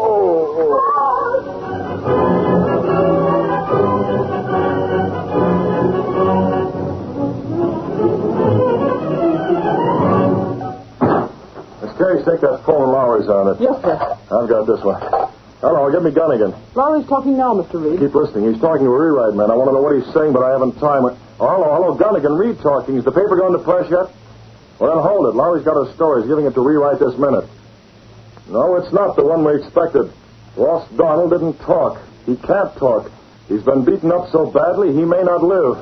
Miss Carey, take that phone Lowry's on it. Yes, sir. I've got this one. Hello, give me Gunnigan. Lowry's talking now, Mr. Reed. Keep listening. He's talking to a rewrite man. I want to know what he's saying, but I haven't time. Oh, hello, Gunnigan. Reed talking. Is the paper going to press yet? Well, then hold it. Lowry's got a story. He's giving it to rewrite this minute. No, it's not the one we expected. Ross Donald didn't talk. He can't talk. He's been beaten up so badly he may not live.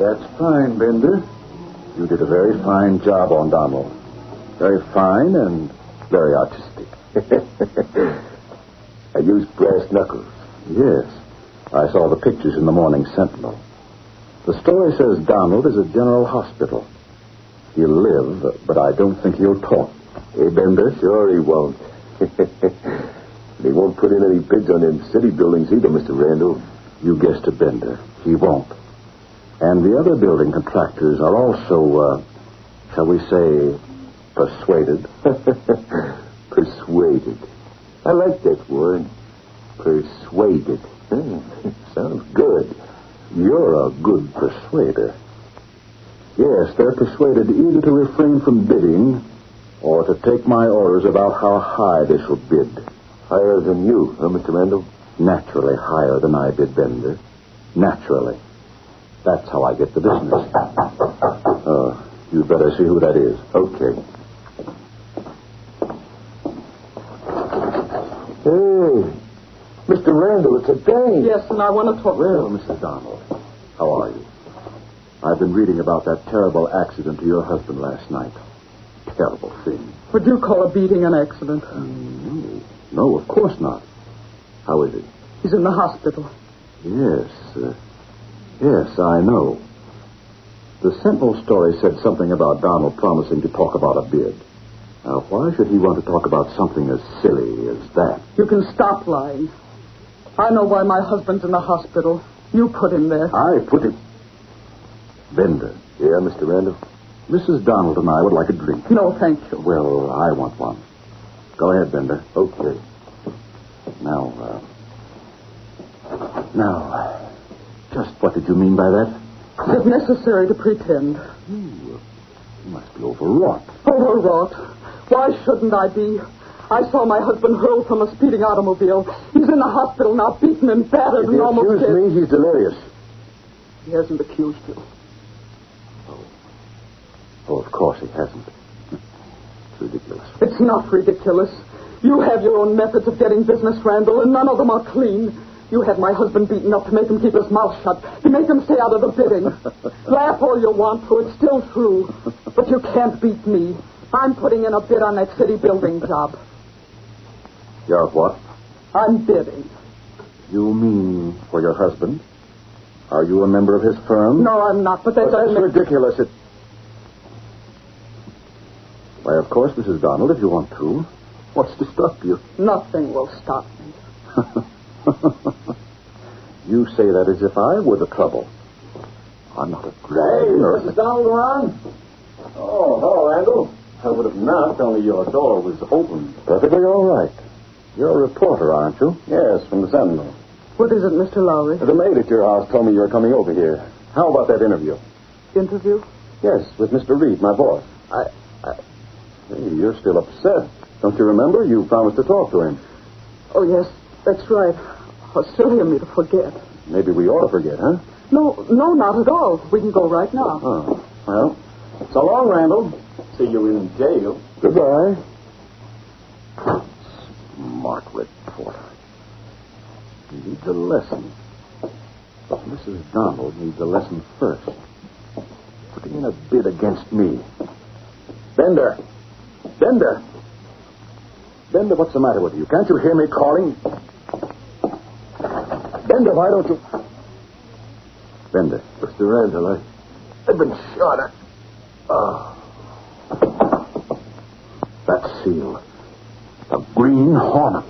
That's fine, Bender. You did a very fine job on Donald. Very fine and very artistic. I used brass knuckles. Yes. I saw the pictures in the Morning Sentinel. The story says Donald is at General Hospital. He'll live, but I don't think he'll talk. Hey, Bender? Sure he won't. He won't put in any bids on them city buildings either, Mr. Randall. You guessed it, Bender. He won't. And the other building contractors are also, shall we say, persuaded. Persuaded. I like that word. Persuaded. Sounds good. You're a good persuader. Yes, they're persuaded either to refrain from bidding or to take my orders about how high they shall bid. Higher than you, huh, Mr. Randall? Naturally higher than I bid, Bender. Naturally. That's how I get the business. You'd better see who that is. Okay. Hey, Mr. Randall, it's a dame. Yes, and I want to talk to you. Well, Mrs. Donald, how are you? I've been reading about that terrible accident to your husband last night. Terrible thing. Would you call a beating an accident? No, of course not. How is he? He's in the hospital. Yes, yes, I know. The Sentinel story said something about Donald promising to talk about a bid. Now, why should he want to talk about something as silly as that? You can stop lying. I know why my husband's in the hospital. You put him there. I put him... Bender. Yeah, Mr. Randall? Mrs. Donald and I would like a drink. No, thank you. Well, I want one. Go ahead, Bender. Okay. Now, just what did you mean by that? It's necessary to pretend. You must be overwrought. Overwrought? Why shouldn't I be? I saw my husband hurled from a speeding automobile. He's in the hospital now, beaten and battered and almost dead. Excuse me, he's delirious. He hasn't accused you. Oh, of course he hasn't. It's ridiculous. It's not ridiculous. You have your own methods of getting business, Randall, and none of them are clean. You had my husband beaten up to make him keep his mouth shut, to make him stay out of the bidding. Laugh all you want to, it's still true. But you can't beat me. I'm putting in a bid on that city building job. You're what? I'm bidding. You mean for your husband? Are you a member of his firm? No, I'm not, but that's ridiculous. Why, of course, Mrs. Donald, if you want to. What's to stop you? Nothing will stop me. You say that as if I were the trouble. I'm not a dragger. Hey, Mrs. Donald around? Oh, hello, Randall. I would have knocked, only your door was open. Perfectly all right. You're a reporter, aren't you? Yes, from the Sentinel. What is it, Mr. Lowry? The maid at your house told me you were coming over here. How about that interview? Interview? Yes, with Mr. Reed, my boss. Hey, you're still upset. Don't you remember? You promised to talk to him. Oh, yes, that's right. How silly of me to forget. Maybe we ought to forget, huh? No, not at all. We can go right now. Oh, well, so long, Randall. See you in jail. Goodbye. Smart reporter. He needs a lesson. But Mrs. Donald needs a lesson first. Putting in a bid against me. Bender! Bender, what's the matter with you? Can't you hear me calling? Bender, why don't you... Bender. Mr. Randall, I've been shot at. That seal. The Green Hornet.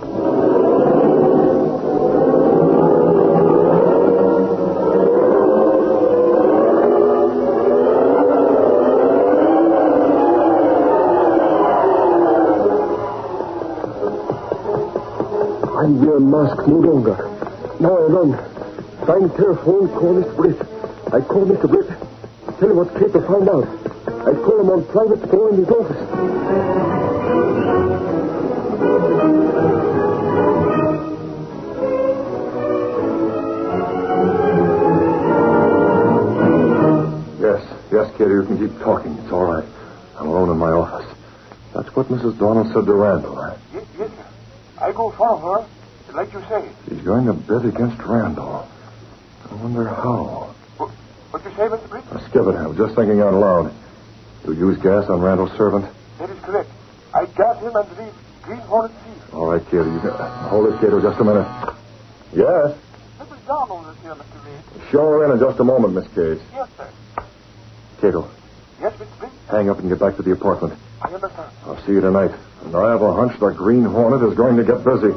I'm your mask no longer. Now I run. Find telephone, call Mr. Britt. I call Mr. Britt. Tell him what paper find out. I call him on private phone in his office. Yes, kid, you can keep talking. It's all right. I'm alone in my office. That's what Mrs. Donald said to Randall, right? Yes, sir. I go far, huh? Like you say. She's going to bid against Randall. I wonder how. What you say? say, Mr. Britt? Skip it. I was just thinking out loud. You use gas on Randall's servant? That is correct. I got him under the Green Hornet seal. All right, Cato. Hold it, Cato, just a minute. Yes? Mrs. Donald is here, Mr. Reed. Show her in just a moment, Miss Cage. Yes, sir. Cato, Yes, Mr. Britt? hang up and get back to the apartment. I understand. I'll see you tonight. And I have a hunch the Green Hornet is going to get busy.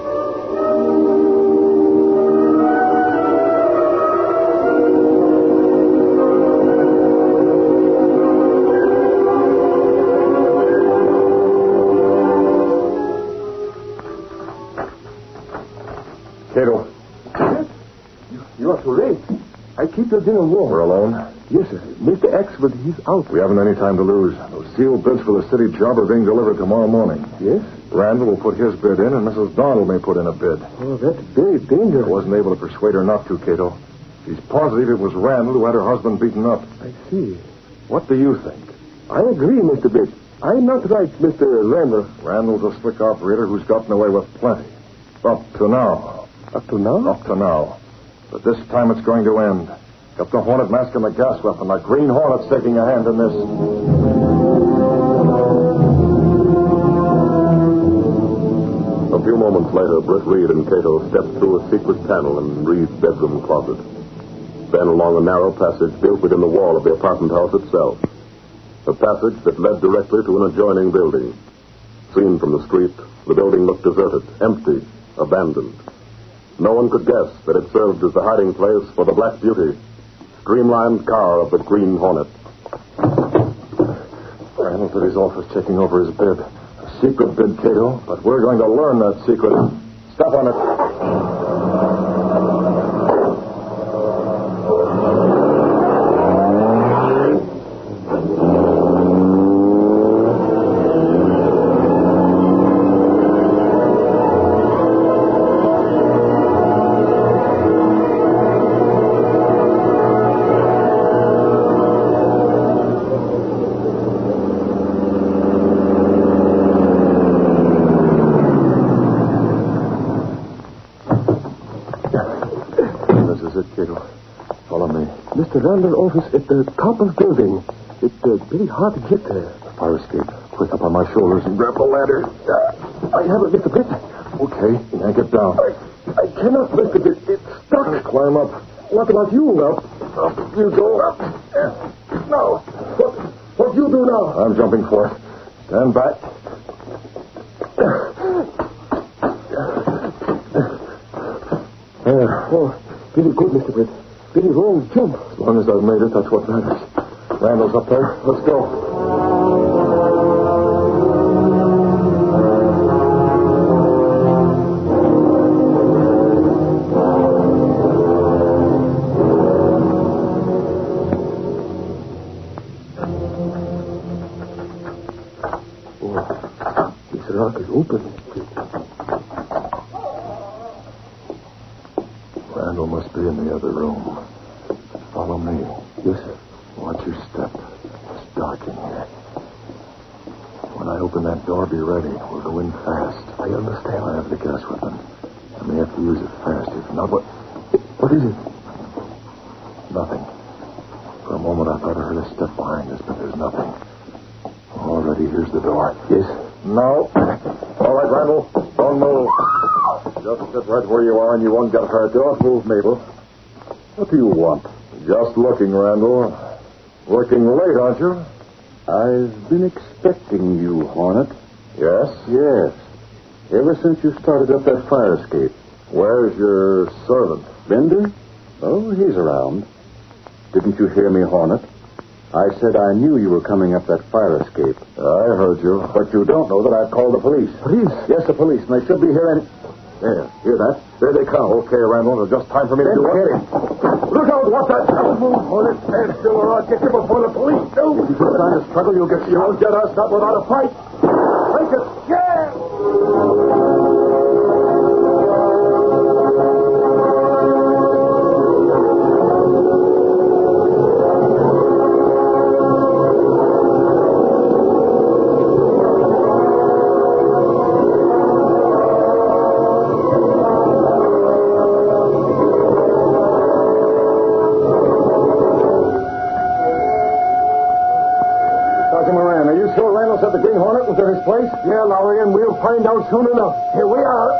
Cato. You are too late. I keep your dinner warm. We're alone? Yes, sir. Mr. Axford, he's out. We haven't any time to lose. Those sealed bids for the city job are being delivered tomorrow morning. Yes? Randall will put his bid in, and Mrs. Donald may put in a bid. Oh, that's very dangerous. I wasn't able to persuade her not to, Cato. She's positive it was Randall who had her husband beaten up. I see. What do you think? I agree, Mr. Britt. I'm not right, Mr. Randall. Randall's a slick operator who's gotten away with plenty. Up to now. Up to now? Up to now. But this time it's going to end. Got the Hornet mask and the gas weapon. The Green Hornet's taking a hand in this. A few moments later, Britt Reed and Cato stepped through a secret panel in Reed's bedroom closet. Then along a narrow passage built within the wall of the apartment house itself. A passage that led directly to an adjoining building. Seen from the street, the building looked deserted, empty, abandoned. No one could guess that it served as the hiding place for the Black Beauty, streamlined car of the Green Hornet. Randall's at his office checking over his bid. A secret bid, Cato, but we're going to learn that secret. Step on it. Mr. Randall's office at the top of the building. It's very hard to get there. Fire escape. Quick, up on my shoulders and grab the ladder. I have it, Mr. Britt. Okay, yank it down. I cannot, Mr. Britt. It's stuck. Climb up. What about you? Up you go. Up. Now, what do you do now? I'm jumping for it. Stand back. There. Oh, very good, Mr. Britt. Very wrong jump. As long as I've made it, that's what matters. Randall's up there. Let's go. Oh, this lock is open. Randall must be in the other room. Follow me. Yes, sir. Watch your step. It's dark in here. When I open that door, be ready. We'll go in fast. I understand. I have the gas weapon. I may have to use it fast. If not, what is it? Nothing. For a moment, I thought I heard a step behind us, but there's nothing. Already, here's the door. Yes. No. All right, Randall. Don't move. Just sit right where you are and you won't get hurt. Don't move, Mabel. What do you want? Just looking, Randall. Working late, aren't you? I've been expecting you, Hornet. Yes? Yes. Ever since you started up that fire escape. Where's your servant? Bender? Oh, he's around. Didn't you hear me, Hornet? I said I knew you were coming up that fire escape. I heard you. But you don't know that I've called the police. Police? Yes, the police, and they should be here any... There, hear that? There they come. Okay, Randall, there's just time for me to do it. Look out, what's that? Don't move, Hornet. Stand still or I'll get you before the police do. If you keep trying to struggle, you'll get... You won't get us, not without a fight. Take it. Yeah! said the Green Hornet was in his place? Yeah, Lowry, and we'll find out soon enough. Here we are.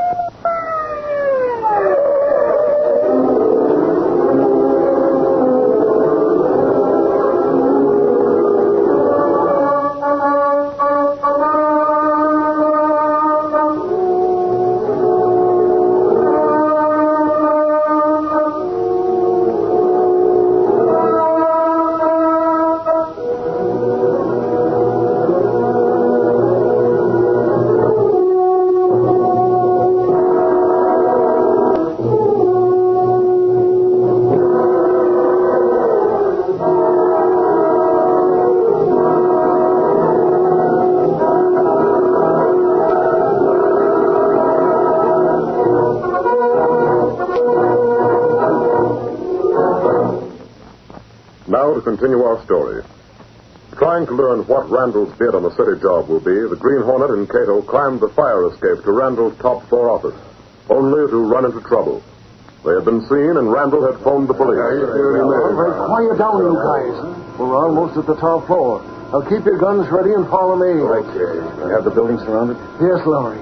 Now to continue our story. Trying to learn what Randall's bid on the city job will be, the Green Hornet and Cato climbed the fire escape to Randall's top floor office, only to run into trouble. They had been seen, and Randall had phoned the police. Quiet down, you guys. We're almost at the top floor. Now keep your guns ready and follow me. Okay. You have the building surrounded? Yes, Lowry.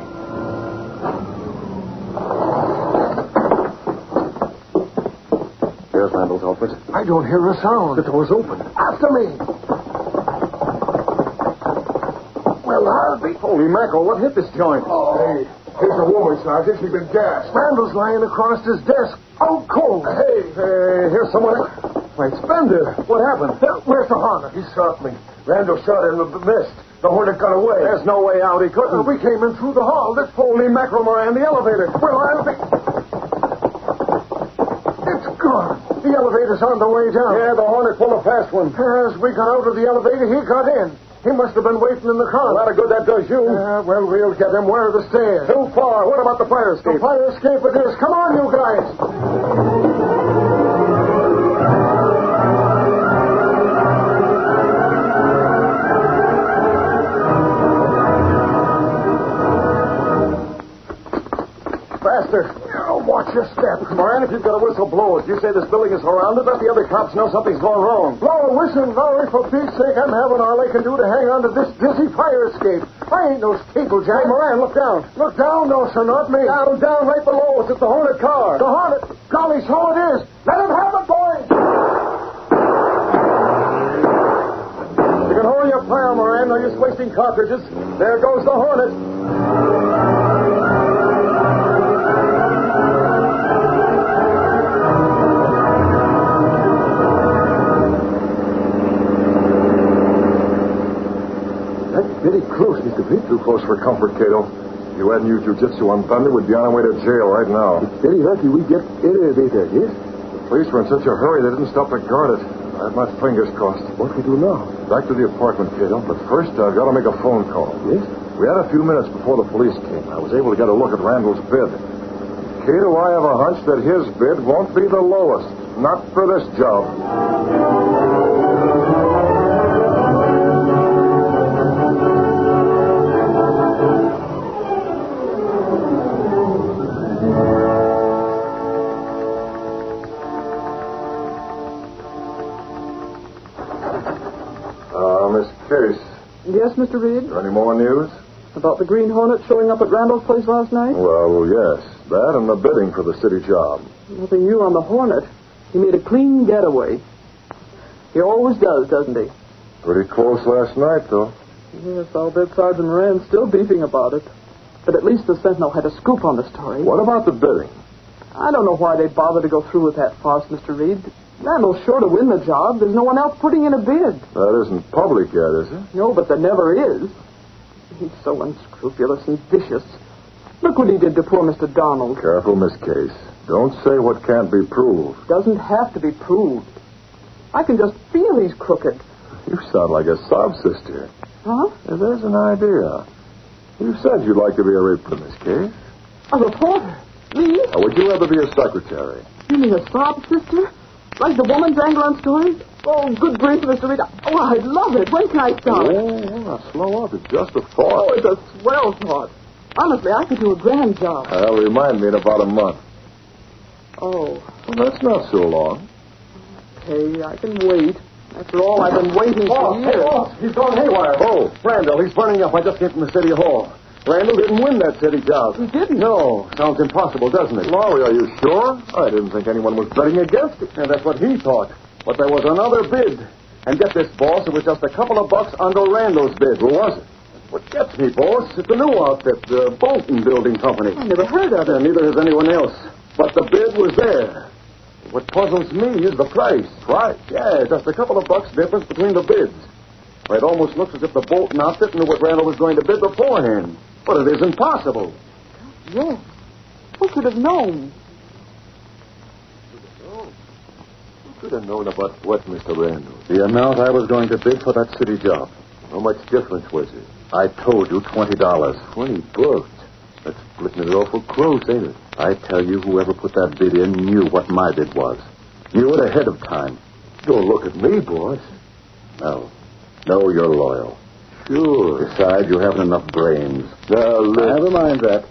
Here's Randall's outfit. I don't hear a sound. The door's open. After me. Well, I'll be... Holy mackerel, what hit this joint? Oh. Hey, here's a woman, Sergeant. She's been gassed. Randall's lying across his desk. Out cold. Hey, here's someone... Wait, Spender, what happened? Where's the Hornet? He shot me. Randall shot him in the mist. The Hornet got away. There's no way out. He couldn't. We came in through the hall. This Holy mackerel, Moran, the elevator. Well, I'll be... It's gone. The elevator's on the way down. Yeah, the Hornet pulled a fast one. As we got out of the elevator, he got in. He must have been waiting in the car. A lot of good that does you. Well, we'll get him. Where are the stairs? Too far. What about the fire escape? The fire escape it is. Come on, you guys. Faster. Watch your step. Moran, if you've got a whistle, blow it. You say this building is surrounded. Let the other cops know something's going wrong. Blow a whistle, Lowry. For Pete's sake, I'm having all I can do to hang on to this dizzy fire escape. I ain't no steeplejack. Hey, Moran, look down. Look down, no, sir, not me. Down, right below us. It's the Hornet car. The Hornet? Golly, so it is. Let him have it, boys. You can hold your fire, Moran. No use wasting cartridges. There goes the Hornet. Pretty close, Mr. Pete. Too close for comfort, Cato. If you hadn't used jujitsu on Thunder, we'd be on our way to jail right now. It's very lucky we get elevator, yes? The police were in such a hurry they didn't stop to guard it. I had my fingers crossed. What we do now? Back to the apartment, Cato. But first, I've got to make a phone call. Yes? We had a few minutes before the police came. I was able to get a look at Randall's bid. Cato, I have a hunch that his bid won't be the lowest. Not for this job. Miss Case. Yes, Mr. Reed? Any more news? About the Green Hornet showing up at Randall's place last night? Well, yes. That and the bidding for the city job. Nothing new on the Hornet. He made a clean getaway. He always does, doesn't he? Pretty close last night, though. Yes, I'll bet Sergeant Moran's still beefing about it. But at least the Sentinel had a scoop on the story. What about the bidding? I don't know why they'd bother to go through with that farce, Mr. Reed. Randall's sure to win the job. There's no one else putting in a bid. That isn't public yet, is it? No, but there never is. He's so unscrupulous and vicious. Look what he did to poor Mr. Donald. Careful, Miss Case. Don't say what can't be proved. Doesn't have to be proved. I can just feel he's crooked. You sound like a sob sister. Huh? There's an idea. You said you'd like to be a reporter, Miss Case. A reporter? Me? Or would you rather be a secretary? You mean a sob sister? Like the woman's angle on stories? Oh, good grief, Mr. Reed. Oh, I'd love it. When can I start? Oh, slow up. It's just a thought. Oh, it's a swell thought. Honestly, I could do a grand job. Well, remind me in about a month. Oh. Well, that's not so long. Okay, I can wait. After all, I've been waiting for years. Boss, he's gone haywire. Oh, Randall, he's burning up. I just came from the city hall. Randall didn't win that city job. He didn't? No. Sounds impossible, doesn't it? Lowry, are you sure? I didn't think anyone was betting against it. And that's what he thought. But there was another bid. And get this, boss, it was just a couple of bucks under Randall's bid. Who was it? What gets me, boss, it's a new outfit, the Bolton Building Company. I never heard of it. And neither has anyone else. But the bid was there. What puzzles me is the price. Right. Yeah, just a couple of bucks difference between the bids. It almost looks as if the Bolton outfit knew what Randall was going to bid beforehand. But it isn't possible. Yes. Who could have known? Who could have known about what, Mr. Randall? The amount I was going to bid for that city job. How much difference was it? I told you $20. $20. That's splitting it awful close, ain't it? I tell you, whoever put that bid in knew what my bid was. Knew it ahead of time. Don't look at me, boss. No. No, you're loyal. Sure. Besides, you haven't enough brains. Never mind that.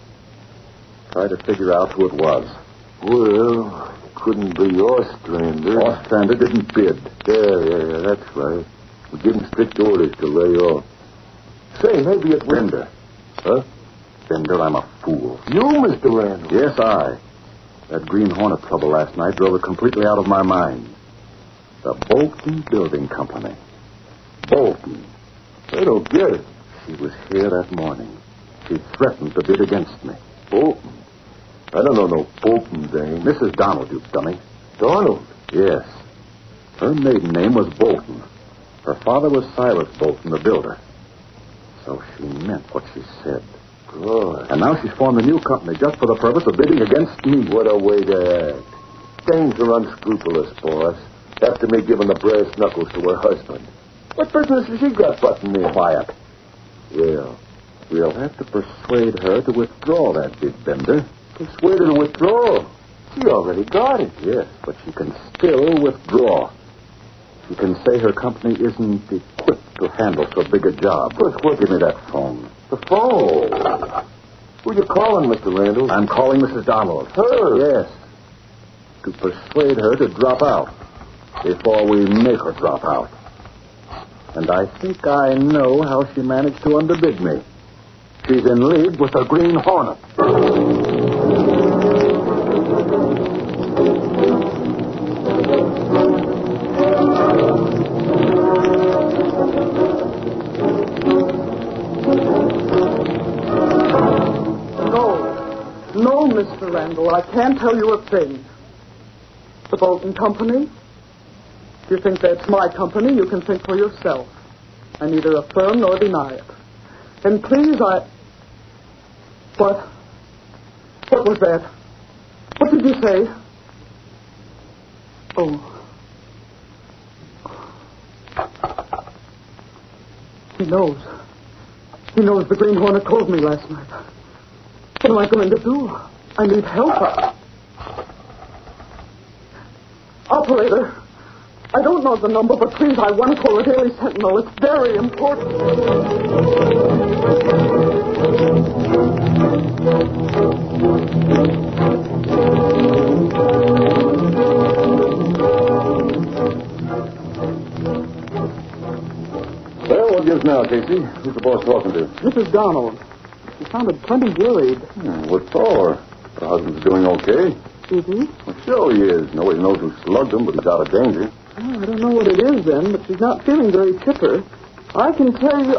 Try to figure out who it was. Well, couldn't be Ostrander. Ostrander didn't bid. Yeah, that's right. We gave him strict orders to lay off. Say, maybe it was... Bender. Huh? Bender, I'm a fool. You, Mr. Randall? Yes, I. That Green Hornet trouble last night drove it completely out of my mind. The Bolton Building Company. Bolton. I don't get it. She was here that morning. She threatened to bid against me. Bolton? I don't know no Bolton's name. Mrs. Donald, you dummy. Donald? Yes. Her maiden name was Bolton. Her father was Silas Bolton, the builder. So she meant what she said. Good. And now she's formed a new company just for the purpose of bidding against me. What a way to act. Dames are unscrupulous, boss. After me giving the brass knuckles to her husband. What business has she got butting me? Quiet. Yeah. We'll have to persuade her to withdraw that bid, Bender. Persuade her to withdraw? She already got it. Yes, but she can still withdraw. She can say her company isn't equipped to handle so big a job. Give me that phone. The phone? Who you calling, Mr. Randall? I'm calling Mrs. Donald. Her? Yes. To persuade her to drop out before we make her drop out. And I think I know how she managed to underbid me. She's in league with the Green Hornet. No, Mr. Randall, I can't tell you a thing. The Bolton Company? If you think that's my company, you can think for yourself. I neither affirm nor deny it. And please, What? What was that? What did you say? Oh. He knows. He knows the Green Hornet told me last night. What am I going to do? I need help. Operator, I don't know the number, but please, I want to call the Daily Sentinel. It's very important. Well, what gives now, Casey? Who's the boss talking to? Mrs. Donald. She sounded plenty worried. What for? Her husband's doing okay. Is he? Well, sure he is. Nobody knows who slugged him, but he's out of danger. Oh, I don't know what it is then, but she's not feeling very chipper. I can tell you...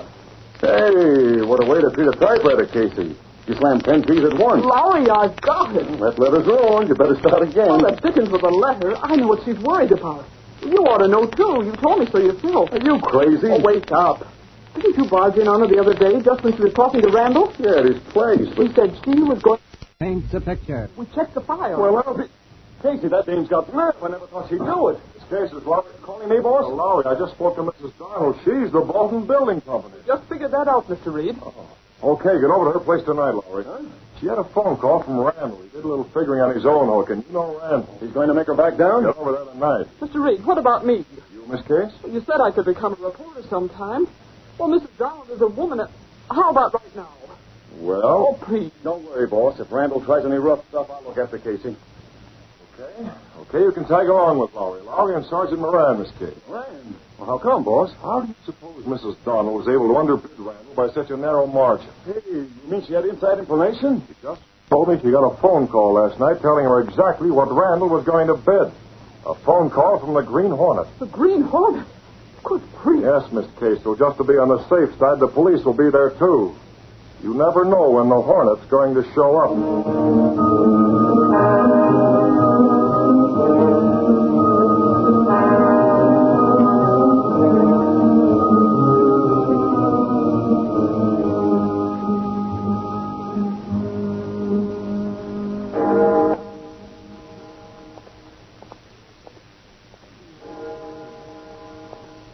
Hey, what a way to treat a typewriter, Casey. You slammed 10 keys at once. Lowry, I've got it. That letter's wrong. You better start again. Oh, that Dickens with a letter. I know what she's worried about. You ought to know, too. You told me so yourself. Are you crazy? Oh, wake up. Didn't you barge in on her the other day just when she was talking to Randall? Yeah, at his place. He said she was going... Paints the picture. We checked the file. Well, Casey, that dame's got nerve. I never thought she'd do it. This case is Lowry calling me, boss? Oh, Lowry, I just spoke to Mrs. Donald. She's the Bolton Building Company. Just figured that out, Mr. Reed. Oh. Okay, get over to her place tonight, Lowry. Huh? She had a phone call from Randall. He did a little figuring on his own hook, and you know Randall. He's going to make her back down? Get over there tonight. Mr. Reed, what about me? You, Miss Case? Well, you said I could become a reporter sometime. Well, Mrs. Donald is a woman. How about right now? Well? Oh, please. Don't worry, boss. If Randall tries any rough stuff, I'll look after Casey. Okay, you can tag along with Lowry. Lowry and Sergeant Moran, Miss Kate. Moran? Well, how come, boss? How do you suppose Mrs. Donald was able to underbid Randall by such a narrow margin? Hey, you mean she had inside information? She just told me she got a phone call last night telling her exactly what Randall was going to bid. A phone call from the Green Hornet. The Green Hornet? Good grief. Yes, Miss Case. So just to be on the safe side, the police will be there, too. You never know when the Hornet's going to show up.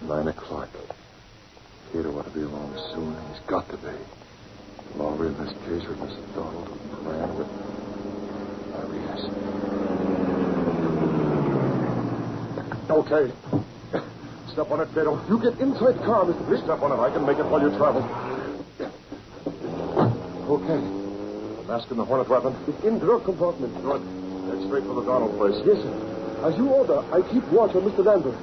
9 o'clock. Cato ought to be along soon. He's got to be. Lowry in this case with Mrs. Donald and Moran with... There he is. Okay. Step on it, Cato. You get inside the car, Mr. Please step on it. I can make it while you travel. Okay. The mask and the Hornet weapon? It's in drug compartment. Good. Head straight for the Donald place. Yes, sir. As you order, I keep watch on Mr. Lambert.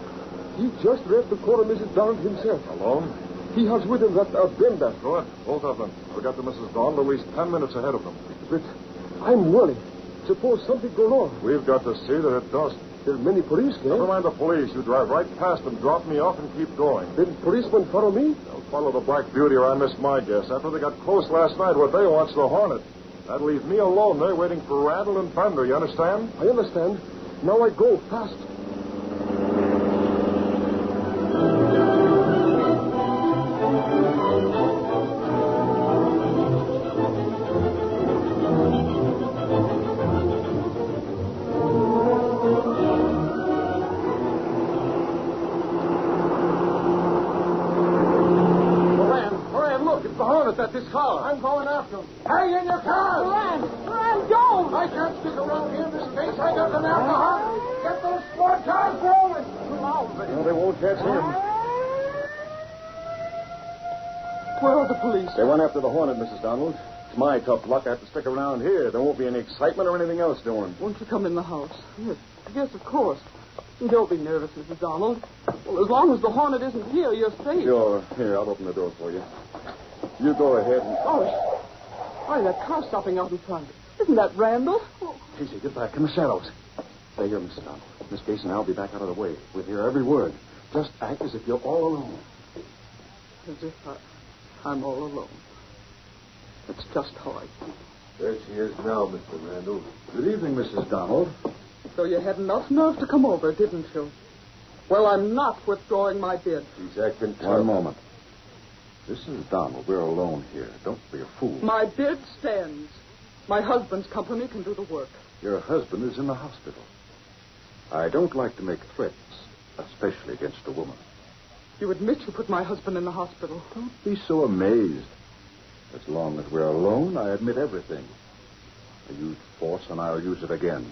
He just left to call Mrs. Donald himself. Alone? He has with him that bender. Good. Both of them. We got to Mrs. Donald at least 10 minutes ahead of them. But I'm worried. Suppose something go wrong. We've got to see that it doesn't. There are many police there. Never mind the police. You drive right past them, drop me off, and keep going. Then policemen follow me? They'll follow the Black Beauty, or I miss my guess. After they got close last night, what they want's the Hornet. That leaves me alone there waiting for Randall and Bender. You understand? I understand. Now I go fast. At this car. I'm going after him. Hurry in your car! Moran, don't! I can't stick around here in this case. I got an alcohol. Get those sport cars rolling! No, they won't catch him. Where are the police? They went after the Hornet, Mrs. Donald. It's my tough luck. I have to stick around here. There won't be any excitement or anything else doing. Won't you come in the house? Yes, of course. Don't be nervous, Mrs. Donald. Well, as long as the Hornet isn't here, you're safe. Sure. Here, I'll open the door for you. You go ahead and... Oh, why, that car stopping out in front. Isn't that Randall? Casey, get back in the shadows. Stay here, Mrs. Donald. Miss Casey and I'll be back out of the way. We'll hear every word. Just act as if you're all alone. As if I'm all alone. It's just how I feel. There she is now, Mr. Randall. Good evening, Mrs. Donald. So you had enough nerve to come over, didn't you? Well, I'm not withdrawing my bid. She's acting tough. One moment. This is Donald. We're alone here. Don't be a fool. My bid stands. My husband's company can do the work. Your husband is in the hospital. I don't like to make threats, especially against a woman. You admit you put my husband in the hospital. Don't be so amazed. As long as we're alone, I admit everything. I used force, and I'll use it again.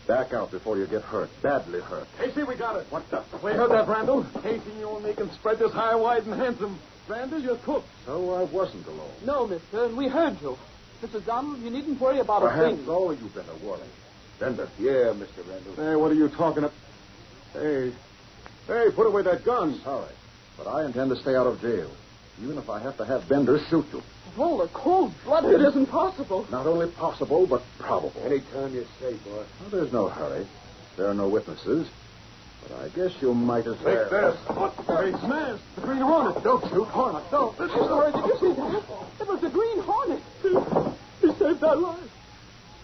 Back out before you get hurt, badly hurt. Casey, we got it. What the? We heard that, Randall. Casey, you and me can spread this high, wide, and handsome. Randall, you're cooked. So I wasn't alone. No, mister, and we heard you. Mrs. Donald, you needn't worry about a thing. Perhaps all you better worry. Bender. Yeah, Mr. Randall. Hey, what are you talking about? Hey, put away that gun. Sorry, but I intend to stay out of jail. Even if I have to have Bender shoot you. Oh, the cold-blooded isn't possible. Not only possible, but probable. Anytime you say, boy. Well, there's no hurry. There are no witnesses. But I guess you might as well. Take this. Hey, smash! The Green Hornet. Don't shoot, Hornet. Don't. Sorry, did you see that? It was the Green Hornet. He saved our lives.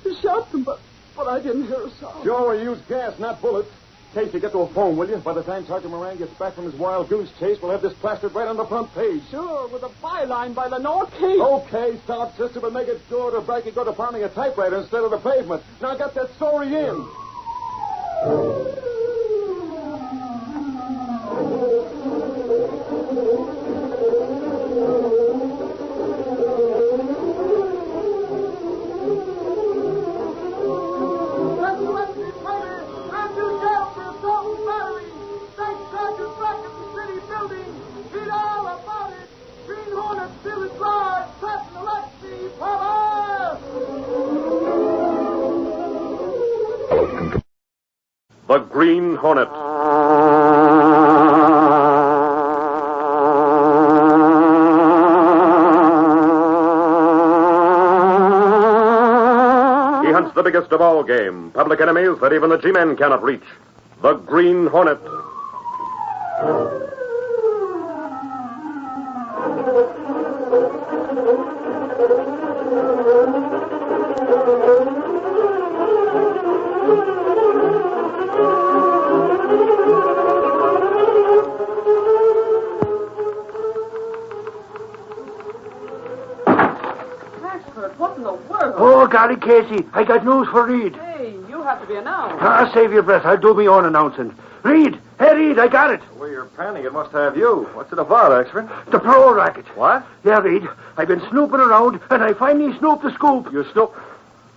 He shot them, but I didn't hear a sound. Sure, we used gas, not bullets. Casey, get to a phone, will you? By the time Sergeant Moran gets back from his wild goose chase, we'll have this plastered right on the front page. Sure, with a byline by the North Cape. Okay, stop, sister, but make it sure to Bracky go to pounding a typewriter instead of the pavement. Now get that story in. Green Hornet. He hunts the biggest of all game, public enemies that even the G-men cannot reach. The Green Hornet. What in the world? Oh, golly, Casey, I got news for Reed. Hey, you have to be announced. Save your breath. I'll do my own announcing. Reed! Hey, Reed, I got it. Well, you're panning. It must have you. What's it about, Axford? The parole racket. What? Yeah, Reed. I've been snooping around, and I finally snooped the scoop. You snoop?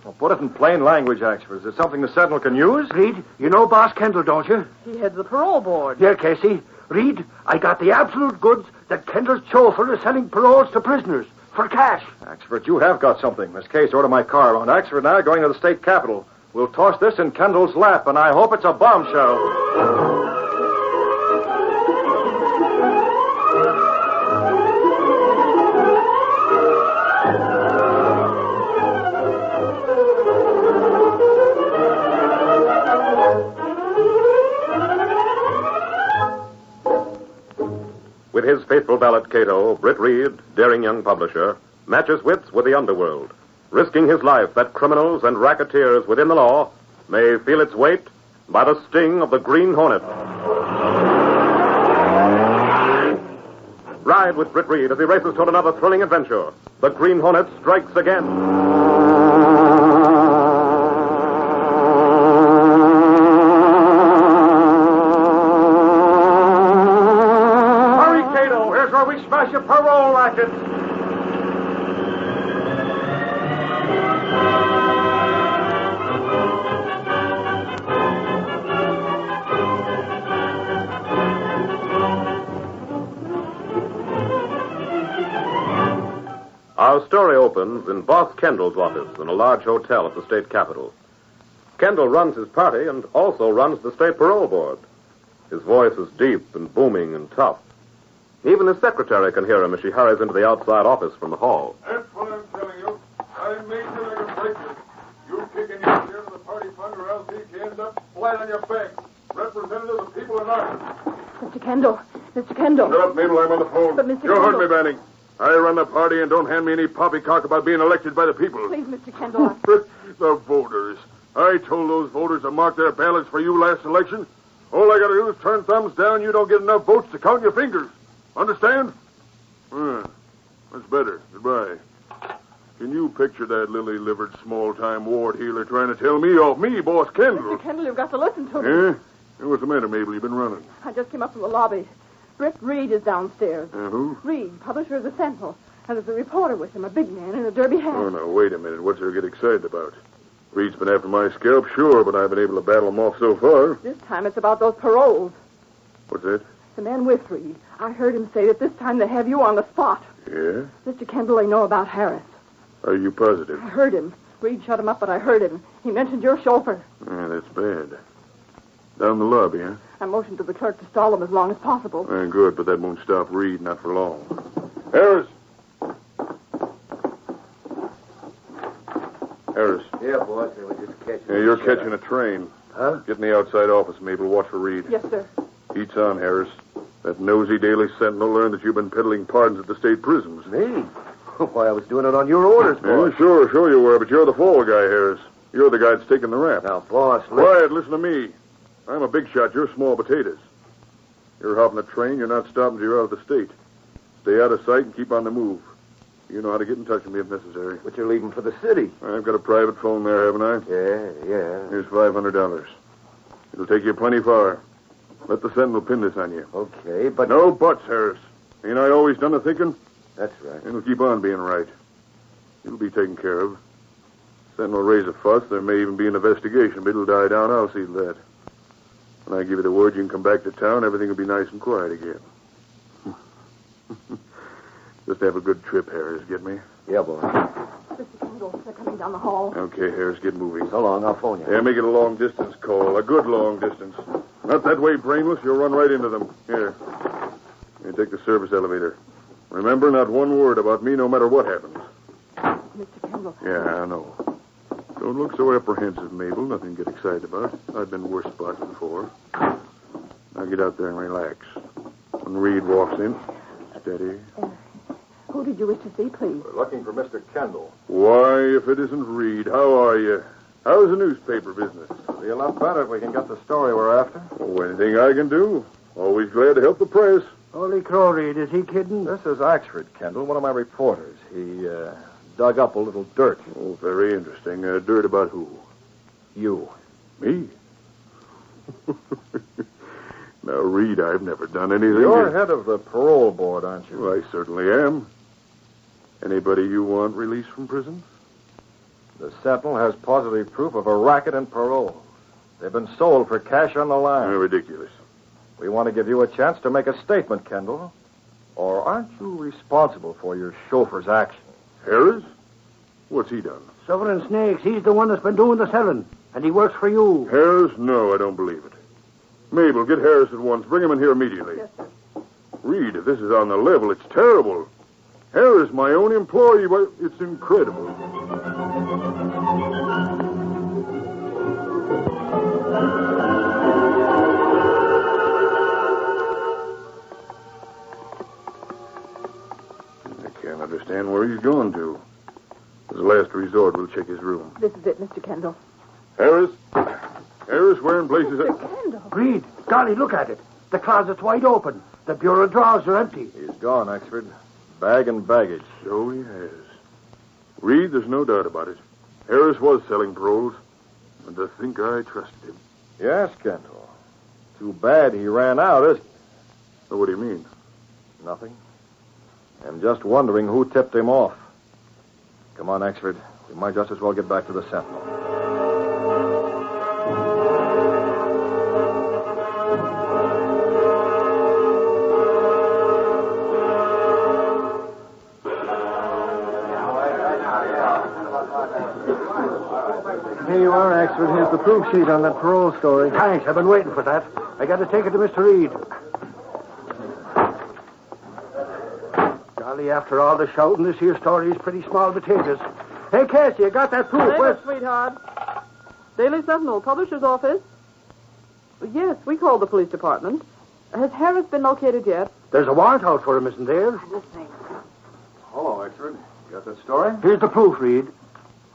Well, put it in plain language, Axford. Is it something the Sentinel can use? Reed, you know Boss Kendall, don't you? He heads the parole board. Yeah, Casey. Reed, I got the absolute goods that Kendall's chauffeur is selling paroles to prisoners for cash. Axford, you have got something. Miss Case, order my car on. Axford and I are going to the state capitol. We'll toss this in Kendall's lap, and I hope it's a bombshell. With his faithful valet Cato, Britt Reed, daring young publisher, matches wits with the underworld, risking his life that criminals and racketeers within the law may feel its weight by the sting of the Green Hornet. Ride with Britt Reed as he races toward another thrilling adventure. The Green Hornet strikes again. Smash your parole racket. Our story opens in Boss Kendall's office in a large hotel at the state capitol. Kendall runs his party and also runs the state parole board. His voice is deep and booming and tough. Even his secretary can hear him as she hurries into the outside office from the hall. That's what I'm telling you. I made you like a breaker. You kicking your share of the party fund or else he can end up flat on your back. Representative of the people of Ireland. Mr. Kendall. Mr. Kendall. Shut up, Mabel. I'm on the phone. But, Mr. You Kendall... heard me, Banning. I run the party and don't hand me any poppycock about being elected by the people. Please, Mr. Kendall. The voters. I told those voters to mark their ballots for you last election. All I got to do is turn thumbs down. You don't get enough votes to count your fingers. Understand? That's better. Goodbye. Can you picture that lily-livered, small-time ward healer trying to tell me off me, Boss Kendall? Mr. Kendall, you've got to listen to me. Yeah? What's the matter, Mabel? You've been running. I just came up from the lobby. Britt Reed is downstairs. Who? Reed, publisher of the Sentinel. And there's a reporter with him, a big man in a derby hat. Oh, now, wait a minute. What's there to get excited about? Reed's been after my scalp, sure, but I've been able to battle him off so far. This time it's about those paroles. What's that? The man with Reed. I heard him say that this time they have you on the spot. Yeah? Mr. Kendall, they know about Harris. Are you positive? I heard him. Reed shut him up, but I heard him. He mentioned your chauffeur. Yeah, that's bad. Down the lobby, huh? I motioned to the clerk to stall him as long as possible. Good, but that won't stop Reed, not for long. Harris! Harris. Yeah, boss. I was just catching. Yeah, you're catching a train. Huh? Get in the outside office, Mabel. Watch for Reed. Yes, sir. Heat's on, Harris. That nosy Daily Sentinel learned that you've been peddling pardons at the state prisons. Me? Why, I was doing it on your orders, boss. Yeah, sure you were, but you're the fall guy, Harris. You're the guy that's taking the rap. Now, boss, Quiet, listen to me. I'm a big shot. You're small potatoes. You're hopping a train. You're not stopping till you're out of the state. Stay out of sight and keep on the move. You know how to get in touch with me if necessary. But you're leaving for the city. I've got a private phone there, haven't I? Yeah. Here's $500. It'll take you plenty far. Let the Sentinel pin this on you. Okay, but... No buts, Harris. Ain't I always done the thinking? That's right. It'll keep on being right. You'll be taken care of. Sentinel will raise a fuss. There may even be an investigation, but it'll die down. I'll see to that. When I give you the word you can come back to town, everything will be nice and quiet again. Just have a good trip, Harris. Get me? Yeah, boy. Mr. Kendall, they're coming down the hall. Okay, Harris, get moving. So long. I'll phone you. Yeah, make it a long-distance call. A good long distance. Not that way, brainless. You'll run right into them. Here. You take the service elevator. Remember, not one word about me, no matter what happens. Mr. Kendall. Yeah, I know. Don't look so apprehensive, Mabel. Nothing to get excited about. I've been worse spots before. Now get out there and relax. When Reed walks in, steady. Who did you wish to see, please? We're looking for Mr. Kendall. Why, if it isn't Reed, how are you? How's the newspaper business? Be a lot better if we can get the story we're after. Oh, anything I can do. Always glad to help the press. Holy crow, Reed, is he kidding? This is Axford, Kendall, one of my reporters. He dug up a little dirt. Oh, very interesting. Dirt about who? You. Me? Now, Reed, I've never done anything. You're head of the parole board, aren't you? Well, I certainly am. Anybody you want released from prison? The Sentinel has positive proof of a racket and parole. They've been sold for cash on the line. Ridiculous. We want to give you a chance to make a statement, Kendall. Or aren't you responsible for your chauffeur's actions? Harris? What's he done? Suffering Snakes, he's the one that's been doing the selling. And he works for you. Harris? No, I don't believe it. Mabel, get Harris at once. Bring him in here immediately. Yes, sir. Reed, if this is on the level, it's terrible. Harris, my own employee, well, it's incredible. I can't understand where he's gone to. As a last resort, we'll check his room. This is it, Mr. Kendall. Harris? Harris, where in place is it? Kendall. Reed, golly, look at it. The closet's wide open. The bureau drawers are empty. He's gone, Axford. Bag and baggage. So he has. Reed, there's no doubt about it. Harris was selling paroles. And to think I trusted him. Yes, Kendall. Too bad he ran out, isn't it? So what do you mean? Nothing. I'm just wondering who tipped him off. Come on, Axford. We might just as well get back to the Sentinel. Here you are, Axford. Here's the proof sheet on that parole story. Thanks. I've been waiting for that. I got to take it to Mr. Reed. Golly, after all the shouting, this here story is pretty small potatoes. Hey, Cassie, you got that proof? Later, sweetheart. Daily Sentinel, publisher's office. Yes, we called the police department. Has Harris been located yet? There's a warrant out for him, isn't there? Listening. Hello, Axford. You got that story? Here's the proof, Reed.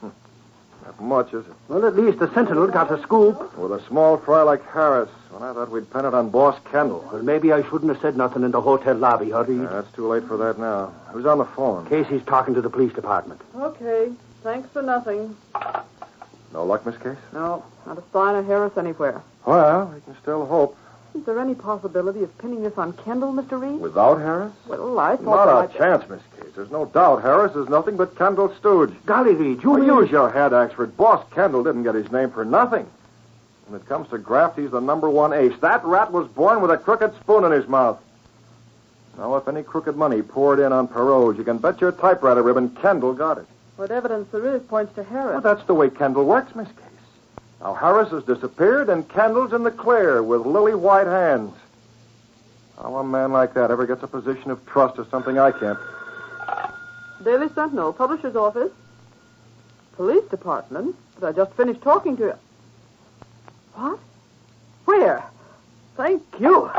Not much, is it? Well, at least the Sentinel got a scoop. With a small fry like Harris. Well, I thought we'd pin it on Boss Kendall. Well, maybe I shouldn't have said nothing in the hotel lobby, huh, Reed? That's too late for that now. Who's on the phone? Casey's talking to the police department. Okay. Thanks for nothing. No luck, Miss Case? No, not a sign of Harris anywhere. Well, we can still hope. Is there any possibility of pinning this on Kendall, Mr. Reed? Without Harris? Well, I thought Not a chance, Miss Case. There's no doubt Harris is nothing but Kendall's stooge. Golly, Reed, you use your head, Axford. Boss Kendall didn't get his name for nothing. When it comes to graft, he's the #1 ace. That rat was born with a crooked spoon in his mouth. Now, if any crooked money poured in on Parole, you can bet your typewriter ribbon Kendall got it. What evidence there is points to Harris. Well, that's the way Kendall works, Miss Case. Now, Harris has disappeared, and Kendall's in the clear with lily white hands. How a man like that ever gets a position of trust is something I can't. Daily Sentinel, publisher's office. Police department? But I just finished talking to you. What? Where? Thank you.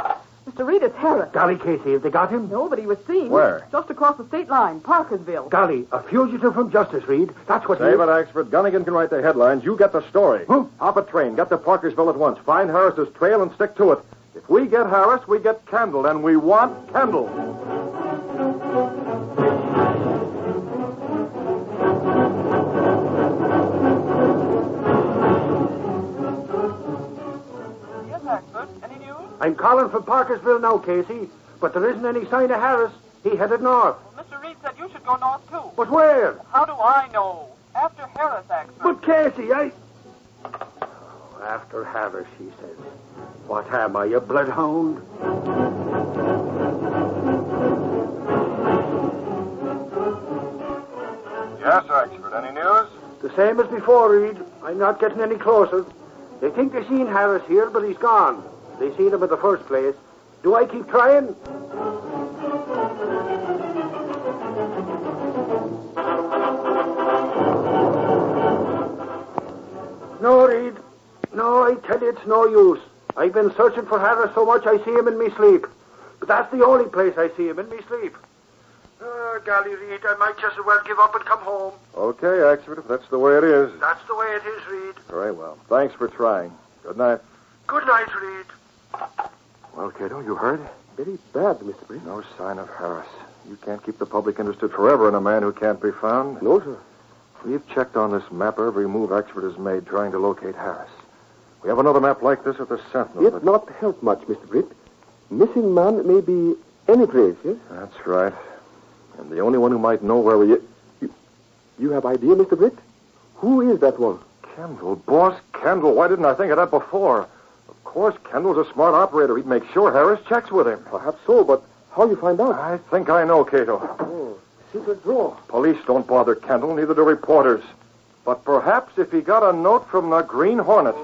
Mr. Reed, it's Harris. Golly, Casey, have they got him? No, but he was seen. Where? Just across the state line, Parkersville. Golly, a fugitive from justice, Reed. That's what Save it, Axford. Gunnigan can write the headlines. You get the story. Hop a train. Get to Parkersville at once. Find Harris's trail and stick to it. If we get Harris, we get Kendall, and we want Kendall. Yes, Axford. Any news? I'm calling from Parkersville now, Casey. But there isn't any sign of Harris. He headed north. Well, Mr. Reed said you should go north, too. But where? How do I know? After Harris, Axford. But, Casey, After Harris, she says. What am I, a bloodhound? Same as before, Reed. I'm not getting any closer. They think they seen Harris here, but he's gone. They seen him in the first place. Do I keep trying? No, Reed. No, I tell you it's no use. I've been searching for Harris so much I see him in me sleep. But that's the only place I see him, in me sleep. Golly, Reed, I might just as well give up and come home. Okay, Axford, if that's the way it is. That's the way it is, Reed. Very well. Thanks for trying. Good night. Good night, Reed. Well, Cato, you heard? Very bad, Mr. Breen. No sign of Harris. You can't keep the public interested forever in a man who can't be found. No, sir. We've checked on this map every move Axford has made trying to locate Harris. We have another map like this at the Sentinel. It not help much, Mr. Britt. Missing man may be any place, yes? That's right. And the only one who might know where we... You have idea, Mr. Britt? Who is that one? Kendall, boss. Kendall. Why didn't I think of that before? Of course, Kendall's a smart operator. He'd make sure Harris checks with him. Perhaps so, but how you find out? I think I know, Cato. Oh, secret drawer. Police don't bother Kendall, neither do reporters. But perhaps if he got a note from the Green Hornet...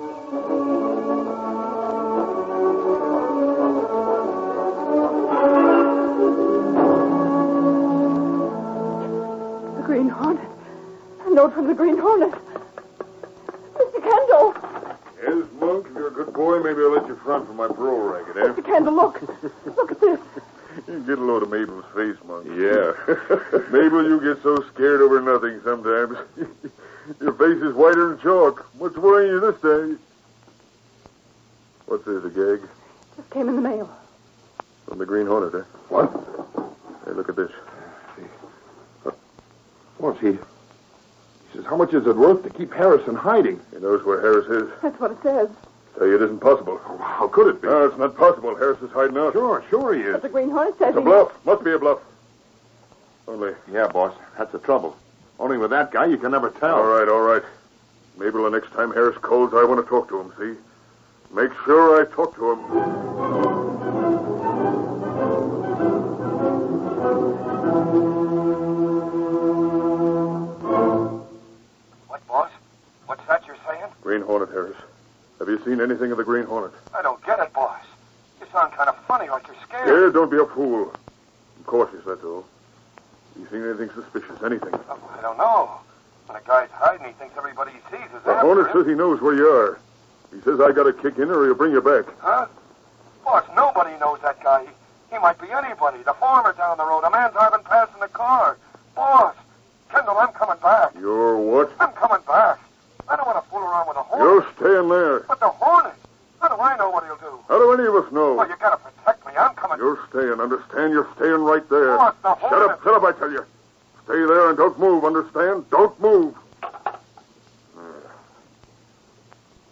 The Green Hornet. A note from the Green Hornet. Mr. Kendall. Yes, Monk, if you're a good boy, maybe I'll let you front for my parole racket, eh? Mr. Kendall, look. Look at this. You get a load of Mabel's face, Monk. Yeah. Mabel, you get so scared over nothing sometimes. Your face is whiter than chalk. What's worrying you this day? What's this, a gag? Just came in the mail. From the Green Hornet, eh? What? Hey, look at this. What's he? He says, how much is it worth to keep Harris in hiding? He knows where Harris is. That's what it says. Tell you it isn't possible. How could it be? No, it's not possible. Harris is hiding out. Sure he is. But the Green Hornet says It's a bluff. Must be a bluff. Only... Yeah, boss. That's the trouble. Only with that guy, you can never tell. All right. Maybe the next time Harris calls, I want to talk to him, see? Make sure I talk to him. What's that you're saying? Green Hornet, Harris. Have you seen anything of the Green Hornet? I don't get it, boss. You sound kind of funny, like you're scared. Yeah, don't be a fool. I'm cautious, that's all. You seen anything suspicious, anything? Oh, I don't know. When a guy's hiding, he thinks everybody he sees is The after Hornet him. says he knows where you are. He says I got to kick in or he'll bring you back. Huh? Boss, nobody knows that guy. He might be anybody. The farmer down the road, a man driving past in the car. Boss, Kendall, I'm coming back. You're what? I'm coming back. I don't want to fool around with the Hornet. You're staying there. But the Hornet? How do I know what he'll do? How do any of us know? Well, you gotta protect me. I'm coming. You're staying, understand? You're staying right there. Boss, the Hornet. Shut up, I tell you. Stay there and don't move, understand? Don't move.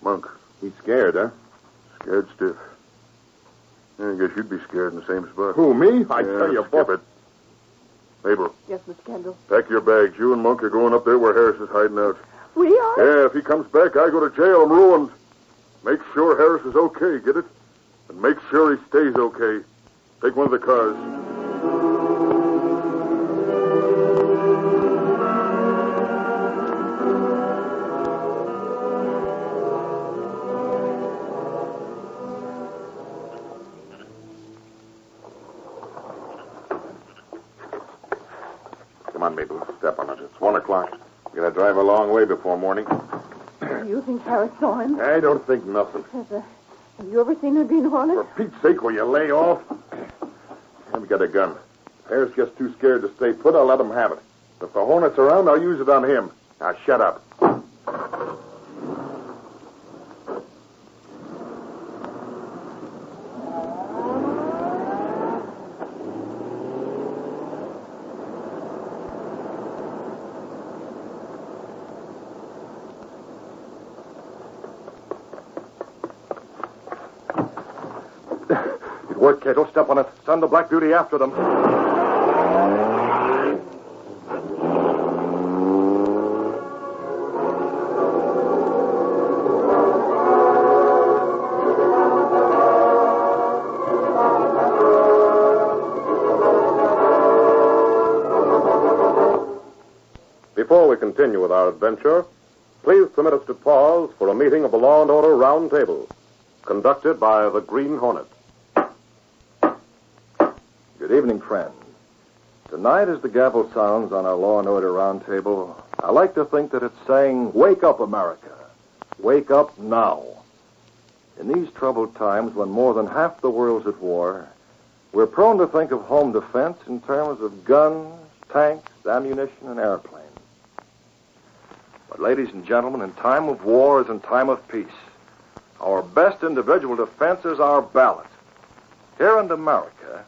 Monk. He's scared, huh? Scared stiff. Yeah, I guess you'd be scared in the same spot. Who, me? I tell you, skip it. Mabel, Yes, Mr. Kendall. pack your bags. You and Monk are going up there where Harris is hiding out. We are? Yeah, if he comes back, I go to jail. I'm ruined. Make sure Harris is okay, get it? And make sure he stays okay. Take one of the cars. Come on, Mabel. Step on it. It's 1 o'clock. You gotta drive a long way before morning. Do you think Harris saw him? I don't think nothing. Have you ever seen a Green Hornet? For Pete's sake, will you lay off? I've got a gun. If Harris gets too scared to stay put, I'll let him have it. If the Hornet's around, I'll use it on him. Now, shut up. Work, Cato. Step on it. Send the Black Beauty after them. Before we continue with our adventure, Please permit us to pause for a meeting of the Law and Order Round Table, conducted by the Green Hornet. Good evening, friends. Tonight, as the gavel sounds on our Law and Order Round Table, I like to think that it's saying, wake up, America. Wake up now. In these troubled times when more than half the world's at war, we're prone to think of home defense in terms of guns, tanks, ammunition, and airplanes. But, ladies and gentlemen, in time of war as in time of peace, our best individual defense is our ballot. Here in America,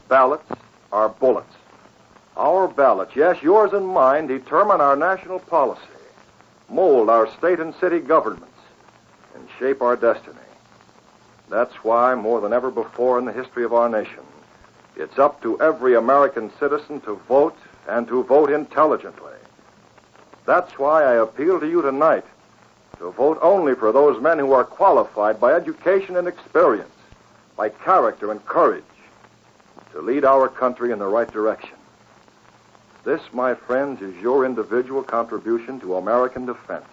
ballots are bullets. Our ballots, yes, yours and mine, determine our national policy, mold our state and city governments, and shape our destiny. That's why, more than ever before in the history of our nation, it's up to every American citizen to vote and to vote intelligently. That's why I appeal to you tonight to vote only for those men who are qualified by education and experience, by character and courage, to lead our country in the right direction. This, my friends, is your individual contribution to American defense.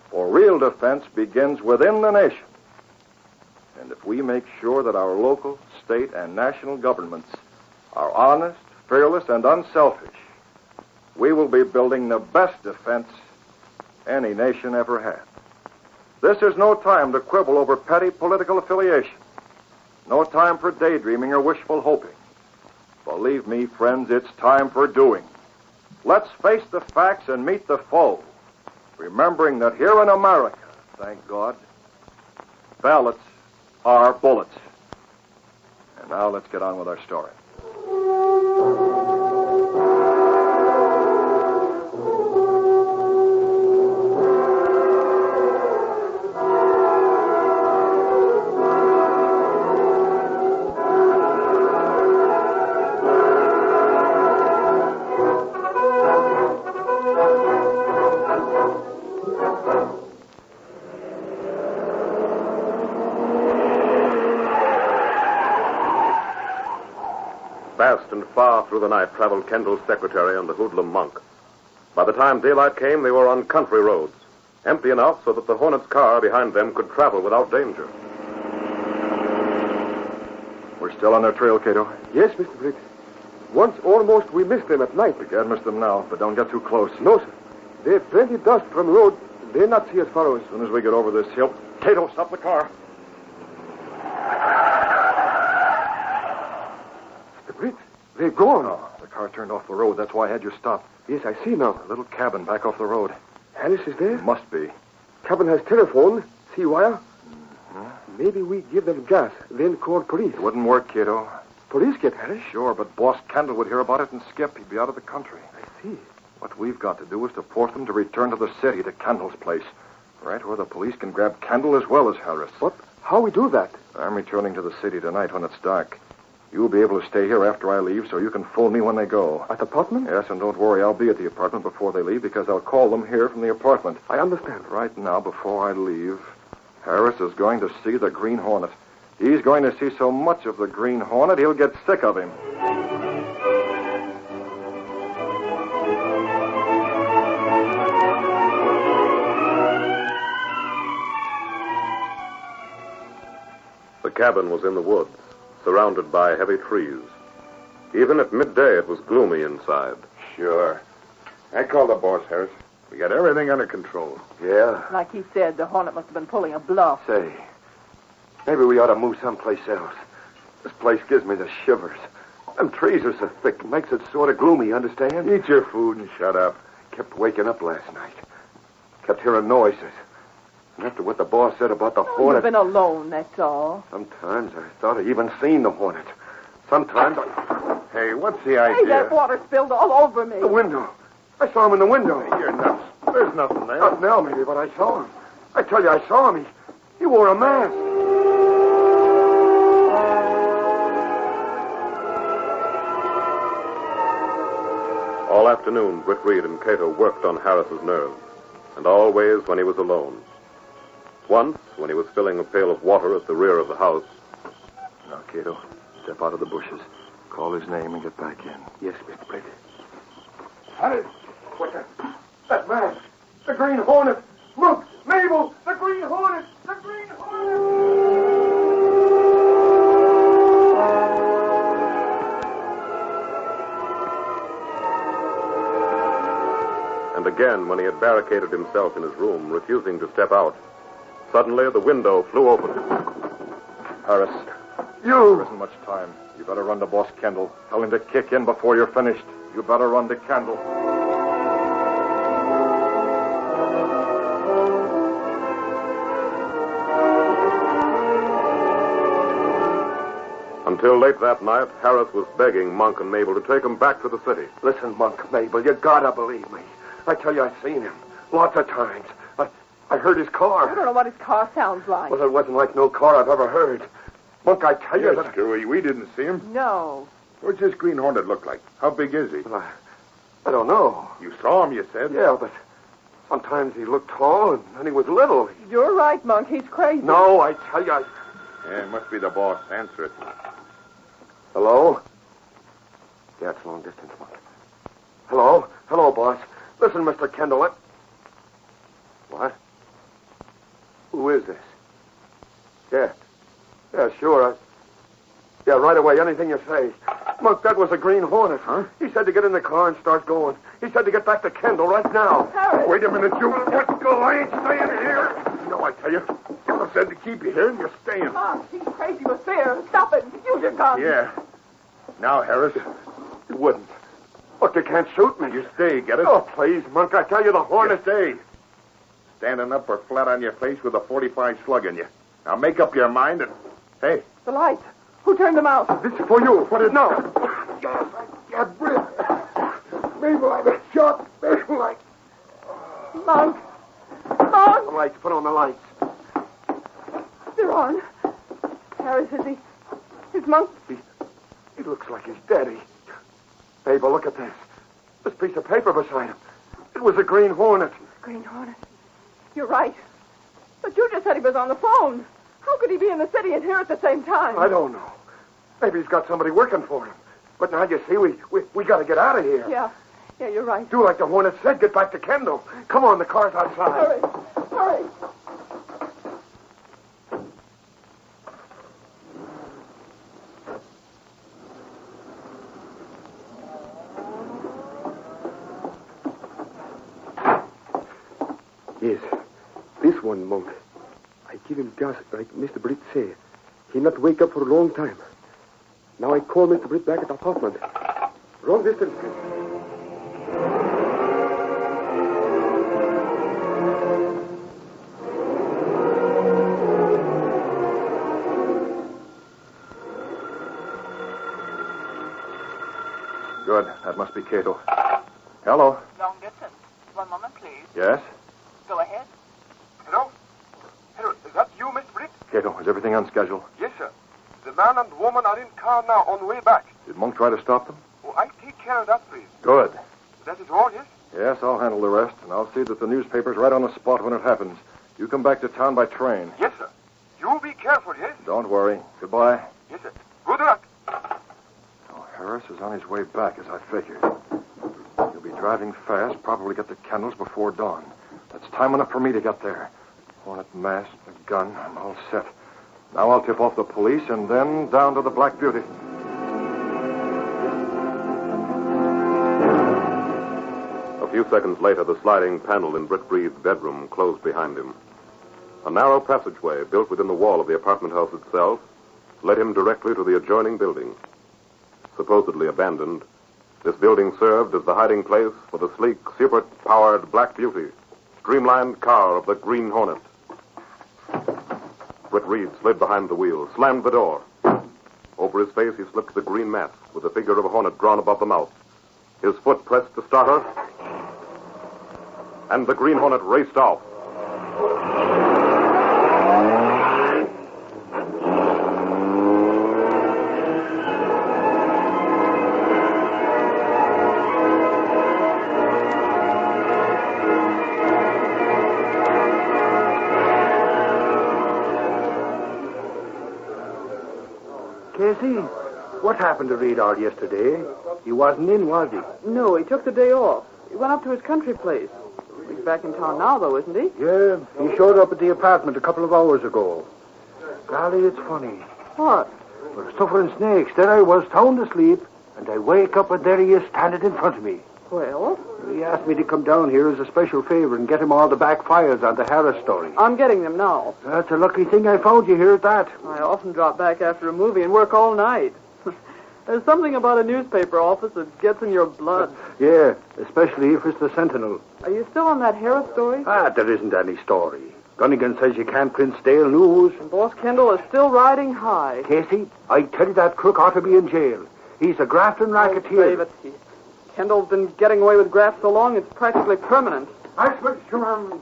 For real defense begins within the nation. And if we make sure that our local, state, and national governments are honest, fearless, and unselfish, we will be building the best defense any nation ever had. This is no time to quibble over petty political affiliation. No time for daydreaming or wishful hoping. Believe me, friends, it's time for doing. Let's face the facts and meet the foe, remembering that here in America, thank God, ballots are bullets. And now let's get on with our story. Fast and far through the night traveled Kendall's secretary and the hoodlum monk. By the time daylight came, they were on country roads, empty enough so that the Hornet's car behind them could travel without danger. We're still on their trail, Cato. Yes, Mr. Britt. Once almost we missed them at night. We can't miss them now, but don't get too close. No, sir. They have plenty of dust from the road. They'll not see us follow us. As soon as we get over this hill. Cato, stop the car. Mr. Britt, they've gone. Oh, the car turned off the road. That's why I had you stop. Yes, I see now. A little cabin back off the road. Harris is there? Must be. Cabin has telephone, see wire. Mm-hmm. Maybe we give them gas, then call police. It wouldn't work, Cato. Police get Harris? Sure, but Boss Kendall would hear about it and skip. He'd be out of the country. I see. What we've got to do is to force them to return to the city, to Kendall's place. Right where the police can grab Kendall as well as Harris. What? How we do that? I'm returning to the city tonight when it's dark. You'll be able to stay here after I leave so you can phone me when they go. At the apartment? Yes, and don't worry, I'll be at the apartment before they leave because I'll call them here from the apartment. I understand. Right now, before I leave, Harris is going to see the Green Hornet. He's going to see so much of the Green Hornet, he'll get sick of him. The cabin was in the woods, surrounded by heavy trees. Even at midday, it was gloomy inside. Sure. I called the boss, Harris. We got everything under control. Yeah? Like he said, the Hornet must have been pulling a bluff. Say, maybe we ought to move someplace else. This place gives me the shivers. Them trees are so thick, it makes it sort of gloomy, understand? Eat your food and shut up. Kept waking up last night. Kept hearing noises. And after what the boss said about the Hornet... You've been alone, that's all. Sometimes I thought I even seen the Hornet. Sometimes I... Hey, what's the idea? Hey, that water spilled all over me. The window. I saw him in the window. Hey, you're nuts. There's nothing there. Not now, maybe, but I saw him. I tell you, I saw him. He wore a mask. All afternoon, Britt Reed and Cato worked on Harris's nerves, and always when he was alone. Once, when he was filling a pail of water at the rear of the house. Now, Cato, step out of the bushes. Call his name and get back in. Yes, Mr. Britt. Harris, what's that? That man. The Green Hornet! Look, Mabel! The Green Hornet! The Green Hornet! And again, when he had barricaded himself in his room, refusing to step out, suddenly the window flew open. Harris. You! There isn't much time. You better run to Boss Kendall. Tell him to kick in before you're finished. You better run to Kendall. Until late that night, Harris was begging Monk and Mabel to take him back to the city. Listen, Monk, Mabel, you gotta believe me. I tell you, I've seen him. Lots of times. I heard his car. I don't know what his car sounds like. Well, it wasn't like no car I've ever heard. Monk, I tell you that... Stewie, we didn't see him. No. What's this Green Hornet look like? How big is he? Well, I don't know. You saw him, you said? Yeah, but sometimes he looked tall and then he was little. You're right, Monk. He's crazy. No, I tell you, Yeah, it must be the boss. Answer it. Hello? Yeah, it's long distance, Monk. Hello? Hello, boss. Listen, Mr. Kendall, What? Who is this? Yeah, sure. Yeah, right away. Anything you say. Monk, that was a Green Hornet. Huh? He said to get in the car and start going. He said to get back to Kendall right now. Harris! Wait a minute, you. Let's go. I ain't staying here. No, I tell you. I said to keep you here, and you're staying. Monk, he's crazy with fear. Stop it. Use your gun. Yeah. Now, Harris. You wouldn't. Look, you can't shoot me. You stay, get it? Oh, please, Monk. I tell you, the Hornet... You stay. Standing up or flat on your face with a 45 slug in you. Now, make up your mind and... Hey. The lights. Who turned them out? This is for you. What is... No. Yes, I can't breathe. Mabel, I've been shot. Mabel, Monk. The lights. Put on the lights. They're on. Harris, is Monk... He looks like he's dead. Mabel, look at this. This piece of paper beside him. It was a Green Hornet. Green Hornet. You're right. But you just said he was on the phone. How could he be in the city and here at the same time? I don't know. Maybe he's got somebody working for him. But now, you see, we got to get out of here. Yeah, you're right. Do like the Hornet said. Get back to Kendall. Come on, the car's outside. Hurry. Yes, this one, Monk. I give him gas like Mr. Britt say. He not wake up for a long time. Now I call Mr. Britt back at the apartment. Wrong distance. Good. That must be Cato. Hello. Long distance. 1 moment, please. Yes? Go ahead. Hello? Hello, is that you, Mr. Britt? Cato, is everything on schedule? Yes, sir. The man and woman are in car now on the way back. Did Monk try to stop them? Oh, I take care of that, please. Good. That is all, yes? Yes, I'll handle the rest, and I'll see that the newspaper's right on the spot when it happens. You come back to town by train. Yes, sir. You be careful, yes? Don't worry. Goodbye. Yes, sir. Good luck. Oh, Harris is on his way back, as I figured. He'll be driving fast, probably get to Kendall's before dawn. That's time enough for me to get there. Hornet mask, a gun, I'm all set. Now I'll tip off the police and then down to the Black Beauty. A few seconds later, the sliding panel in Britt Reed's bedroom closed behind him. A narrow passageway built within the wall of the apartment house itself led him directly to the adjoining building. Supposedly abandoned, this building served as the hiding place for the sleek, super-powered Black Beauty, streamlined car of the Green Hornet. Britt Reed slid behind the wheel, slammed the door. Over his face, he slipped the green mask with the figure of a hornet drawn above the mouth. His foot pressed the starter, and the Green Hornet raced off. Casey, what happened to Reed all yesterday? He wasn't in, was he? No, he took the day off. He went up to his country place. He's back in town now, though, isn't he? Yeah, he showed up at the apartment a couple of hours ago. Golly, it's funny. What? Well, suffering snakes, there I was, sound asleep, and I wake up and there he is standing in front of me. Well? He asked me to come down here as a special favor and get him all the back files on the Harris story. I'm getting them now. That's a lucky thing I found you here at that. I often drop back after a movie and work all night. There's something about a newspaper office that gets in your blood. Yeah, especially if it's the Sentinel. Are you still on that Harris story? There isn't any story. Gunnigan says you can't print stale news. And Boss Kendall is still riding high. Casey, I tell you that crook ought to be in jail. He's a graft and racketeer. Oh, David, Kendall's been getting away with graft so long it's practically permanent. I'm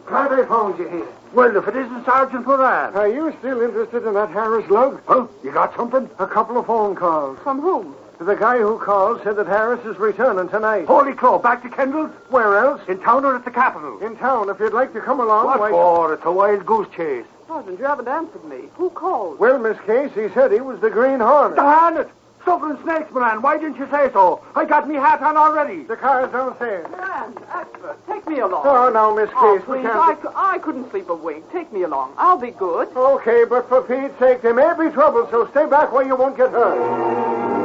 glad I found you here. Well, if it isn't Sergeant Moran. Are you still interested in that Harris lug? Huh? You got something? A couple of phone calls. From whom? The guy who called said that Harris is returning tonight. Holy crow, back to Kendall's? Where else? In town or at the Capitol? In town. If you'd like to come along. What for? It's a wild goose chase. Sergeant, you haven't answered me. Who called? Well, Miss Case, he said he was the Green Hornet. The Hornet! Suffering snakes, Moran. Why didn't you say so? I got me hat on already. The car's downstairs. Moran, expert, take me along. Oh, now, Miss Case, please, we can't... I couldn't sleep a wink. Take me along. I'll be good. Okay, but for Pete's sake, there may be trouble, so stay back where you won't get hurt.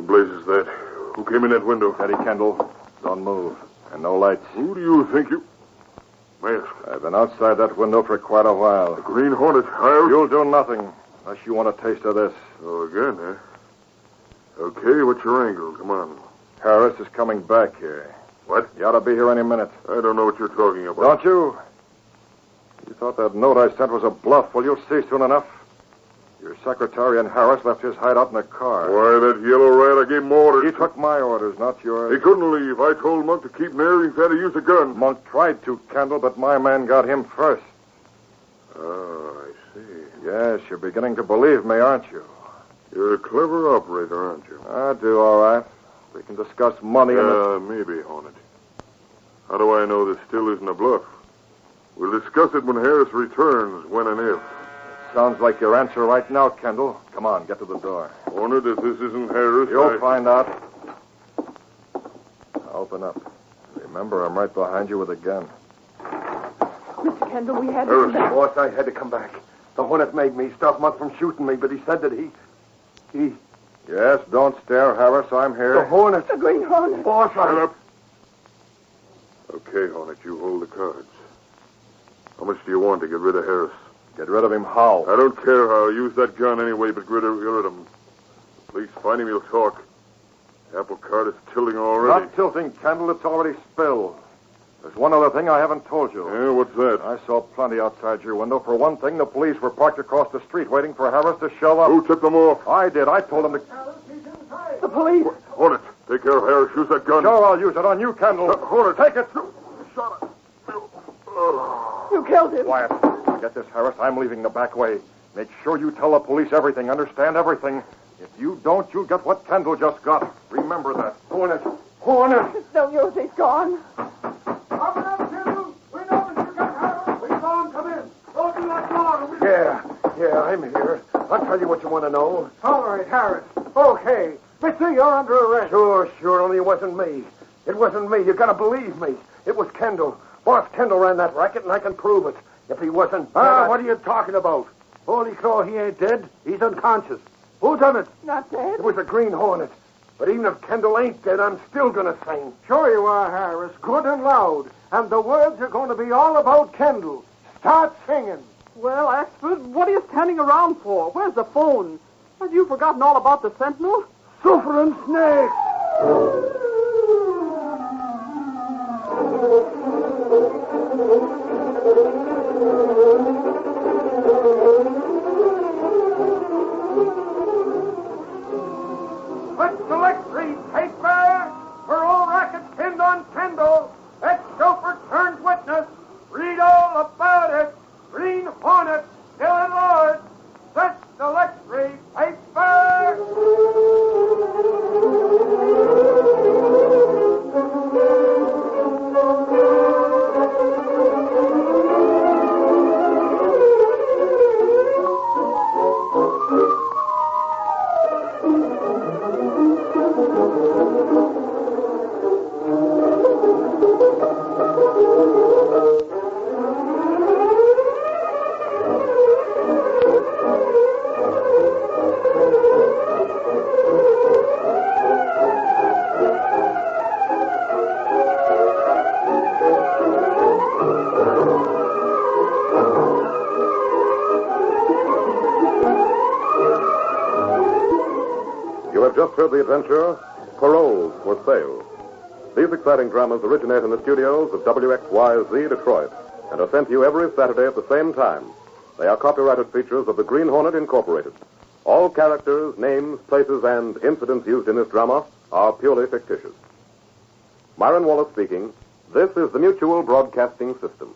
Blazes that? Who came in that window? Eddie Kendall. Don't move. And no lights. Who do you think you... Mask. I've been outside that window for quite a while. The Green Hornet hired... You'll do nothing unless you want a taste of this. Oh, again, huh? Okay, what's your angle? Come on. Harris is coming back here. What? He ought to be here any minute. I don't know what you're talking about. Don't you? You thought that note I sent was a bluff. Well, you'll see soon enough. Your secretary and Harris left his hideout in a car. Why, that yellow rat, I gave him orders. He took my orders, not yours. He couldn't leave. I told Monk to keep near him. He had to use a gun. Monk tried to, Kendall, but my man got him first. Oh, I see. Yes, you're beginning to believe me, aren't you? You're a clever operator, aren't you? I do, all right. We can discuss money and... maybe, Hornet. How do I know this still isn't a bluff? We'll discuss it when Harris returns, when and if. Sounds like your answer right now, Kendall. Come on, get to the door. Hornet, if this isn't Harris... You'll find out. Now, open up. Remember, I'm right behind you with a gun. Mr. Kendall, we had to Harris. come back. Boss, I had to come back. The Hornet made me stop Monk from shooting me, but he said that he... Yes, don't stare, Harris. I'm here. The Hornet. The Green Hornet. Boss, Shut up. Okay, Hornet, you hold the cards. How much do you want to get rid of Harris? Get rid of him how? I don't care how. I'll use that gun anyway, but get rid of him. Police find him, he'll talk. Apple cart is tilting already. Not tilting, Kendall. It's already spilled. There's one other thing I haven't told you. Yeah, what's that? I saw plenty outside your window. For one thing, the police were parked across the street waiting for Harris to show up. Who took them off? I did. I told them to... The police. Hornet, take care of Harris. Use that gun. Sure, I'll use it on you, Kendall. Hornet. Take it. Shut up. You killed him. Quiet. Get this, Harris. I'm leaving the back way. Make sure you tell the police everything. Understand everything. If you don't, you'll get what Kendall just got. Remember that. Hornet. Hornet. It's no use. He's gone. Open up, Kendall. We know that you got Harris. We saw him come in. Open that door. Yeah, I'm here. I'll tell you what you want to know. All right, Harris. Okay. Mister, you're under arrest. Sure, only it wasn't me. It wasn't me. You gotta believe me. It was Kendall. Boss Kendall ran that racket, and I can prove it. If he wasn't dead, What are you talking about? Holy crow, he ain't dead. He's unconscious. Who done it? Not dead. It was a Green Hornet. But even if Kendall ain't dead, I'm still gonna sing. Sure you are, Harris. Good and loud. And the words are going to be all about Kendall. Start singing. Well, expert, what are you standing around for? Where's the phone? Have you forgotten all about the Sentinel? Suffering snakes! Let's select three paper. Parole racket pinned on Kendall. Ex-chauffeur turned witness. Read all about it. Green Hornet, still at large. Let's select three paper. heard the adventure, Parole for Sale. These exciting dramas originate in the studios of WXYZ Detroit and are sent to you every Saturday at the same time. They are copyrighted features of the Green Hornet Incorporated. All characters, names, places, and incidents used in this drama are purely fictitious. Myron Wallace speaking. This is the Mutual Broadcasting System.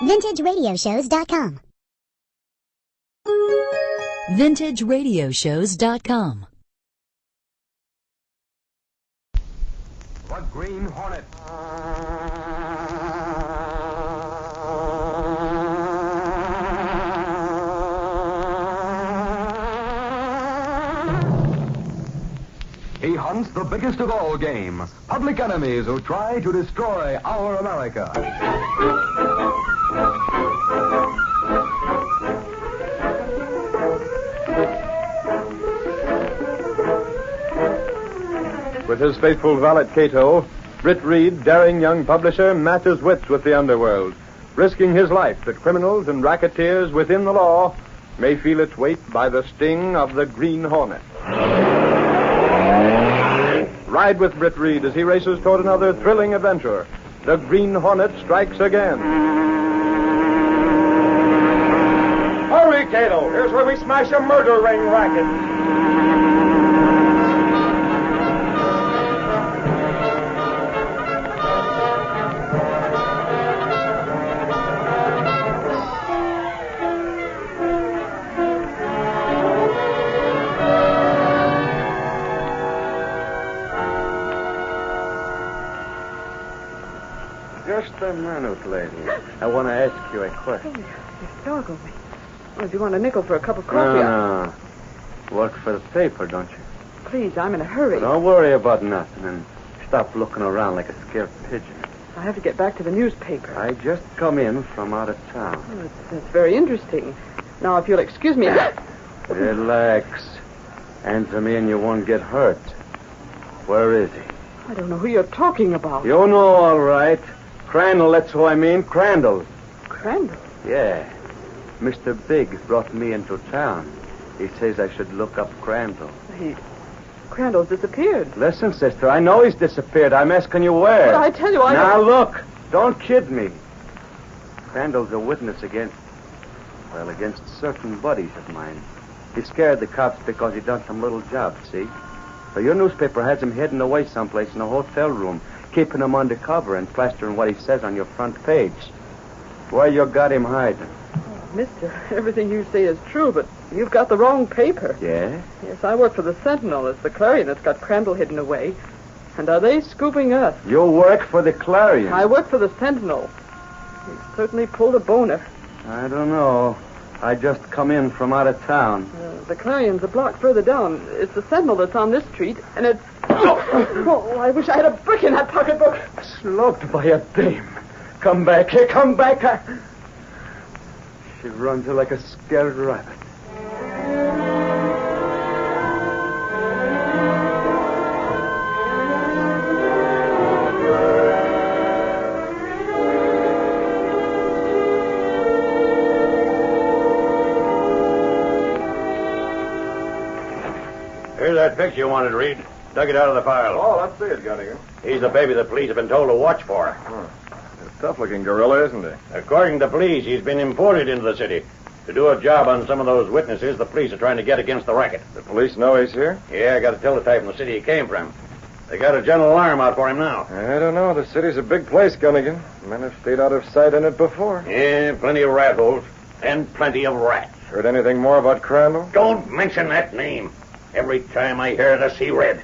VintageRadioshows.com. VintageRadioshows.com. The Green Hornet. He hunts the biggest of all game, public enemies who try to destroy our America. With his faithful valet Cato, Britt Reed, daring young publisher, matches wits with the underworld, risking his life that criminals and racketeers within the law may feel its weight by the sting of the Green Hornet. Ride with Britt Reed as he races toward another thrilling adventure. The Green Hornet strikes again. Hurry, Cato! Here's where we smash a murder ring racket. Just a minute, lady. I want to ask you a question. You startled me. Well, do you want a nickel for a cup of coffee? No. Work for the paper, don't you? Please, I'm in a hurry. Don't worry about nothing and stop looking around like a scared pigeon. I have to get back to the newspaper. I just come in from out of town. Oh, that's very interesting. Now, if you'll excuse me... Relax. Answer me and you won't get hurt. Where is he? I don't know who you're talking about. You know all right. Crandall, that's who I mean. Crandall. Crandall? Yeah. Mr. Big brought me into town. He says I should look up Crandall. Crandall's disappeared. Listen, sister, I know he's disappeared. I'm asking you where. But I tell you, I... Now, look. Don't kid me. Crandall's a witness against certain buddies of mine. He scared the cops because he done some little job, see? So your newspaper has him hidden away someplace in a hotel room, keeping him undercover and plastering what he says on your front page. Where you got him hiding? Oh, mister, everything you say is true, but you've got the wrong paper. Yeah? Yes, I work for the Sentinel. It's the Clarion that's got Crandall hidden away. And are they scooping us? You work for the Clarion? I work for the Sentinel. He certainly pulled a boner. I don't know. I just come in from out of town. The Clarion's a block further down. It's the Sentinel that's on this street, and it's... Oh, I wish I had a brick in that pocketbook. Sloped by a dame. Come back here, come back. She runs like a scared rabbit. Here's that picture you wanted to read. Dug it out of the file. Oh, let's see it, Gunnigan. He's the baby the police have been told to watch for. He's a tough-looking gorilla, isn't he? According to police, he's been imported into the city to do a job on some of those witnesses the police are trying to get against the racket. The police know he's here? Yeah, I got a teletype from the city he came from. They got a general alarm out for him now. I don't know. The city's a big place, Gunnigan. Men have stayed out of sight in it before. Yeah, plenty of rat holes and plenty of rats. Heard anything more about Crandall? Don't mention that name. Every time I hear it, I see red.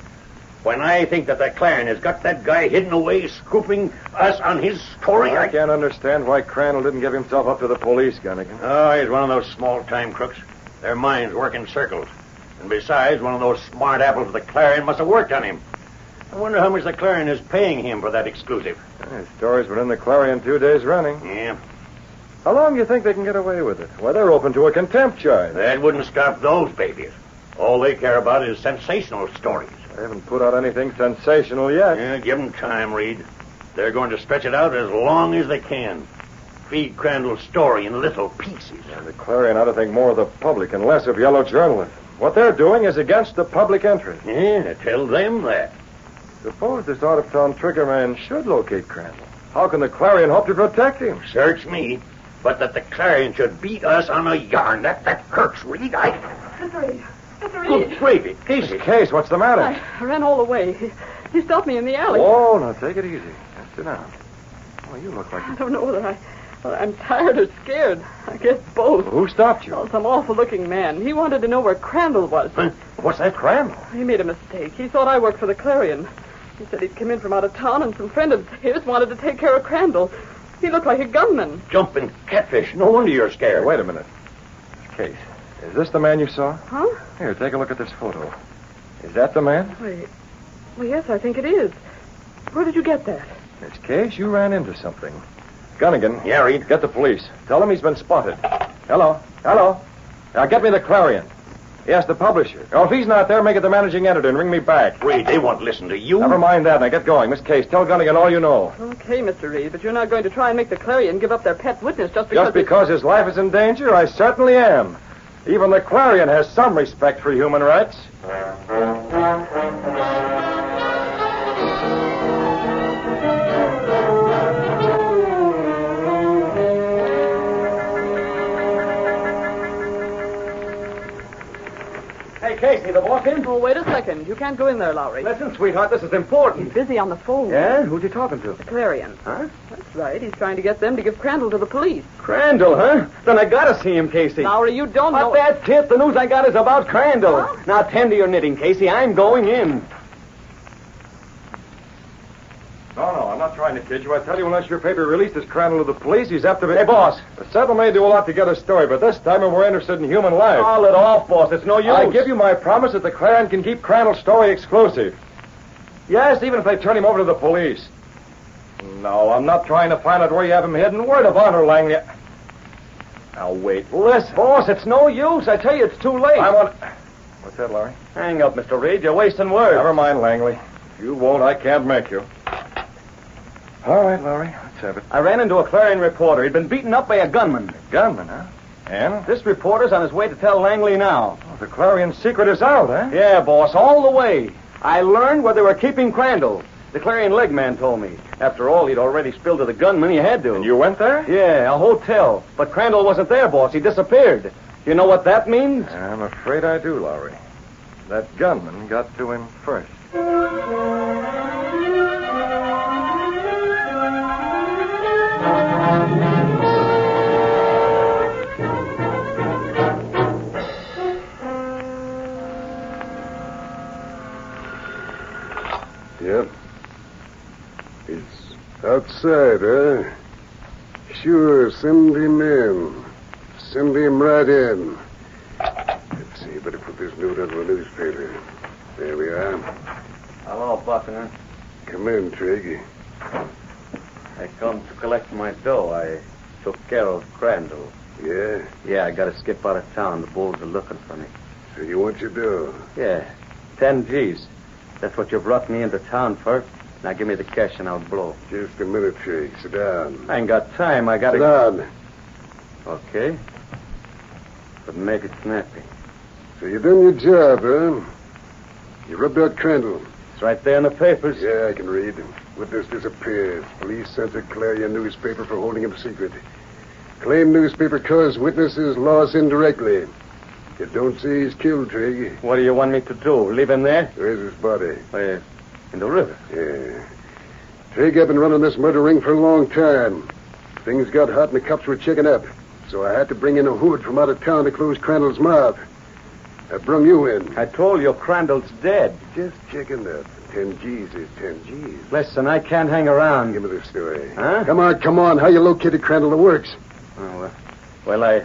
When I think that the Clarion has got that guy hidden away, scooping us on his story, I can't understand why Crandall didn't give himself up to the police, Gunnigan. Oh, he's one of those small-time crooks. Their minds work in circles. And besides, one of those smart apples of the Clarion must have worked on him. I wonder how much the Clarion is paying him for that exclusive. His story's been in the Clarion 2 days running. Yeah. How long do you think they can get away with it? Well, they're open to a contempt charge. That wouldn't stop those babies. All they care about is sensational stories. They haven't put out anything sensational yet. Yeah, give them time, Reed. They're going to stretch it out as long as they can. Feed Crandall's story in little pieces. And the Clarion ought to think more of the public and less of yellow journalists. What they're doing is against the public interest. Yeah, tell them that. Suppose this out-of-town trigger man should locate Crandall. How can the Clarion hope to protect him? Search me. But that the Clarion should beat us on a yarn, that hurts, Reed. Mr. Reed. Mr. Reed. Good gravy. Casey. Case, what's the matter? I ran all the way. He stopped me in the alley. Oh, now take it easy. Just sit down. Oh, you look like... I don't know whether I'm tired or scared. I guess both. Who stopped you? Oh, some awful-looking man. He wanted to know where Crandall was. Huh? What's that, Crandall? He made a mistake. He thought I worked for the Clarion. He said he'd come in from out of town, and some friend of his wanted to take care of Crandall. He looked like a gunman. Jumping catfish. No wonder you're scared. Wait a minute. Case, is this the man you saw? Huh? Here, take a look at this photo. Is that the man? Wait. Well, yes, I think it is. Where did you get that? Miss Case, you ran into something. Gunnigan. Yeah, Reed. Get the police. Tell them he's been spotted. Hello? Hello? Now, get me the Clarion. Yes, the publisher. Oh, if he's not there, make it the managing editor and ring me back. Reed, they won't listen to you. Never mind that. Now, get going. Miss Case, tell Gunnigan all you know. Okay, Mr. Reed, but you're not going to try and make the Clarion give up their pet witness just because... Just because his life is in danger? I certainly am. Even the Clarion has some respect for human rights. Hey, Casey, the boss in? Oh, wait a second. You can't go in there, Lowry. Listen, sweetheart, this is important. He's busy on the phone. Yeah? Who's he talking to? The Clarion. Huh? That's right. He's trying to get them to give Crandall to the police. Crandall, huh? Then I gotta see him, Casey. Lowry, you don't know... That's it. The news I got is about Crandall. Huh? Now, tend to your knitting, Casey. I'm going in. No, I'm not trying to kid you. I tell you, unless your paper releases Crandall to the police, he's after... Hey, boss. The Sentinel may do a lot to get a story, but this time we're interested in human life. Call it off, boss. It's no use. I give you my promise that the Clarion can keep Crandall's story exclusive. Yes, even if they turn him over to the police. No, I'm not trying to find out where you have him hidden. Word of honor, Langley. Now, wait. Listen. Boss, it's no use. I tell you, it's too late. I want... What's that, Larry? Hang up, Mr. Reed. You're wasting words. Never mind, Langley. If you won't, I can't make you. All right, Larry. Let's have it. I ran into a Clarion reporter. He'd been beaten up by a gunman. A gunman, huh? And? This reporter's on his way to tell Langley now. Oh, the Clarion secret is out, huh? Yeah, boss, all the way. I learned where they were keeping Crandall. The Clarion leg man told me. After all, he'd already spilled to the gunman. He had to. And you went there? Yeah, a hotel. But Crandall wasn't there, boss. He disappeared. You know what that means? I'm afraid I do, Lowry. That gunman got to him first. Yep. It's outside, huh? Sure, send him in. Send him right in. Let's see, better put this note onto a newspaper. There we are. Hello, Buckner. Come in, Triggy. I come to collect my dough. I took care of Crandall. Yeah? Yeah, I gotta skip out of town. The bulls are looking for me. So you want your dough? Yeah, 10 G's. That's what you brought me into town for. Now give me the cash and I'll blow. Just a minute, Trig. Sit down. I ain't got time. I gotta... Sit down. Okay. But make it snappy. So you done your job, huh? You rubbed out Crandall. It's right there in the papers. Yeah, I can read. Witness disappeared. Police censored Clarion newspaper for holding him secret. Claim newspaper caused witnesses loss indirectly. You don't say he's killed, Trig. What do you want me to do? Leave him there? Where's his body? Where? In the river. Yeah. Trig, I've been running this murder ring for a long time. Things got hot and the cops were checking up. So I had to bring in a hood from out of town to close Crandall's mouth. I brung you in. I told you Crandall's dead. Just checking that. 10 G's is 10 G's. Listen, I can't hang around. Give me the story. Huh? Come on. How you located Crandall? The works. Oh, well,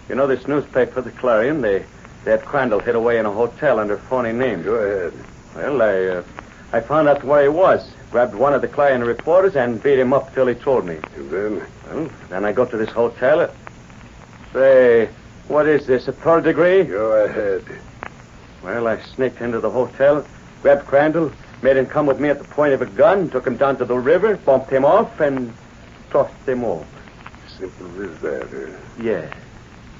you know this newspaper, the Clarion, they had Crandall hid away in a hotel under phony names. Go ahead. Well, I found out where he was. Grabbed one of the Clarion reporters and beat him up till he told me. And then? Well, then I go to this hotel. Say, what is this, a third degree? Go ahead. Well, I sneaked into the hotel, grabbed Crandall, Made him come with me at the point of a gun, took him down to the river, bumped him off, and tossed him over. Simple as that, huh? Yeah.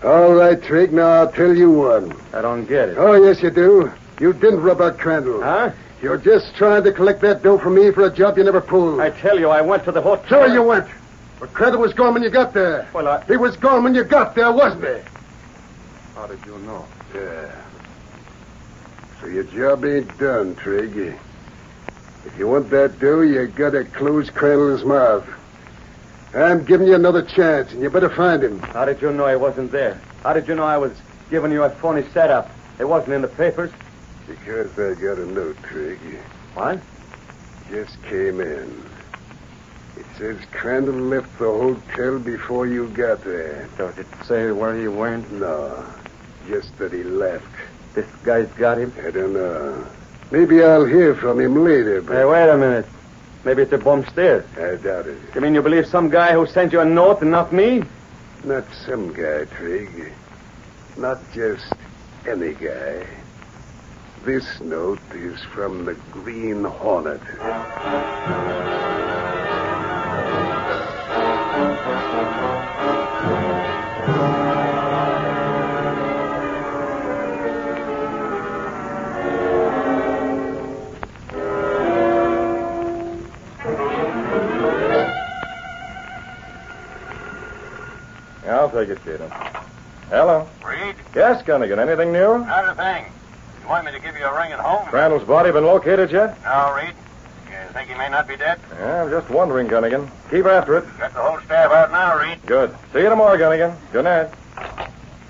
All right, Trig, now I'll tell you one. I don't get it. Oh, yes, you do. You didn't rub out Crandall. Huh? You're just trying to collect that dough from me for a job you never pulled. I tell you, I went to the hotel. Sure you went. But Crandall was gone when you got there. Well, He was gone when you got there, wasn't he? How did you know? Yeah. So your job ain't done, Trig. If you want that dough, you gotta close Crandall's mouth. I'm giving you another chance, and you better find him. How did you know I wasn't there? How did you know I was giving you a phony setup? It wasn't in the papers? Because I got a note, Trig. What? Just came in. It says Crandall left the hotel before you got there. Does it say where he went? No, just that he left. This guy's got him? I don't know. Maybe I'll hear from him later, but... Hey, wait a minute. Maybe it's a bum stairs. I doubt it. You mean you believe some guy who sent you a note and not me? Not some guy, Trig. Not just any guy. This note is from the Green Hornet. I'll take it, Cato. Hello. Reed? Yes, Gunnigan. Anything new? Not a thing. You want me to give you a ring at home? Crandall's body been located yet? No, Reed. You think he may not be dead? Yeah, I'm just wondering, Gunnigan. Keep after it. Got the whole staff out now, Reed. Good. See you tomorrow, Gunnigan. Good night.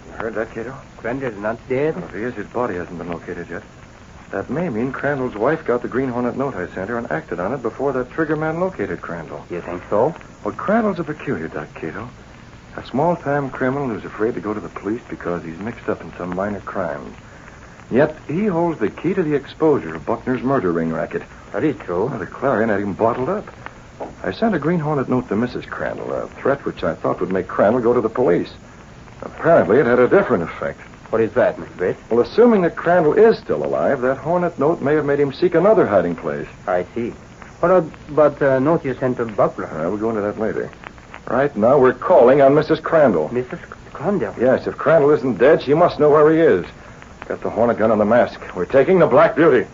You heard that, Cato? Crandall's not dead? Well, if he is, his body hasn't been located yet. That may mean Crandall's wife got the Green Hornet note I sent her and acted on it before that trigger man located Crandall. You think so? Well, Crandall's a peculiar duck, Cato. A small-time criminal who's afraid to go to the police because he's mixed up in some minor crimes. Yet he holds the key to the exposure of Buckner's murder ring racket. That is true. Well, the Clarion had him bottled up. I sent a Green Hornet note to Mrs. Crandall, a threat which I thought would make Crandall go to the police. Apparently, it had a different effect. What is that, Mr. Bates? Well, assuming that Crandall is still alive, that Hornet note may have made him seek another hiding place. I see. But the note you sent to Buckner. We'll go into that later. Right now, we're calling on Mrs. Crandall. Mrs. Crandall? Yes, if Crandall isn't dead, she must know where he is. Got the Hornet gun and the mask. We're taking the Black Beauty.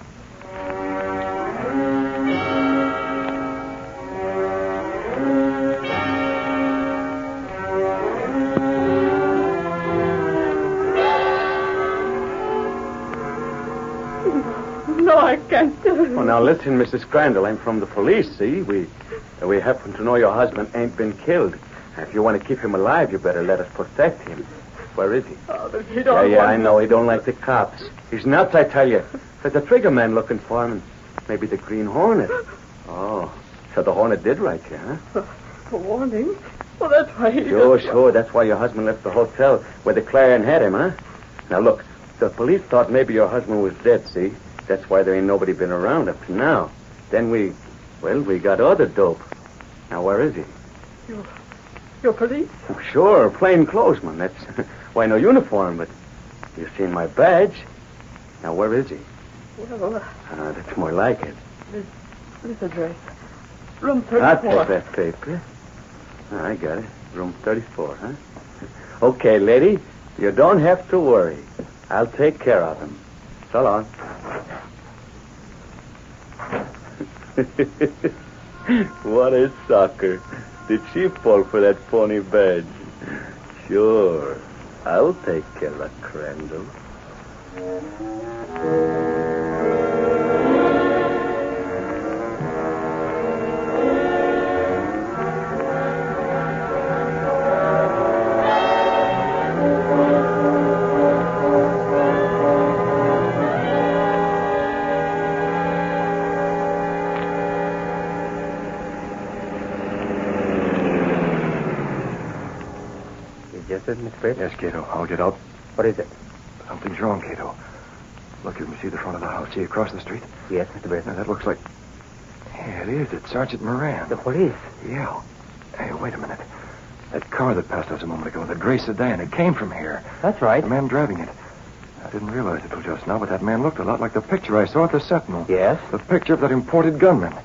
No, I can't do it. Well, now listen, Mrs. Crandall. I'm from the police, see? We happen to know your husband ain't been killed. If you want to keep him alive, you better let us protect him. Where is he? Oh, but he don't I know. He don't like the cops. He's nuts, I tell you. There's a trigger man looking for him. Maybe the Green Hornet. Oh, so the Hornet did write you, huh? A warning? Well, that's why he... Sure. That's why your husband left the hotel where the Clarion had him, huh? Now, look, the police thought maybe your husband was dead, see? That's why there ain't nobody been around up to now. Then we got other dope. Now, where is he? Your police? Sure, plain clothesman. That's why no uniform, but you've seen my badge. Now, where is he? Well, that's more like it. This address. Room 34. I'll take that paper. I got it. Room 34, huh? Okay, lady. You don't have to worry. I'll take care of him. So long. What a sucker. Did she fall for that phony badge? Sure. I'll take care of Crandall. Miss Bates? Yes, Cato. I'll get out. What is it? Something's wrong, Cato. Look, you can see the front of the house. See across the street? Yes, Mr. Bates. Now, that looks like... Yeah, it is. It's Sergeant Moran. The police? Yeah. Hey, wait a minute. That car that passed us a moment ago, the gray sedan, it came from here. That's right. The man driving it. I didn't realize it till just now, but that man looked a lot like the picture I saw at the Sentinel. Yes? The picture of that imported gunman.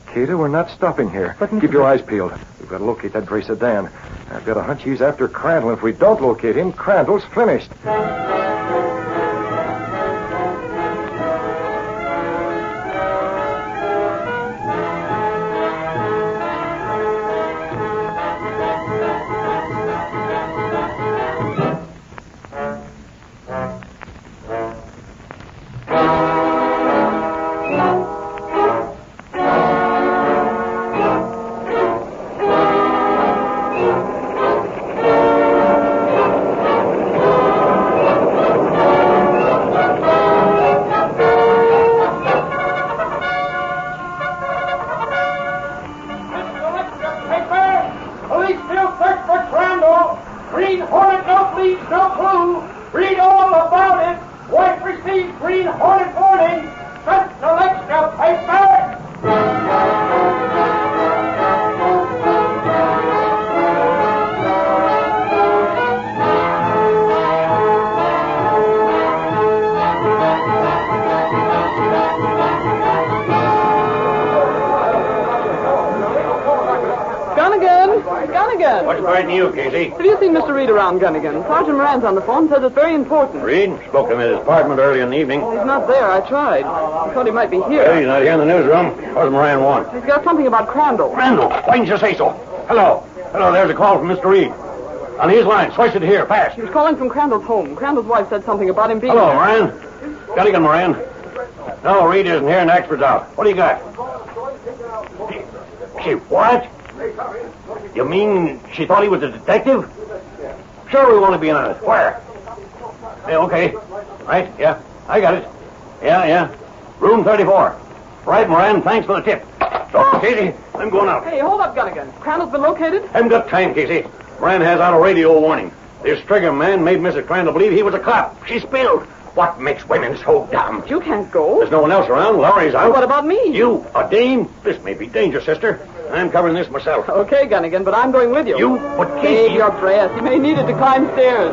Cater, we're not stopping here. Keep your eyes peeled. We've got to locate that gray sedan. I've got a hunch he's after Crandall. If we don't locate him, Crandall's finished. Green Hornet, no leads, no clue. Read all about it. Wife received Green Hornet warning. Sentinel extra paper. Gunnigan! What's frightening you, Casey? Have you seen Mr. Reed around, Gunnigan? Sergeant Moran's on the phone, says it's very important. Reed? Spoke to him at his apartment early in the evening. He's not there. I tried. I thought he might be here. Hey, he's not here in the newsroom. What does Moran want? He's got something about Crandall. Crandall? Why didn't you say so? Hello. Hello, there's a call from Mr. Reed. On his line. Switch it here, fast. He was calling from Crandall's home. Crandall's wife said something about him being... Hello, Moran. Gunnigan, Moran. No, Reed isn't here and Axford's out. What do you got? She what? You mean she thought he was a detective? Sure, we want to be honest. Where? Yeah, okay. Right, yeah. I got it. Yeah. Room 34. Right, Moran, thanks for the tip. So, Casey, I'm going out. Hey, hold up, Gunnigan. Crandall's been located? Haven't got time, Casey. Moran has out a radio warning. This trigger man made Mrs. Crandall believe he was a cop. She spilled. What makes women so dumb? You can't go. There's no one else around. Laurie's out. What about me? You, a dame? This may be dangerous, sister. I'm covering this myself. Okay, Gunnigan, but I'm going with you. You? But Casey... Save your breath. You may need it to climb stairs.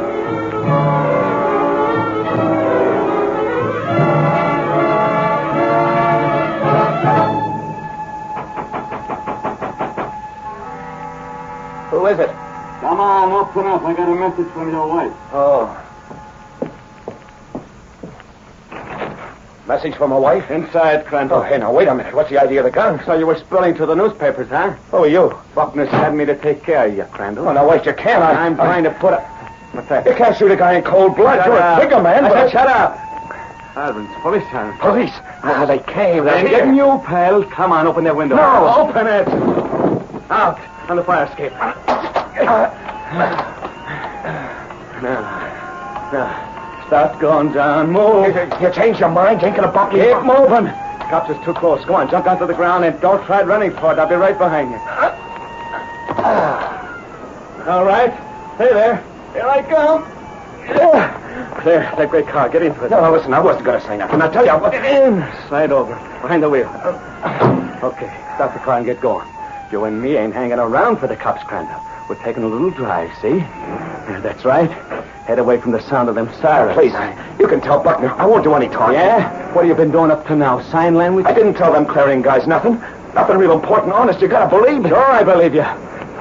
Who is it? Come on, open up. I got a message from your wife. Oh. Message from my wife? Inside, Crandall. Oh, hey, now, wait a minute. What's the idea of the gun? So you were spilling to the newspapers, huh? Who are you? Buckner's had me to take care of you, Crandall. Oh, now, wait, you can't. I'm trying to put a... What's that? You can't shoot a guy in cold blood. You're a trigger man. I but said, shut up. Sirens, police sirens. Police? Ah, they came. They're I'm here. getting you, pal. Come on, open that window. No, open it. Out on the fire escape. Now, start going down. Move. You changed your mind? You ain't gonna bump me? Keep moving. Cops is too close. Go on, jump down to the ground and don't try running for it. I'll be right behind you. All right. Stay there. Here I come. There, that great car. Get into it. No, listen, I wasn't gonna say nothing. I'll tell you, I'll put it in. Slide over. Behind the wheel. Okay, stop the car and get going. You and me ain't hanging around for the cops, Crandall. We're taking a little drive, see? Yeah, that's right. Head away from the sound of them sirens. Please, you can tell Buckner. I won't do any talking. Yeah? What have you been doing up to now? Sign language? I didn't tell them clearing guys nothing. Nothing real important. Honest, you gotta believe me. Sure, I believe you.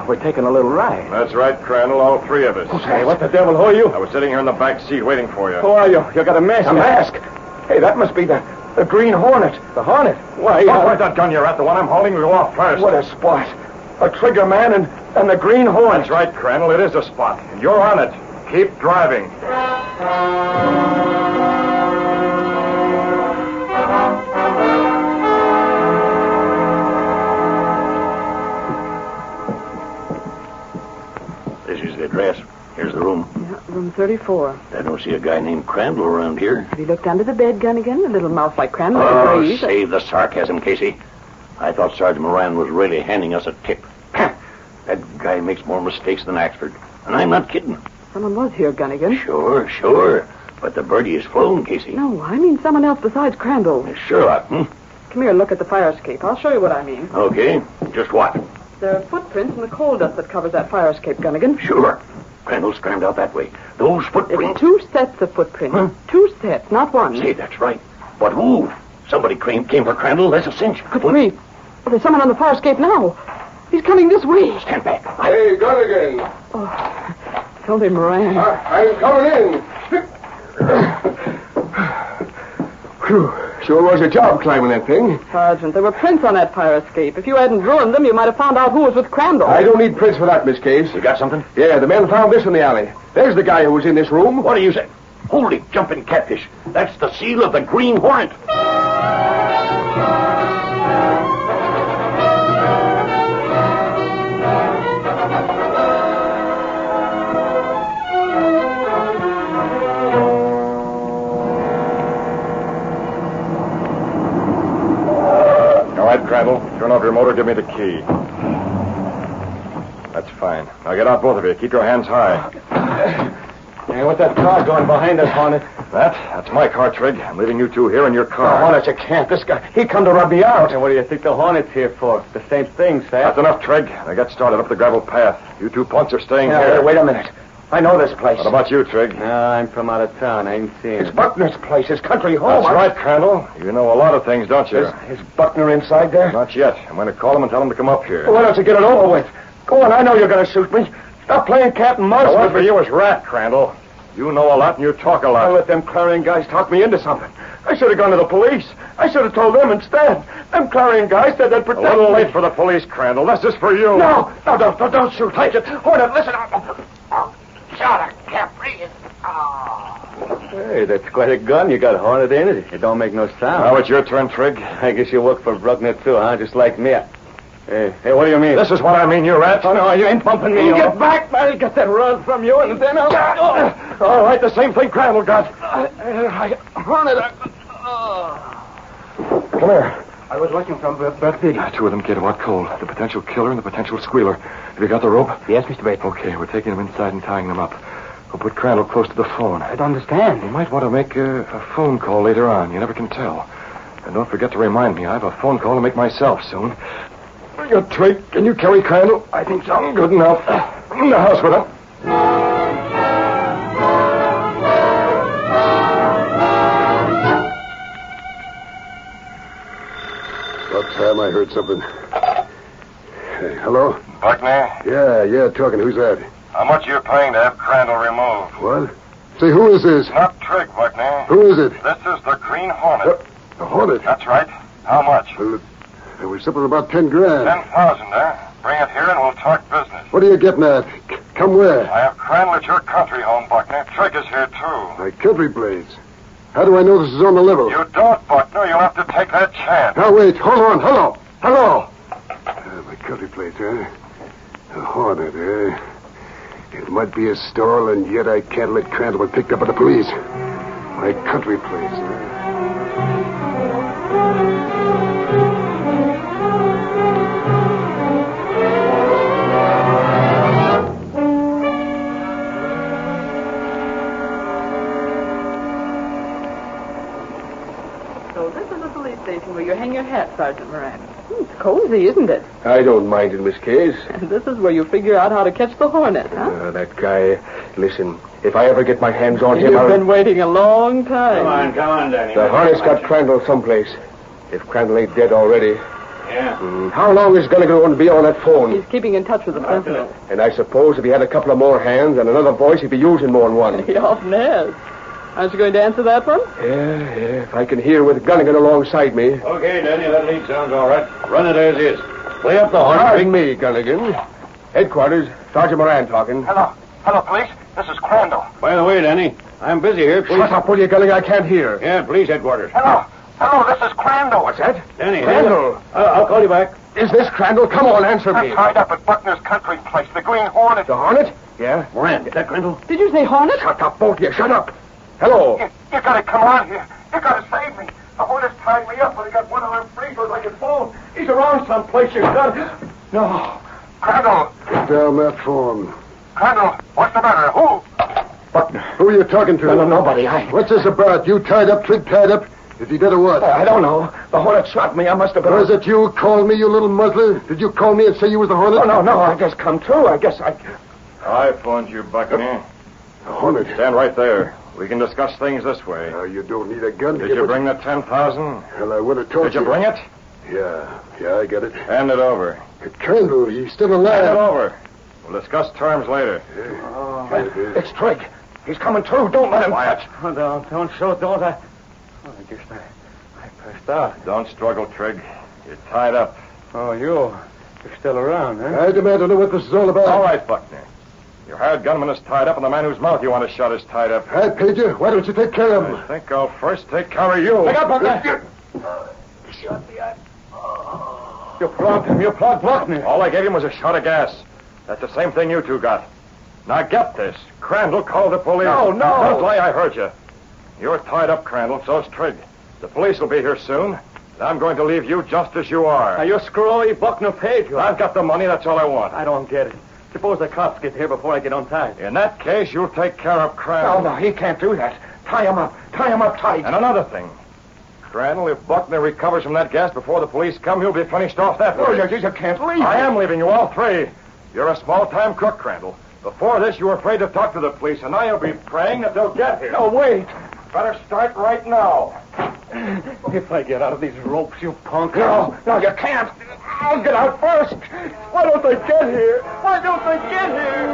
We're taking a little ride. That's right, Crandall. All three of us. Hey, what the devil? Who are you? I was sitting here in the back seat waiting for you. Who are you? You got a mask. A mask? Hey, that must be the Green Hornet. The Hornet? Why? Don't point that gun you're at. The one I'm holding will go off first. What a spot. A trigger man and the Green Hornet. That's right, Crandall. It is a spot. And you're on it. Keep driving. This is the address. Here's the room. Yeah, room 34. I don't see a guy named Crandall around here. Have you looked under the bed, Gunnigan? A little mouth like Crandall. Oh, save the sarcasm, Casey. I thought Sergeant Moran was really handing us a tip. That guy makes more mistakes than Axford. And I'm not kidding. Someone was here, Gunnigan. Sure. But the birdie is flown, Casey. No, I mean someone else besides Crandall. Sherlock, Come here, look at the fire escape. I'll show you what I mean. Okay. Just what? There are footprints in the coal dust that covers that fire escape, Gunnigan. Sure. Crandall scrambled out that way. Those footprints. Two sets of footprints. Huh? 2 sets, not one. Say, that's right. But who? Somebody came for Crandall, that's a cinch. Good grief. Well, there's someone on the fire escape now. He's coming this way. Stand back. Hey, Gunnigan. Oh, it's only Moran. I'm coming in. Whew. Sure was a job climbing that thing. Sergeant, there were prints on that fire escape. If you hadn't ruined them, you might have found out who was with Crandall. I don't need prints for that, Miss Case. You got something? Yeah, the men found this in the alley. There's the guy who was in this room. What do you say? Holy jumping catfish. That's the seal of the Green Hornet. Crandall, turn off your motor, give me the key. That's fine. Now get out, both of you. Keep your hands high. Hey, what's that car going behind us, Hornet? That's my car, Trig. I'm leaving you two here in your car. Oh, Hornet, you can't. This guy, he come to rub me out. And what do you think the Hornet's here for? The same thing, Sam. That's enough, Trig. Now get started up the gravel path. You two punks are staying here. Wait a minute. I know this place. What about you, Trig? I'm from out of town. I ain't seen it. It's Buckner's place, his country home. That's right, Crandall. You know a lot of things, don't you? Is Buckner inside there? Not yet. I'm going to call him and tell him to come up here. Well, why don't you get it over with? Go on, I know you're going to shoot me. Stop playing cat and mouse. The one for you is rat, Crandall. You know a lot and you talk a lot. I let them Clarion guys talk me into something. I should have gone to the police. I should have told them instead. Them Clarion guys said they'd protect me. A little late for the police, Crandall. This is for you. No, don't shoot. Take it. Hornet, listen. Shot a Capri. Hey, that's quite a gun you got, Hornet, ain't it? It don't make no sound. Now it's your turn, Trig. I guess you work for Bruckner, too, huh? Just like me. Hey, what do you mean? This is what I mean, you rat. Oh, no, you ain't bumping me. Get back. I'll get that rod from you, and then I'll... All right, the same thing Crandall got. Hornet, Come here. I was watching from Bertie. Two of them, kid. What cold? The potential killer and the potential squealer. Have you got the rope? Yes, Mr. Bates. Okay, we're taking them inside and tying them up. We'll put Crandall close to the phone. I don't understand. You might want to make a phone call later on. You never can tell. And don't forget to remind me. I have a phone call to make myself soon. Bring a Trig. Can you carry Crandall? I think so. Good enough. In the house with him. About time I heard something. Hey, hello? Buckner? Yeah, talking. Who's that? How much you paying to have Crandall removed? What? Say, who is this? Not Trig, Buckner. Who is it? This is the Green Hornet. The Hornet? That's right. How much? Well, there was something about 10 grand. 10,000, Bring it here and we'll talk business. What are you getting at? Come where? I have Crandall at your country home, Buckner. Trig is here, too. My country place. How do I know this is on the level? You don't, Buckner. You'll have to take that chance. Now, wait. Hold on. Hello. My country place, huh? A Hornet, eh? It might be a stall, and yet I can't let Crandall be picked up by the police. My country place, huh? So this is the police station where you hang your hat, Sergeant Moran. It's cozy, isn't it? I don't mind it, Miss Case. And this is where you figure out how to catch the Hornet, huh? That guy. Listen, if I ever get my hands on him, You've been waiting a long time. Come on, Danny. The Hornet's got Crandall someplace. If Crandall ain't dead already. Yeah. How long is Gunnigan going to be on that phone? He's keeping in touch with the sentinel. And I suppose if he had a couple of more hands and another voice, he'd be using more than one. He often has. Aren't you going to answer that one? Yeah. If I can hear with Gunnigan alongside me. Okay, Danny, that lead sounds all right. Run it as is. Play up the Hornet. Bring me, Gunnigan. Headquarters, Sergeant Moran talking. Hello, police. This is Crandall. By the way, Danny, I'm busy here. Please. Shut up, will you, Gunnigan? I can't hear. Yeah, police headquarters. Hello, this is Crandall. What's that? Danny, Crandall. I'll call you back. Is this Crandall? Come on, answer me. I'm tied up at Buckner's country place, the Green Hornet. The Hornet? Yeah. Moran, is that Crandall? Did you say Hornet? Shut up, both of you. Shut up. Hello. You gotta come on here. You gotta save me. The Hornet's tied me up, but he got one of them freezers like his phone. He's around someplace. You got No. Crandall. Get down that phone. Crandall, what's the matter? Who? Buckner. Who are you talking to? No, nobody. What's this about? You tied up, Trig tied up? Is he dead or what? I don't know. The Hornet shot me. I must have been... Was it you called me, you little muzzler? Did you call me and say you was the Hornet? No. I just come true. I guess I... I phoned you, Buckner. Hornet. Stand right there. We can discuss things this way. You don't need a gun. Did you bring the 10,000? Well, I would have told you. Did you bring it? Yeah, I got it. Hand it over. Crandall, he's still alive. Hand it over. We'll discuss terms later. It's Trigg. He's coming through. Don't let him. Quiet. Oh, don't I guess I passed out. Don't struggle, Trigg. You're tied up. Oh, you're still around, huh? I demand to know what this is all about. All right, Buckner. Your hired gunman is tied up, and the man whose mouth you want to shut is tied up. I paid you. Why don't you take care of him? I think I'll first take care of you. Look out, Buckner! You plugged him. You plugged Buckner. All I gave him was a shot of gas. That's the same thing you two got. Now get this. Crandall called the police. No. Don't lie, I heard you. You're tied up, Crandall, so's Trigg. The police will be here soon, and I'm going to leave you just as you are. Now, you screwy Buckner paid you. I've got the money, that's all I want. I don't get it. Suppose the cops get here before I get untied. In that case, you'll take care of Crandall. No, he can't do that. Tie him up. Tie him up tight. And another thing. Crandall, if Buckner recovers from that gas before the police come, he'll be finished off that way. Oh, you can't leave. I am leaving you, all three. You're a small-time crook, Crandall. Before this, you were afraid to talk to the police, and now you'll be praying that they'll get here. No, wait. Better start right now. If I get out of these ropes, you punk. No, you can't. I'll get out first. Why don't they get here? Why don't they get here?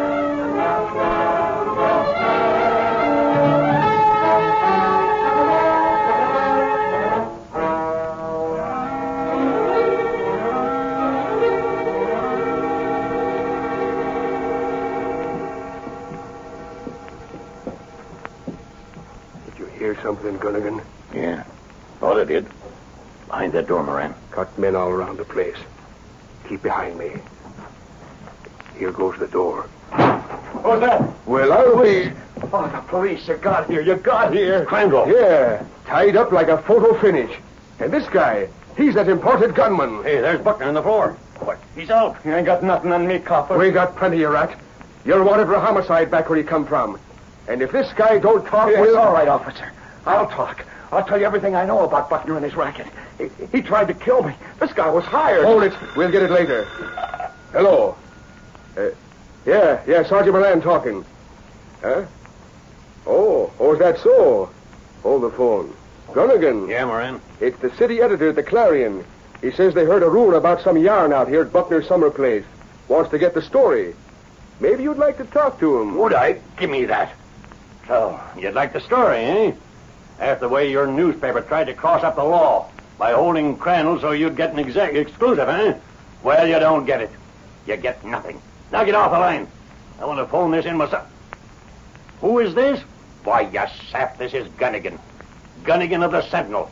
Hear something, Gunnigan? Yeah. Thought I did. Behind that door, Moran. Got men all around the place. Keep behind me. Here goes the door. Who's that? Well, I'll be... Oh, the police. You got here. Crandall. Yeah, tied up like a photo finish. And this guy, he's that imported gunman. Hey, there's Buckner on the floor. What? He's out. You ain't got nothing on me, copper. We got plenty, you rat. You're wanted for homicide back where you come from. And if this guy don't talk, Yes, we'll... all right, officer. I'll talk. I'll tell you everything I know about Buckner and his racket. He tried to kill me. This guy was hired. Hold it. We'll get it later. Hello. Yeah, Sergeant Moran talking. Huh? Oh, is that so? Hold the phone. Gunnigan. Yeah, Moran. It's the city editor at the Clarion. He says they heard a rumor about some yarn out here at Buckner's summer place. Wants to get the story. Maybe you'd like to talk to him. Would I? Give me that. So, you'd like the story, eh? After the way your newspaper tried to cross up the law by holding Crandall so you'd get an exclusive, eh? Well, you don't get it. You get nothing. Now get off the line. I want to phone this in myself. Who is this? Why, you sap, this is Gunnigan. Gunnigan of the Sentinel.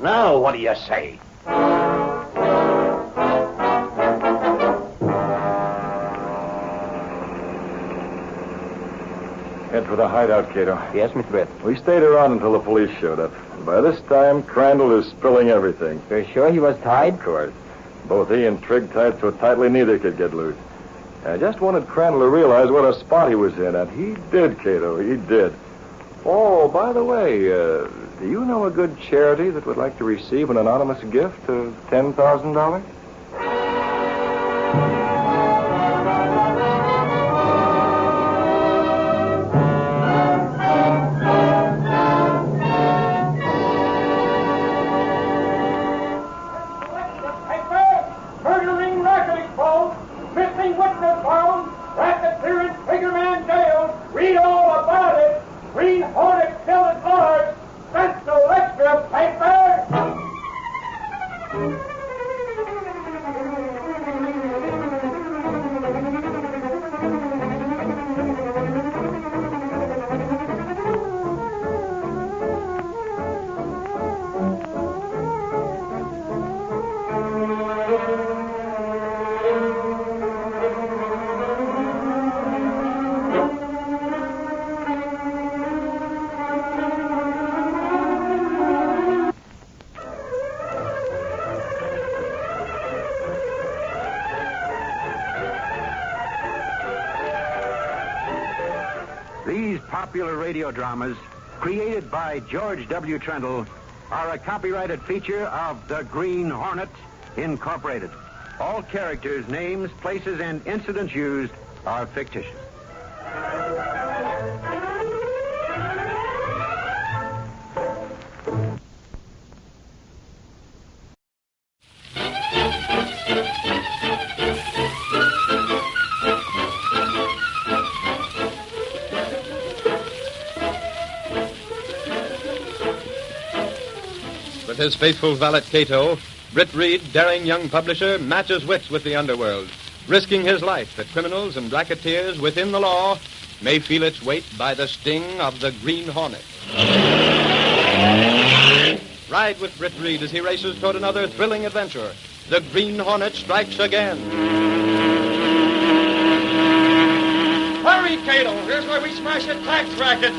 Now, what do you say? Head for the hideout, Cato. Yes, Mr. Brett. We stayed around until the police showed up. And by this time, Crandall is spilling everything. You're sure he was tied? Of course. Both he and Trigg tied so tightly neither could get loose. I just wanted Crandall to realize what a spot he was in, and he did, Cato. He did. Oh, by the way, do you know a good charity that would like to receive an anonymous gift of $10,000? Murdering racket exposed, missing witness found, racketeering figureman jailed. Read all about it. Green Hornet still at large. Central extra paper. These popular radio dramas, created by George W. Trendle, are a copyrighted feature of the Green Hornet, Incorporated. All characters, names, places, and incidents used are fictitious. With his faithful valet Cato, Britt Reed, daring young publisher, matches wits with the underworld, risking his life that criminals and racketeers within the law may feel its weight by the sting of the Green Hornet. Ride with Britt Reed as he races toward another thrilling adventure. The Green Hornet strikes again. Hurry, Cato. Here's where we smash a tax racket.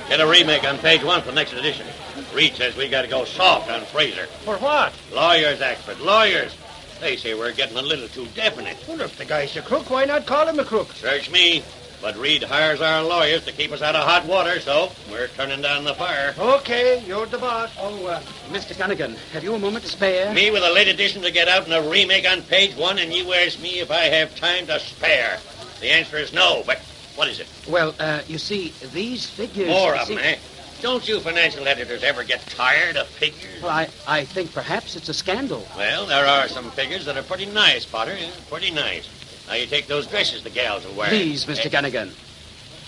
Get a remake on page 1 for the next edition. Reed says we got to go soft on Fraser. For what? Lawyers, expert, lawyers. They say we're getting a little too definite. Well, if the guy's a crook, why not call him a crook? Search me. But Reed hires our lawyers to keep us out of hot water, so we're turning down the fire. Okay, you're the boss. Oh, Mr. Gunnigan, have you a moment to spare? Me with a late edition to get out and a remake on page 1, and you ask me if I have time to spare. The answer is no, but what is it? Well, you see, these figures... More of them, eh? Don't you financial editors ever get tired of figures? Well, I think perhaps it's a scandal. Well, there are some figures that are pretty nice, Potter. Pretty nice. Now, you take those dresses the gals will wear. Please, Mr. Gunnigan.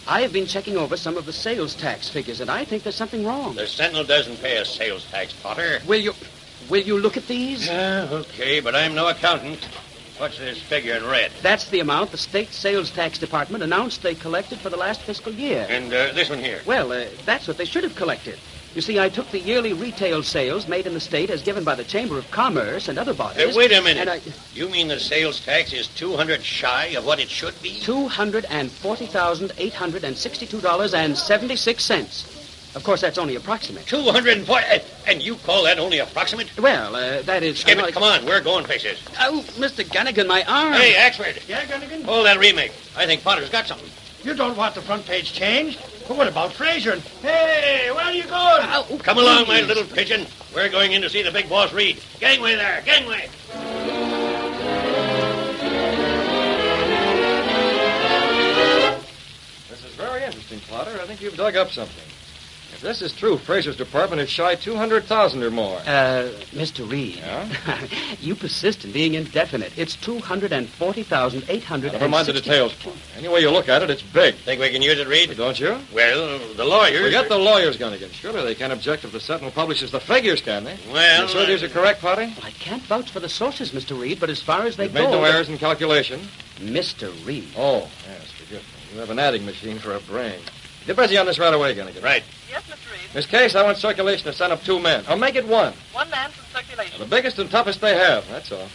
I have been checking over some of the sales tax figures, and I think there's something wrong. The Sentinel doesn't pay a sales tax, Potter. Will you look at these? Okay, but I'm no accountant. What's this figure in red? That's the amount the state sales tax department announced they collected for the last fiscal year. And this one here? Well, that's what they should have collected. You see, I took the yearly retail sales made in the state as given by the Chamber of Commerce and other bodies. Wait a minute. You mean the sales tax is $200 shy of what it should be? $240,862.76. Of course, that's only approximate. 240, and you call that only approximate? Well, that is... Skip it, come on, we're going places. Oh, Mr. Gunnigan, my arm. Hey, Axford. Yeah, Gunnigan? Hold that remake. I think Potter's got something. You don't want the front page changed? Well, what about Fraser? Hey, where are you going? Oh, come along, my little pigeon. We're going in to see the big boss Reed. Gangway there, gangway. This is very interesting, Potter. I think you've dug up something. If this is true, Fraser's department is shy 200,000 or more. Mr. Reed. Yeah? You persist in being indefinite. It's 240,860. Never mind the details, Potter. Any way you look at it, it's big. Think we can use it, Reed? Don't you? Well, the lawyers... Forget the lawyers, Gunnigan. Surely they can't object if the Sentinel publishes the figures, can they? Well... You sure these are correct, Potter? I can't vouch for the sources, Mr. Reed, but as far as they You've go... made no errors in calculation? Mr. Reed. Oh, yes, forgive me. You have an adding machine for a brain. Get busy on this right away, Gunnigan. Right. Yes, Mr. Reed. In this case, I want circulation to send up 2 men. Or make it 1. 1 man from circulation. The biggest and toughest they have, that's all.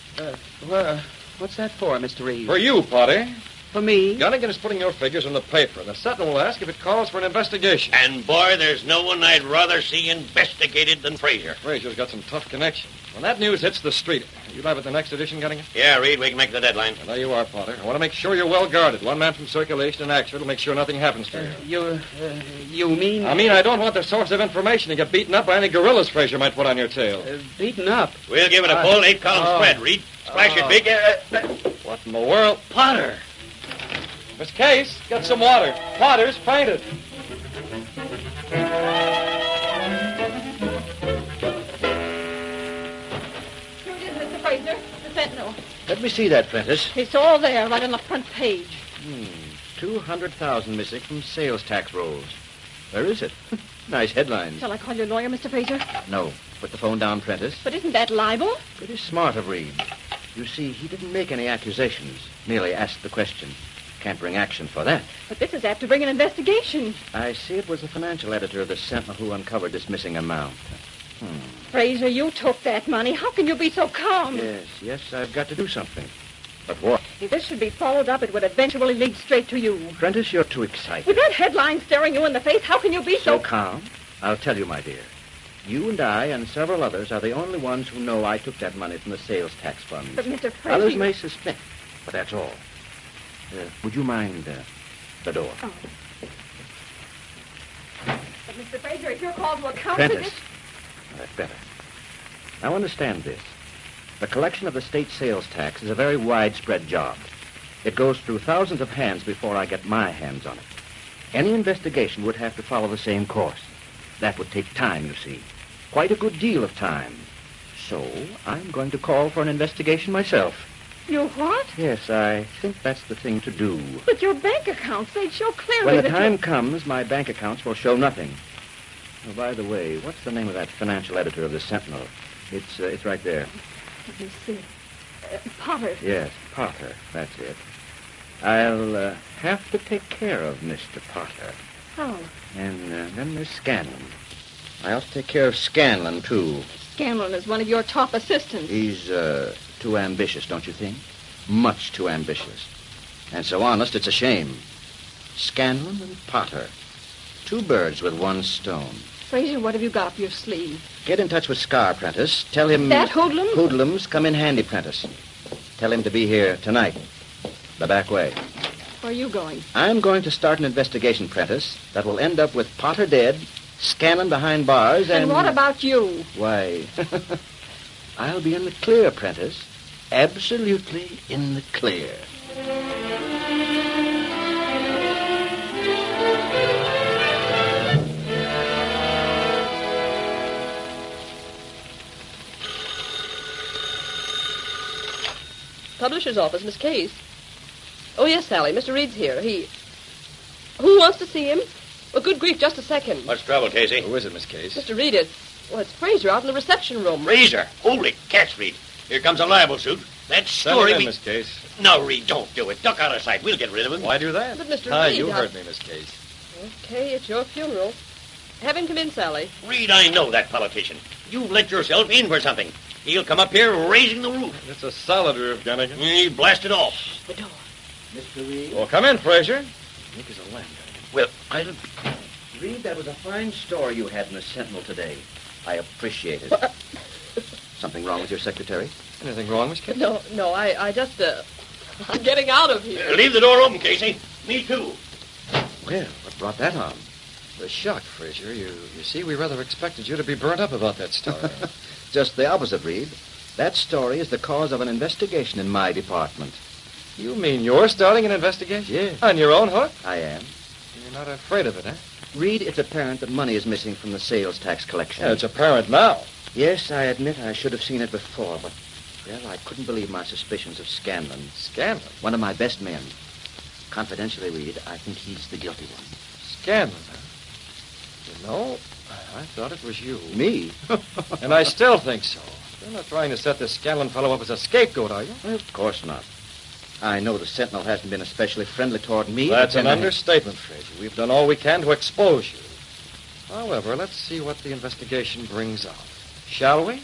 What's that for, Mr. Reed? For you, Potter. For me? Gunnigan is putting your figures in the paper, and the Sentinel will ask if it calls for an investigation. And, boy, there's no one I'd rather see investigated than Fraser. Fraser's got some tough connections. When that news hits the street, you live at the next edition, Gunnigan? Yeah, Reed, we can make the deadline. Well, there you are, Potter. I want to make sure you're well guarded. 1 man from circulation and Axford will make sure nothing happens to you. You mean... I mean, I don't want the source of information to get beaten up by any gorillas Fraser might put on your tail. Beaten up? We'll give it a full 8-column spread, Reed. Splash it big... What in the world? Potter! Miss Case, get some water. Potter's fainted. Mr. Fraser, the Sentinel. Let me see that, Prentice. It's all there, right on the front page. 200,000 missing from sales tax rolls. Where is it? Nice headlines. Shall I call your lawyer, Mr. Fraser? No. Put the phone down, Prentice. But isn't that libel? Pretty smart of Reed. You see, he didn't make any accusations. Merely asked the question. Can't bring action for that. But this is apt to bring an investigation. I see it was the financial editor of the Sentinel who uncovered this missing amount. Fraser, you took that money. How can you be so calm? Yes, I've got to do something. But what? If this should be followed up, it would eventually lead straight to you. Prentice, you're too excited. With that headline staring you in the face, how can you be So calm? I'll tell you, my dear. You and I and several others are the only ones who know I took that money from the sales tax fund. But, Mr. Fraser... Others may suspect, but that's all. Would you mind the door? Oh. But, Mr. Fraser, if you're called to account for Prentice. this... That's better. Now understand this. The collection of the state sales tax is a very widespread job. It goes through thousands of hands before I get my hands on it. Any investigation would have to follow the same course. That would take time, you see. Quite a good deal of time. So I'm going to call for an investigation myself. You what? Yes, I think that's the thing to do. But your bank accounts, they'd show clearly When the that time comes, my bank accounts will show nothing. Oh, by the way, what's the name of that financial editor of the Sentinel? It's right there. Let me see. Potter. Yes, Potter. That's it. I'll have to take care of Mr. Potter. Oh, And then there's Scanlon. I ought to take care of Scanlon, too. Scanlon is one of your top assistants. He's too ambitious, don't you think? Much too ambitious. And so honest, it's a shame. Scanlon and Potter. Two birds with one stone. Fraser, what have you got up your sleeve? Get in touch with Scar, Prentice. Tell him... That hoodlum? Hoodlums come in handy, Prentice. Tell him to be here tonight. The back way. Where are you going? I'm going to start an investigation, Prentice, that will end up with Potter dead, Scanlon behind bars, and... And what about you? Why, I'll be in the clear, Prentice. Absolutely in the clear. Publisher's office, Miss Case. Oh, yes, Sally. Mr. Reed's here. Who wants to see him? Well, good grief, just a second. What's trouble, Casey? Who is it, Miss Case? Mr. Reed, it's Fraser out in the reception room. Fraser? Holy cats, Reed. Here comes a libel suit. That story... Miss Case. No, Reed, don't do it. Duck out of sight. We'll get rid of him. Why do that? But, Mr. Reed... You heard me, Miss Case. Okay, it's your funeral. Have him come in, Sally. Reed, I know that politician. You've let yourself in for something. He'll come up here raising the roof. It's a solid roof, Gunnigan. He'll blast it off. The door. Mr. Reed? Well, come in, Fraser. Nick is a lamb, Gunnigan. Well, I'll... Reed, that was a fine story you had in the Sentinel today. I appreciate it. Something wrong with your secretary? Anything wrong, Miss Case? No, I just, I'm getting out of here. Leave the door open, Casey. Me too. Well, what brought that on? The shock, Fraser. You see, we rather expected you to be burnt up about that story. Just the opposite, Reed. That story is the cause of an investigation in my department. You mean you're starting an investigation? Yes. On your own hook? I am. You're not afraid of it, huh? Reed, it's apparent that money is missing from the sales tax collection. Yeah, it's apparent now. Yes, I admit I should have seen it before, but, well, I couldn't believe my suspicions of Scanlon. Scanlon? One of my best men. Confidentially, Reed, I think he's the guilty one. Scanlon, huh? You know, I thought it was you. Me? And I still think so. You're not trying to set this Scanlon fellow up as a scapegoat, are you? Well, of course not. I know the Sentinel hasn't been especially friendly toward me. That's but an understatement, Fraser. We've done all we can to expose you. However, let's see what the investigation brings out. Shall we?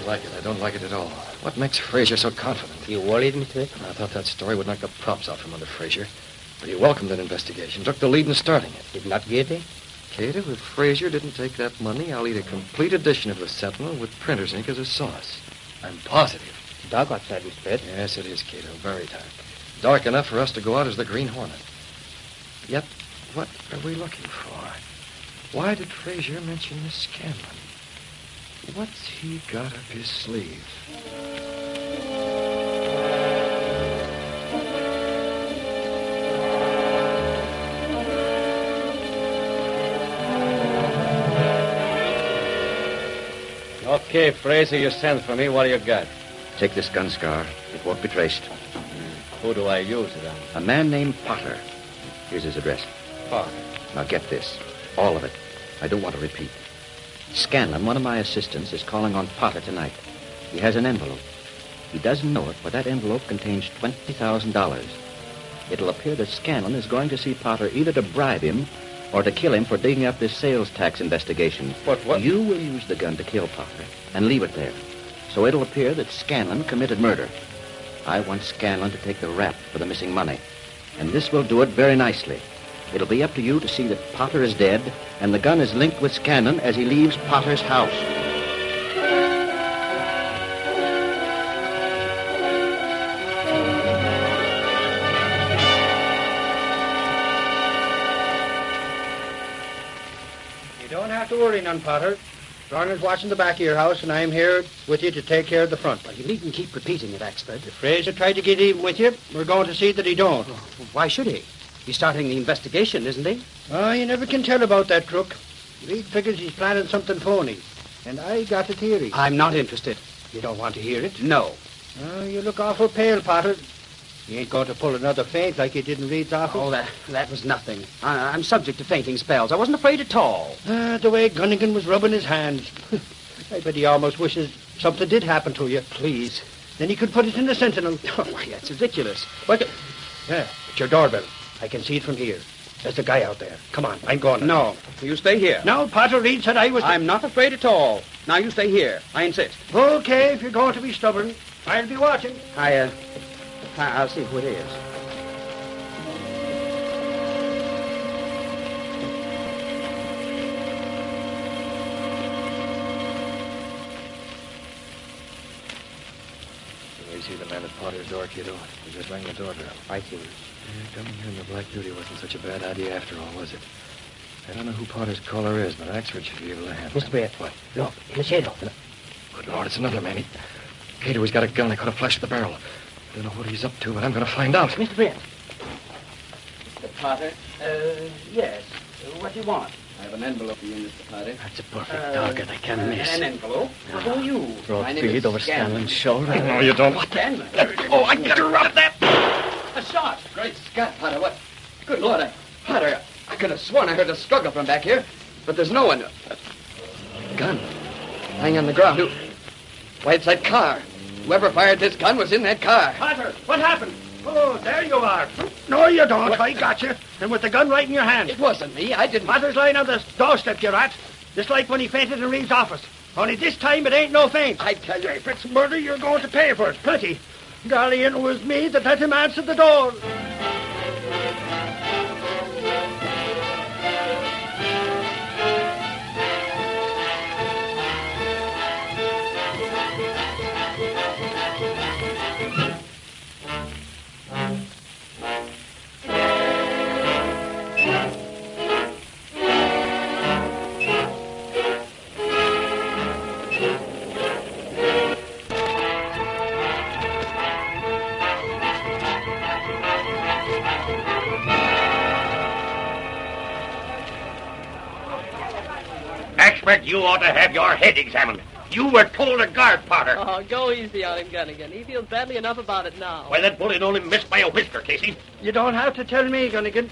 I don't like it at all. What makes Fraser so confident? You worried me, Dick? I thought that story would knock the props out from under Fraser. But he welcomed that investigation, took the lead in starting it. Did not guilty? Cato, if Fraser didn't take that money, I'll eat a complete edition of the Sentinel with printer's ink as a sauce. I'm positive. Dark outside, Mr. Pitt. Yes, it is, Cato. Very dark. Dark enough for us to go out as the Green Hornet. Yet, what are we looking for? Why did Fraser mention Miss Scanlon? What's he got up his sleeve? Okay, Fraser, you sent for me. What do you got? Take this gun, Scar. It won't be traced. Who do I use it on? A man named Potter. Here's his address. Potter. Now get this. All of it. I don't want to repeat. Scanlon, one of my assistants, is calling on Potter tonight. He has an envelope. He doesn't know it, but that envelope contains $20,000. It'll appear that Scanlon is going to see Potter either to bribe him or to kill him for digging up this sales tax investigation. But what? You will use the gun to kill Potter and leave it there. So it'll appear that Scanlon committed murder. I want Scanlon to take the rap for the missing money. And this will do it very nicely. It'll be up to you to see that Potter is dead and the gun is linked with Scanlon as he leaves Potter's house. You don't have to worry none, Potter. Garner's watching the back of your house, and I'm here with you to take care of the front. Well, you needn't keep repeating it, Axford. If Fraser tried to get even with you, we're going to see that he don't. Oh, why should he? He's starting the investigation, isn't he? Oh, you never can tell about that crook. Reed figures he's planning something phony. And I got a theory. I'm not interested. You don't want to hear it? No. Oh, you look awful pale, Potter. You ain't going to pull another faint like you did in Reed's office? Oh, that was nothing. I'm subject to fainting spells. I wasn't afraid at all. The way Gunnigan was rubbing his hands. I bet he almost wishes something did happen to you. Please. Then he could put it in the Sentinel. Oh, why, that's ridiculous. Yeah, it's your doorbell. I can see it from here. There's a guy out there. Come on, I'm going. No, you stay here. No, Potter, Reed said I was... I'm not afraid at all. Now you stay here. I insist. Okay, if you're going to be stubborn. I'll be watching. I'll see who it is. You see the man at Potter's door, kiddo. He just rang the doorbell. I see him. Coming here in the Black Beauty wasn't such a bad idea after all, was it? I don't know who Potter's caller is, but Axford should be able to handle it. Mr. Brett. What? Look, in the shadow. Good Lord, it's another man. Cato, he's got a gun. I could have flashed the barrel. I don't know what he's up to, but I'm going to find out. Mr. Brett. Potter? Yes. What do you want? I have an envelope for you, Mr. Potter. That's a perfect target. I can't miss. An envelope? Who are you? Throw My a name bead is over Scanlon. Scanlon's shoulder. No, you don't. What? Scanlon? Oh, I got to rub that. A shot. Great Scott, Potter. What? Good Lord, Potter, I could have sworn I heard a struggle from back here, but there's no one. Gun. Lying on the ground. Why, it's that car. Whoever fired this gun was in that car. Potter, what happened? Oh, there you are. No, you don't. What? I got you. And with the gun right in your hand. It wasn't me. I didn't. Potter's lying on the doorstep, you rat. Just like when he fainted in Reed's office. Only this time it ain't no feint. I tell you. If it's murder, you're going to pay for it. Plenty. Golly, and it was me that let him answer the door. Expert, you ought to have your head examined. You were told to guard Potter. Oh, go easy on him, Gunnigan. He feels badly enough about it now. Why, that bullet only missed by a whisker, Casey. You don't have to tell me, Gunnigan.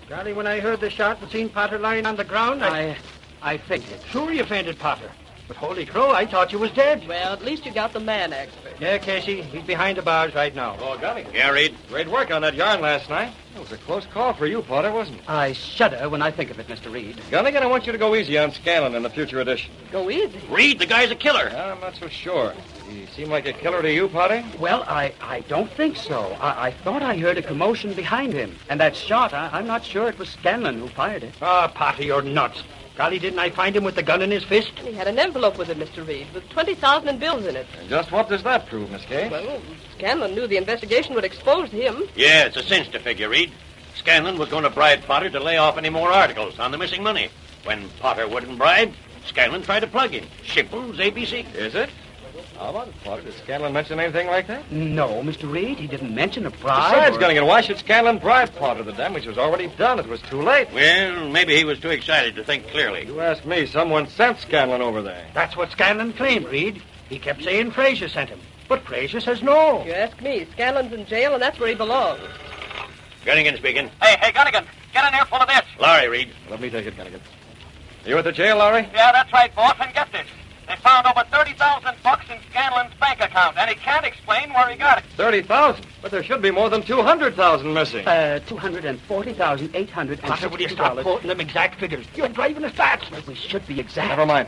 Golly, when I heard the shot and seen Potter lying on the ground, I fainted. Sure you fainted, Potter. But holy crow, I thought you was dead. Well, at least you got the man, Expert. Yeah, Casey, he's behind the bars right now. Oh, Gunnigan. Yeah, Reed. Great work on that yarn last night. It was a close call for you, Potter, wasn't it? I shudder when I think of it, Mr. Reed. Gunnigan, I want you to go easy on Scanlon in the future edition. Go easy? Reed, the guy's a killer. I'm not so sure. He seemed like a killer to you, Potter? Well, I don't think so. I thought I heard a commotion behind him. And that shot, I'm not sure it was Scanlon who fired it. Ah, Potter, you're nuts. Golly, didn't I find him with the gun in his fist? He had an envelope with him, Mr. Reed, with 20,000 in bills in it. And just what does that prove, Miss Kay? Well, Scanlon knew the investigation would expose him. Yeah, it's a cinch to figure, Reed. Scanlon was going to bribe Potter to lay off any more articles on the missing money. When Potter wouldn't bribe, Scanlon tried to plug him. Simple as ABC. Is it? How about it, Potter? Did Scanlon mention anything like that? No, Mr. Reed. He didn't mention a bribe. Besides, Gunnigan, why should Scanlon bribe Potter? The damage was already done. It was too late. Well, maybe he was too excited to think clearly. You ask me. Someone sent Scanlon over there. That's what Scanlon claimed, Reed. He kept saying Fraser sent him. But Fraser says no. If you ask me, Scanlon's in jail, and that's where he belongs. Gunnigan speaking. Hey, Gunnigan, get an earful of this. Lowry, Reed. Let me take it, Gunnigan. You at the jail, Lowry? Yeah, that's right, boss, and get this. They found over $30,000 in Scanlon's bank account, and he can't explain where he got it. 30,000? But there should be more than 200,000 missing. $240,860. Potter, will you stop quoting them exact figures? You're driving us nuts. Well, we should be exact. Never mind.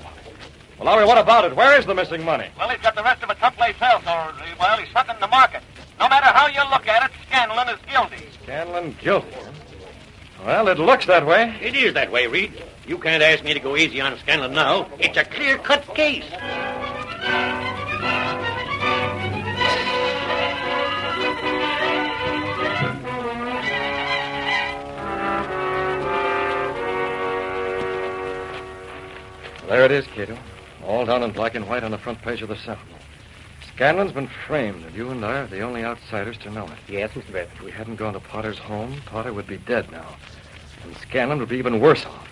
Well, Lowry, what about it? Where is the missing money? Well, he's got the rest of it someplace else, or, well, he's stuck in the market. No matter how you look at it, Scanlon is guilty. Scanlon guilty. Well, it looks that way. It is that way, Reed. You can't ask me to go easy on Scanlon now. It's a clear-cut case. There it is, Cato. All down in black and white on the front page of the Sentinel. Scanlon's been framed, and you and I are the only outsiders to know it. Yes, Mr. Brett. If we hadn't gone to Potter's home, Potter would be dead now. And Scanlon would be even worse off.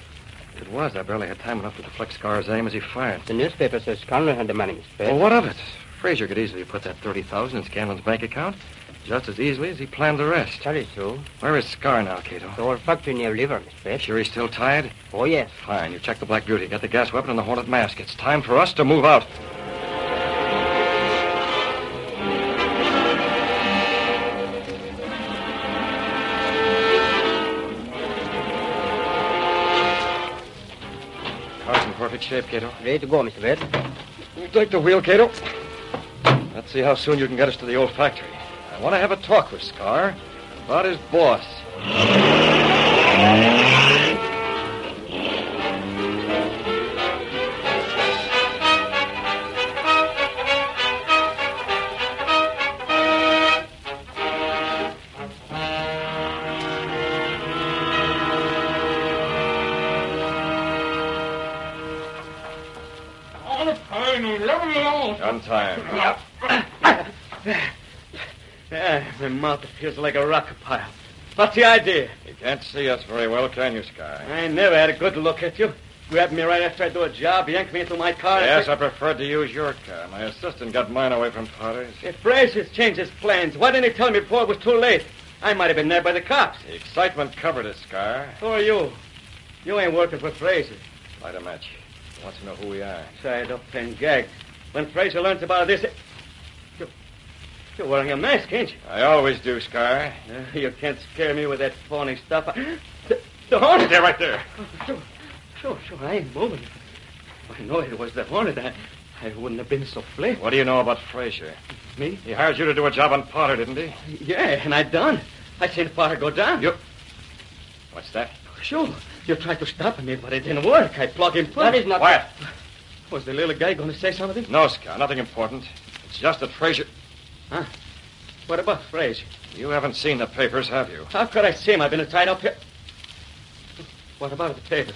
If it was, I barely had time enough to deflect Scar's aim as he fired. The newspaper says Scanlon had the money, Mr. Brett. Well, what of it? Fraser could easily put that $30,000 in Scanlon's bank account, just as easily as he planned the rest. That is so. Where is Scar now, Cato? The old factory near Liver, Mr. Brett. Sure he's still tied? Oh, yes. Fine. You check the Black Beauty, get the gas weapon and the Hornet mask. It's time for us to move out. Car's in perfect shape, Cato. Ready to go, Mr. Brett. You take the wheel, Cato. Let's see how soon you can get us to the old factory. I want to have a talk with Scar about his boss. On time. Yeah, my mouth feels like a rock pile. What's the idea? You can't see us very well, can you, Sky? I never had a good look at you. Grabbed me right after I do a job, yanked me into my car. Yes, I preferred to use your car. My assistant got mine away from Potter's. If Frazier's changed his plans, why didn't he tell me before it was too late? I might have been there by the cops. The excitement covered us, Scar. Who are you? You ain't working for Frazier. Light a match. He wants to know who we are. Tied up and gagged. When Frazier learns about this... You're wearing a mask, ain't you? I always do, Scar. You can't scare me with that phony stuff. The Hornet! There, right there. Sure. I ain't moving. If I know it was the Hornet, I wouldn't have been so flake. What do you know about Frazier? Me? He hired you to do a job on Potter, didn't he? Yeah, and I done. I seen Potter go down. You... What's that? Sure. You tried to stop me, but it didn't work. I plug him full. That is not... Quiet. Was the little guy going to say something? No, Scar, nothing important. It's just that Frazier... Huh? What about Frazier? You haven't seen the papers, have you? How could I see him? I've been tied up here. What about the papers?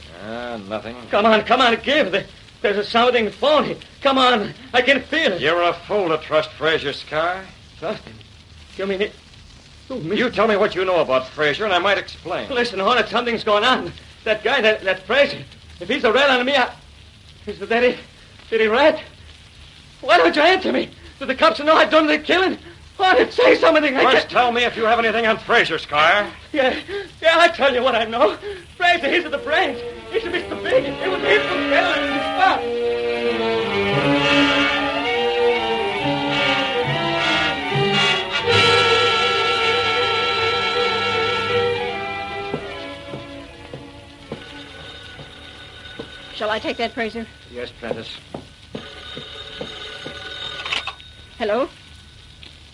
Nothing. Come on, give. There's something phony. Come on, I can feel it. You're a fool to trust Frazier, Scar. Trust him? You mean it? Who, me? You tell me what you know about Frazier, and I might explain. Listen, Hornet, something's going on. That guy, that Frazier, if he's a rat on me, Is that it? Did he rat? Why don't you answer me? Do the cops know I've done the killing? Hornet, say something. First, tell me if you have anything on Frazier, Scar. Yeah, I tell you what I know. Frazier, he's at the branch. He's Mr. Big. It was him from Maryland in the spot. Shall I take that, Fraser? Yes, Prentice. Hello?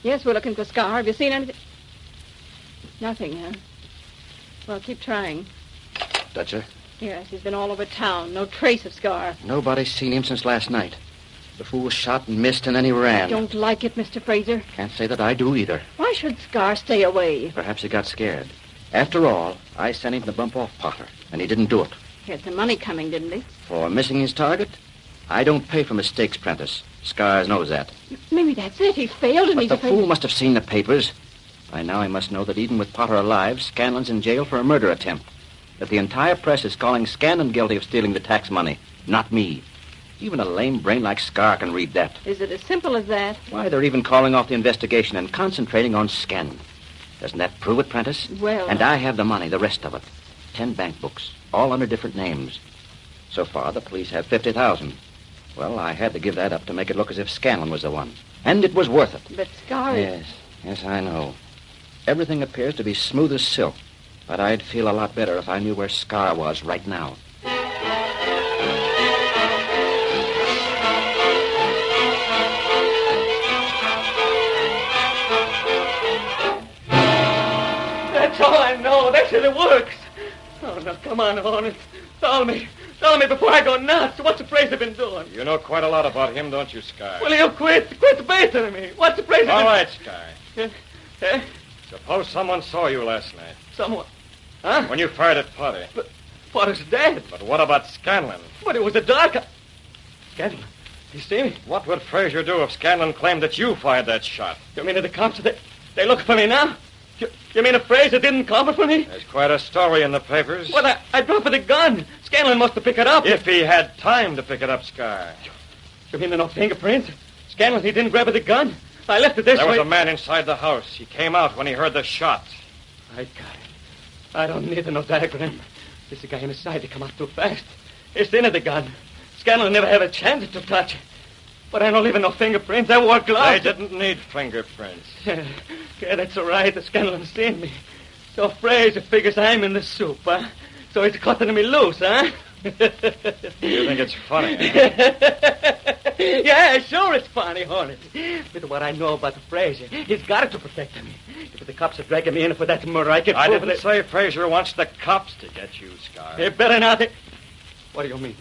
Yes, we're looking for Scar. Have you seen anything? Nothing, huh? Well, keep trying. Dutcher? Yes, he's been all over town. No trace of Scar. Nobody's seen him since last night. The fool shot and missed, and then he ran. I don't like it, Mr. Fraser. Can't say that I do either. Why should Scar stay away? Perhaps he got scared. After all, I sent him to bump off Potter, and he didn't do it. He had some money coming, didn't he? For missing his target? I don't pay for mistakes, Prentice. Scars knows that. Maybe that's it. He failed, and But he's the afraid... fool must have seen the papers. By now, he must know that even with Potter alive, Scanlon's in jail for a murder attempt. That the entire press is calling Scanlon guilty of stealing the tax money, not me. Even a lame brain like Scar can read that. Is it as simple as that? Why, they're even calling off the investigation and concentrating on Scanlon. Doesn't that prove it, Prentice? Well... And I have the money, the rest of it. 10 bank books, all under different names. So far, the police have $50,000. Well, I had to give that up to make it look as if Scanlon was the one. And it was worth it. But Scar... Yes, I know. Everything appears to be smooth as silk. But I'd feel a lot better if I knew where Scar was right now. That's it works. Oh, now, come on, Hornet. Tell me before I go nuts. What's the Fraser been doing? You know quite a lot about him, don't you, Sky? Will you quit baiting me? What's the Fraser All been... right, Sky. Eh? Suppose someone saw you last night. Someone? Huh? When you fired at Potter. But Potter's dead. But what about Scanlon? But it was a dark... Scanlon? You see me? What would Fraser do if Scanlon claimed that you fired that shot? You mean that the cops, they look for me now? You mean if Fraser didn't come for me? There's quite a story in the papers. Well, I dropped the gun. Scanlon must have picked it up. If he had time to pick it up, Sky. You mean there are no fingerprints? Scanlon, he didn't grab the gun? I left it this way. There was a man inside the house. He came out when he heard the shot. I got it. I don't need no diagram. There's a guy inside to come out too fast. It's in the gun. Scanlon never had a chance to touch it. But I don't leave no fingerprints. I wore gloves. They didn't need fingerprints. Yeah, that's all right. The Scanlon seen me. So Fraser figures I'm in the soup, huh? So he's cutting me loose, huh? You think it's funny, huh? Yeah, sure it's funny, Hornet. With what I know about the Fraser, he's got it to protect me. If the cops are dragging me in for that murder, I didn't say Fraser wants the cops to get you, Sky. They better not. What do you mean?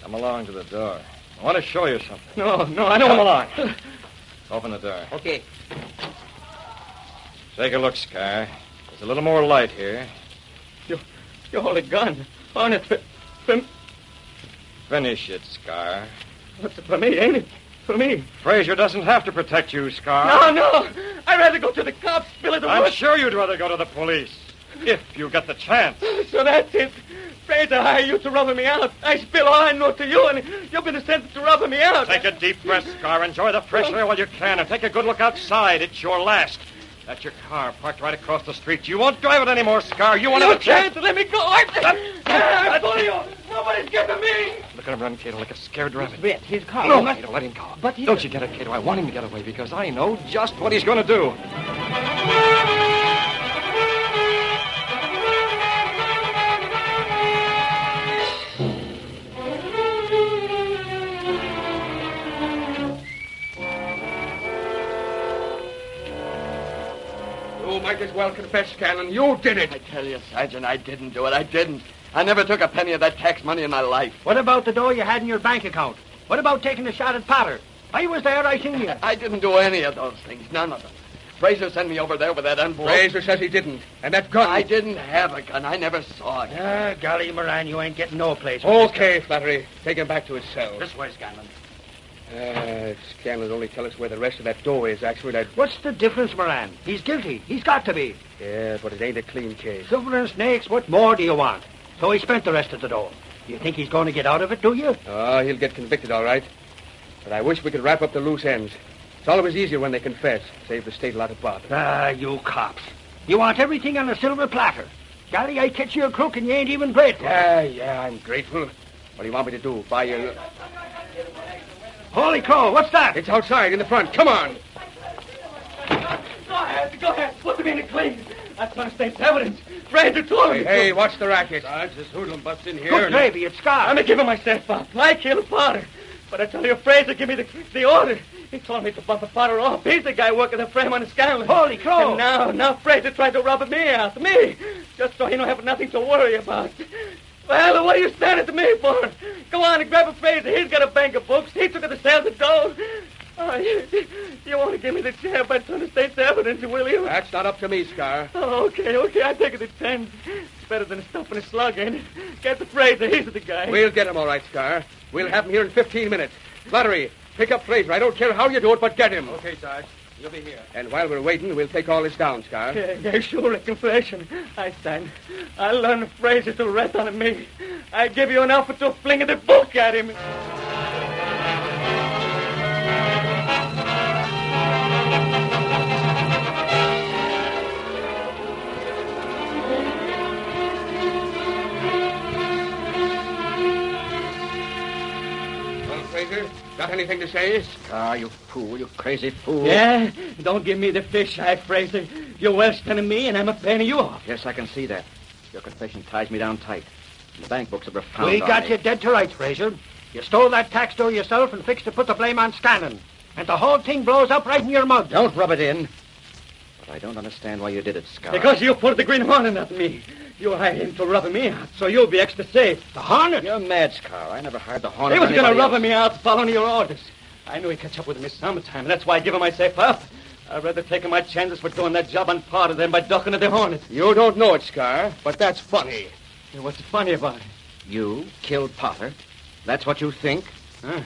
Come along to the door. I want to show you something. No, I don't Come along. Open the door. Okay. Take a look, Sky. There's a little more light here. You hold a gun. Hornet, Finish it, Scar. What's it for me, ain't it? For me. Fraser doesn't have to protect you, Scar. No. I'd rather go to the cops, Bill of the I'm woods. sure you'd rather go to the police. If you get the chance. So that's it. Fraser hired you to rub me out. I spill all I know to you, and you've been sent to rub me out. Take a deep breath, Scar. Enjoy the fresh air while you can, and take a good look outside. It's your last. That's your car parked right across the street. You won't drive it anymore, Scar. You won't have a chance. Let me go. I'm for you. Nobody's getting me. Look at him run, Cato, like a scared rabbit. Red, his car. No, Cato, let him go. But Don't you get it, Cato? I want him to get away because I know just what he's going to do. You might as well confess, Scanlon. You did it. I tell you, Sergeant, I didn't do it. I didn't. I never took a penny of that tax money in my life. What about the dough you had in your bank account? What about taking a shot at Potter? I was there. I seen you. I didn't do any of those things. None of them. Fraser sent me over there with that envelope. Fraser says he didn't. And that gun... I didn't have a gun. I never saw it. Golly, Moran, you ain't getting no place. Okay, Flattery. Take him back to his cell. This way, Scanlon. If Scanlon only tell us where the rest of that dough is, actually, What's the difference, Moran? He's guilty. He's got to be. Yeah, but it ain't a clean case. Silver and snakes, what more do you want? So he spent the rest of the dough. You think he's going to get out of it, do you? Oh, he'll get convicted, all right. But I wish we could wrap up the loose ends. It's always easier when they confess. Save the state a lot of bother. Ah, you cops. You want everything on a silver platter. Golly, I catch you a crook and you ain't even grateful. Yeah, I'm grateful. What do you want me to do? Buy you... Holy crow, what's that? It's outside, in the front. Come on. Go ahead. Put them in the clean. That's one state's evidence. Fraser told me. Hey, what's the racket? Sarge, this hoodlum busts in here. Good gravy, it's Scar. I'm giving myself up. I killed Potter. But I tell you, Fraser give me the order. He told me to bump the Potter off. He's the guy working the frame on the Scanlon. Holy crow. And now Fraser tried to rob me out. Me. Just so he don't have nothing to worry about. Well, what are you standing to me for? Go on and grab a Fraser. He's got a bank of books. He took it to sell the dough. Oh, you want to give me the chair by the state's evidence, will you? That's not up to me, Scar. Oh, okay. I take it at 10. It's better than stuffing a slug, ain't it? Get the Fraser. He's the guy. We'll get him all right, Scar. We'll have him here in 15 minutes. Flattery, pick up Fraser. I don't care how you do it, but get him. Okay, Sarge. You'll be here. And while we're waiting, we'll take all this down, Scar. Yeah, sure, a confession. I stand. I learned Fraser to rest on me. I give you an offer to fling the book at him. Fraser, got anything to say? Scar, you fool, you crazy fool. Yeah? Don't give me the fish eye, Fraser. You're well spending me, and I'm paying you off. Yes, I can see that. Your confession ties me down tight. The bank books are found We on got me. you dead to rights, Fraser. You stole that tax dough yourself and fixed to put the blame on Scanlon. And the whole thing blows up right in your mug. Don't rub it in. But I don't understand why you did it, Scar. Because you put the Green Hornet at me. You hired him to rub me out, so you'll be extra safe. The Hornet? You're mad, Scar. I never hired the Hornet. He was going to rub else. me out following your orders. I knew he'd catch up with me sometime. That's why I give him myself up. I'd rather take my chances for doing that job on part of them by ducking to the Hornet. You don't know it, Scar, but that's funny. Hey, what's funny about it? You killed Potter. That's what you think? Huh?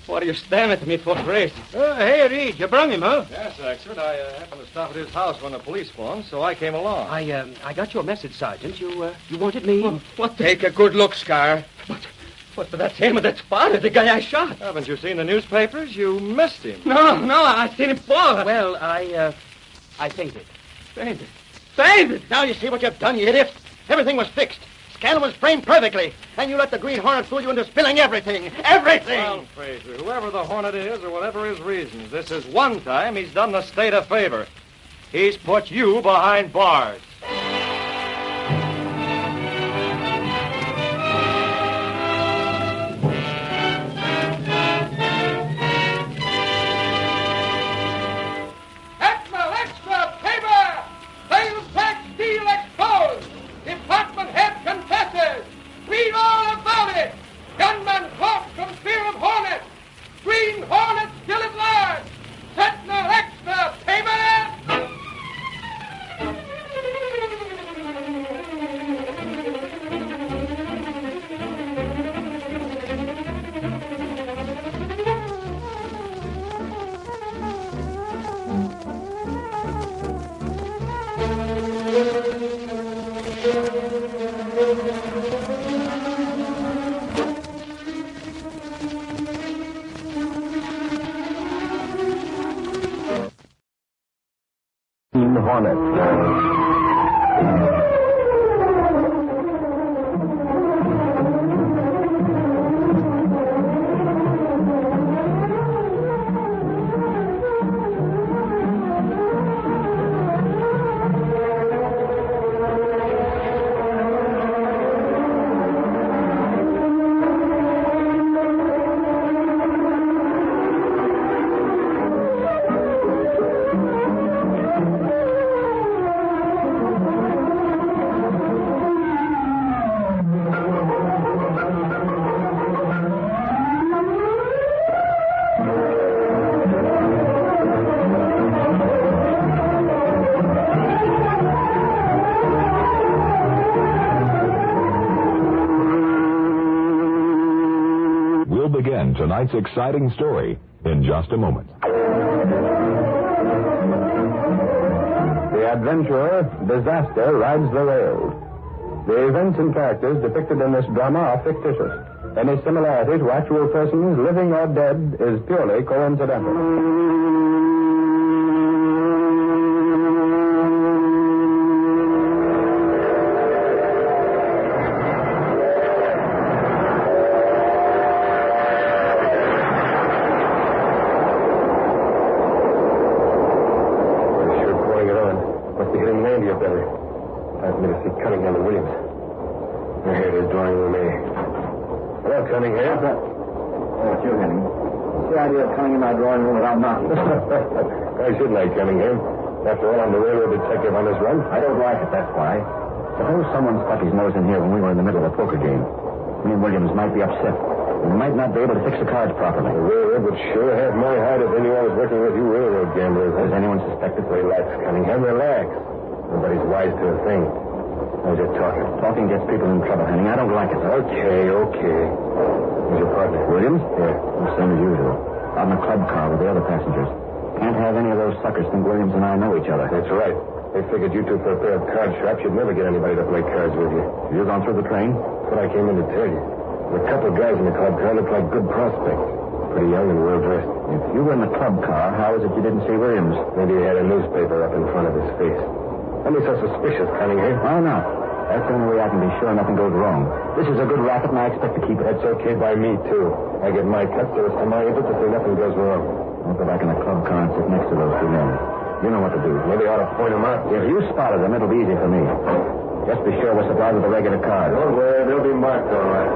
What are you staring at me for, crazy? Hey, Reed, you brung him, huh? Yes, Exford. I happened to stop at his house when the police phoned, so I came along. I got your message, Sergeant. You wanted me? What Take a good look, Scar. But that's him, that's Potter, the guy I shot. Haven't you seen the newspapers? You missed him. No, I seen him fall. Well, I fainted. Fainted? Now you see what you've done, you idiot. Everything was fixed. Scandal was framed perfectly. And you let the Green Hornet fool you into spilling everything. Everything! Well, Fraser, whoever the Hornet is or whatever his reasons, this is one time he's done the state a favor. He's put you behind bars. Extra paper! Sales tax deal exposed! Department head confesses! Read all about it! Gunman caught from fear of Hornet! Green Hornet still at large! Sentinel extra paper! Green Hornet. Begin tonight's exciting story in just a moment. The adventurer, Disaster, rides the rails. The events and characters depicted in this drama are fictitious. Any similarity to actual persons, living or dead, is purely coincidental. I should like Cunningham. After all, I'm the railroad detective on this run. I don't like it, that's why. Suppose someone stuck his nose in here when we were in the middle of a poker game. Me and Williams might be upset. We might not be able to fix the cards properly. The railroad would sure have my hide if they knew I was working with you railroad gamblers. Does anyone suspect it? Relax, Cunningham, relax. Nobody's wise to a thing. How's your talking? Talking gets people in trouble, Henning. I don't like it. Okay. Who's your partner? Williams? Yeah. Same as usual. On the club car with the other passengers. Can't have any of those suckers think Williams and I know each other. That's right. They figured you two for a pair of card sharps. You'd never get anybody to play cards with you. You gone through the train? That's what I came in to tell you. There were a couple of guys in the club car looked like good prospects. Pretty young and well-dressed. If you were in the club car, how is it you didn't see Williams? Maybe he had a newspaper up in front of his face. Don't be so suspicious, Cunningham. Why not? That's the only way I can be sure nothing goes wrong. This is a good racket, and I expect to keep it. That's okay by me, too. I get my cut, so it's to my interest to see nothing goes wrong. I'll go back in the club car and sit next to those two men. You know what to do. Maybe I ought to point them out. If you spotted them, it'll be easy for me. Just be sure we're supplied with the regular cards. Don't worry, they'll be marked all right.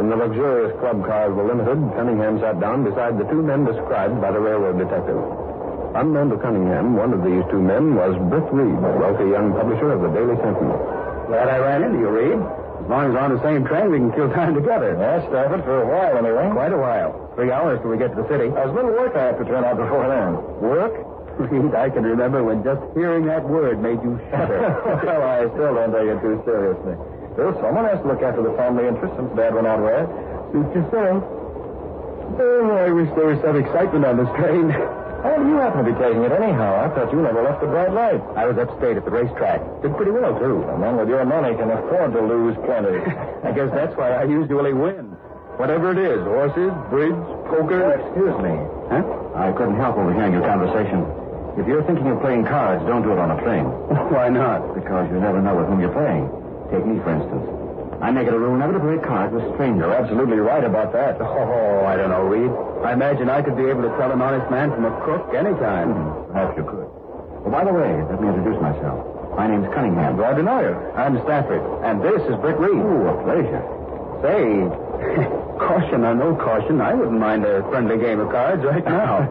In the luxurious club car of the Limited, Cunningham sat down beside the two men described by the railroad detective. Unknown to Cunningham, one of these two men was Britt Reed, wealthy young publisher of the Daily Sentinel. Glad I ran into you, Reed. As long as we're on the same train, we can kill time together. Yeah, Stafford, for a while anyway. Quite a while. 3 hours till we get to the city. There's a little work I have to turn out before then. Work? Reed, I can remember when just hearing that word made you shudder. Well, I still don't take it too seriously. Still, someone has to look after the family interests since Dad went out west. Suit yourself. Oh, I wish there was some excitement on this train. How do you happen to be taking it anyhow? I thought you never left the bright light. I was upstate at the racetrack. Did pretty well, too. A man with your money can afford to lose plenty. I guess that's why I usually win. Whatever it is, horses, bridge, poker. Excuse me. Huh? I couldn't help overhearing your conversation. If you're thinking of playing cards, don't do it on a train. Why not? Because you never know with whom you're playing. Take me, for instance. I make it a rule never to play cards with strangers. You're absolutely right about that. Oh, I don't know, Reed. I imagine I could be able to tell an honest man from a crook anytime. Perhaps you could. Well, by the way, let me introduce myself. My name's Cunningham. Glad to know you. I'm Stafford. And this is Britt Reed. Ooh, a pleasure. Say, caution or no caution, I wouldn't mind a friendly game of cards right now.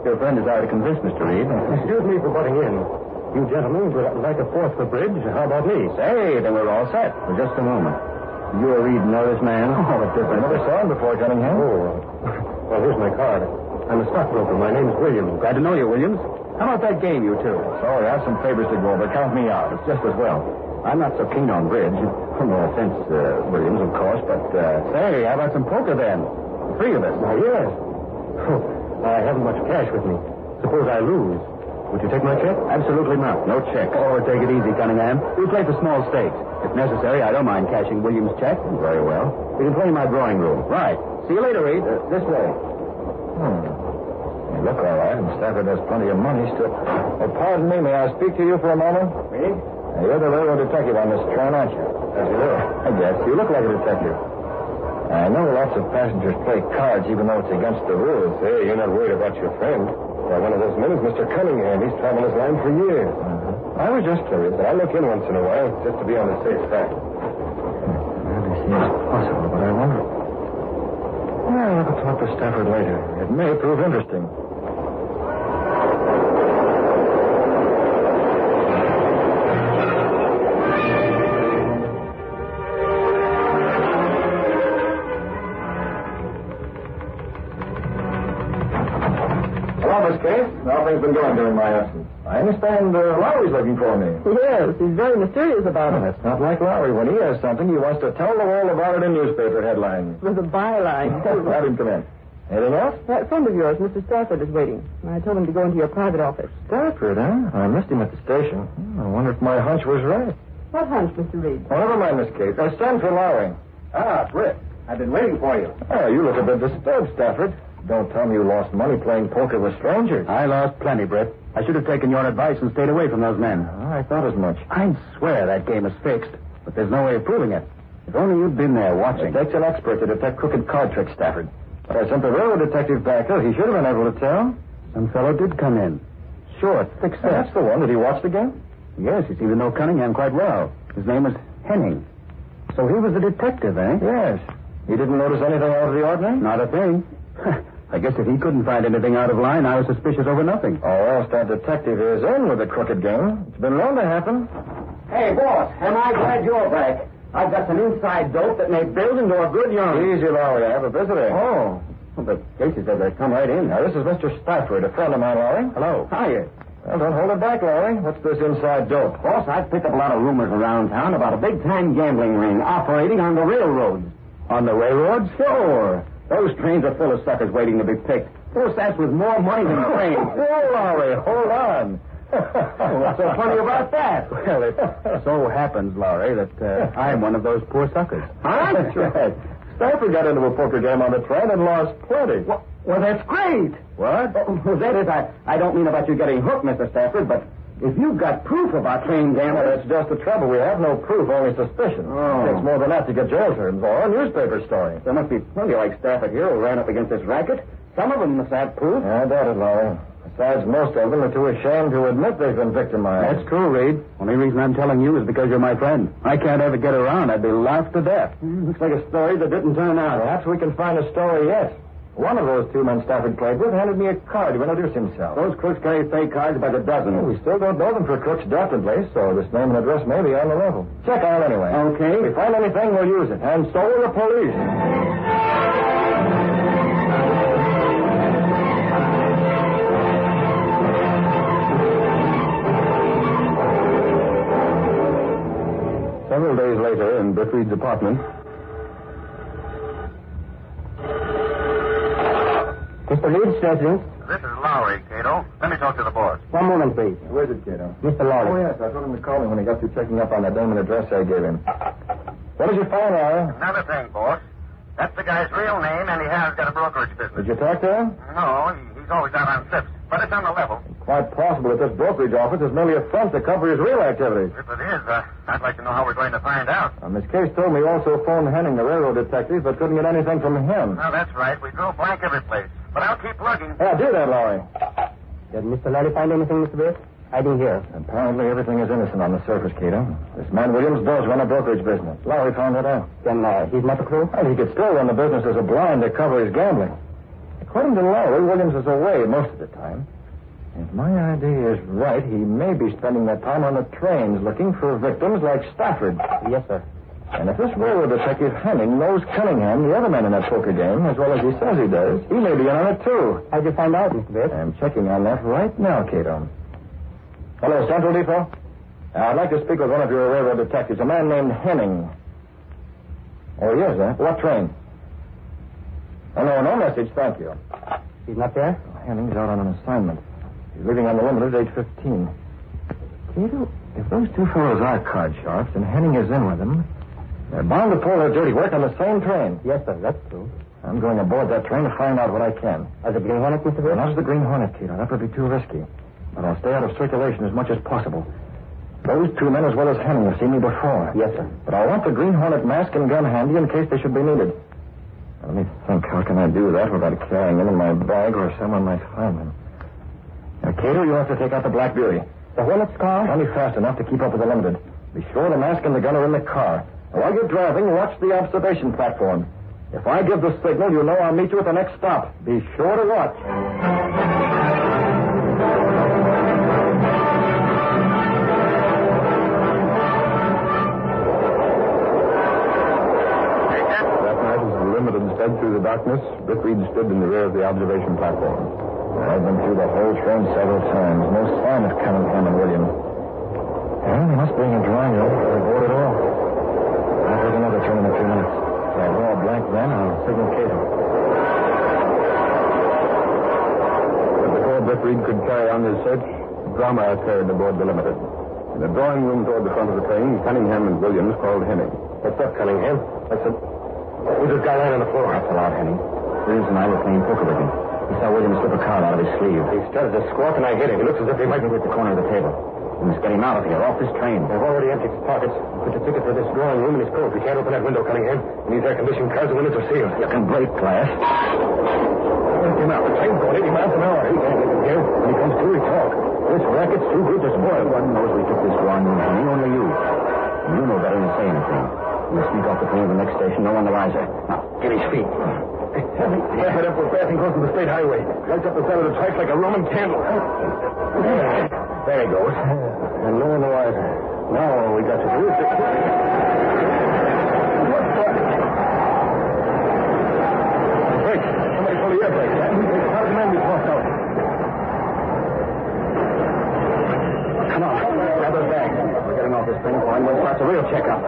Your friend is out of convince, Mr. Reed. Excuse me for butting in. You gentlemen would like a fourth for bridge. How about me? Say, then we're all set. For just a moment. You or Reed know this man? Oh, it's different. Never saw him before, Cunningham. Oh, well, here's my card. I'm a stockbroker. My name's Williams. Glad to know you, Williams. How about that game, you two? Sorry, I have some favors to go over. Count me out. It's just as well. I'm not so keen on bridge. No offense, Williams, of course, but, Say, how about some poker, then? 3 of us. Why, yes. Oh, I haven't much cash with me. Suppose I lose. Would you take my check? Absolutely not. No check. Oh, take it easy, Cunningham. We play for small stakes. If necessary, I don't mind cashing Williams' check. Very well. We can play in my drawing room. Right. See you later, Reed. This way. You look all right, and Stafford has plenty of money still. Oh, pardon me. May I speak to you for a moment? Me? You're the railroad detective on this train, aren't you? Yes, you are. I guess. You look like a detective. I know lots of passengers play cards even though it's against the rules. Hey, you're not worried about your friend. Why, one of those men is Mr. Cunningham. He's traveled this line for years. I was just curious. I look in once in a while just to be on the safe side. Well, this seems possible, but I wonder. Well, I'll talk to Stafford later. It may prove interesting. How things been going during my absence? I understand Lowry's looking for me. Yes, he's very mysterious about it. It's not like Lowry. When he has something, he wants to tell the world about it in newspaper headlines. With a byline, too. Have him come in. Anything else? That friend of yours, Mr. Stafford, is waiting. I told him to go into your private office. Stafford, huh? I missed him at the station. I wonder if my hunch was right. What hunch, Mr. Reed? Oh, never mind, Miss Kate. Send for Lowry. Ah, Britt. I've been waiting for you. Oh, you look a bit disturbed, Stafford. Don't tell me you lost money playing poker with strangers. I lost plenty, Britt. I should have taken your advice and stayed away from those men. I thought as much. I'd swear that game is fixed, but there's no way of proving it. If only you'd been there watching. It takes an expert to detect crooked card tricks, Stafford. But I sent the railroad detective back there. He should have been able to tell. Some fellow did come in. Sure, it's fixed there. That's the one. Did he watch the game? Yes, he seemed to know Cunningham quite well. His name was Henning. So he was a detective, eh? Yes. He didn't notice anything out of the ordinary? Not a thing. I guess if he couldn't find anything out of line, I was suspicious over nothing. Or else that detective is in with the crooked game. It's been known to happen. Hey, boss, am I glad you're back? I've got some inside dope that may build into a good yarn. Easy, Lowry. I have a visitor. Oh. But Casey said they'd come right in. Now, this is Mr. Stafford, a friend of mine, Lowry. Hello. Hiya. Well, don't hold it back, Lowry. What's this inside dope? Boss, I've picked up a lot of rumors around town about a big-time gambling ring operating on the railroads. On the railroads? Sure. Those trains are full of suckers waiting to be picked. Those sats with more money than trains. Oh, Lowry, hold on. What's so funny about that? Well, it so happens, Lowry, that I'm one of those poor suckers. Huh? That's right. Stafford got into a poker game on the train and lost plenty. Well, that's great. What? That is, I don't mean about you getting hooked, Mr. Stafford, but if you've got proof about train gambling... Well, that's just the trouble. We have no proof, only suspicion. Oh. It takes more than that to get jail terms or a newspaper story. There must be plenty like Stafford here who ran up against this racket. Some of them must have proof. I doubt it, Lowry. Besides, most of them are too ashamed to admit they've been victimized. That's true, Reed. Only reason I'm telling you is because you're my friend. I can't ever get around. I'd be laughed to death. Looks like a story that didn't turn out. Perhaps we can find a story yet. One of those two men Stafford played with handed me a card to introduce himself. Those crooks carry fake cards by the dozen. Well, we still don't know them for crooks definitely, so this name and address may be on the level. Check out anyway. Okay. If we find anything, we'll use it. And so will the police. Several days later, in Britt Reed's apartment. Mr. Reed, President. This is Lowry, Cato. Let me talk to the boss. One moment, please. Where's it, Cato? Mr. Lowry. Oh, yes. I told him to call me when he got through checking up on that name and address I gave him. What did you find, Lowry? Another thing, boss. That's the guy's real name, and he has got a brokerage business. Did you talk to him? No, he's always out on slips, but it's on the level. Quite possible that this brokerage office is merely a front to cover his real activities. If it is, I'd like to know how we're going to find out. Miss Case told me you also phoned Henning, the railroad detective, but couldn't get anything from him. No, that's right. We drove blank every place. But I'll keep looking. Yeah, do that, Lowry. Did Mr. Lowry find anything, Mr. Britt? I didn't hear. Apparently everything is innocent on the surface, Cato. This man Williams does run a brokerage business. Lowry found that out. Then he's not a crook? Well, he could still run the business as a blind to cover his gambling. According to Lowry, Williams is away most of the time. If my idea is right, he may be spending that time on the trains looking for victims like Stafford. Yes, sir. And if this railroad detective Henning knows Cunningham, the other man in that poker game, as well as he says he does, he may be in on it, too. How'd you find out, Mr. Britt? I'm checking on that right now, Cato. Hello, Central Depot. I'd like to speak with one of your railroad detectives, a man named Henning. Oh, yes, sir. What train? Oh, no message, thank you. He's not there? Henning's out on an assignment. He's leaving on the limited age 15. Cato, if those two fellows are card sharps and Henning is in with them, they're bound to pull their dirty work on the same train. Yes, sir, that's true. I'm going aboard that train to find out what I can. As the Green Hornet, Mr. Britt? Not as the Green Hornet, Cato. That would be too risky. But I'll stay out of circulation as much as possible. Those two men, as well as Henning, have seen me before. Yes, sir. But I want the Green Hornet mask and gun handy in case they should be needed. Now, let me think. How can I do that without carrying them in my bag where someone might find them? Now, Cato, you have to take out the Black Beauty. The Hornet's car? Only fast enough to keep up with the limited. Be sure the mask and the gun are in the car. Now, while you're driving, watch the observation platform. If I give the signal, you know I'll meet you at the next stop. Be sure to watch. Sped through the darkness, Britt Reed stood in the rear of the observation platform. I've been through the whole train several times. No sign of Cunningham and Williams. Well, they must be in a drawing room. They're bored at all. I'll take another turn in a few minutes. If I draw a blank then, I'll signal Cato. But before Britt Reed could carry on his search, drama occurred aboard the Limited. In the drawing room toward the front of the train, Cunningham and Williams called Henning. What's up, Cunningham? That's it. Who's this guy lying on the floor? That's allowed, Henning. Williams and I were playing poker with him. He saw Williams slip a card out of his sleeve. He started to squawk and I hit him. He looks as if he might be at the corner of the table. We must get him out of here, off this train. I've already emptied his pockets. Put the ticket for this drawing room in his coat. We can't open that window, Cunningham. And these air-conditioned cars, the windows are sealed. You can break glass. Lift him out. The train's going 80 miles an hour. He can't get in here. When he comes to, he talk. This racket's too good to spoil. One knows we took this drawing room, Henning. Only you. And you know better than to say anything. We'll sneak off the train to the next station. No one the wiser. Now, get his feet. Head up real fast and goes to the state highway. Lights up the side of the tracks like a Roman candle. There he goes. And no one the wiser. Now all we got to do is to... What's that? Brakes. Somebody pull the air brakes. How's the man we tossed out? Come on. Grab his bag. We're getting off this thing before anyone starts a real checkup.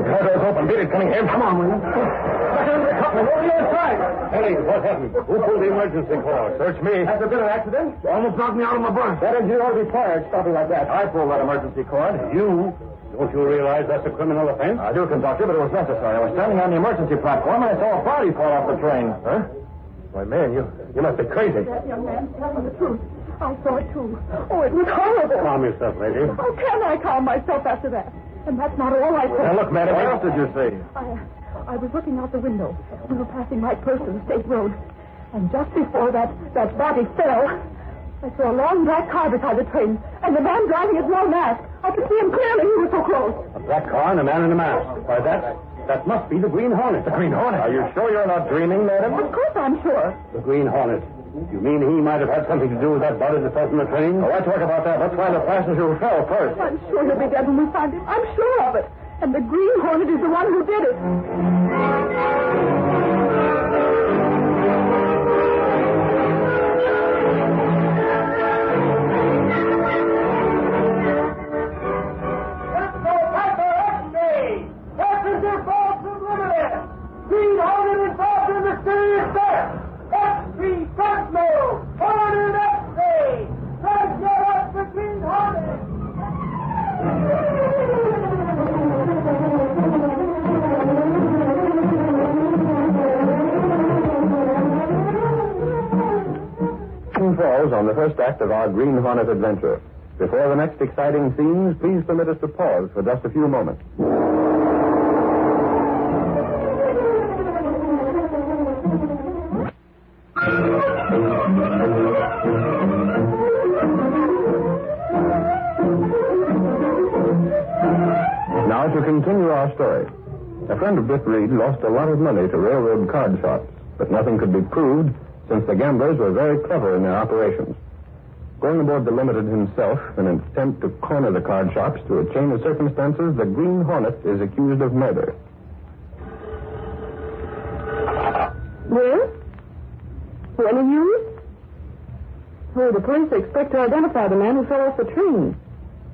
Car door's open. Beat it, Cunningham. Come on, William. Over the other side. Henning, what happened? Who pulled the emergency cord? Search me. Has there been an accident? You almost knocked me out of my berth. That engineer ought to be fired, stopping like that. I pulled that emergency cord. You? Don't you realize that's a criminal offense? I do, conductor, but it was necessary. I was standing on the emergency platform and I saw a body fall off the train. Huh? Why, man, you must be crazy. That young man telling the truth. I saw it, too. Oh, it was horrible. Calm yourself, lady. How can I calm myself after that? And that's not all I saw. Now, look, madam, what else did you see? I was looking out the window. We were passing right close to the state road. And just before that body fell, I saw a long black car beside the train. And the man driving his no mask. I could see him clearly. He was so close. A black car and a man in a mask. Why, that's That must be the Green Hornet. The Green Hornet? Are you sure you're not dreaming, madam? Of course I'm sure. The Green Hornet. You mean he might have had something to do with that body that fell from the train? Oh, why talk about that? Let's find the passenger who fell first. I'm sure he'll be dead when we find him. I'm sure of it. And the Green Hornet is the one who did it. Passenger falls unlimited. Green Hornet involved in mysterious death. XP Sentinel. Hornet X-ray. Let's get up the Green Hornet. Falls on the first act of our Green Hornet adventure. Before the next exciting scenes, please permit us to pause for just a few moments. Now to continue our story. A friend of Britt Reed lost a lot of money to railroad card shops, but nothing could be proved since the gamblers were very clever in their operations. Going aboard the Limited himself in an attempt to corner the card shops through a chain of circumstances, the Green Hornet is accused of murder. Well? Any news? Oh, the police expect to identify the man who fell off the train.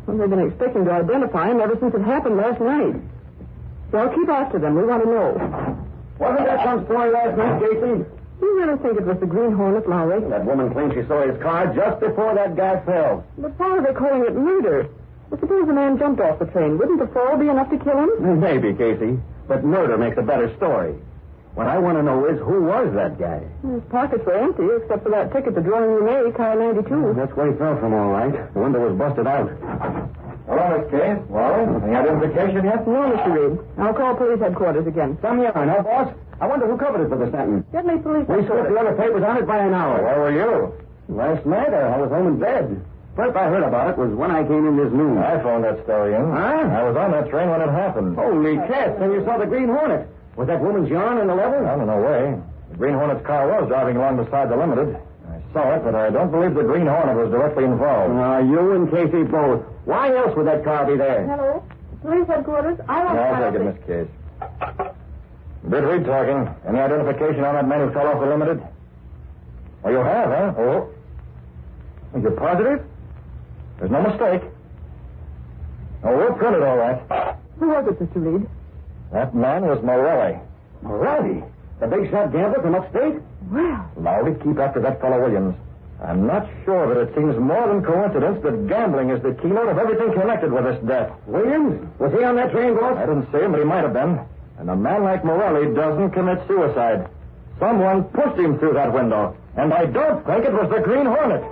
Well, they've been expecting to identify him ever since it happened last night. Well, keep after them. We want to know. Wasn't there some story last night, Casey? You really think it was the Green Hornet, Lowry? That woman claims she saw his car just before that guy fell. But why are they calling it murder? Well, suppose the man jumped off the train. Wouldn't the fall be enough to kill him? Maybe, Casey. But murder makes a better story. What I want to know is, who was that guy? His pockets were empty, except for that ticket to Drawing Room A, car 92. That's where he fell from, all right. The window was busted out. Hello, Miss Kay. Well, any identification yet? No, Mr. Reed. I'll call police headquarters again. Some yarn, huh, boss? I wonder who covered it for the sentence. Get me police We headquarters. slipped the other papers on it by an hour. Where were you? Last night, I was home in bed. First I heard about it was when I came in this noon. I phoned that story in. Huh? I was on that train when it happened. Holy cats, and you saw the Green Hornet. Was that woman's yarn in the level? Well, no way. The Green Hornet's car was driving along beside the Limited. I saw it, but I don't believe the Green Hornet was directly involved. You and Casey both. Why else would that car be there? Hello? Police headquarters? I'll take it, Miss Case. Britt Reed talking. Any identification on that man who fell off the Limited? Oh, you have, huh? Oh. You're positive? There's no mistake. Oh, we'll print it all right. Who was it, Mr. Reed? That man was Morelli. Morelli? The big shot gambler from upstate? Well. Lowry, keep after that fellow Williams. I'm not sure, but it seems more than coincidence that gambling is the keynote of everything connected with this death. Williams? Was he on that train, boss? I didn't see him, but he might have been. And a man like Morelli doesn't commit suicide. Someone pushed him through that window. And I don't think it was the Green Hornet.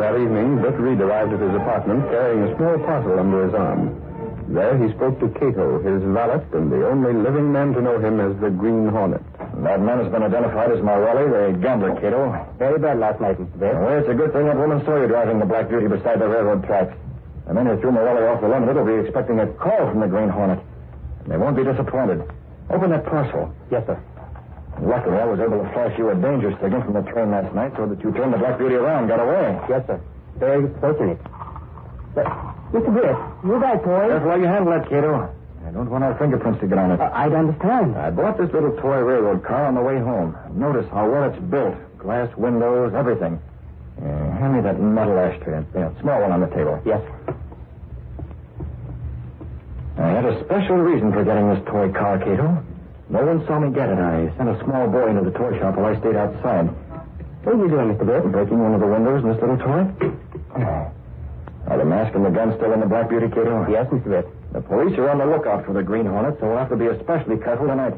That evening, Britt Reed arrived at his apartment carrying a small parcel under his arm. There he spoke to Cato, his valet, and the only living man to know him as the Green Hornet. That man has been identified as Morelli, the gambler, Cato. Very bad last night, Mr. Bates. Well, it's a good thing that woman saw you driving the Black Beauty beside the railroad tracks. The men who threw Morelli off the Limited will be expecting a call from the Green Hornet. And they won't be disappointed. Open that parcel. Yes, sir. Luckily, I was able to flash you a danger signal from the train last night so that you turned the Black Beauty around and got away. Yes, sir. Very fortunate. Mr. Britt, you back, boy. Careful how you handle that, Cato. I don't want our fingerprints to get on it. I'd understand. I bought this little toy railroad car on the way home. Notice how well it's built. Glass windows, everything. Hand me that metal ashtray. Yeah, small one on the table. Yes. I had a special reason for getting this toy car, Cato. No one saw me get it. I sent a small boy into the toy shop while I stayed outside. What are you doing, Mr. Britt? Breaking one of the windows in this little toy? Are the mask and the gun still in the Black Beauty, Cato? Yes, Mr. Britt. The police are on the lookout for the Green Hornet, so we'll have to be especially careful tonight.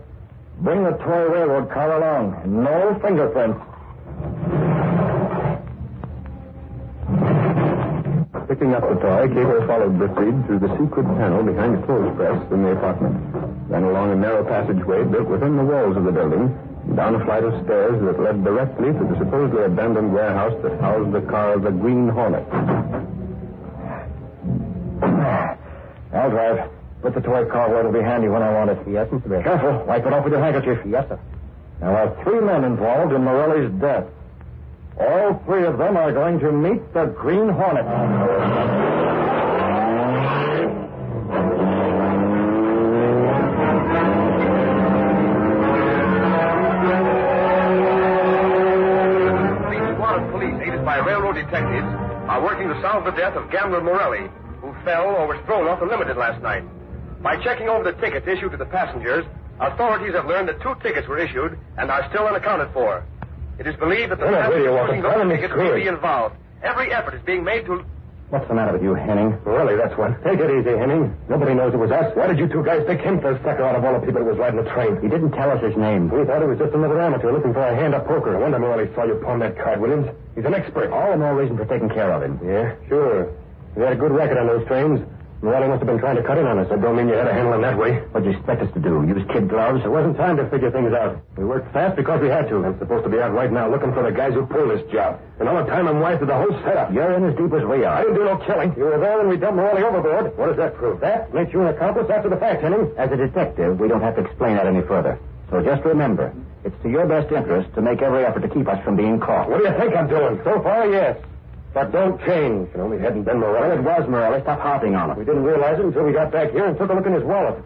Bring the toy railroad car along. No fingerprints. Picking up the toy, Cato followed Britt Reed through the secret panel behind the clothes press in the apartment. Then along a narrow passageway built within the walls of the building, down a flight of stairs that led directly to the supposedly abandoned warehouse that housed the car of the Green Hornet. I'll drive. Put the toy car where it'll be handy when I want it. Yes, Mr. Bates. Careful. Wipe it off with your handkerchief. Yes, sir. There are 3 men involved in Morelli's death. All 3 of them are going to meet the Green Hornet. The squad of police, aided by railroad detectives, are working to solve the death of gambler Morelli, who fell or was thrown off the Limited last night. By checking over the tickets issued to the passengers, authorities have learned that 2 tickets were issued and are still unaccounted for. It is believed that the passengers using those tickets may be involved. Every effort is being made to... What's the matter with you, Henning? Really, that's what. Take it easy, Henning. Nobody knows it was us. Why did you 2 guys pick him for a sucker out of all the people that was riding the train? He didn't tell us his name. We thought he was just another amateur looking for a hand at poker. I wonder Morelli saw you pawn that card, Williams. He's an expert. All the more reason for taking care of him. Yeah, sure. We had a good record on those trains. Morelli must have been trying to cut in on us. That don't mean you had to handle him that way. What'd you expect us to do? Use kid gloves? There wasn't time to figure things out. We worked fast because we had to. I'm supposed to be out right now looking for the guys who pulled this job. And all the time I'm wise to the whole setup. You're in as deep as we are. I didn't do no killing. You were there when we dumped Morelli overboard. What does that prove? That makes you an accomplice after the fact, Henning. As a detective, we don't have to explain that any further. So just remember, it's to your best interest to make every effort to keep us from being caught. What do you think I'm doing? So far, yes. But don't change. It only hadn't been Morelli. Well, it was Morelli. Stop harping on it. We didn't realize it until we got back here and took a look in his wallet.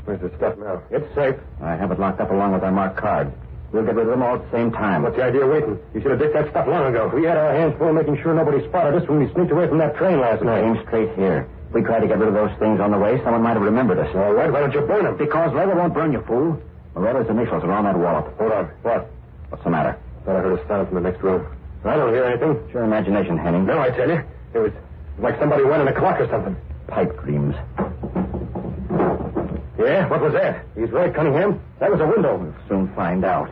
Where's the stuff now? It's safe. I have it locked up along with our marked cards. We'll get rid of them all at the same time. What's the idea of waiting? You should have ditched that stuff long ago. We had our hands full making sure nobody spotted us when we sneaked away from that train last night. We came straight here. If we tried to get rid of those things on the way, someone might have remembered us. All right, why don't you burn them? Because leather won't burn you, fool. Morelli's initials are on that wallet. Hold on. What? What's the matter? Thought I heard a sound from the next room. I don't hear anything. It's your imagination, Henning. No, I tell you. It was like somebody went in a clock or something. Pipe dreams. Yeah? What was that? He's right, Cunningham. That was a window. We'll soon find out.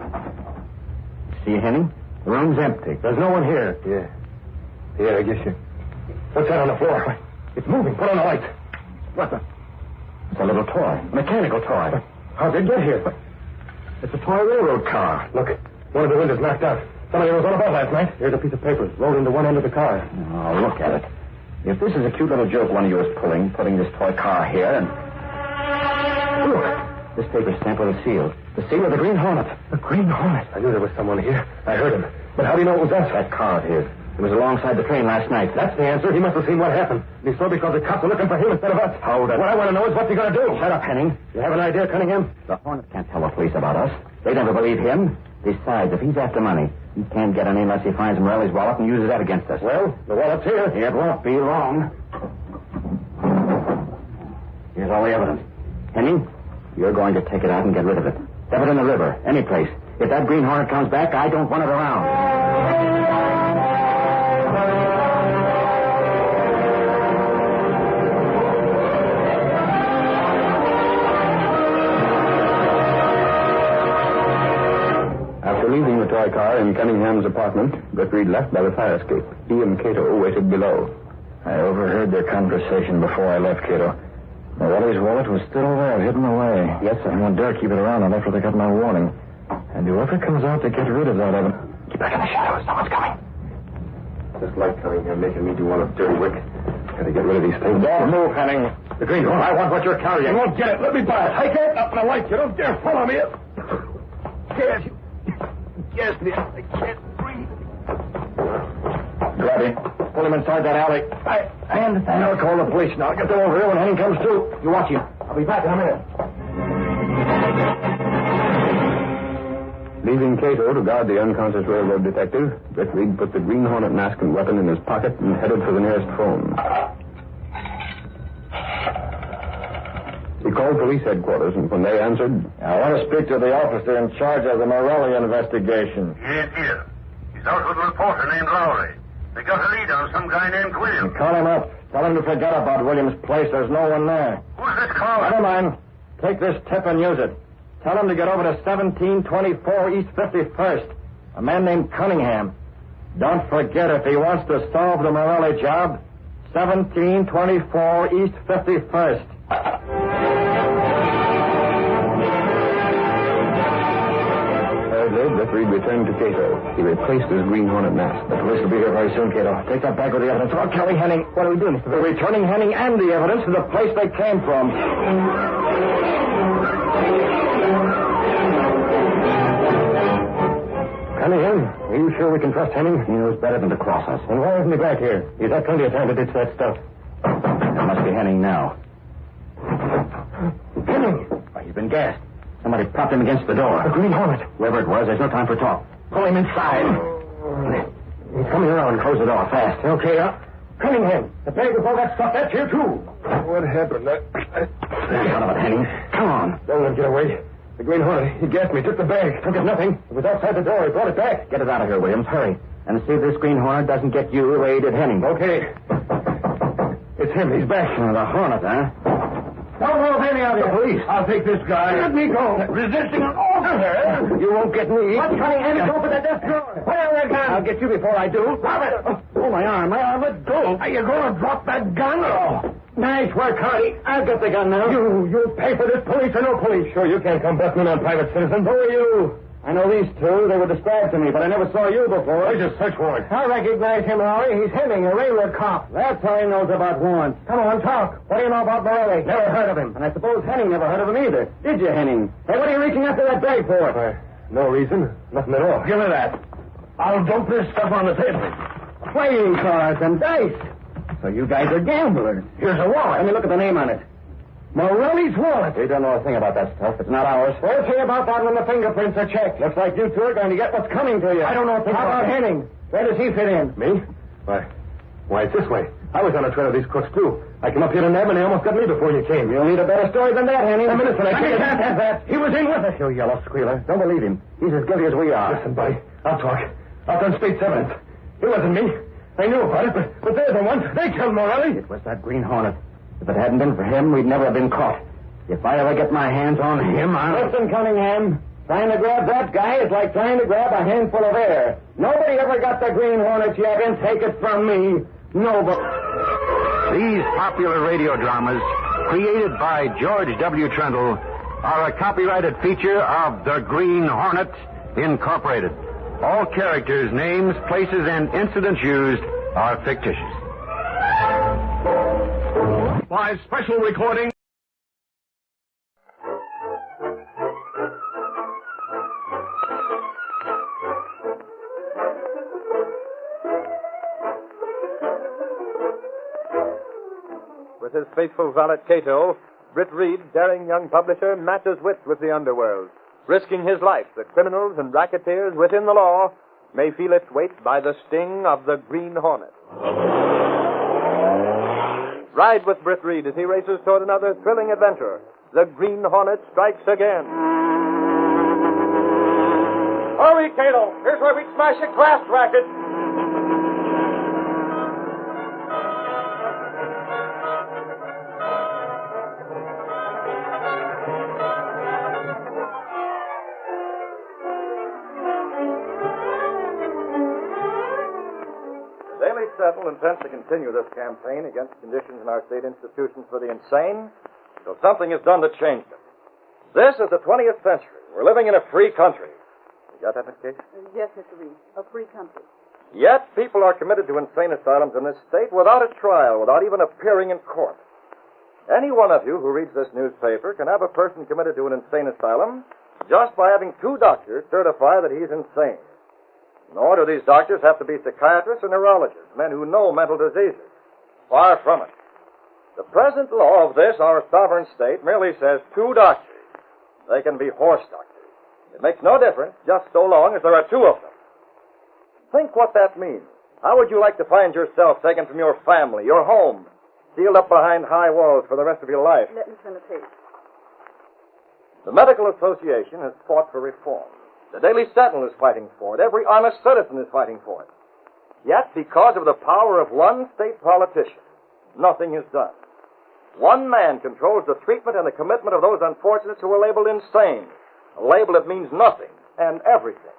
See, Henning? The room's empty. There's no one here. Yeah, I guess you... What's that on the floor? It's moving. Put on the light. What the... It's a little toy. A mechanical toy. How'd it get here? It's a toy railroad car. Look, one of the windows knocked out. Somebody was on a boat last night. Here's a piece of paper rolled into one end of the car. Oh, look at it. If this is a cute little joke one of you is putting this toy car here and... Look, this paper's stamped with a seal. The seal of the Green Hornet. The Green Hornet? I knew there was someone here. I heard him. But how do you know it was us? That car of his. It was alongside the train last night. That's the answer. He must have seen what happened. And he saw because the cops are looking for him instead of us. Hold it. What I want to know is what's he going to do? Shut up, Henning. You have an idea, Cunningham? The Hornet can't tell the police about us. They never believe him. Besides, if he's after money, he can't get any unless he finds Morelli's wallet and uses that against us. Well, the wallet's here. It won't be long. Here's all the evidence. Henning, you're going to take it out and get rid of it. Dump it in the river, any place. If that Green Hornet comes back, I don't want it around. After leaving the toy car in Cunningham's apartment, Britt Reed left by the fire escape. He and Cato waited below. I overheard their conversation before I left, Cato. Morelli's wallet was still there, hidden away. Yes, sir. I won't dare keep it around after they got my warning. And whoever comes out to get rid of that evidence... Get back in the shadows. Someone's coming. Just like Cunningham making me do all the dirty work. Gotta get rid of these things. Don't move, Henning. The Green Hornet. I want what you're carrying. You won't get it. Let me buy it. I can't. Up in the light. You don't dare follow me. Yes, me. I can't breathe. Grab him. Pull him inside that alley. I understand. I'll call the police now. I'll get them over here when Henning comes through. You watch him. I'll be back in a minute. Leaving Cato to guard the unconscious railroad detective, Britt Reed put the Green Hornet mask and weapon in his pocket and headed for the nearest phone. He called police headquarters, and when they answered... I want to speak to the officer in charge of the Morelli investigation. He ain't here. He's out with a reporter named Lowry. They got a lead on some guy named Williams. Call him up. Tell him to forget about Williams' place. There's no one there. Who's this caller? Never mind. Take this tip and use it. Tell him to get over to 1724 East 51st. A man named Cunningham. Don't forget, if he wants to solve the Morelli job, 1724 East 51st. Thirdly, Biff Reed returned to Cato. He replaced his Green Hornet mask. The police will be here very soon, Cato. Take that bag with the evidence. Oh, Kelly Henning. What are we doing, Mr. We're returning Henning and the evidence to the place they came from. Cunningham, are you sure we can trust Henning? He knows better than to cross us. And why isn't he back here? He's had plenty of time to ditch that stuff. That must be Henning now. Henning! Oh, he's been gassed. Somebody propped him against the door. The Green Hornet. Whoever it was, there's no time for talk. Pull him inside. He's coming around. Close the door fast. Okay, Cunningham, the bag with all that stuff, that's here, too. What happened? Snap out of it, Henning. Come on. Don't let him get away. The Green Hornet, he gassed me, took the bag. Took it nothing. It was outside the door. He brought it back. Get it out of here, Williams. Hurry. And see if this Green Hornet doesn't get you the way he did Henning. Okay. It's him. He's back. The Hornet, huh? Don't move any of you. The police. I'll take this guy. Let me go. Resisting an order. You won't get me. What's Cunningham? Open the desk door. Put down that gun. I'll get you before I do. Drop it. Oh, my arm. Let go. Are you going to drop that gun? Oh. Nice work, Hardy. I'll get the gun now. You pay for this, police or no police. Sure, you can't come busting in on private citizens. Who are you? I know these two. They were described to me, but I never saw you before. Where's your search warrant? I recognize him, Lowry. He's Henning, a railroad cop. That's how he knows about warrants. Come on, talk. What do you know about Parole? Never heard of him. And I suppose Henning never heard of him either. Did you, Henning? Hey, what are you reaching after that bag for? No reason. Nothing at all. Give me that. I'll dump this stuff on the table. Playing cards and dice. So you guys are gamblers. Here's a wallet. Let me look at the name on it. Morelli's wallet. We don't know a thing about that stuff. It's not ours. We'll see about that when the fingerprints are checked. Looks like you two are going to get what's coming to you. I don't know a thing How about Henning? Where does he fit in? Me? Why, it's this way. I was on a trail of these crooks, too. I came up here to nab, and they almost got me before you came. You'll need a better story than that, Henning. A minute, I can't have that. He was in with us. You yellow squealer. Don't believe him. He's as guilty as we are. Listen, buddy. I'll talk. I'll turn state's evidence. It wasn't me. I knew about it, but they're the ones. They killed Morelli. It was that Green Hornet. If it hadn't been for him, we'd never have been caught. If I ever get my hands on him, I'll... Listen, Cunningham. Trying to grab that guy is like trying to grab a handful of air. Nobody ever got the Green Hornet yet, and take it from me. Nobody. These popular radio dramas, created by George W. Trendle, are a copyrighted feature of the Green Hornet, Incorporated. All characters, names, places, and incidents used are fictitious. By special recording. With his faithful valet Cato, Britt Reed, daring young publisher, matches wits with the underworld, risking his life that criminals and racketeers within the law may feel its weight by the sting of the Green Hornet. Ride with Britt Reed as he races toward another thrilling adventure. The Green Hornet strikes again. Hurry, Cato. Here's where we smash a graft racket. Sentinel intends to continue this campaign against conditions in our state institutions for the insane until something is done to change them. This is the 20th century. We're living in a free country. You got that, Miss Case? Yes, Mr. Reed. A free country. Yet people are committed to insane asylums in this state without a trial, without even appearing in court. Any one of you who reads this newspaper can have a person committed to an insane asylum just by having two doctors certify that he's insane. Nor do these doctors have to be psychiatrists or neurologists, men who know mental diseases. Far from it. The present law of this, our sovereign state, merely says two doctors. They can be horse doctors. It makes no difference, just so long as there are two of them. Think what that means. How would you like to find yourself taken from your family, your home, sealed up behind high walls for the rest of your life? Let me turn the tape. The Medical Association has fought for reform. The Daily Sentinel is fighting for it. Every honest citizen is fighting for it. Yet, because of the power of one state politician, nothing is done. One man controls the treatment and the commitment of those unfortunates who are labeled insane. A label that means nothing and everything.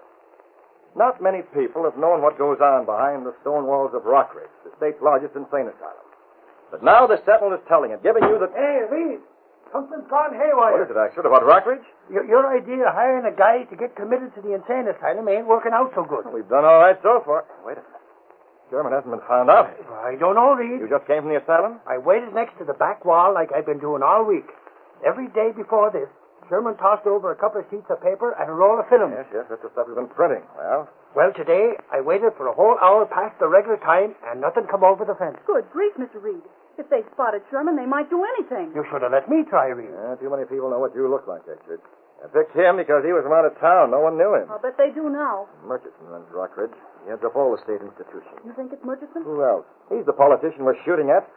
Not many people have known what goes on behind the stone walls of Rockridge, the state's largest insane asylum. But now the Sentinel is telling it, giving you the... Hey, Reed, something's gone haywire. What is it, Axford? About Rockridge? Your idea of hiring a guy to get committed to the insane asylum ain't working out so good. We've done all right so far. Wait a minute. Sherman hasn't been found out. I don't know, Reed. You just came from the asylum? I waited next to the back wall like I've been doing all week. Every day before this, Sherman tossed over a couple of sheets of paper and a roll of film. Yes, that's the stuff we've been printing. Well, today, I waited for a whole hour past the regular time, and nothing come over the fence. Good grief, Mr. Reed. If they spotted Sherman, they might do anything. You should have let me try, Reed. Too many people know what you look like, Axford. I picked him because he was from out of town. No one knew him. I'll bet they do now. Murchison runs Rockridge. He heads up all the state institutions. You think it's Murchison? Who else? He's the politician we're shooting at.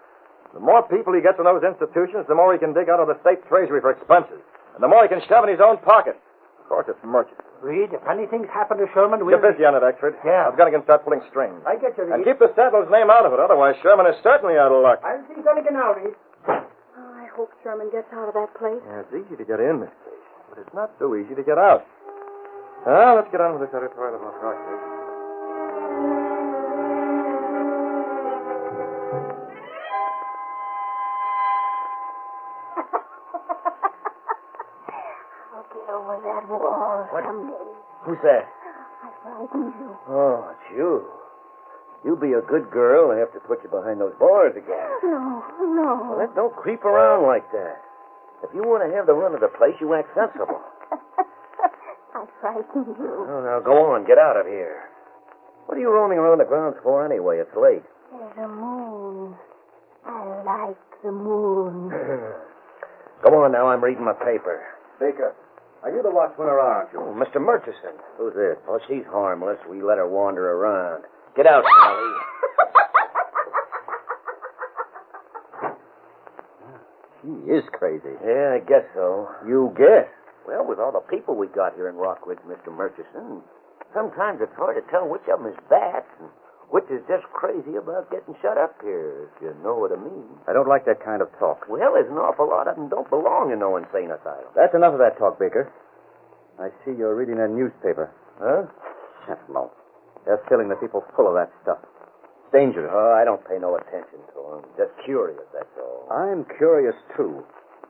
The more people he gets in those institutions, the more he can dig out of the state treasury for expenses. And the more he can shove in his own pocket. Of course, it's Murchison. Reed, if anything's happened to Sherman, we'll... Get busy on it, Axford. Yeah. I've got to start pulling strings. I get you, Reed. And keep the Sentinel's name out of it. Otherwise, Sherman is certainly out of luck. I'll see Gunnigan now, Reed. I hope Sherman gets out of that place. Yeah, it's easy to get in, Miss Case. But it's not so easy to get out. Well, let's get on with this editorial about Rockridge. Over that wall someday. Who's that? I frightened you. Oh, it's you. You be a good girl. I have to put you behind those bars again. No. Well, don't creep around like that. If you want to have the run of the place, you act sensible. I frightened you. Oh, now go on. Get out of here. What are you roaming around the grounds for anyway? It's late. There's a moon. I like the moon. Go on now. I'm reading my paper. Baker, are you the watchman or aren't you? Oh, Mr. Murchison. Who's this? Oh, she's harmless. We let her wander around. Get out, Sally. She is crazy. Yeah, I guess so. You guess? Well, with all the people we got here in Rockridge, Mr. Murchison, sometimes it's hard to tell which of them is bats and which is just crazy about getting shut up here, if you know what I mean. I don't like that kind of talk. Well, there's an awful lot of them don't belong in no insane asylum. That's enough of that talk, Baker. I see you're reading a newspaper. Huh? No. They're filling the people full of that stuff. It's dangerous. Oh, I don't pay no attention to them. Just curious, that's all. I'm curious, too.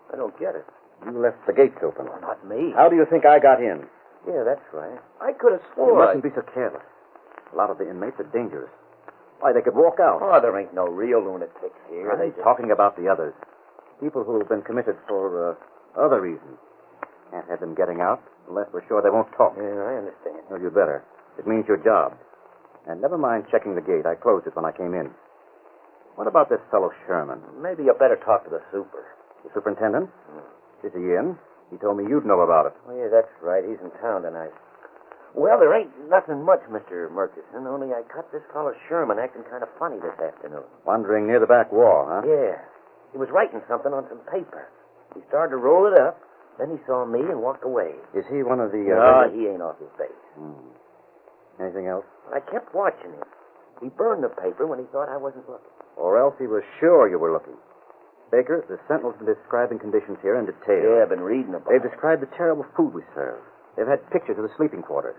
I don't get it. You left the gates open. Well, not me. How do you think I got in? Yeah, that's right. I could have You sworn. mustn't be so careless. A lot of the inmates are dangerous. Why, they could walk out. Oh, there ain't no real lunatics here. I'm talking about the others. People who have been committed for other reasons. Can't have them getting out unless we're sure they won't talk. Yeah, I understand. Well, you better. It means your job. And never mind checking the gate. I closed it when I came in. What about this fellow Sherman? Maybe you better talk to the super. The superintendent? Is he in? He told me you'd know about it. Oh, yeah, that's right. He's in town tonight. Well, there ain't nothing much, Mr. Murchison, only I caught this fellow Sherman acting kind of funny this afternoon. Wandering near the back wall, huh? Yeah. He was writing something on some paper. He started to roll it up, then he saw me and walked away. Is he one of the... No, he ain't off his base. Anything else? I kept watching him. He burned the paper when he thought I wasn't looking. Or else he was sure you were looking. Baker, the Sentinel's been describing conditions here in detail. Yeah, I've been reading about They've described the terrible food we serve. They've had pictures of the sleeping quarters.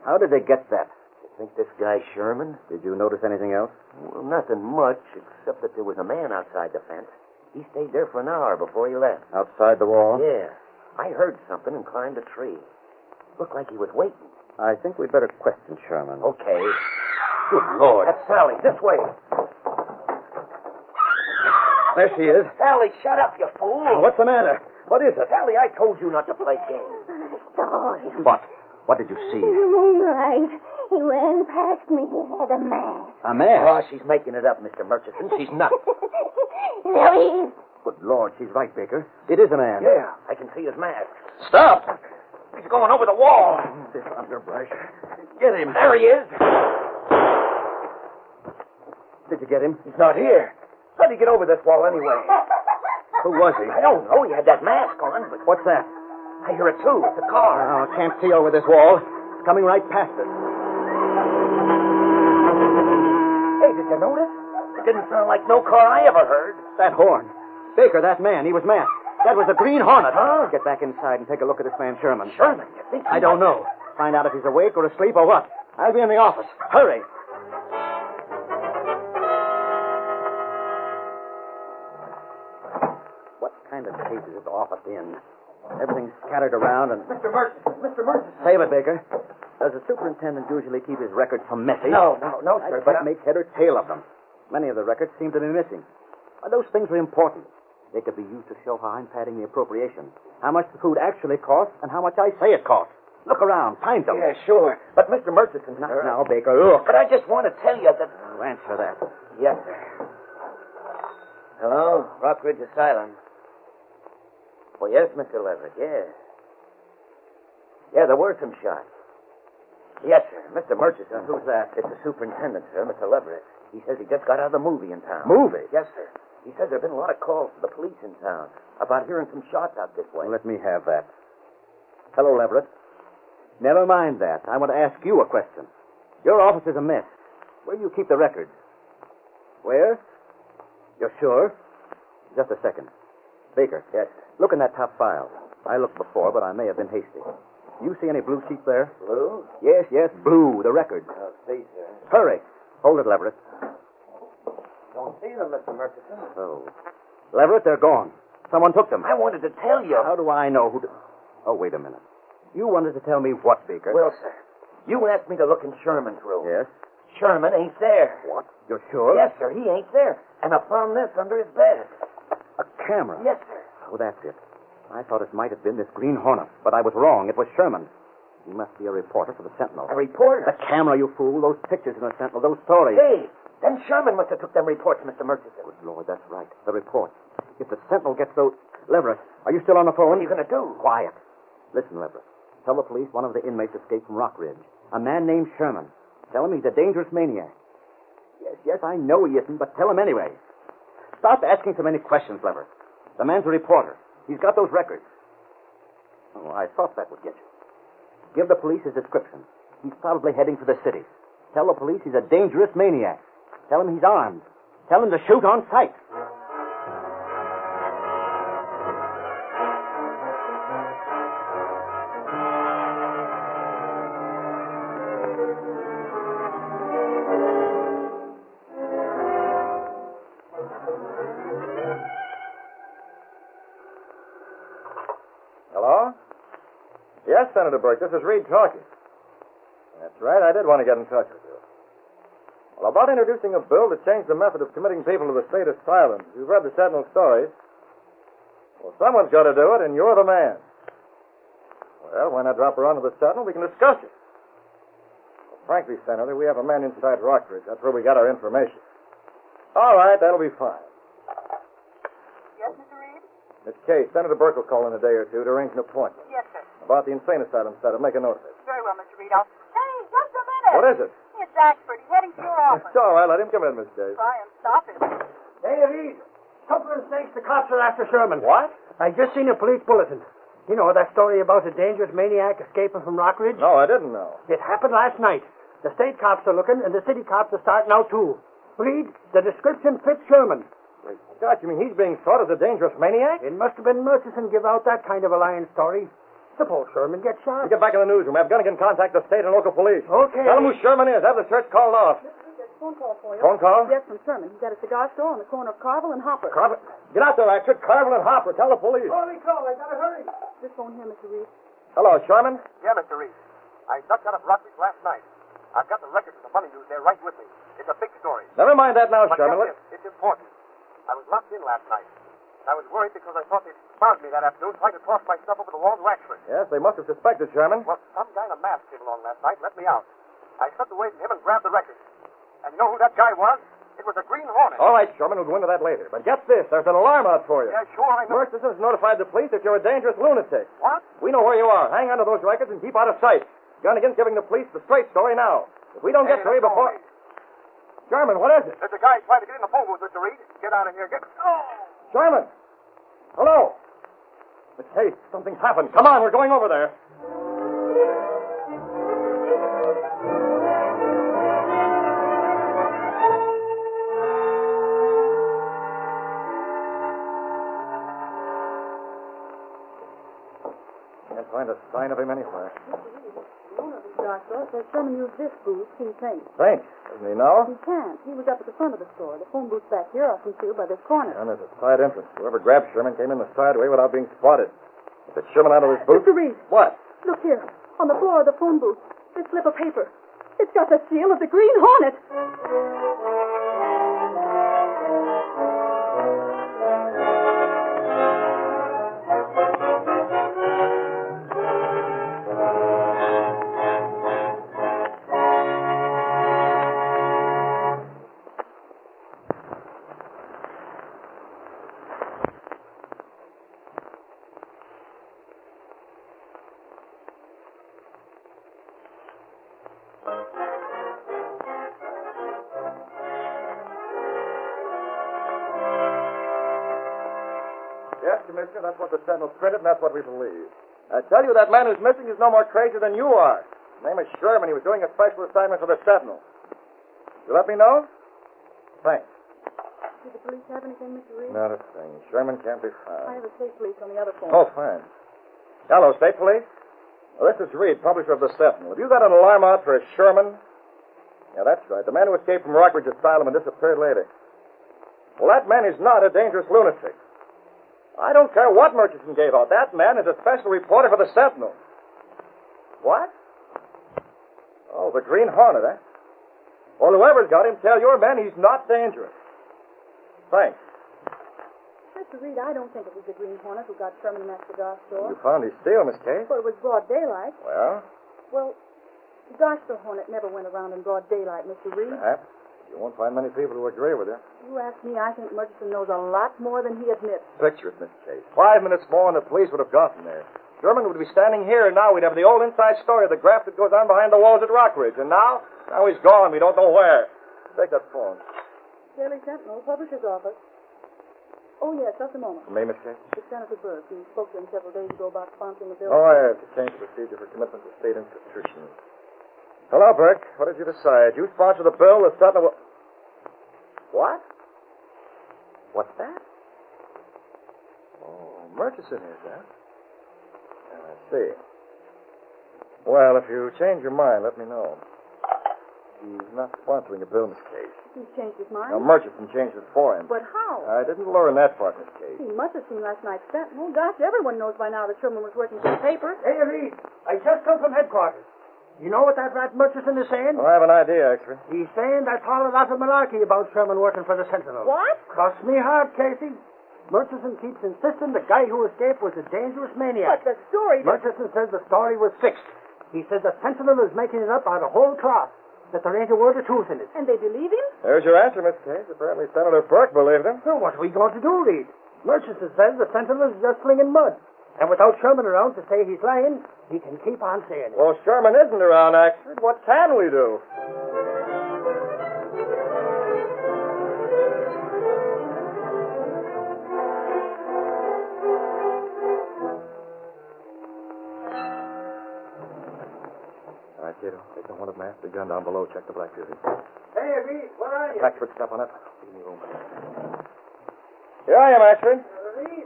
How did they get that? You think this guy Sherman? Did you notice anything else? Well, nothing much, except that there was a man outside the fence. He stayed there for an hour before he left. Outside the wall? Yeah. I heard something and climbed a tree. Looked like he was waiting. I think we'd better question Sherman. Okay. Good Lord. That's Sally. This way. There she is. Sally, shut up, you fool. What's the matter? What is it? Sally, I told you not to play games. I saw him. What? What did you see? In the moonlight. He ran past me. He had a mask. A mask? Oh, she's making it up, Mr. Murchison. She's nuts. There he is. Good Lord, she's right, Baker. It is a man. Yeah, I can see his mask. Stop! He's going over the wall. This underbrush. Get him. There he is. Did you get him? He's not here. How'd he get over this wall anyway? Who was he? I don't know. He had that mask on, but... What's that? I hear it, too. It's a car. Oh, I can't see over this wall. It's coming right past us. Hey, did you notice? It didn't sound like no car I ever heard. That horn. Baker, that man, he was masked. That was the Green Hornet. Huh? Get back inside and take a look at this man, Sherman. Sherman? You think I don't know. Find out if he's awake or asleep or what. I'll be in the office. Hurry. the case is off at the end. Everything's scattered around and... Mr. Murchison. Save it, Baker. Does the superintendent usually keep his records from missing? No, sir, I can't make head or tail of them. Many of the records seem to be missing. Those things are important. They could be used to show how I'm padding the appropriation, how much the food actually costs, and how much I say it costs. Look around. Find them. Yeah, sure. But, Mr. Murchison... Not now, Baker. Look. But I just want to tell you that... Answer that. Yes, sir. Hello? Rockridge Asylum. Oh, yes, Mr. Leverett, yes. Yeah, there were some shots. Yes, sir. Mr. Murchison. Who's that? It's the superintendent, sir, Mr. Leverett. He says he just got out of the movie in town. Movie? Yes, sir. He says there have been a lot of calls to the police in town about hearing some shots out this way. Well, let me have that. Hello, Leverett. Never mind that. I want to ask you a question. Your office is a mess. Where do you keep the records? Where? You're sure? Just a second. Baker. Yes, sir. Look in that top file. I looked before, but I may have been hasty. You see any blue sheets there? Blue? Yes, blue. The records. I'll see, sir. Hurry. Hold it, Leverett. Don't see them, Mr. Murchison. Oh. Leverett, they're gone. Someone took them. I wanted to tell you. How do I know who... Oh, wait a minute. You wanted to tell me what, Baker? Well, sir, you asked me to look in Sherman's room. Yes? Sherman ain't there. What? You're sure? Yes, sir, he ain't there. And I found this under his bed. A camera? Yes, sir. Oh, that's it. I thought it might have been this Green Hornet, but I was wrong. It was Sherman. He must be a reporter for the Sentinel. A reporter? The camera, you fool. Those pictures in the Sentinel, those stories. Hey, then Sherman must have took them reports, Mr. Murchison. Good Lord, that's right. The reports. If the Sentinel gets those... Leverett, are you still on the phone? What are you going to do? Quiet. Listen, Leverett. Tell the police one of the inmates escaped from Rockridge. A man named Sherman. Tell him he's a dangerous maniac. Yes, I know he isn't, but tell him anyway. Stop asking so many questions, Leverett. The man's a reporter. He's got those records. Oh, I thought that would get you. Give the police his description. He's probably heading for the city. Tell the police he's a dangerous maniac. Tell him he's armed. Tell him to shoot on sight. Hello? Yes, Senator Burke, this is Reed talking. That's right, I did want to get in touch with you. Well, about introducing a bill to change the method of committing people to the state asylums. You've read the Sentinel stories. Well, someone's got to do it, and you're the man. Well, why not drop around to the Sentinel? We can discuss it. Well, frankly, Senator, we have a man inside Rockridge. That's where we got our information. All right, that'll be fine. Yes, Mr. Reed? Miss Kay, Senator Burke will call in a day or two to arrange an appointment. Yes, sir. About the insane asylum setup. Make a note of it. Very well, Mr. Reed. Hey, just a minute. What is it? It's Axford. He's heading to your office. It's all right. Let him come in, Miss Kay. Try and stop him. Hey, Reed. Something thinks the cops are after Sherman. What? I just seen a police bulletin. You know, that story about the dangerous maniac escaping from Rockridge? No, I didn't know. It happened last night. The state cops are looking, and the city cops are starting out, too. Reed, the description fits Sherman. Wait, God, you mean he's being sought as a dangerous maniac? It must have been Murchison give out that kind of a lying story. Suppose Sherman gets shot. You get back in the newsroom. Have Gunnigan contact the state and local police. Okay. Tell them who Sherman is. Have the search called off. Phone call for you. Phone call? Yes, from Sherman. He's at a cigar store on the corner of Carville and Hopper. Carver? Get out there, Axford. Carver and Hopper. Tell the police. Holy crow, I gotta hurry. This phone here, Mr. Reed. Hello, Sherman. Yeah, Mr. Reed. I ducked out of Rockridge last night. I've got the records of the money news there right with me. It's a big story. Never mind that now, But Sherman. get this, it's important. I was locked in last night. I was worried because I thought they'd found me that afternoon trying to toss my stuff over the wall to Axford. Yes, they must have suspected Sherman. Well, some guy in a mask came along last night and let me out. I slipped away from him and grabbed the records. And you know who that guy was? It was a Green Hornet. All right, Sherman, we'll go into that later. But get this, there's an alarm out for you. Yeah, sure, I know. Murchison's notified the police that you're a dangerous lunatic. What? We know where you are. Hang on to those records and keep out of sight. Gunnigan's giving the police the straight story now. If we don't get to you before... Sherman, what is it? There's a guy trying to get in the phone booth, Mr. Reed. Get out of here. Get... Oh! Sherman! Hello? Miss Hayes, something's happened. Come on, we're going over there. Can't find a sign of him anywhere. The owner of the cigar store says Sherman used this booth, King Saint. Thanks. Doesn't he know? He can't. He was up at the front of the store. The phone booth's back here, off concealed by this corner. And there's a side entrance. Whoever grabbed Sherman came in the side way without being spotted. Is it Sherman out of his booth? Mr. Reed. What? Look here. On the floor of the phone booth. This slip of paper. It's got the seal of the Green Hornet. Yes, Commissioner, that's what the Sentinel printed, and that's what we believe. I tell you, that man who's missing is no more crazy than you are. His name is Sherman. He was doing a special assignment for the Sentinel. You let me know? Thanks. Did the police have anything, Mr. Reed? Not a thing. Sherman can't be I found. have a state police on the other phone. Oh, fine. Hello, State Police. Well, this is Reed, publisher of the Sentinel. Have you got an alarm out for a Sherman? Yeah, that's right. The man who escaped from Rockridge Asylum and disappeared later. Well, that man is not a dangerous lunatic. I don't care what Murchison gave out. That man is a special reporter for the Sentinel. What? Oh, the Green Hornet, eh? Well, whoever's got him, tell your men he's not dangerous. Thanks. Mr. Reed, I don't think it was the Green Hornet who got Sherman in that cigar store. You found his seal, Miss Case? Well, it was broad daylight. Well? Well, the cigar store Hornet never went around in broad daylight, Mr. Reed. Perhaps. You won't find many people who agree with you. You ask me, I think Murchison knows a lot more than he admits. Picture it, Miss Case. 5 minutes more and the police would have gotten there. Sherman would be standing here, and now we'd have the old inside story of the graft that goes on behind the walls at Rockridge. And now he's gone. We don't know where. Take that phone. Daily Sentinel, publisher's office. Oh, yes, just a moment. For me, Miss Case? It's Senator Burke. You spoke to him several days ago about sponsoring the bill. Oh, I have to change the procedure for commitment to state institutions. Hello, Burke. What did you decide? You sponsor the bill, the Sentinel... What? What's that? Oh, Murchison is, huh? I see. Well, if you change your mind, let me know. He's not sponsoring a bill, Miss Case. He's changed his mind? Now, Murchison changed it for him. But how? I didn't learn that part, Miss Case. He must have seen last night's Sentinel. Gosh, everyone knows by now that Sherman was working for the paper. Hey, Reed, I just come from headquarters. You know what that rat Murchison is saying? Well, I have an idea, actually. He's saying that's all a lot of malarkey about Sherman working for the Sentinel. What? Cross me heart, Casey. Murchison keeps insisting the guy who escaped was a dangerous maniac. But the story... Murchison says the story was fixed. He says the Sentinel is making it up out of whole cloth, that there ain't a word of truth in it. And they believe him? There's your answer, Miss Case. Apparently Senator Burke believed him. So what are we going to do, Reed? Murchison says the Sentinel is just slinging mud. And without Sherman around to say he's lying, he can keep on saying it. Well, Sherman isn't around, actually. What can we do? All right, Cato. Take the Hornet mask, the gun down below. Check the Black Beauty. Hey, Reed, where are you? Blackfoot stuff on it. Give me room. Here I am, actually.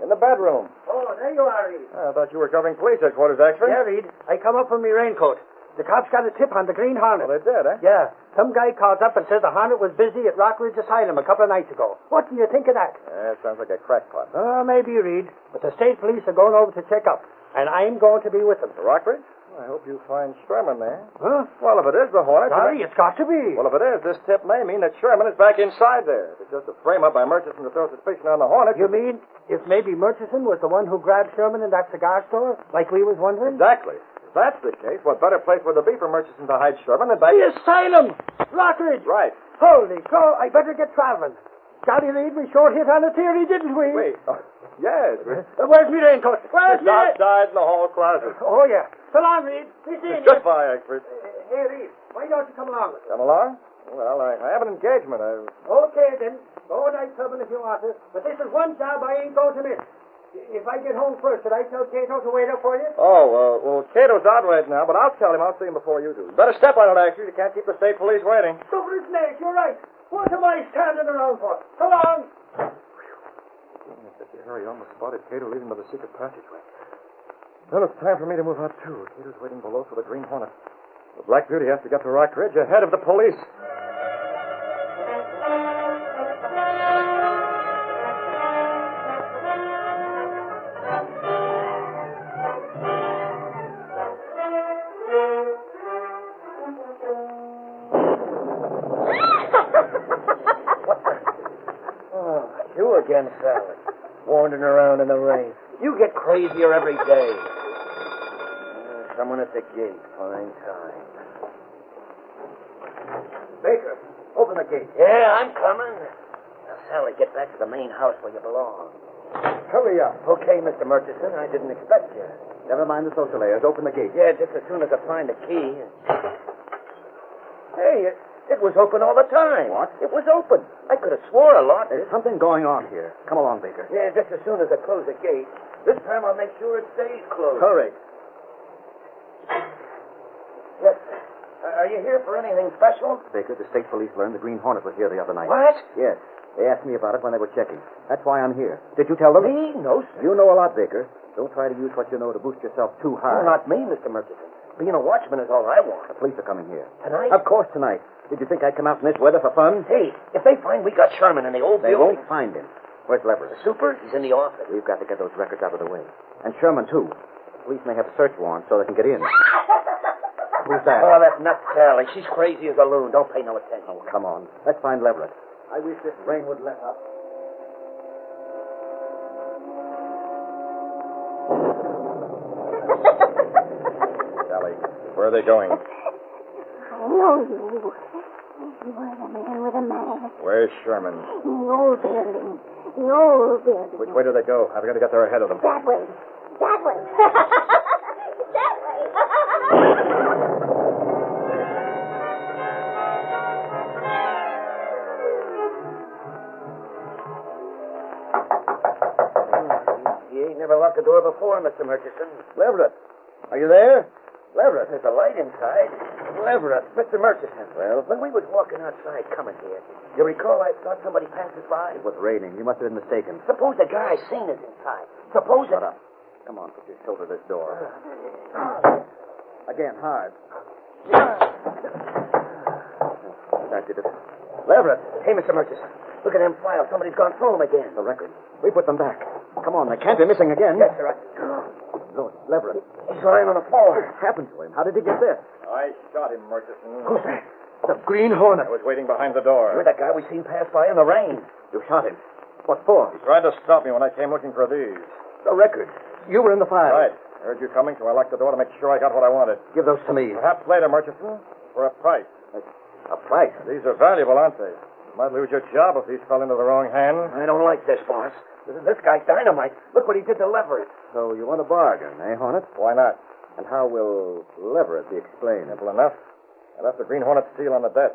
In the bedroom. Oh, there you are, Reed. I thought you were covering police headquarters, actually. Yeah, Reed. I come up from my raincoat. The cops got a tip on the Green Hornet. Well, they did, eh? Yeah. Some guy calls up and says the Hornet was busy at Rockridge Asylum a couple of nights ago. What do you think of that? Sounds like a crackpot. Maybe, Reed. But the state police are going over to check up. And I'm going to be with them. The Rockridge? I hope you find Sherman there. Huh? Well, if it is the Hornet... Sorry, it's got to be. Well, if it is, this tip may mean that Sherman is back inside there. If it's just a frame-up by Murchison to throw suspicion on the Hornet... You mean if maybe Murchison was the one who grabbed Sherman in that cigar store, like we was wondering? Exactly. If that's the case, what better place would there be for Murchison to hide Sherman than back... The asylum! Rockridge! Right. Holy crow, I better get traveling. Golly, Reed, we sure hit on a theory, didn't we? Wait. Yes. Where's me raincoat? Where's It's outside in the hall closet. Oh, yeah. So long, Reed. Be seeing you. Goodbye, expert. Hey, Reed, why don't you come along with us? Come along? Well, I have an engagement. Okay, then. Go night clubbing if you want to. But this is one job I ain't going to miss. If I get home first, should I tell Cato to wait up for you? Oh, well, Cato's out right now, but I'll tell him. I'll see him before you do. Better step on it, actually. You can't keep the state police waiting. Over his neck, you're right. What am I standing around for? So long. Hurry, almost spotted Cato leaving by the secret passageway. Well, it's time for me to move out, too. Cato's waiting below for the Green Hornet. The Black Beauty has to get to Rockridge ahead of the police. You again, Sally. Wandering around in the rain. You get crazier every day. Someone at the gate. Fine time. Baker, open the gate. Yeah, I'm coming. Now, Sally, get back to the main house where you belong. Hurry up. Okay, Mr. Murchison. I didn't expect you. Never mind the social layers. Open the gate. Yeah, just as soon as I find the key. Hey, it was open all the time. What? It was open. I could have swore a lot. There's something going on here. Come along, Baker. Yeah, just as soon as I close the gate. This time I'll make sure it stays closed. Hurry. Yes. Are you here for anything special? Baker, the state police learned the Green Hornet was here the other night. What? Yes. They asked me about it when they were checking. That's why I'm here. Did you tell them? Me? No, sir. You know a lot, Baker. Don't try to use what you know to boost yourself too high. No, not me, Mr. Murchison. Being a watchman is all I want. The police are coming here. Tonight? Of course, tonight. Did you think I'd come out in this weather for fun? Hey, if they find we got Sherman in the old They building... won't find him. Where's Leverett? The super? He's in the office. We've got to get those records out of the way. And Sherman, too. The police may have a search warrant so they can get in. Who's that? Oh, that's not Sally. She's crazy as a loon. Don't pay no attention. Oh, come on. Let's find Leverett. I wish this rain would let up. Sally, where are they going? I know you. You are the man with a mask. Where's Sherman? In the old building. The old building. Which way do they go? I've got to get there ahead of them. That way. That way. That You ain't never locked the door before, Mr. Murchison. Leverett, are you there? Leverett. There's a light inside. Leverett. Mr. Murchison. Well? When we was walking outside coming here, you recall I thought somebody passed us by? It was raining. You must have been mistaken. Suppose the guy seen us inside. Suppose Shut up. Come on, put your shoulder to this door. Again, hard. That did it. Leverett. Hey, Mr. Murchison. Look at them files. Somebody's gone through them again. The records. We put them back. Come on, they can't be missing again. Yes, sir. Look, Leverett. He's lying on the floor. What happened to him? How did he get this? I shot him, Murchison. Who's that? The Green Hornet. I was waiting behind the door. You're that guy we seen pass by in the rain. You shot him. What for? He tried to stop me when I came looking for these. The records. You were in the file. Right. I heard you coming, so I locked the door to make sure I got what I wanted. Give those to me. Perhaps later, Murchison, for a price. A price? These are valuable, aren't they? You might lose your job if these fell into the wrong hand. I don't like this, boss. This guy's dynamite. Look what he did to Leverett. So you want a bargain, eh, Hornet? Why not? And how will Leverett be explained? Simple enough. I left the Green Hornet seal on the desk.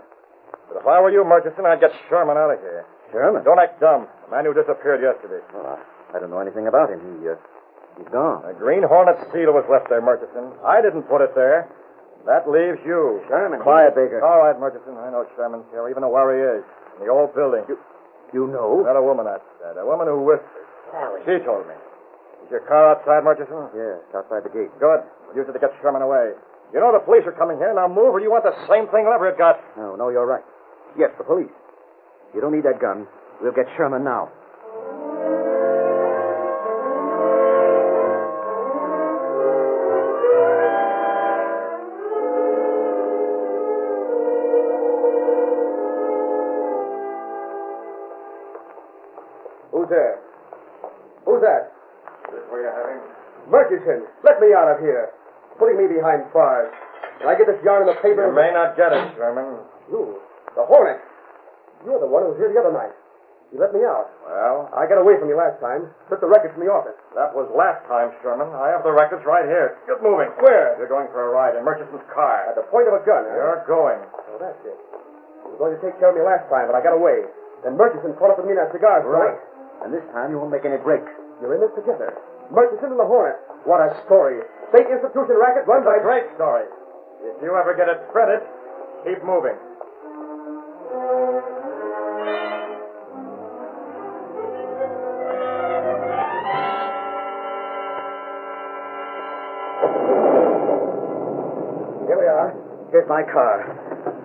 But if I were you, Murchison, I'd get Sherman out of here. Sherman? Don't act dumb. The man who disappeared yesterday. Well, I don't know anything about him. He's gone. The Green Hornet seal was left there, Murchison. I didn't put it there. That leaves you. Sherman. Quiet, Baker. All right, Murchison. I know Sherman's here. I even know where he is. In the old building. You know? Not a woman, that said. A woman who whispered. Sally. She told me. Is your car outside, Murchison? Yes, outside the gate. Good. We'll use it to get Sherman away. You know the police are coming here. Now move, or you want the same thing Leverett got. No, you're right. Yes, the police. You don't need that gun. We'll get Sherman now. Who's there? Who's that? This where you're having? Murchison, let me out of here. Putting me behind bars. Can I get this yarn in the paper? You may not get it, Sherman. You? The Hornet? You're the one who was here the other night. You let me out. Well? I got away from you last time. Took the records from the office. That was last time, Sherman. I have the records right here. Get moving. Where? You're going for a ride in Murchison's car. At the point of a gun, huh? You're going. Oh, that's it. You were going to take care of me last time, but I got away. Then Murchison caught up with me in that cigar store. Right. And this time you won't make any breaks. You're in this together. Murchison and the Hornet. What a story. State institution racket run by... It's a great story. If you ever get it printed, keep moving. Here we are. Here's my car.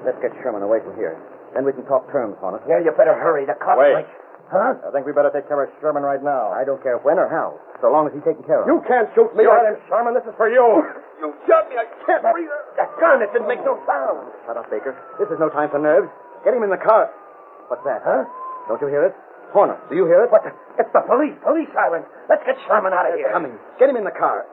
Let's get Sherman away from here. Then we can talk terms on it. Yeah, you better hurry. The cops Wait. might... Huh? I think we better take care of Sherman right now. I don't care when or how, so long as he's taken care of. You can't shoot me. You had him, Sherman. This is for you. You shot me. I can't breathe. That gun, it didn't make no sound. Shut up, Baker. This is no time for nerves. Get him in the car. What's that? Huh? Don't you hear it? Hornet, do you hear it? What the? It's the police. Police sirens. Let's get Sherman out of here. Coming. Get him in the car.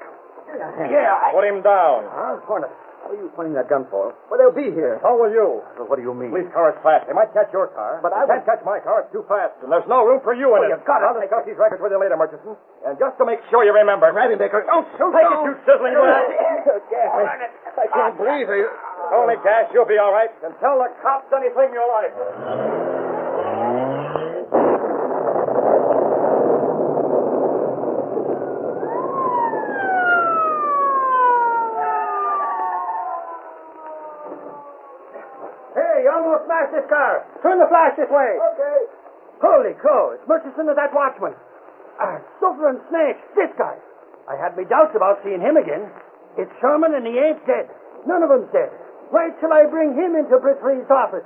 Yeah. Put him down. Huh? Hornet, what are you pointing that gun for? Well, they'll be here. So will you. Well, what do you mean? Police car is fast. They might catch your car. But they can't catch my car. It's too fast. And there's no room for you in it. You've got it. I'll discuss these records with you later, Murchison. And just to make sure you remember. Grab him, Baker. Don't shoot. Take it, you sizzling rat. I can't breathe. Only gas. You'll be all right. And tell the cops anything you like. Hey, you almost smashed this car. Turn the flash this way. Okay. Holy cow, it's Murchison and that watchman. Sulphur and Snakes, this guy. I had me doubts about seeing him again. It's Sherman and he ain't dead. None of them's dead. Wait till I bring him into Britt Reed's office.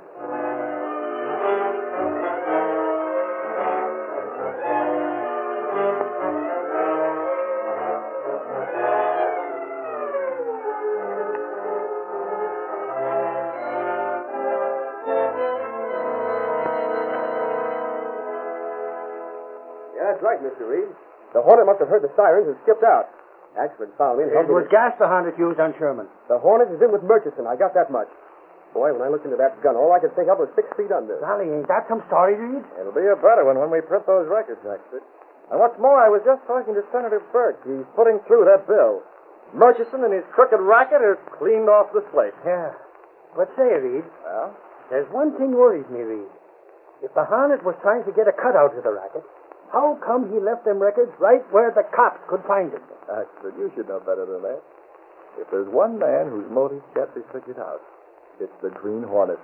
Yeah, that's right, Mr. Reed. The Hornet must have heard the sirens and skipped out. Axford found me and It helped me. was gas the Hornet used on Sherman. The Hornet is in with Murchison. I got that much. Boy, when I looked into that gun, all I could think of was 6 feet under. Golly, ain't that some story, Reed? It'll be a better one when we print those records, Axford. And what's more, I was just talking to Senator Burke. He's putting through that bill. Murchison and his crooked racket are cleaned off the slate. Yeah. But say, Reed, Well? there's one thing worries me, Reed. If the Hornet was trying to get a cutout of the racket, how come he left them records right where the cops could find them? Axford, you should know better than that. If there's one man whose motives can't be figured out, it's the Green Hornet.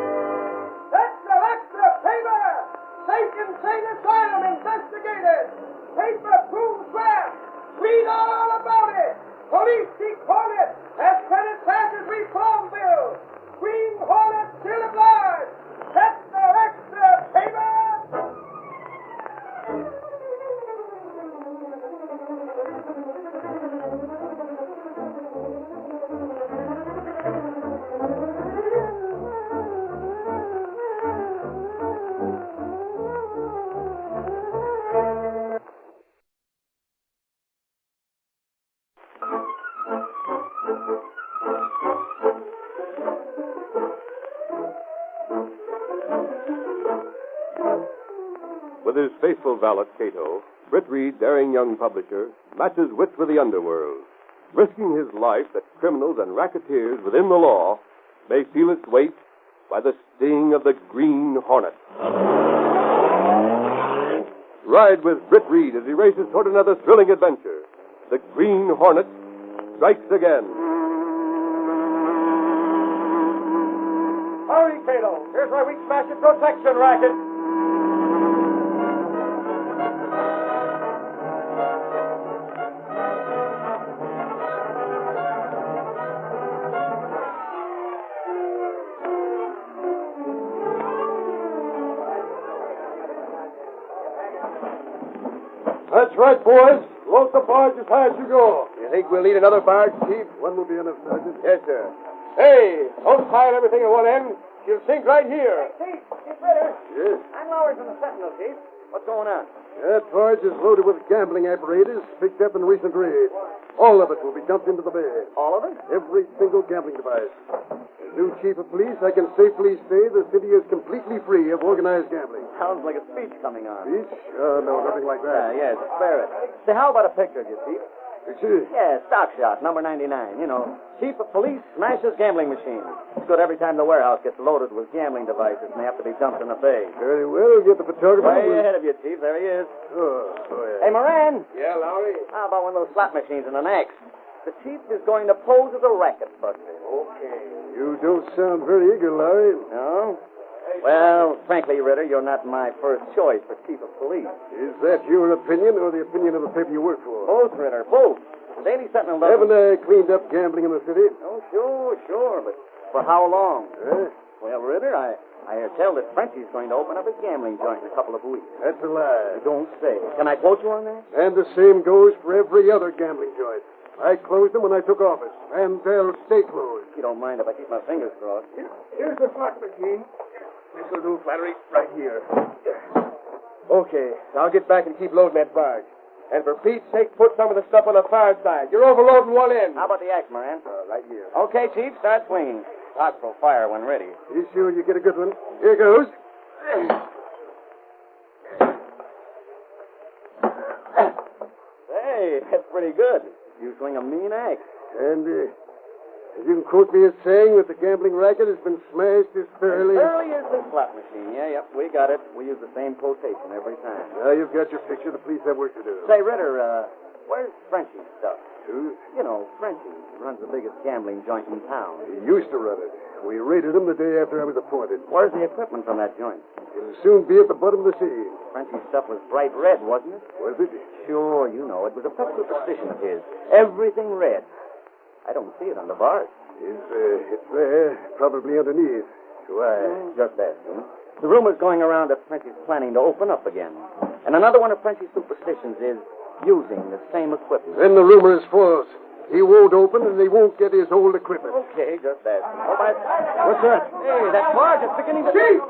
Extra, extra, paper! Safe Insane Asylum investigated! Paper proves graft! Read all about it! Police seek Hornet as Senate passes reform bill! Green Hornet still alive! Extra, extra, paper! With his faithful valet, Cato, Britt Reed, daring young publisher, matches wits with the underworld, risking his life that criminals and racketeers within the law may feel its weight by the sting of the Green Hornet. Ride with Britt Reed as he races toward another thrilling adventure. The Green Hornet strikes again. Hurry, Cato. Here's where we smash your protection racket. That's right, boys. Load the barge as high as you go. You think we'll need another barge, Chief? One will be enough, Sergeant. Yes, sir. Hey, don't tie everything at one end. She'll sink right here. Chief Ritter. Yes? I'm Lowers from the Sentinel, Chief. What's going on? That barge is loaded with gambling apparatus picked up in recent raids. All of it will be dumped into the bay. All of it? Every single gambling device. As new chief of police, I can safely say the city is completely free of organized gambling. Sounds like a speech coming on. Speech? No, nothing like that. Yes, spare it. Say, how about a picture of you, Chief? Picture? Yeah, stock shot, number 99. You know, chief of police smashes gambling machine. It's good every time the warehouse gets loaded with gambling devices and they have to be dumped in the bay. Very well, get the photographer. Way ahead of you, Chief. There he is. Oh, yeah. Hey, Moran. Yeah, Lowry? How about one of those slot machines and an axe? The chief is going to pose as a racket buster. Okay. You don't sound very eager, Lowry. No? Well, frankly, Ritter, you're not my first choice for chief of police. Is that your opinion or the opinion of the paper you work for? Both, Ritter, both. The Daily Sentinel doesn't... Haven't I cleaned up gambling in the city? Oh, sure, but for how long? Well, Ritter, I hear tell that Frenchie's going to open up a gambling joint in a couple of weeks. That's a lie. You don't say. Can I quote you on that? And the same goes for every other gambling joint. I closed them when I took office, and they'll stay closed. You don't mind if I keep my fingers crossed? Here's the slot machine. This'll do, Flannery, right here. Okay, I'll get back and keep loading that barge. And for Pete's sake, put some of the stuff on the far side. You're overloading one end. How about the axe, Moran? Right here. Okay, Chief, start swinging. Cock will fire when ready. You sure you get a good one? Here goes. Hey, that's pretty good. You swing a mean axe. And you can quote me as saying that the gambling racket has been smashed as thoroughly... Early as the slot machine. Yeah, yep, we got it. We use the same quotation every time. Now you've got your picture. The police have work to do. Say, Ritter, where's Frenchie's stuff? Who? You know, Frenchie runs the biggest gambling joint in town. He used to run it. We raided him the day after I was appointed. Where's the equipment from that joint? It'll soon be at the bottom of the sea. Frenchie's stuff was bright red, wasn't it? Was it? Sure, you know. It was a pet superstition of his. Everything red. I don't see it on the bars. It's there, probably underneath. Why? Just asking. The rumor's going around that Frenchie's planning to open up again. And another one of Frenchie's superstitions is using the same equipment. Then the rumor is false. He won't open, and he won't get his old equipment. Okay, just asking. Oh, what's that? Hey, that barge is beginning to... Chief!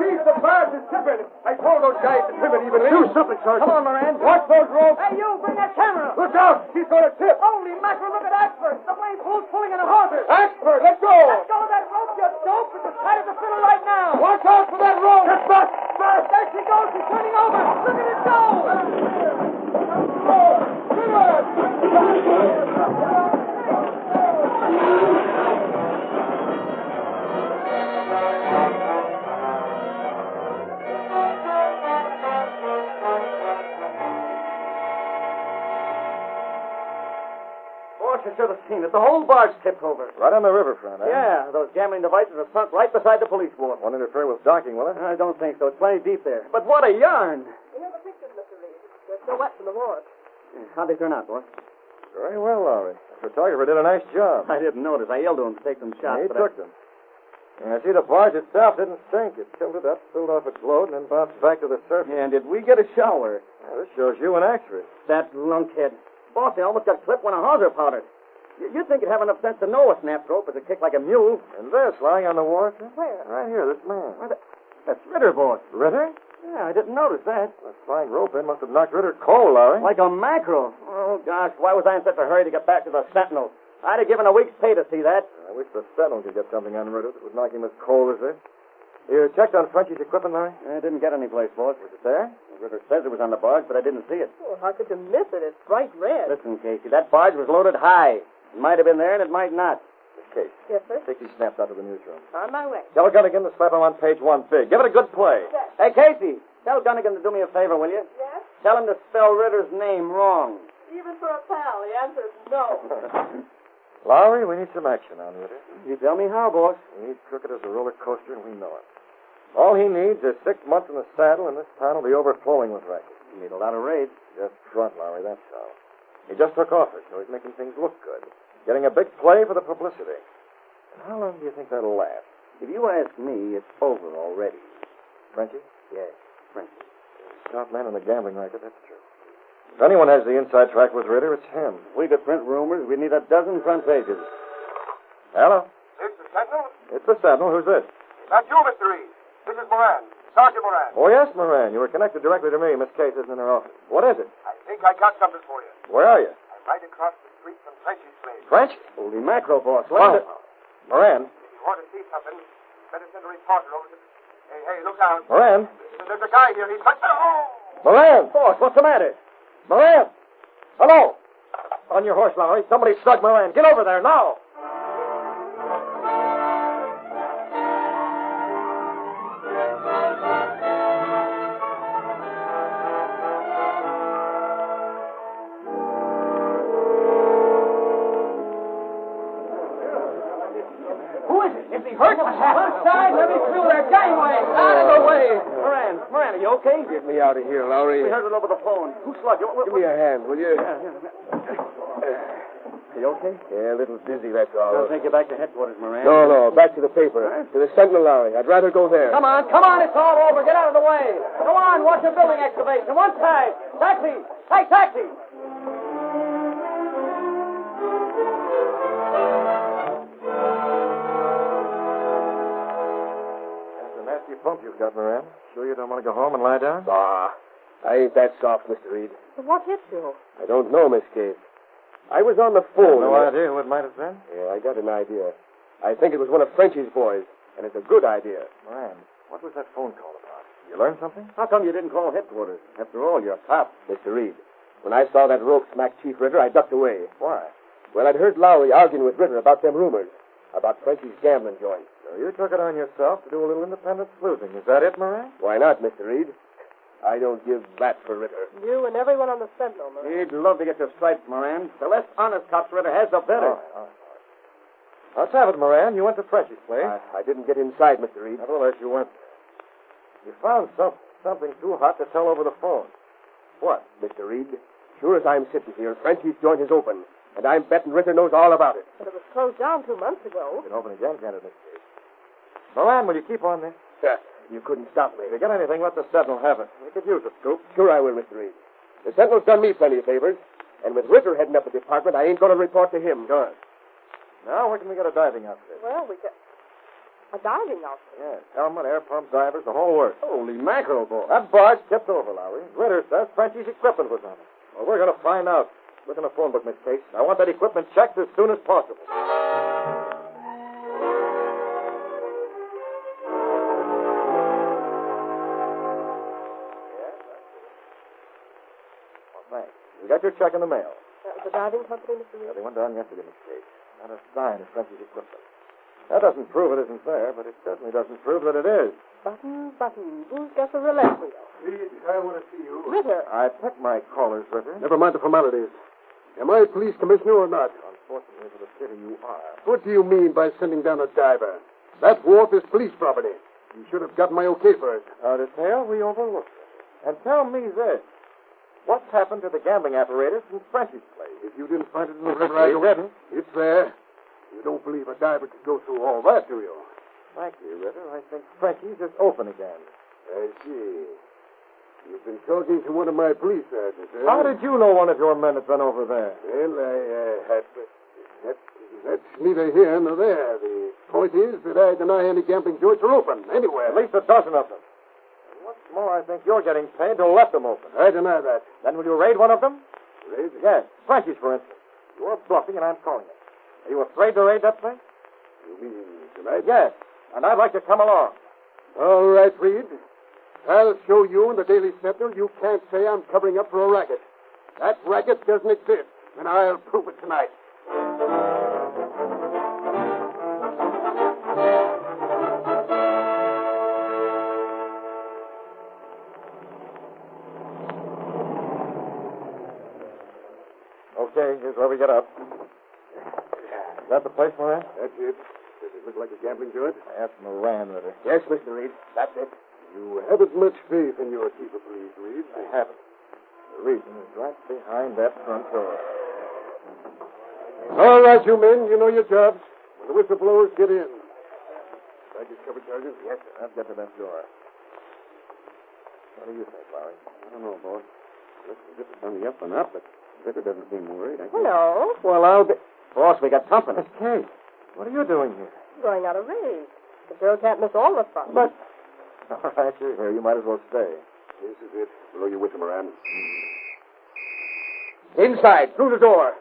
Chief, the barge is tipping. I told those guys to tip it evenly. Do something, Sergeant. Come on, Moran. Watch those ropes. Hey, you, bring that camera. Look out. She's going to tip. Holy mackerel, look at Ashford. The way Bull's pulling in a hawser. Ashford, let's go. Let go of that rope, you dope. It's as tight as a fiddle right now. Watch out for that rope. It's back. There she goes. She's turning over. Look at it go. You should have seen it. The whole barge tipped over. Right on the riverfront, eh? Yeah, those gambling devices are sunk right beside the police boat. Won't interfere with docking, will it? I don't think so. It's plenty deep there. But what a yarn. We have the pictures, Mr. Reed. They're still wet from the water. How'd they turn out, boy? Very well, Lowry. The photographer did a nice job. I didn't notice. I yelled to him to take some shots. He took them. And I see the barge itself didn't sink. It tilted up, spilled off its load, and then bounced back to the surface. And did we get a shower? This shows you an actress. That lunkhead. Boss, they almost got clipped when a hawser powdered. You'd think he'd have enough sense to know a snap rope is a kick like a mule. And this, lying on the wharf? Where? Right here, this man. That's Ritter, boss. Ritter? Yeah, I didn't notice that. The flying rope end must have knocked Ritter cold, Lowry. Like a mackerel. Oh, gosh, why was I in such a hurry to get back to the Sentinel? I'd have given a week's pay to see that. I wish the Sentinel could get something on Ritter that would knock him as cold as this. You checked on Frenchie's equipment, Larry? I didn't get any place, boss. Was it there? Ritter says it was on the barge, but I didn't see it. Oh, how could you miss it? It's bright red. Listen, Casey, that barge was loaded high. It might have been there, and it might not. Case. Yes, sir? Take these snaps out to the newsroom. On my way. Tell Gunnigan to slap him on page 1 big. Give it a good play. Yes. Hey, Casey, tell Gunnigan to do me a favor, will you? Yes? Tell him to spell Ritter's name wrong. Even for a pal, the answer is no. Lowry, we need some action on Ritter. You tell me how, boss. He's crooked as a roller coaster, and we know it. All he needs is 6 months in the saddle, and this town will be overflowing with rackets. You need a lot of raids. Just front, Lowry, that's how. He just took office, so he's making things look good. Getting a big play for the publicity. And how long do you think that'll last? If you ask me, it's over already. Frenchie? Yes, Frenchie. Top man in the gambling racket, that's true. If anyone has the inside track with Ritter, it's him. If we could print rumors, we'd need a dozen front pages. Hello? It's the Sentinel? It's the Sentinel. Who's this? That's you, Mr. Reed. This is Moran. Sergeant Moran. Oh, yes, Moran. You were connected directly to me. Miss Case isn't in her office. What is it? I think I got something for you. Where are you? I'm right across the street from Frenchie's place. French? Holy mackerel, boss. What? Moran. If you want to see something, better send a reporter over to... Hey, look down. Moran. There's a guy here. He's... Moran! Boss, what's the matter? Moran! Hello! On your horse, Lowry. Somebody struck Moran. Get over there now! Who is it? Is he hurt? One side, let me through there. Gangway! Out of the way! Moran, are you okay? Get me out of here, Lowry. We heard it over the phone. Who slugged you? Give me a hand, will you? Are you You okay? Yeah, a little dizzy, that's all. I'll take you back to headquarters, Moran. No, back to the paper. To the Sentinel Lorry. I'd rather go there. Come on, it's all over. Get out of the way. Go on, watch the building excavation. One side. Taxi. Hey, taxi. That's a nasty bump you've got, Moran. Sure you don't want to go home and lie down? Ah, I ain't that soft, Mr. Reed. What hit you? I don't know, Miss Cave. I was on the phone. No idea who it might have been? Yeah, I got an idea. I think it was one of Frenchie's boys, and it's a good idea. Moran, what was that phone call about? You learned something? How come you didn't call headquarters? After all, you're a cop. Mr. Reed, when I saw that rope smack Chief Ritter, I ducked away. Why? Well, I'd heard Lowry arguing with Ritter about them rumors, about Frenchie's gambling joint. So you took it on yourself to do a little independent sleuthing. Is that it, Moran? Why not, Mr. Reed? I don't give that for Ritter. You and everyone on the Sentinel, Moran. He'd love to get your stripes, Moran. The less honest cops Ritter has, the better. All right. Let's have it, Moran. You went to Frenchie's place. I didn't get inside, Mr. Reed. Nevertheless, you went. You found something too hot to tell over the phone. What? Mr. Reed, sure as I'm sitting here, Frenchie's joint is open, and I'm betting Ritter knows all about it. But it was closed down 2 months ago. You can open again, can't it, Miss Cave? Moran, will you keep on this? You couldn't stop me. If you get anything, let the Sentinel have it. We could use a scoop. Sure I will, Mr. Reed. The Sentinel's done me plenty of favors, and with Ritter heading up the department, I ain't going to report to him. Good. Now, where can we get a diving outfit? Well, we get a diving outfit. Yes, helmet, air pump, divers, the whole works. Holy mackerel, boy. That barge tipped over, Lowry. Ritter says Frenchie's equipment was on it. Well, we're going to find out. Look in the phone book, Miss Case. I want that equipment checked as soon as possible. You got your check in the mail. The diving company, Mr. Reed? They went down yesterday, Miss Case. Not a sign of Frenchie's equipment. That doesn't prove it isn't there, but it certainly doesn't prove that it is. Button. Who's got the roulette wheel? Reed, I want to see you. Ritter. I picked my callers, Ritter. Never mind the formalities. Am I police commissioner or not? Unfortunately for the city, you are. What do you mean by sending down a diver? That wharf is police property. You should have gotten my okay first. Detail we overlooked. And tell me this. What's happened to the gambling apparatus in Frenchie's place? If you didn't find it in the river, I didn't. It's there. You don't believe a diver could go through all that, do you? Thank you, Ritter. I think Frenchie's is open again. I see. You've been talking to one of my police sergeants, eh? How did you know one of your men had been over there? Well, that's neither here nor there. The point is that I deny any gambling joints are open, anywhere. At least a dozen of them. And what's more, I think you're getting paid to let them open. I deny that. Then will you raid one of them? Raid? Yes. Frenchie's, for instance. You're bluffing, and I'm calling it. Are you afraid to raid that place? You mean tonight? Yes. And I'd like to come along. All right, Reed. I'll show you in the Daily Sentinel you can't say I'm covering up for a racket. That racket doesn't exist, and I'll prove it tonight. Okay, here's where we get up. Is that the place, Moran? That's it. Does it look like a gambling joint? That's Moran, Ritter. Yes, Mr. Reed. That's it. You haven't much faith in your chief of police, Reed. I haven't. The reason is right behind that front door. All right, you men. You know your jobs. When the whistle blows, get in. I get covered, Sergeant? Yes, sir. Let's get to that door. What do you think, Larry? I don't know, boss. Looks as if it's on the up and up, but Ritter doesn't seem worried. Hello. Well, I'll be... Boss, we got company. Miss Kate, what are you doing here? Going out a raid. The girl can't miss all the fun. But... All right, you're here. You might as well stay. This is it. Blow your whistle, Moran. Inside, through the door.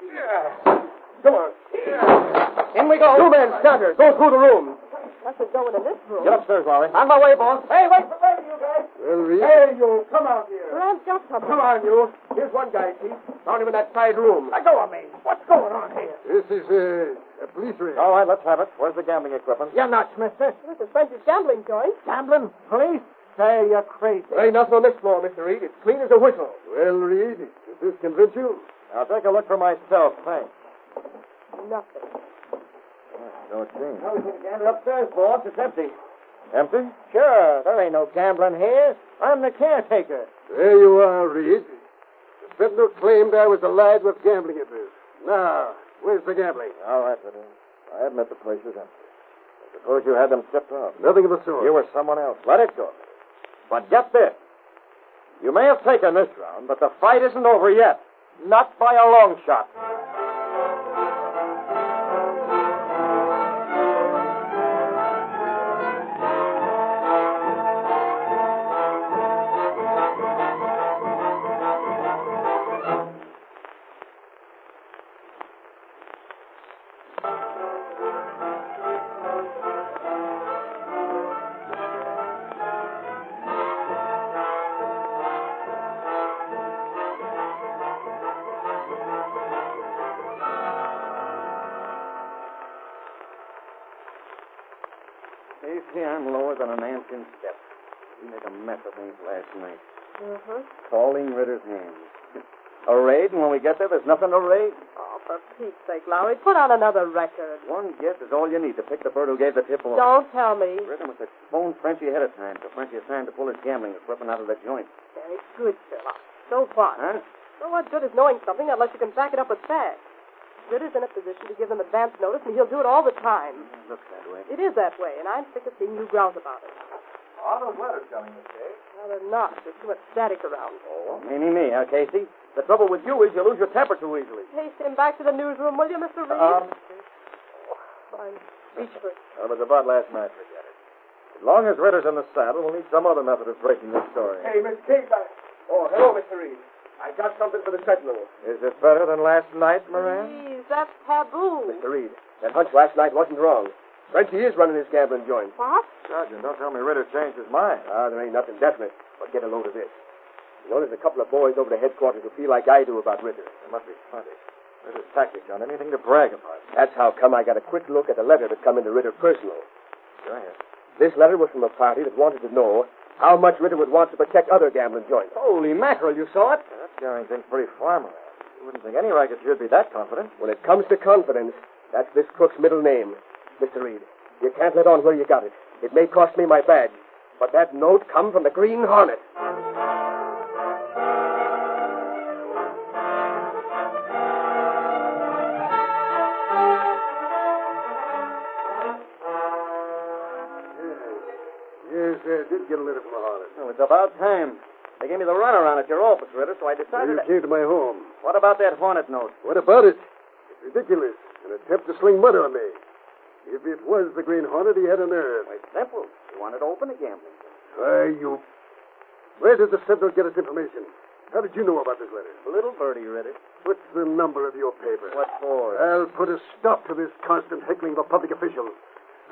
Yeah. Come on. Yeah. In we go. Two men, starter. Go through the room. Nothing going in this room. Get upstairs, Larry. On my way, boss. Hey, wait for me, you guys. Well, Reed. Hey, you. Come out here. Grant's got something. Come on, you. Here's one guy, Chief. Found him in that side room. Let go of me. What's going on here? This is a police raid. All right, let's have it. Where's the gambling equipment? You're nuts, mister. This is Frenchie's gambling joint. Gambling? Police? Say, you're crazy. There ain't nothing on this floor, Mr. Reed. It's clean as a whistle. Well, Reed, does this convince you? I'll take a look for myself, thanks. Nothing. Don't seem. Now we can gander upstairs, boss. It's empty. Empty? Sure. There ain't no gambling here. I'm the caretaker. There you are, Reed. The Sentinel claimed I was allied with gambling interests. Now, where's the gambling? All right, Ritter. I admit the place is empty. I suppose you had them tipped off. Nothing of the sort. You were someone else. Let it go. But get this. You may have taken this round, but the fight isn't over yet. Not by a long shot. Casey, I'm lower than an ant in step. We made a mess of things last night. Mm-hmm. Calling Ritter's hands. A raid, and when we get there, there's nothing to raid. Oh, for Pete's sake, Lowry, put on another record. One guess is all you need to pick the bird who gave the tip off. Don't tell me. Ritter must have phoned Frenchie ahead of time, so Frenchie has time to pull his gambling equipment out of the joint. Very good, Sherlock. So what? Huh? So what good is knowing something unless you can back it up with facts? Ritter's in a position to give them advance notice, and he'll do it all the time. It looks that way. It is that way, and I'm sick of seeing you grouse about it. All those letters coming this case. No, they're not. There's too much static around. Oh, me, huh, Casey? The trouble with you is you lose your temper too easily. Haste him back to the newsroom, will you, Mr. Reed? I'm speechless. Well, it was about last night, forget it. As long as Ritter's in the saddle, we'll need some other method of breaking this story. Hey, Miss Kate. Oh, hello, Mr. Reed. I got something for the Sentinel. Is it better than last night, Moran? Please, that's taboo. Mr. Reed, that hunch last night wasn't wrong. Frenchie is running his gambling joint. What? Sergeant, don't tell me Ritter changed his mind. There ain't nothing definite, but get a load of this. You know, there's a couple of boys over the headquarters who feel like I do about Ritter. There must be plenty. Ritter's tactics aren't anything to brag about. That's how come I got a quick look at the letter that come into Ritter personal. Go ahead. This letter was from a party that wanted to know how much Ritter would want to protect other gambling joints. Holy mackerel, you saw it? That's carrying things pretty far, Moran. You wouldn't think any racketeer would be that confident. When it comes to confidence, that's this crook's middle name. Mr. Reed, you can't let on where you got it. It may cost me my badge, but that note come from the Green Hornet. Yes, did get a letter from the Hornet. Oh, it's about time. They gave me the runaround at your office, Ritter, so I decided You came to my home. What about that Hornet note? What about it? It's ridiculous. An attempt to sling mud on me. If it was the Green Hornet, he had a nerve. It's simple. He wanted to open a gambling. Why, you... Where did the Sentinel get its information? How did you know about this letter? A little birdie, Ritter. What's the number of your paper? What for? I'll put a stop to this constant heckling of a public official.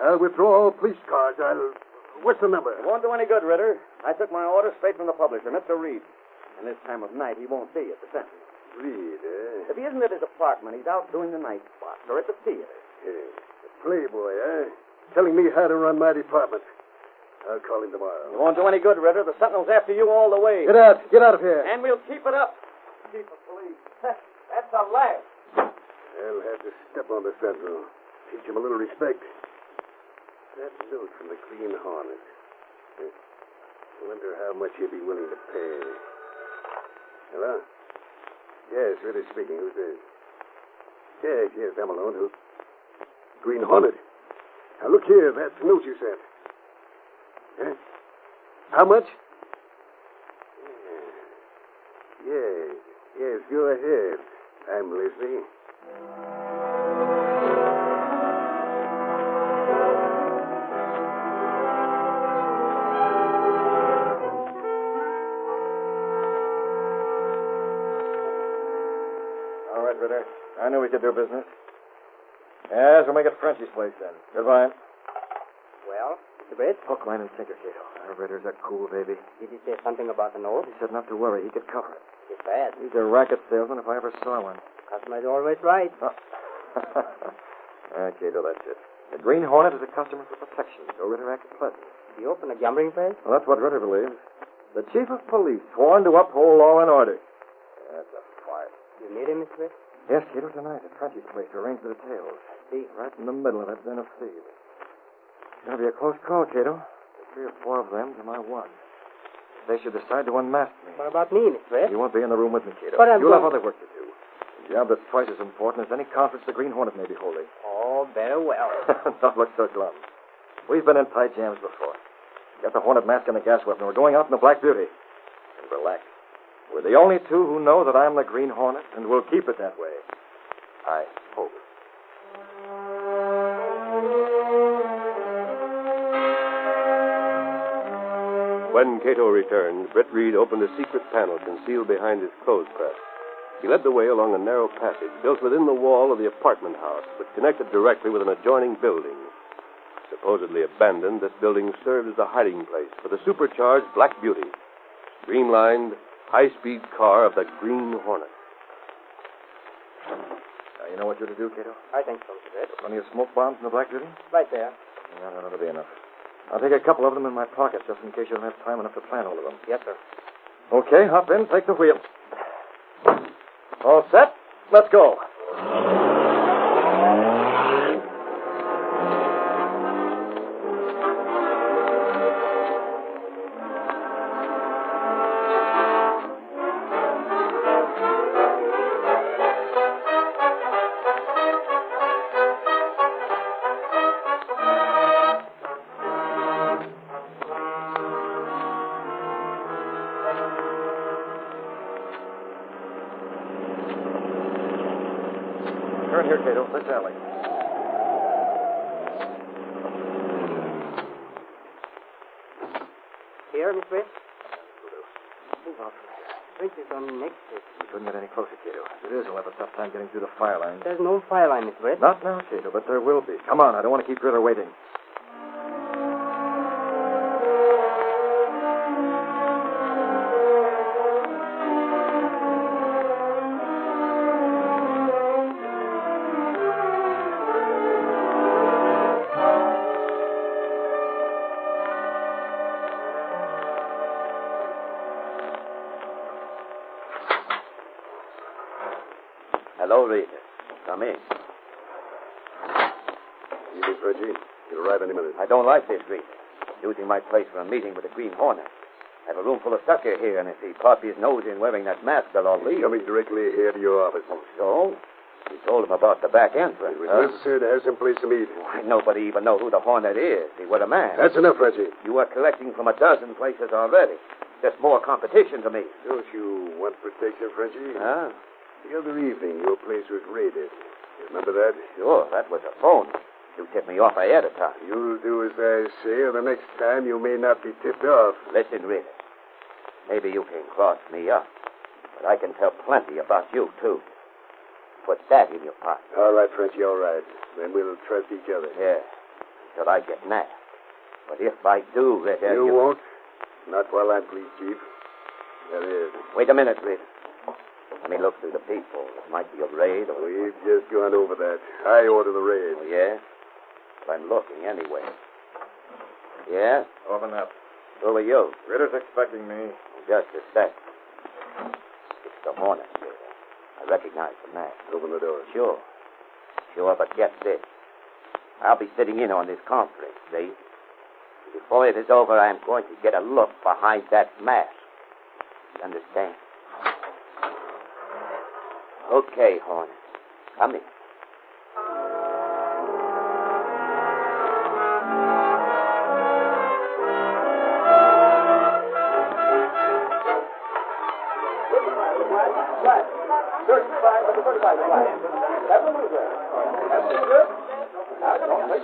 I'll withdraw all police cards. What's the number? It won't do any good, Ritter. I took my orders straight from the publisher, Mr. Reed. And this time of night, he won't be at the Sentinel. Reed, eh? If he isn't at his apartment, he's out doing the night spots or at the theater. Yeah. Playboy, eh? Telling me how to run my department. I'll call him tomorrow. It won't do any good, Ritter. The Sentinel's after you all the way. Get out. Get out of here. And we'll keep it up. Chief of police. That's a laugh. I'll have to step on the Sentinel. Teach him a little respect. That note from the Green Hornet. I wonder how much he'd be willing to pay. Hello? Yes, Ritter speaking. Who's this? Yes, I'm alone. Who? Green Hornet. Now, look here. That's the note you sent. Huh? How much? Yes, go ahead. I'm listening. All right, Ritter. I knew we could do business. Yes, we'll make it Frenchie's place then. Goodbye. Well, Mr. Britt? Hook, line, and sinker, Cato. Our Ritter's a cool baby. Did he say something about the note? He said not to worry. He could cover it. It's bad. He's a racket salesman if I ever saw one. Customer's always right. Cato, that's it. The Green Hornet is a customer for protection, so Ritter acted pleasant. Did he open a gambling place? Well, that's what Ritter believes. The chief of police sworn to uphold law and order. That's a fight. You need him, Mr. Britt? Yes, Cato, tonight at Frenchie's place to arrange the details. See? Right in the middle of that den of thieves. It's going to be a close call, Cato. There's 3 or 4 of them to my 1. They should decide to unmask me. What about me, Mr. Britt? You won't be in the room with me, Cato. But I'm You'll going... have other work to do. job that's twice as important as any conference the Green Hornet may be holding. Oh, very well. Don't look so glum. We've been in tight jams before. Got the Hornet mask and the gas weapon. We're going out in the Black Beauty. And relax. We're the only two who know that I'm the Green Hornet, and we'll keep it that way. I hope. When Cato returned, Britt Reed opened a secret panel concealed behind his clothes press. He led the way along a narrow passage built within the wall of the apartment house, but connected directly with an adjoining building. Supposedly abandoned, this building served as a hiding place for the supercharged Black Beauty, streamlined, high-speed car of the Green Hornet. Now, you know what you're to do, Cato? I think so, Mr. Britt. Plenty of smoke bombs in the Black Beauty? Right there. Yeah, that'll be enough. I'll take a couple of them in my pocket just in case you don't have time enough to plan all of them. Yes, sir. Okay, hop in, take the wheel. All set? Let's go. Turn here, Cato. This alley. Here, Miss Britt? Move off. Bridge is on next to it. We couldn't get any closer, Cato. If it is, we'll have a tough time getting through the fire line. There's no fire line, Miss Britt. Not now, Cato, but there will be. Come on, I don't want to keep Ritter waiting. Hello, Rita. Come in. Evening, Frenchie. You'll arrive any minute. I don't like this, Rita. Using my place for a meeting with the Green Hornet. I have a room full of sucker here, and if he pops his nose in wearing that mask, they'll all leave. Coming directly here to your office. So? We told him about the back entrance. It was necessary to have some place to meet. Why, nobody even know who the Hornet is. He was a man. That's enough, Frenchie. You are collecting from a dozen places already. Just more competition to me. Don't you want protection, Frenchie? Huh? The other evening, your place was raided. You remember that? Sure, that was a phone. You tipped me off ahead of time. You'll do as I say, or the next time you may not be tipped off. Listen, Rita. Maybe you can cross me up, but I can tell plenty about you, too. Put that in your pocket. All right, Frenchie, all right. Then we'll trust each other. Yeah, till I get nabbed. But if I do, Rita... You won't? Not while I'm police chief. That is. Wait a minute, Rita. Let me look through the people. It might be a raid or... We've just gone over that. I order the raid. Oh, yeah? Well, I'm looking anyway. Yeah? Open up. Who are you? Ritter's expecting me. Just a sec. It's the Hornet, Rita. I recognize the man. Open the door. Sure, but get this. I'll be sitting in on this conference, see? Before it is over, I'm going to get a look behind that mask. You understand? Okay, Hornet. Come in.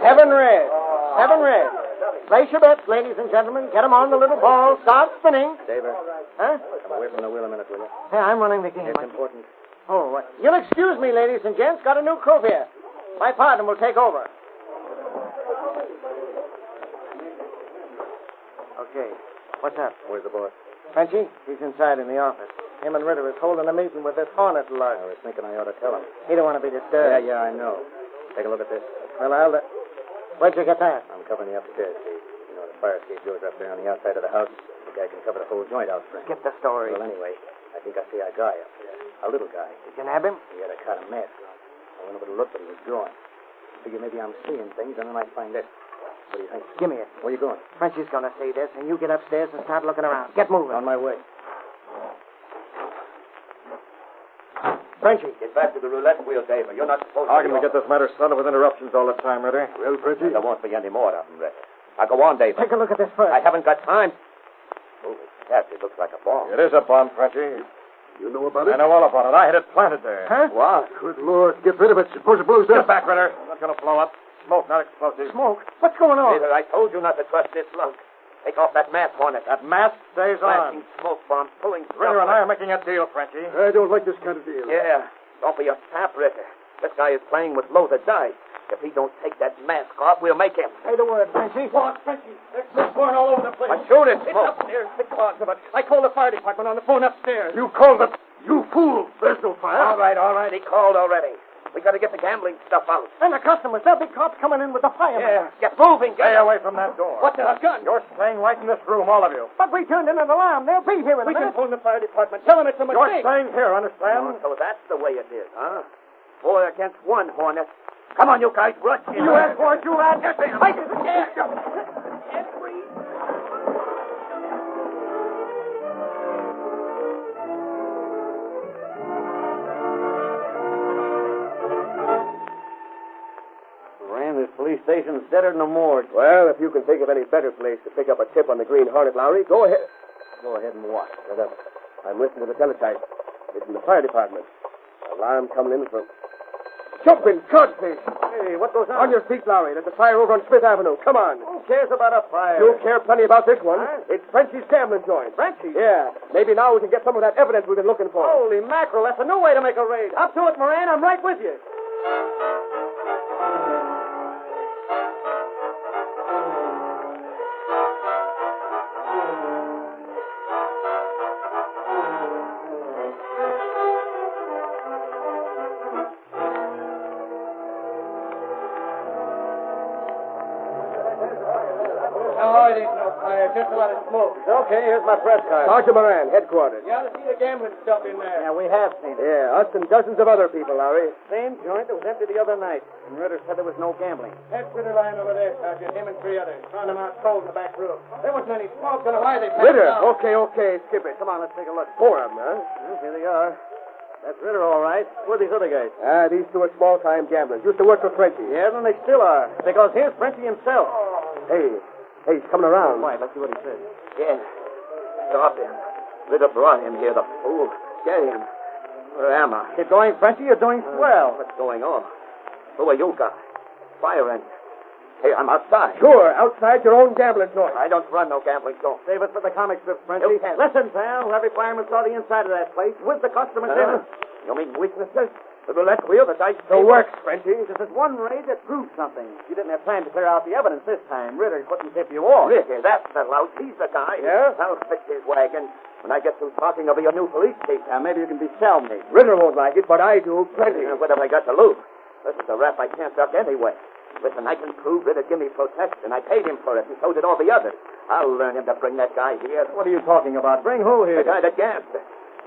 Seven red. Place your bets, ladies and gentlemen. Get 'em on the little ball. Start spinning. David. Huh? Come away from the wheel a minute, will you? Hey, I'm running the game. It's important. Oh, you'll excuse me, ladies and gents. Got a new crew here. My partner will take over. Okay. What's up? Where's the boss? Frenchie? He's inside in the office. Him and Ritter is holding a meeting with this Hornet lug. I was thinking I ought to tell him. He don't want to be disturbed. Yeah, I know. Take a look at this. Well, where'd you get that? I'm covering the upstairs, Steve. You know, the fire escape goes up there on the outside of the house. The guy can cover the whole joint out front. Skip the story. Well, anyway, I think I see a guy up there. A little guy. Did you nab him? He had a kind of mask on. I went over to look, but he was drawing. Figure maybe I'm seeing things, and then I find this. What do you think? Give me it. Where you going? Frenchie's going to say this, and you get upstairs and start looking around. Get moving. On my way. Frenchy. Get back to the roulette wheel, Dave. You're not supposed How can we get this matter settled with interruptions all the time, Ritter? Well, Frenchy? There won't be any more of them, Ritter. Now, go on, Dave. Take a look at this first. I haven't got time. Oh, that it looks like a bomb. It is a bomb, Frenchy. You know about it? I know all about it. I had it planted there. Huh? What? Good Lord. Get rid of it. Suppose it blows Get up. back, Ritter. I'm not going to blow up. Smoke, not explosive. Smoke? What's going on? Peter, I told you not to trust this lug. Take off that mask, Hornet. That mask stays on. Planting smoke bombs, pulling Ritter and I are making a deal, Frenchy. I don't like this kind of deal. Yeah. Don't be a sap, Ritter. This guy is playing with loaded dice. If he don't take that mask off, we'll make him. Say the word, Frenchy. What, Frenchy? There's smoke going all over the place. Shoot it, It's smoke. upstairs, big clods of it. I called the fire department on the phone upstairs. You called it. You fool. There's no fire. All right. He called already. We got to get the gambling stuff out. And the customers. There'll be cops coming in with the fire. Yeah. Get moving. Stay away from that door. What the gun? You're staying right in this room, all of you. But we turned in an alarm. They'll be here in a We can minute. phone the fire department. Tell them it's a You're mistake. staying here, understand? So that's the way it is, huh? 4 against 1, Hornet. Come on, you guys, rush in. You asked for it, you rat. Fight it. This police station's deader than a morgue. Well, if you can think of any better place to pick up a tip on the Green Hornet, Lowry, go ahead. Go ahead and watch. I'm listening to the teletype. It's from the fire department. Alarm coming in from... Jumping codfish! Hey, what goes on? On your feet, Lowry. There's a fire over on Smith Avenue. Come on. Who cares about a fire? You'll care plenty about this one. Huh? It's Frenchy's gambling joint. Frenchy? Yeah. Maybe now we can get some of that evidence we've been looking for. Holy mackerel, that's a new way to make a raid. Up to it, Moran. I'm right with you. Oh, it ain't no fire. Just a lot of smoke. Okay, here's my press card. Sergeant Moran, headquarters. You ought to see the gambling stuff in there. Yeah, we have seen it. Yeah, us and dozens of other people, Lowry. Same joint that was empty the other night. And Ritter said there was no gambling. That critter lying over there, Sergeant. Him and 3 others. Found him out cold in the back room. There wasn't any smoke. Don't know why they passed Ritter. out. Okay. Skip it. Come on, let's take a look. 4 of them, huh? Well, here they are. That's Ritter, all right. Who are these other guys? These 2 are small-time gamblers. Used to work for Frenchy. Yeah, then they still are. Because here's Frenchy himself. Hey, he's coming around. Quiet, let's see what he says. Yeah. Stop him. Ritter brought him here, the fool. Get him. Where am I? Keep going, Frenchy. You're doing swell. What's going on? Who are you guys? Fire engine. Hey, I'm outside. Sure, outside your own gambling joint. I don't run no gambling joint. Save it for the comic strip, Frenchy. You can't. Listen, pal. Every fireman saw the inside of that place with the customers in it. You mean weaknesses? The roulette wheel, the dice So table? works, Frenchy. This is one raid that proves something. You didn't have time to clear out the evidence this time. Ritter couldn't tip you off. Ritter, that's the louse. He's the guy. Yeah? I'll fix his wagon. When I get through talking, there'll be a new police chief. Now, maybe you can be salvaged. Ritter won't like it, but I do plenty. What have I got to lose? This is a rap I can't duck anyway. Listen, I can prove Ritter give me protection. I paid him for it, and so did all the others. I'll learn him to bring that guy here. What are you talking about? Bring who here? The guy that gassed.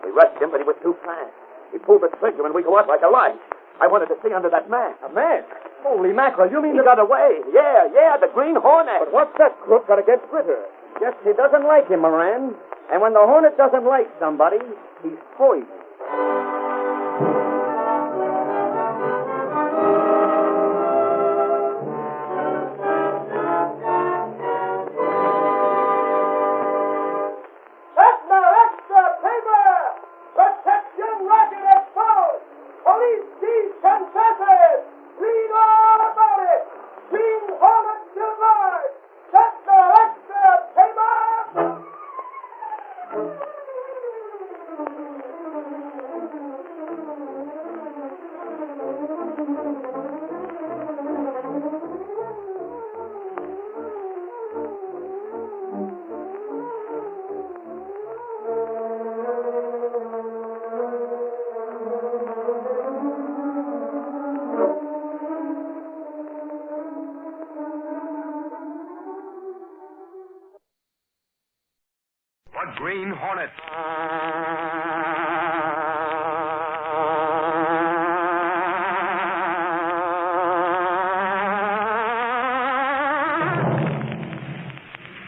We rushed him, but he was too fast. He pulled the trigger, and we go out like a light. I wanted to see under that mask. A mask? Holy mackerel, you mean He got away. Yeah, the Green Hornet. But what's that crook got against Ritter? Just he doesn't like him, Moran. And when the Hornet doesn't like somebody, he's poison. Green Hornet.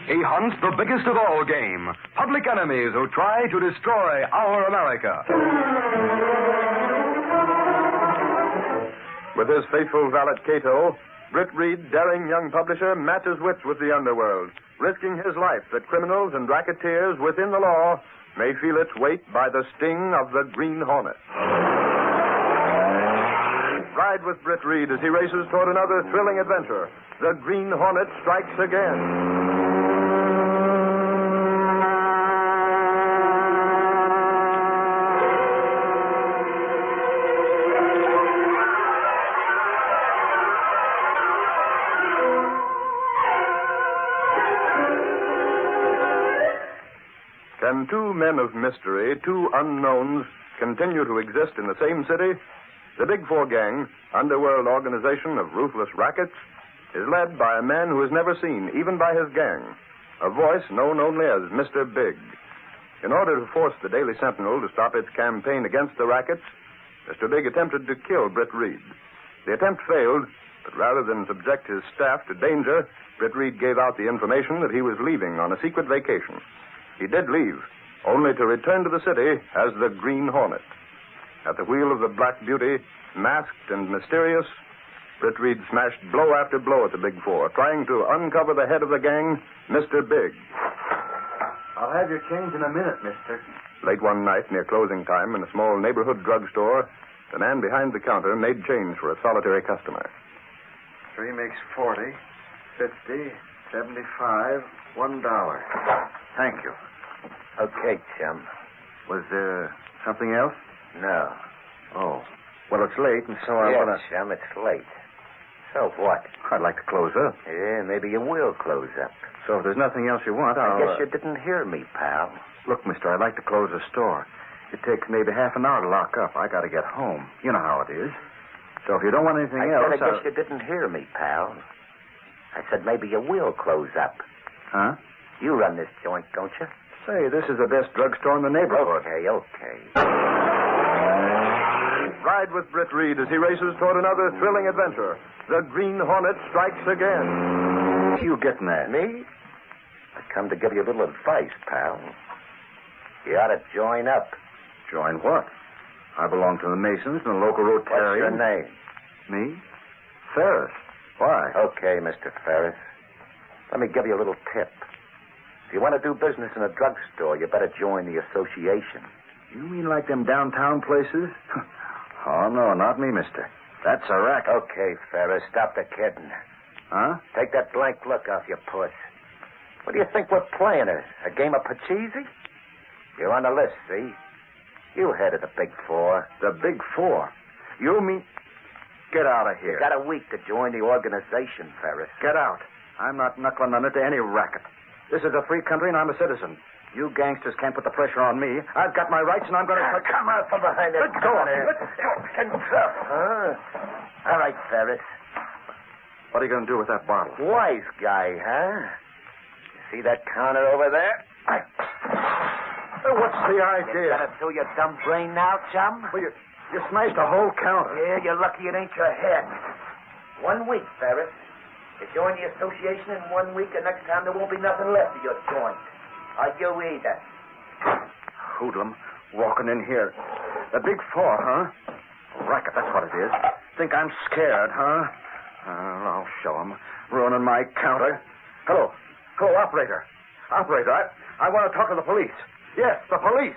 He hunts the biggest of all game, public enemies who try to destroy our America. With his faithful valet Cato, Britt Reed, daring young publisher, matches wits with the underworld, risking his life that criminals and racketeers within the law may feel its weight by the sting of the Green Hornet. Ride with Britt Reed as he races toward another thrilling adventure. The Green Hornet strikes again. Can two men of mystery, two unknowns, continue to exist in the same city? The Big Four gang, underworld organization of ruthless rackets, is led by a man who is never seen, even by his gang, a voice known only as Mr. Big. In order to force the Daily Sentinel to stop its campaign against the rackets, Mr. Big attempted to kill Britt Reed. The attempt failed, but rather than subject his staff to danger, Britt Reed gave out the information that he was leaving on a secret vacation. He did leave, only to return to the city as the Green Hornet. At the wheel of the Black Beauty, masked and mysterious, Britt Reed smashed blow after blow at the Big Four, trying to uncover the head of the gang, Mr. Big. I'll have your change in a minute, mister. Late one night, near closing time, in a small neighborhood drugstore, the man behind the counter made change for a solitary customer. 3 makes 40, 50, 75, $1. Thank you. Okay, chum. Was there something else? No. Oh. Well, it's late, and so I want to... chum, it's late. So what? I'd like to close up. Yeah, maybe you will close up. So if there's nothing else you want, I guess you didn't hear me, pal. Look, mister, I'd like to close the store. It takes maybe half an hour to lock up. I got to get home. You know how it is. So if you don't want anything else... I guess you didn't hear me, pal. I said maybe you will close up. Huh? You run this joint, don't you? Say, this is the best drugstore in the neighborhood. Okay. Ride with Britt Reed as he races toward another thrilling adventure. The Green Hornet strikes again. You getting that? Me? I come to give you a little advice, pal. You ought to join up. Join what? I belong to the Masons and the local Rotarians. What's your name? Me? Ferris. Why? Okay, Mr. Ferris. Let me give you a little tip. If you want to do business in a drugstore, you better join the association. You mean like them downtown places? Oh, no, not me, mister. That's a racket. Okay, Ferris, stop the kidding. Huh? Take that blank look off your puss. What do you think we're playing? A game of Pachisi? You're on the list, see? You head of the Big Four. The Big Four? You mean... Get out of here. You got a week to join the organization, Ferris. Get out. I'm not knuckling under to any racket. This is a free country, and I'm a citizen. You gangsters can't put the pressure on me. I've got my rights, and I'm going to... Come out from behind that counter. Let's go. All right, Ferris. What are you going to do with that bottle? Wise guy, huh? See that counter over there? What's the idea? You got it through your dumb brain now, chum? Well, you smashed a whole counter. Yeah, you're lucky it ain't your head. 1 week, Ferris. You join the association in 1 week, and next time there won't be nothing left of your joint. Are you either? Hoodlum, walking in here. The Big Four, huh? Racket, that's what it is. Think I'm scared, huh? I'll show 'em. Ruining my counter. Hello, operator. Operator, I want to talk to the police. Yes, the police.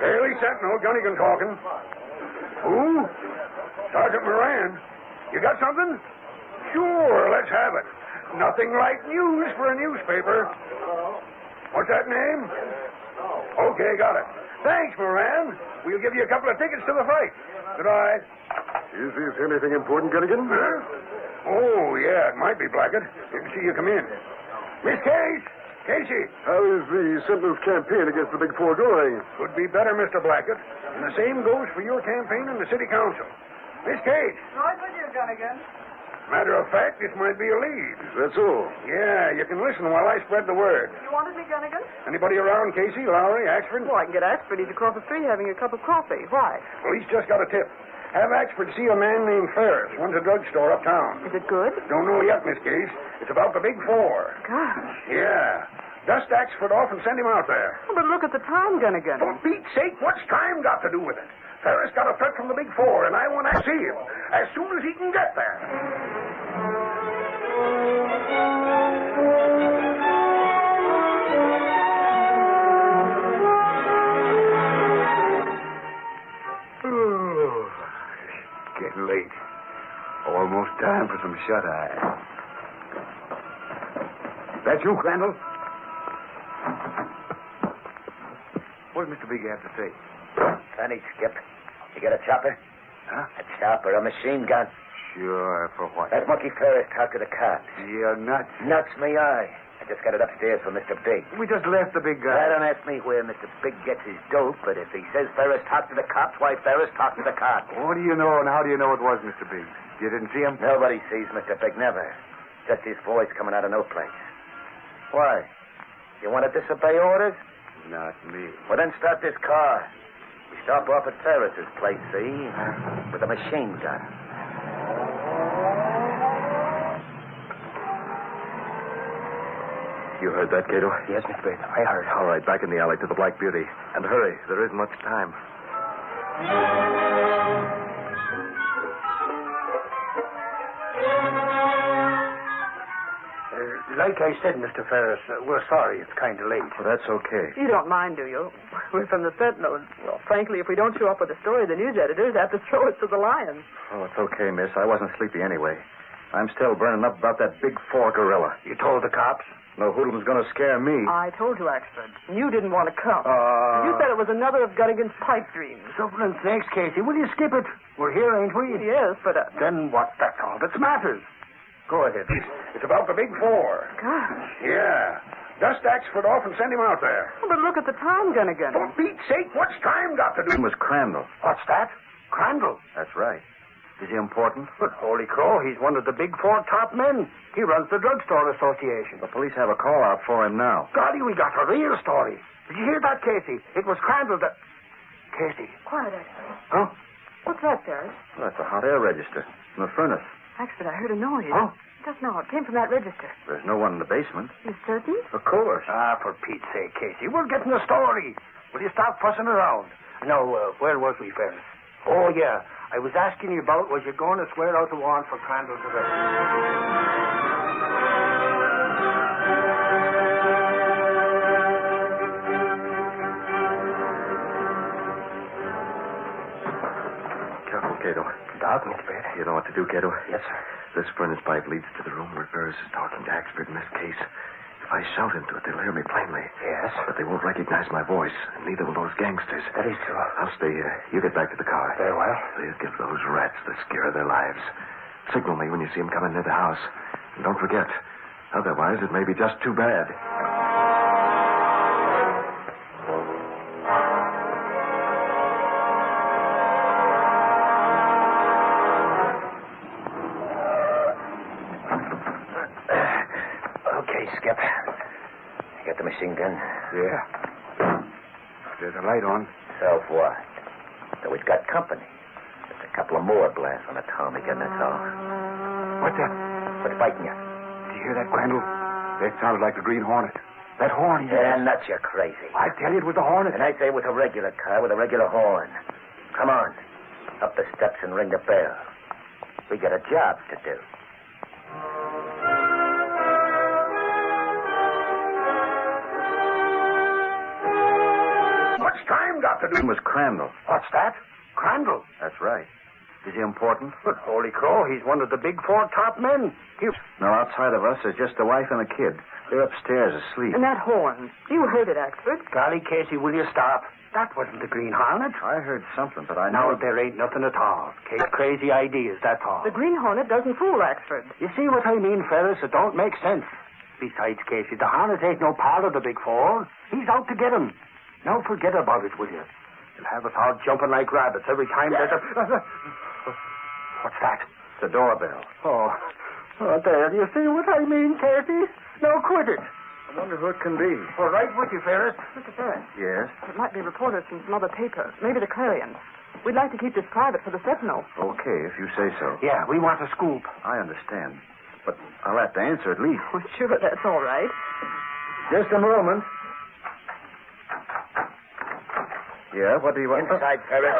Daily Sentinel, Gunnigan talking. Who? Sergeant Moran. You got something? Sure, let's have it. Nothing like news for a newspaper. What's that name? Okay, got it. Thanks, Moran. We'll give you a couple of tickets to the fight. Good night. Is this anything important, Gunnigan? Huh? Oh, yeah, it might be Blackett. Didn't see you come in. Miss Case! Casey! How is the Sentinel's campaign against the Big Four going? Could be better, Mr. Blackett. And the same goes for your campaign in the city council. Miss Case! Right with you, Gunnigan. Matter of fact, this might be a lead. That's all. Yeah, you can listen while I spread the word. You wanted me, Gunnigan? Anybody around, Casey, Lowry, Axford? Well, I can get Axford. He's across the street having a cup of coffee. Why? Police just got a tip. Have Axford see a man named Ferris. Runs a drugstore uptown. Is it good? Don't know yet, Miss Case. It's about the Big Four. Gosh. Yeah. Dust Axford off and send him out there. Oh, but look at the time, Gunnigan. For Pete's sake, what's time got to do with it? Ferris got a threat from the Big Four, and I want to see him as soon as he can get there. Oh, getting late. Almost time for some shut-eye. That you, Crandall? What does Mr. Big have to say? Plenty, Skip. You got a chopper? Huh? A chopper, a machine gun. Sure, for what? That monkey Ferris talked to the cops. You're nuts. Nuts me eye. I just got it upstairs from Mr. Big. We just left the big guy. Don't ask me where Mr. Big gets his dope, but if he says Ferris talked to the cops, why, Ferris talked to the cops. What do you know, and how do you know it was Mr. Big? You didn't see him? Nobody sees Mr. Big, never. Just his voice coming out of no place. Why? You want to disobey orders? Not me. Well, then start this car. We stop off at Ferris's place, see? With a machine gun. You heard that, Cato? Yes, Mr. Bates, I heard. All right, back in the alley to the Black Beauty. And hurry, there isn't much time. Like I said, Mr. Ferris, we're sorry it's kind of late. Well, that's okay. You don't mind, do you? We're from the Sentinel. Well, frankly, if we don't show up with a story, the news editors have to throw us to the lions. Oh, it's okay, miss. I wasn't sleepy anyway. I'm still burning up about that Big Four gorilla. You told the cops? No hoodlum's going to scare me. I told you, Axford. You didn't want to come. You said it was another of Gunnigan's pipe dreams. Something thanks, Casey. Will you skip it? We're here, ain't we? Yes, but... Then what? That's all that matters. Go ahead. It's about the Big Four. Gosh. Yeah. Dust Axford off and send him out there. Oh, but look at the time, Gunnigan. For Pete's sake, what's time got to do? It was Crandall. What's that? Crandall? That's right. Is he important? But holy crow, he's one of the Big Four top men. He runs the Drugstore Association. The police have a call out for him now. Golly, we got a real story. Did you hear that, Casey? It was Crandall that... Casey. Quiet, Axford. Huh? What's that, Ferris? Well, that's a hot air register in the furnace. Axford, I heard a noise. Huh? Just now. It came from that register. There's no one in the basement. You certain? Of course. For Pete's sake, Casey, we're getting a story. Will you stop fussing around? No, where was we, Ferris? Oh, yeah. I was asking you about, was you going to swear out the warrant for Crandall's arrest? Careful, Cato. Dark, Mr. Bates. You know what to do, Cato? Yes, sir. This furnace pipe leads to the room where Ferris is talking to Axford in this case. If I shout into it, they'll hear me plainly. Yes? But they won't recognize my voice, and neither will those gangsters. That is true. I'll stay here. You get back to the car. Very well. Please give those rats the scare of their lives. Signal me when you see them coming near the house. And don't forget, otherwise it may be just too bad. Skip. You got the machine gun? Yeah. There's a light on. So what? So we've got company. Just a couple of more blasts on the Tommy gun, that's all. What's that? What's biting you? Did you hear that, Crandall? That sounded like the Green Hornet. That horn, Yeah, nuts, you're crazy. I tell you, it was the Hornet. And I say it was a regular car with a regular horn. Come on. Up the steps and ring the bell. We got a job to do. What's time got to do? It was Crandall. What's that? Crandall? That's right. Is he important? But holy crow, he's one of the Big Four top men. No, outside of us, there's just the wife and the kid. They're upstairs asleep. And that horn. You heard it, Axford. Golly, Casey, will you stop? That wasn't the Green Hornet. I heard something, but I Now know... there ain't nothing at all. Crazy ideas, that's all. The Green Hornet doesn't fool Axford. You see what I mean, Ferris? It don't make sense. Besides, Casey, the Hornet ain't no part of the Big Four. He's out to get him. Now forget about it, will you? You'll have us all jumping like rabbits every time there's a... What's that? It's the doorbell. Oh, there. You see what I mean, Casey? Now quit it. I wonder who it can be. All right with you, Ferris. Mr. Ferris, Yes? it might be reporters from some other paper, maybe the Clarion. We'd like to keep this private for the Sentinel. Okay, if you say so. Yeah, we want a scoop. I understand. But I'll have to answer at least. Well, sure, that's all right. Just a moment. Yeah, what do you want? Inside, Ferris.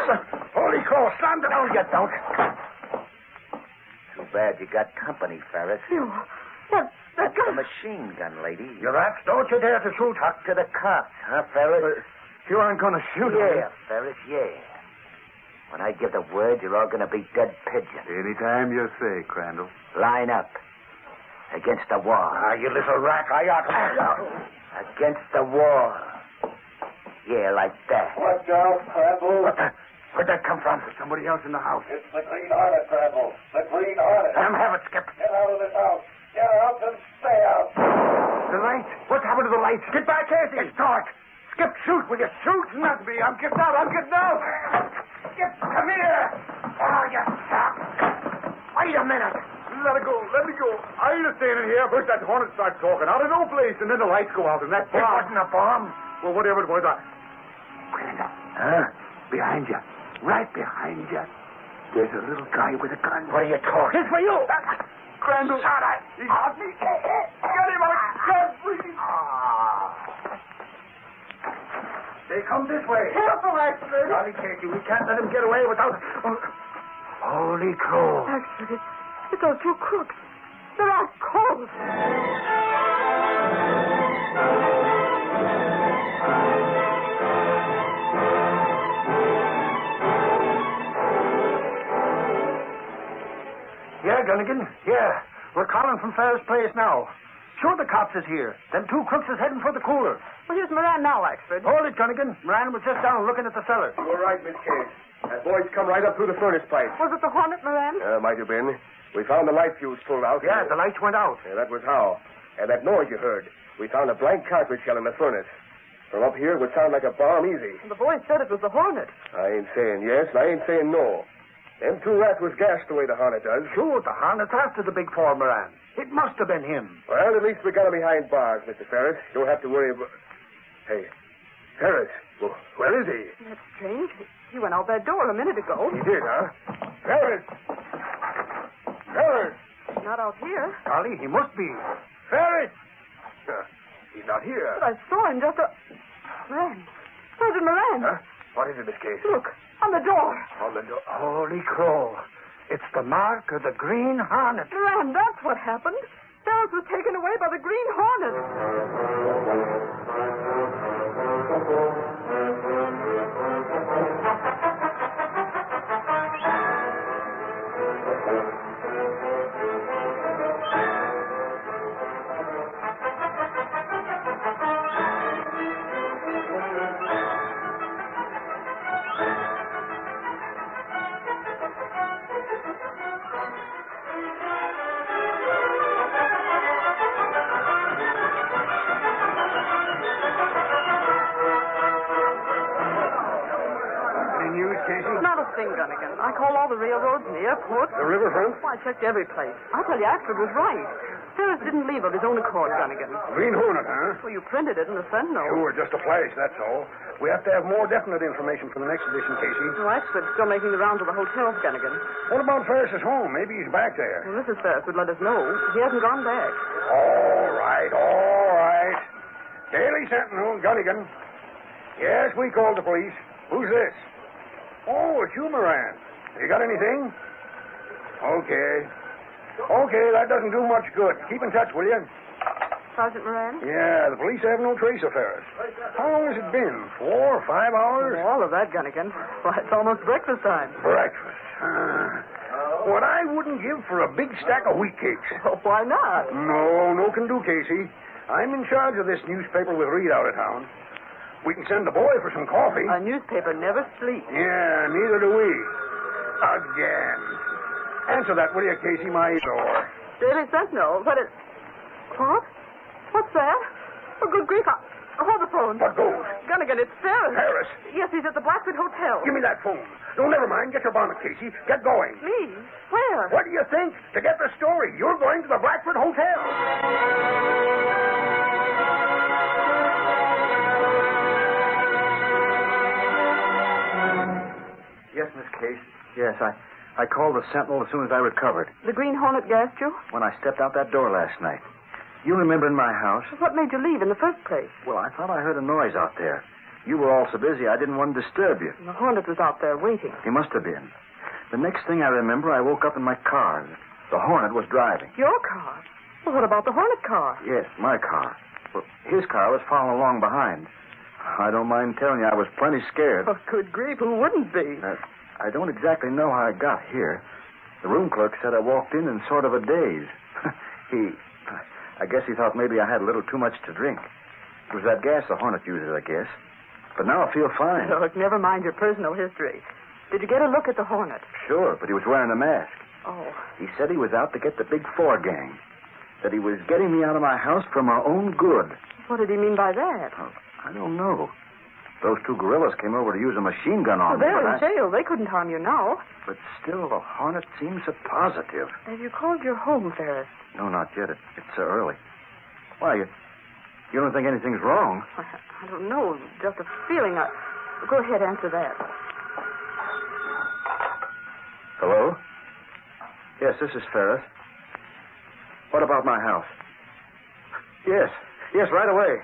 Holy cross, slam down, you don't. Too bad you got company, Ferris. You, that That's a gun. machine gun, lady. You rats, don't you dare to shoot. Talk to the cops, huh, Ferris? You aren't going to shoot me. Yeah, Ferris, yeah. When I give the word, you're all going to be dead pigeons. Anytime you say, Crandall. Line up. Against the wall. Ah, you little rat, I ought to... Against the wall. Yeah, like that. Watch out, Crandall. Where'd that come from? Somebody else in the house. It's the Green Hornet, Crandall. The Green Hornet. Let him have it, Skip. Get out of this house. Get out and stay out. The lights. What's happened to the lights? Get back, Casey. It's dark. Skip, shoot. Will you shoot? Not me. I'm getting out. I'm getting out. Skip, come here. Oh, you sap. Wait a minute. Let it go. Let me go. I ain't standing here. First that hornet starts talking out of no place, and then the lights go out, and that It bomb. wasn't a bomb. Well, whatever it was, Huh? Behind you. Right behind you. There's a little guy with a gun. What are you talking? It's for you. Crandall. Shot at. Off me. Get him. I can't breathe. They come this way. Careful, Axford. Golly, Casey, we can't let him get away without... Holy crow. Axford, it's those two crooks. They're our calls. Yeah, Gunnigan. Yeah. We're calling from Ferris Place now. Sure, the cops is here. Them two crooks is heading for the cooler. Well, here's Moran now, Axford. Hold it, Gunnigan. Moran was just down looking at the cellar. You're right, Miss Case. That boy's come right up through the furnace pipe. Was it the Hornet, Moran? Might have been. We found the light fuse pulled out. Yeah, the lights went out. Yeah, that was how. And that noise you heard. We found a blank cartridge shell in the furnace. From up here, it would sound like a bomb easy. The boy said it was the Hornet. I ain't saying yes, and I ain't saying no. Them two rats was gassed the way the Hornet does. Sure, the Hornet's after the big four, Moran. It must have been him. Well, at least we got him behind bars, Mr. Ferris. Don't have to worry about... Hey, Ferris, well, where is he? That's strange. He went out that door a minute ago. He did, huh? Ferris! Ferris! Not out here. Golly, he must be. Ferris! He's not here. But I saw him just a... Moran. Sergeant Moran. Huh? What is it, Miss Case? Look, on the door. On the door. Holy crow. It's the mark of the Green Hornet. Moran, that's what happened. Ferris was taken away by the Green Hornet. Not a thing, Gunnigan. I called all the railroads and the airport. The riverfront? Well, I checked every place. I tell you, Axford was right. Ferris didn't leave of his own accord, Gunnigan. Green Hornet, huh? Well, you printed it in the Sentinel. Sure, just a flash, that's all. We have to have more definite information for the next edition, Casey. Well, Axford's still making the rounds of the hotels, Gunnigan. What about Ferris's home? Maybe he's back there. Well, Mrs. Ferris would let us know. He hasn't gone back. All right, all right. Daily Sentinel, Gunnigan. Yes, we called the police. Who's this? Oh, it's you, Moran. Have you got anything? Okay. Okay, that doesn't do much good. Keep in touch, will you? Sergeant Moran? Yeah, the police have no trace of Ferris. How long has it been? 4 or 5 hours? Oh, all of that, Gunnigan. Why, it's almost breakfast time. Breakfast. What I wouldn't give for a big stack of wheat cakes. Well, why not? No can do, Casey. I'm in charge of this newspaper with Reed out of town. We can send the boy for some coffee. A newspaper never sleeps. Yeah, neither do we. Again. Answer that, will you, Casey, my door. Daily Sentinel? What is... What? What's that? Oh, good grief. Hold the phone. What goes? Gunnigan, it's Ferris. Ferris? Yes, he's at the Blackwood Hotel. Give me that phone. No, never mind. Get your bonnet, Casey. Get going. Me? Where? What do you think? To get the story, you're going to the Blackford Hotel. Yes, Miss Case. Yes, I called the Sentinel as soon as I recovered. The Green Hornet gassed you? When I stepped out that door last night. You remember in my house? What made you leave in the first place? Well, I thought I heard a noise out there. You were all so busy, I didn't want to disturb you. The Hornet was out there waiting. He must have been. The next thing I remember, I woke up in my car. The Hornet was driving. Your car? Well, what about the Hornet car? Yes, my car. Well, his car was following along behind. I don't mind telling you, I was plenty scared. Oh, good grief, who wouldn't be? I don't exactly know how I got here. The room clerk said I walked in sort of a daze. I guess he thought maybe I had a little too much to drink. It was that gas the Hornet uses, I guess. But now I feel fine. Look, never mind your personal history. Did you get a look at the Hornet? Sure, but he was wearing a mask. Oh. He said he was out to get the Big Four gang. That he was getting me out of my house for my own good. What did he mean by that? Oh, I don't know. Those two guerrillas came over to use a machine gun on me. They're in jail. They couldn't harm you now. But still, the Hornet seems so positive. Have you called your home, Ferris? No, not yet. It's so early. Why, you don't think anything's wrong? I don't know. Just a feeling. Go ahead, answer that. Hello? Yes, this is Ferris. What about my house? Yes, right away.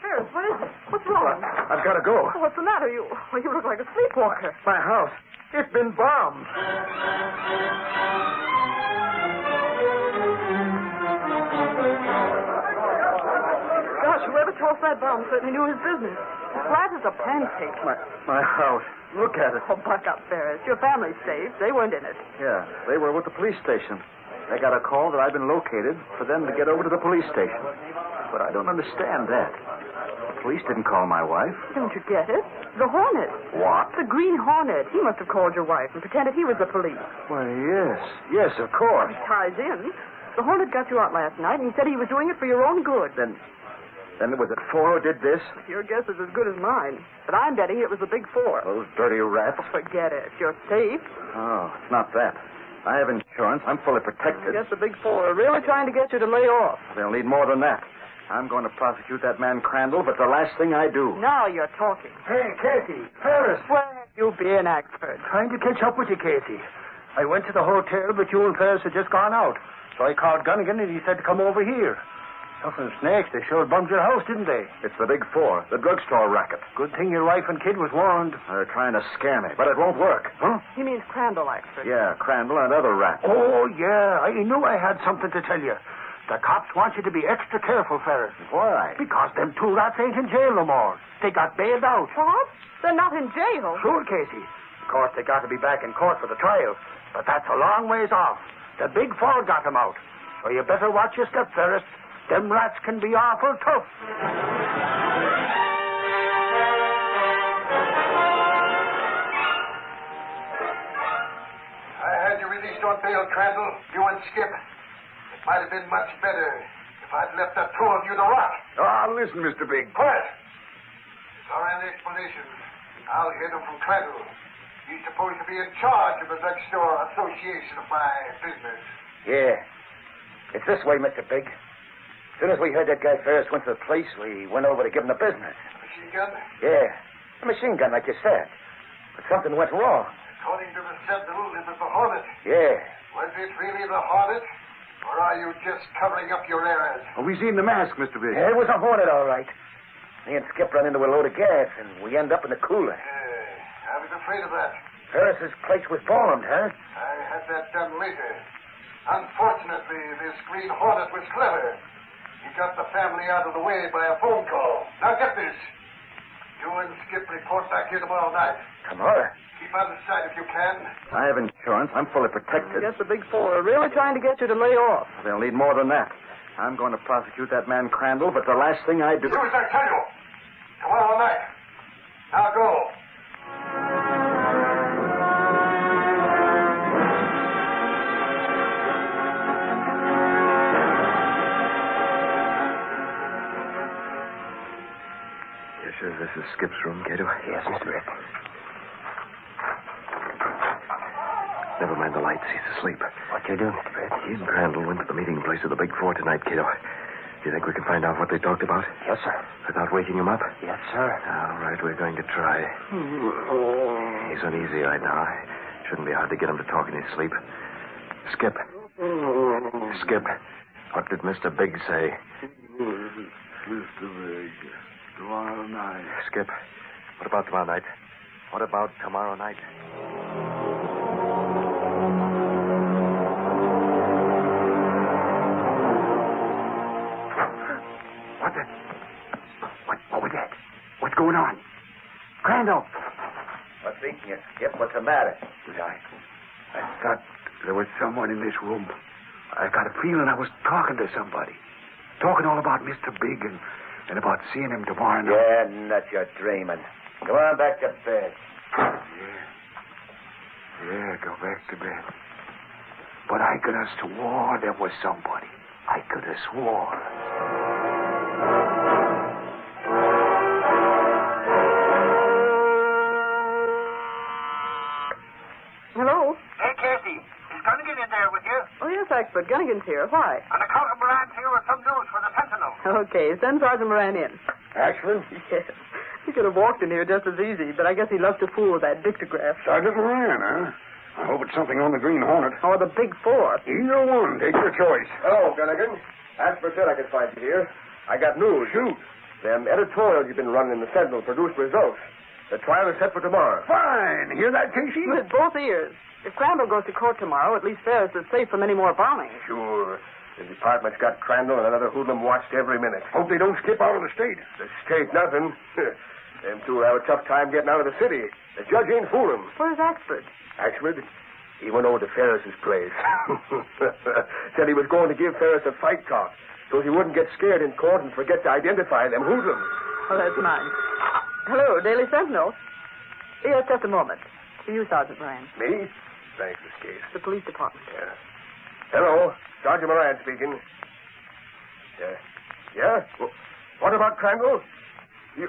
Ferris, what is it? What's wrong? I've got to go. Oh, what's the matter? You look like a sleepwalker. My house. It's been bombed. Gosh, whoever tossed that bomb certainly knew his business. As flat as a pancake. My house. Look at it. Oh, buck up, Ferris. Your family's safe. They weren't in it. Yeah, they were with the police station. They got a call that I'd been located for them to get over to the police station. But I don't understand that. The police didn't call my wife. Don't you get it? The Hornet. What? The Green Hornet. He must have called your wife and pretended he was the police. Why, yes, of course. It ties in. The Hornet got you out last night, and he said he was doing it for your own good. Then was it four who did this? Your guess is as good as mine. But I'm betting it was the Big Four. Those dirty rats. Forget it. You're safe. Oh, it's not that. I have insurance. I'm fully protected. I guess the Big Four are really trying to get you to lay off. They'll need more than that. I'm going to prosecute that man Crandall, but the last thing I do. Now you're talking. Hey, Casey. Ferris. Where have you been, Axford? Trying to catch up with you, Casey. I went to the hotel, but you and Ferris had just gone out. So I called Gunnigan, and he said to come over here. Nothing snakes. They sure bummed your house, didn't they? It's the Big Four, the drugstore racket. Good thing your wife and kid was warned. They're trying to scare me, but it won't work. Huh? He means Crandall, Axford. Yeah, Crandall and other rats. Oh, yeah. I knew I had something to tell you. The cops want you to be extra careful, Ferris. Why? Because them two rats ain't in jail no more. They got bailed out. What? They're not in jail? Sure, Casey. Of course, they got to be back in court for the trial. But that's a long ways off. The Big Four got them out. So you better watch your step, Ferris. Them rats can be awful tough. I had you released on bail, Crandall. You and Skip. It might have been much better if I'd left the two of you to rot. Ah, listen, Mr. Big. Quiet. Sorry, an explanation. I'll hear them from Crandall. He's supposed to be in charge of the drugstore association of my business. Yeah. It's this way, Mr. Big. As soon as we heard that guy Ferris went to the police, we went over to give him the business. Machine gun? Yeah. A machine gun, like you said. But something went wrong. According to the Sentinel, it was the Hornet. Yeah. Was it really the Hornet? Or are you just covering up your errors? Oh, we seen the mask, Mr. Big. Yeah, it was a Hornet, all right. Me and Skip run into a load of gas, and we end up in the cooler. I was afraid of that. Ferris's place was bombed, huh? I had that done later. Unfortunately, this Green Hornet was clever. He got the family out of the way by a phone call. Now get this. You and Skip report back here tomorrow night. Tomorrow? Keep out of sight if you can. I have insurance. I'm fully protected. I guess the Big Four are really trying to get you to lay off. They'll need more than that. I'm going to prosecute that man Crandall, but the last thing I do... Do as I tell you. Tomorrow night. Now go. This is Skip's room, Cato? Yes, Mr. Rick. Never mind the lights. He's asleep. What you do, Mr. Brett? He and Crandall went to the meeting place of the Big Four tonight, kiddo. Do you think we can find out what they talked about? Yes, sir. Without waking him up? Yes, sir. All right, we're going to try. He's uneasy right now. Shouldn't be hard to get him to talk in his sleep. Skip. Skip. What did Mr. Big say? Mr. Big, tomorrow night. Skip. What about tomorrow night? What about tomorrow night? What was that? What's going on? Crandall! What's eating you, Skip? What's the matter? I thought there was someone in this room. I got a feeling I was talking to somebody. Talking all about Mr. Big and about seeing him tomorrow night. Yeah, nuts, you're dreaming. Come on back to bed. Yeah, go back to bed. But I could have swore there was somebody. I could have swore. Hello? Hey, Casey. Is Gunnigan in there with you? Oh, yes, expert. Gunnigan's here. Why? On account of Moran's here with some news for the Sentinel. Okay, send Sergeant Moran in. Ashland? Yes. He could have walked in here just as easy, but I guess he loves to fool with that dictograph. Sergeant Moran, huh? I hope it's something on the Green Hornet. Or the Big Four. Either one. Take your choice. Hello, Gunnigan. Asper said I could find you here. I got news. Shoot. Them editorials you've been running in the Sentinel produced results. The trial is set for tomorrow. Fine. Hear that, Casey? With both ears. If Crandall goes to court tomorrow, at least Ferris is safe from any more bombing. Sure. The department's got Crandall and another hoodlum watched every minute. Hope they don't skip out of the state. The state, nothing. Them two will have a tough time getting out of the city. The judge ain't fool 'em. Where's Axford? Axford? He went over to Ferris's place. Said he was going to give Ferris a fight talk so he wouldn't get scared in court and forget to identify them hoodlums. Oh, that's mine. Hello, Daily Sentinel. Yes, just a moment. To you, Sergeant Moran. Me? Thanks, Miss Case. The police department. Yeah. Hello, Sergeant Moran speaking. Yeah? What about Crandall? You...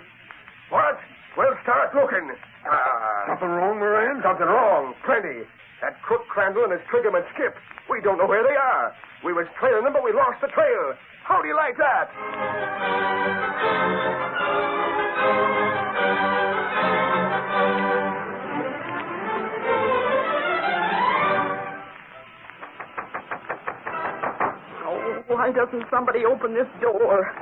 What? Well, start looking. Something wrong, Moran? Something wrong. Plenty. That crook Crandall and his triggerman Skip. We don't know where they are. We was trailing them, but we lost the trail. How do you like that? Oh, why doesn't somebody open this door?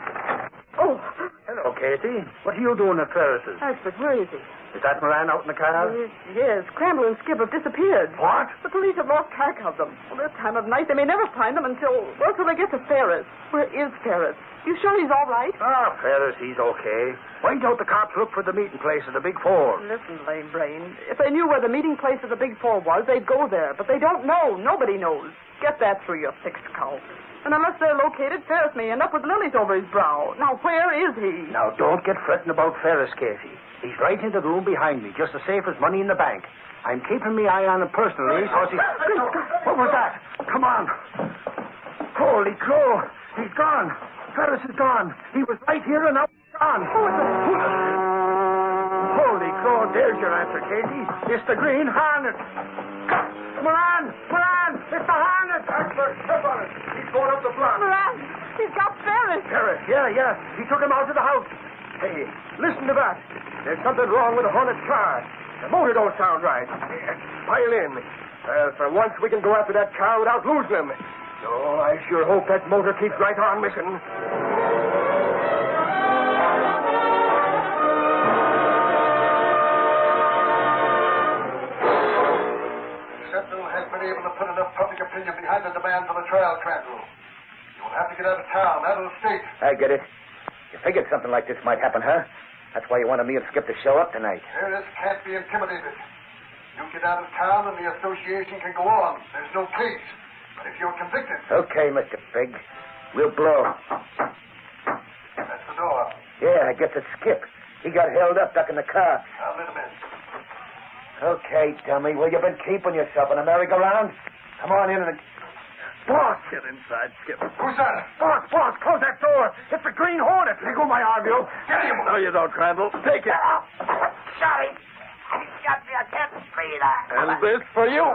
Oh. Hello, Casey. What are you doing at Ferris's? Axford, where is he? Is that Moran out in the car? Yes, Crandall and Skip have disappeared. What? The police have lost track of them. Well, this time of night, they may never find them until they get to Ferris. Where is Ferris? You sure he's all right? Ferris, he's okay. Why don't the cops look for the meeting place of the Big Four? Listen, lame brain. If they knew where the meeting place of the Big Four was, they'd go there. But they don't know. Nobody knows. Get that through your thick skull. And unless they're located, Ferris may end up with lilies over his brow. Now, where is he? Now, don't get fretting about Ferris, Casey. He's right in the room behind me, just as safe as money in the bank. I'm keeping my eye on him personally, because he... What was that? Come on. Holy crow. He's gone. Ferris is gone. He was right here and now he's gone. Holy crow. There's your answer, Casey. It's the Green Hornet. Moran! It's the Hornet! Axford, step on it. He's going up the block. Moran! He's got Ferris. Ferris, yeah. He took him out to the house. Hey, listen to that. There's something wrong with the Hornet's car. The motor don't sound right. Pile in. For once, we can go after that car without losing him. Oh, I sure hope that motor keeps right on missing. Sentinel has been able to put enough public opinion behind the demand for the trial, Crandall. You'll have to get out of town, out of the state. I get it. You figured something like this might happen, huh? That's why you wanted me and Skip to show up tonight. Ferris can't be intimidated. You get out of town and the association can go on. There's no case. But if you're convicted... Okay, Mr. Big. We'll blow. That's the door. Yeah, I guess it's Skip. He got held up ducking the car. I'll let him in. Okay, dummy. Well, you've been keeping yourself in a merry-go-round. Come on in and... Boss, get inside, Skip. Who's that? Boss, close that door. It's the Green Hornet. Let go my arm, you. Get him. No, you don't, Crandall. Take it. Sorry. He shot me. I can't breathe. And this for you.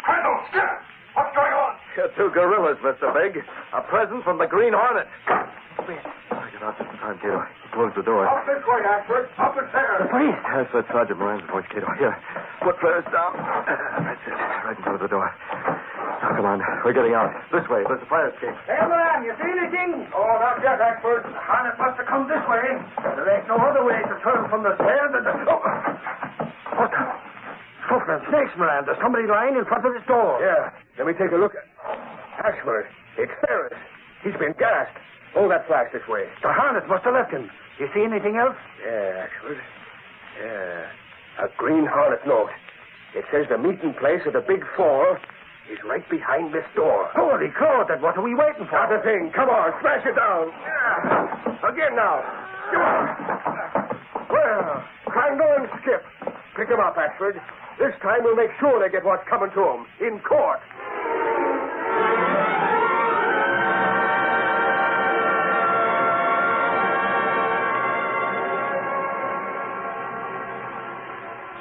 Crandall, Skip! What's going on? You're two gorillas, Mr. Big. A present from the Green Hornet. I get out just in time, Cato. Close the door. Up this way, Ashford. Up the stairs. Please. That's Sergeant Moran's voice, Cato. Here. Foot first down. That's it. Right in front of the door. Now, come on. We're getting out. This way. There's a fire escape. Hey, man, you see anything? Oh, not yet, Ashford. The Hornet must have come this way. There ain't no other way to turn from the stairs than the... Oh. What the... Footman, snakes, man. There's somebody lying in front of this door. Yeah. Let me take a look. Ashford, it's Ferris. He's been gassed. Hold that flash this way. The Hornet must have left him. You see anything else? Yeah, Ashford. Yeah. A Green Hornet note. It says the meeting place of the Big Four is right behind this door. Holy crow, then what are we waiting for? Not a thing. Come on, smash it down. Yeah. Again now. Come on. Well, Crandall and Skip. Pick them up, Ashford. This time we'll make sure they get what's coming to them. In court.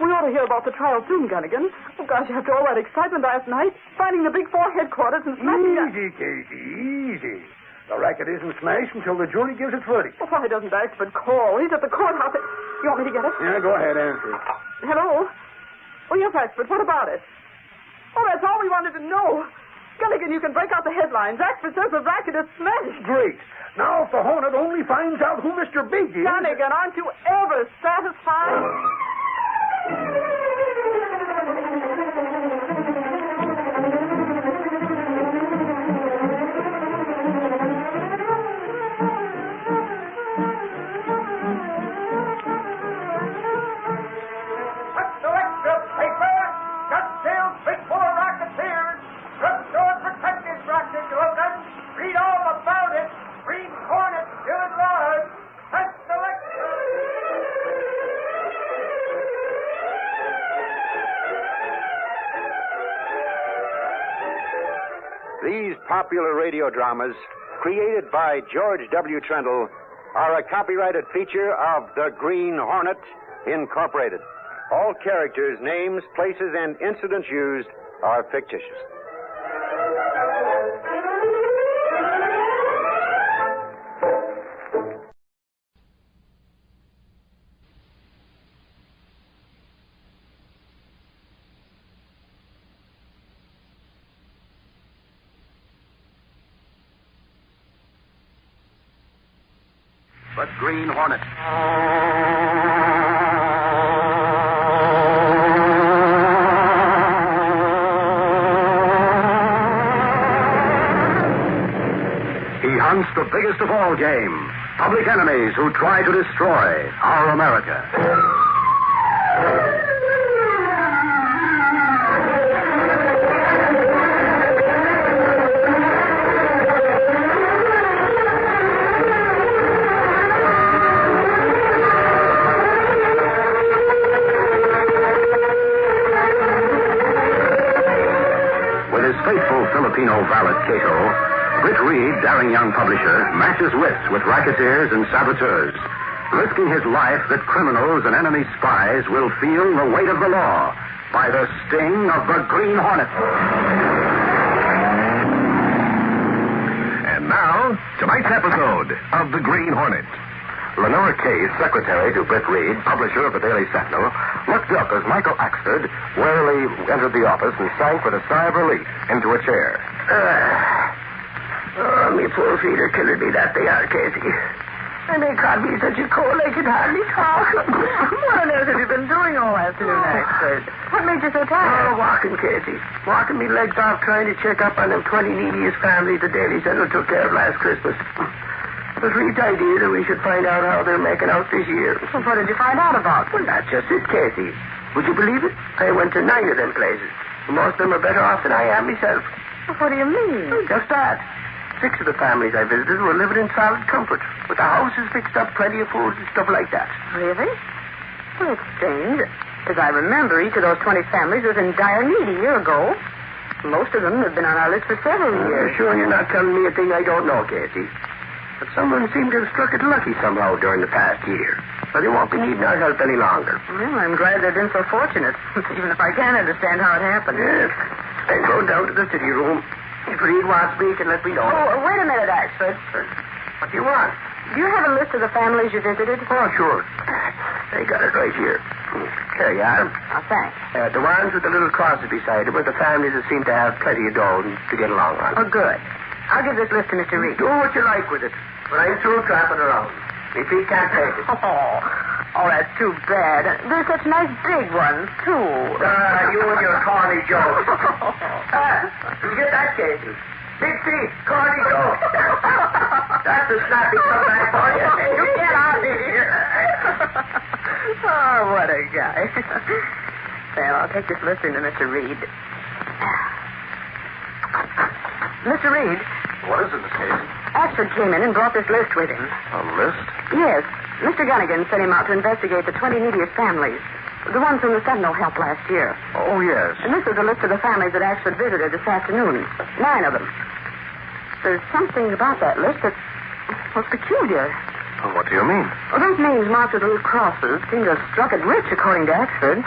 We ought to hear about the trial soon, Gunnigan. Oh, gosh, after all that excitement last night, finding the Big Four headquarters and smashing up... Easy, Casey, easy. The racket isn't smashed until the jury gives its verdict. Well, why doesn't Ashford call? He's at the courthouse. You want me to get it? Yeah, go ahead, answer it. Hello? Oh, yes, Ashford. What about it? Oh, that's all we wanted to know. Gunnigan, you can break out the headlines. Ashford says the racket is smashed. Great. Now, if the Hornet only finds out who Mr. Big is... Gunnigan, aren't you ever satisfied? These popular radio dramas, created by George W. Trendle, are a copyrighted feature of the Green Hornet, Incorporated. All characters, names, places, and incidents used are fictitious. The Green Hornet. He hunts the biggest of all game, public enemies who try to destroy our America. Faithful Filipino valet Cato, Britt Reed, daring young publisher, matches wits with racketeers and saboteurs, risking his life that criminals and enemy spies will feel the weight of the law by the sting of the Green Hornet. And now, tonight's episode of The Green Hornet. Lenora Kay, secretary to Britt Reed, publisher of the Daily Sentinel, looked up as Michael Axford warily entered the office and sank with a sigh of relief into a chair. Me poor feet are killing me, that they are, Casey. And they caught me such a cold I can hardly talk. What on earth have you been doing all afternoon, Axford? What made you so tired? Walking, Casey. Walking me legs off trying to check up on them 20 neediest families the Daily Sentinel took care of last Christmas. It was Reed's idea that we should find out how they're making out this year. Well, what did you find out about? Well, that's just it, Casey. Would you believe it? I went to 9 of them places. Most of them are better off than I am myself. Well, what do you mean? Well, just that. 6 of the families I visited were living in solid comfort, with the houses fixed up, plenty of food and stuff like that. Really? Well, it's strange. As I remember, each of those 20 families was in dire need a year ago. Most of them have been on our list for several years. Sure you're not telling me a thing I don't know, Casey. But someone seemed to have struck it lucky somehow during the past year. So they won't be needing our help any longer. Well, I'm glad they've been so fortunate, even if I can't understand how it happened. Yes. I'm going down to the city room. If Reed wants me, he can let me know. Oh, wait a minute, Axford. What do you want? Do you have a list of the families you visited? Oh, sure. They got it right here. Here you are. Oh, thanks. The ones with the little crosses beside them are the families that seem to have plenty of dough to get along on. Oh, good. I'll give this list to Mr. Reed. Do what you like with it. But I'm through trapping around. If he can't take it. Oh, that's too bad. They're such nice big ones, too. You and your corny jokes. You get that, Casey? Big teeth, corny jokes. That's a snappy comeback for you. You get out of here. Oh, what a guy. Well, I'll take this list into Mr. Reed. Mr. Reed. What is it, Miss Casey? Ashford came in and brought this list with him. A list? Yes. Mr. Gunnigan sent him out to investigate the 20 neediest families. The ones from the Sentinel help last year. Oh, yes. And this is a list of the families that Ashford visited this afternoon. 9 of them. There's something about that list that was peculiar. Well, what do you mean? Well, those names marked with little crosses seem to have struck it rich, according to Axford.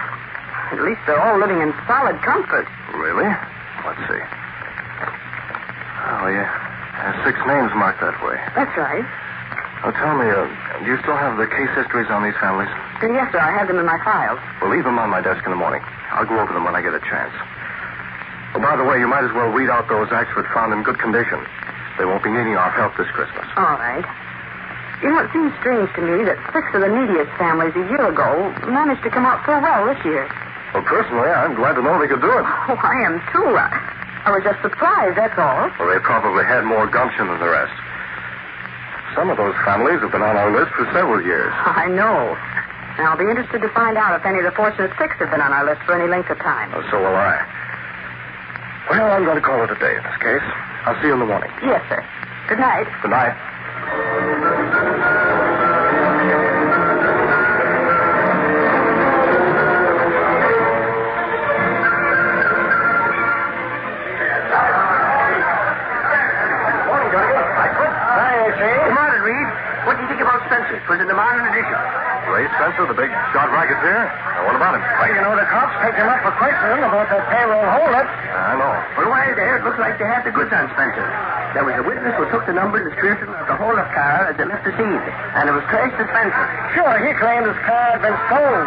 At least they're all living in solid comfort. Really? Let's see. Oh, yeah. 6 names marked that way. That's right. Now, tell me, do you still have the case histories on these families? Yes, sir. I have them in my files. Well, leave them on my desk in the morning. I'll go over them when I get a chance. Oh, by the way, you might as well weed out those Axford found in good condition. They won't be needing our help this Christmas. All right. You know, it seems strange to me that 6 of the neediest families a year ago managed to come out so well this year. Well, personally, I'm glad to know they could do it. Oh, I am, too. I was just surprised, that's all. Well, they probably had more gumption than the rest. Some of those families have been on our list for several years. I know. And I'll be interested to find out if any of the fortunate 6 have been on our list for any length of time. Oh, so will I. Well, I'm going to call it a day in this case. I'll see you in the morning. Yes, sir. Good night. Good night. What do you think about Spencer? Was in the modern edition. Ray Spencer, the big shot racketeer? What about him? Well, you know, the cops picked him up for questioning about that payroll holdup. I know. For a while there, it looked like they had the goods on Spencer. There was a witness who took the number and description of the holdup car as they left the scene, and it was traced to Spencer. Sure, he claimed his car had been stolen.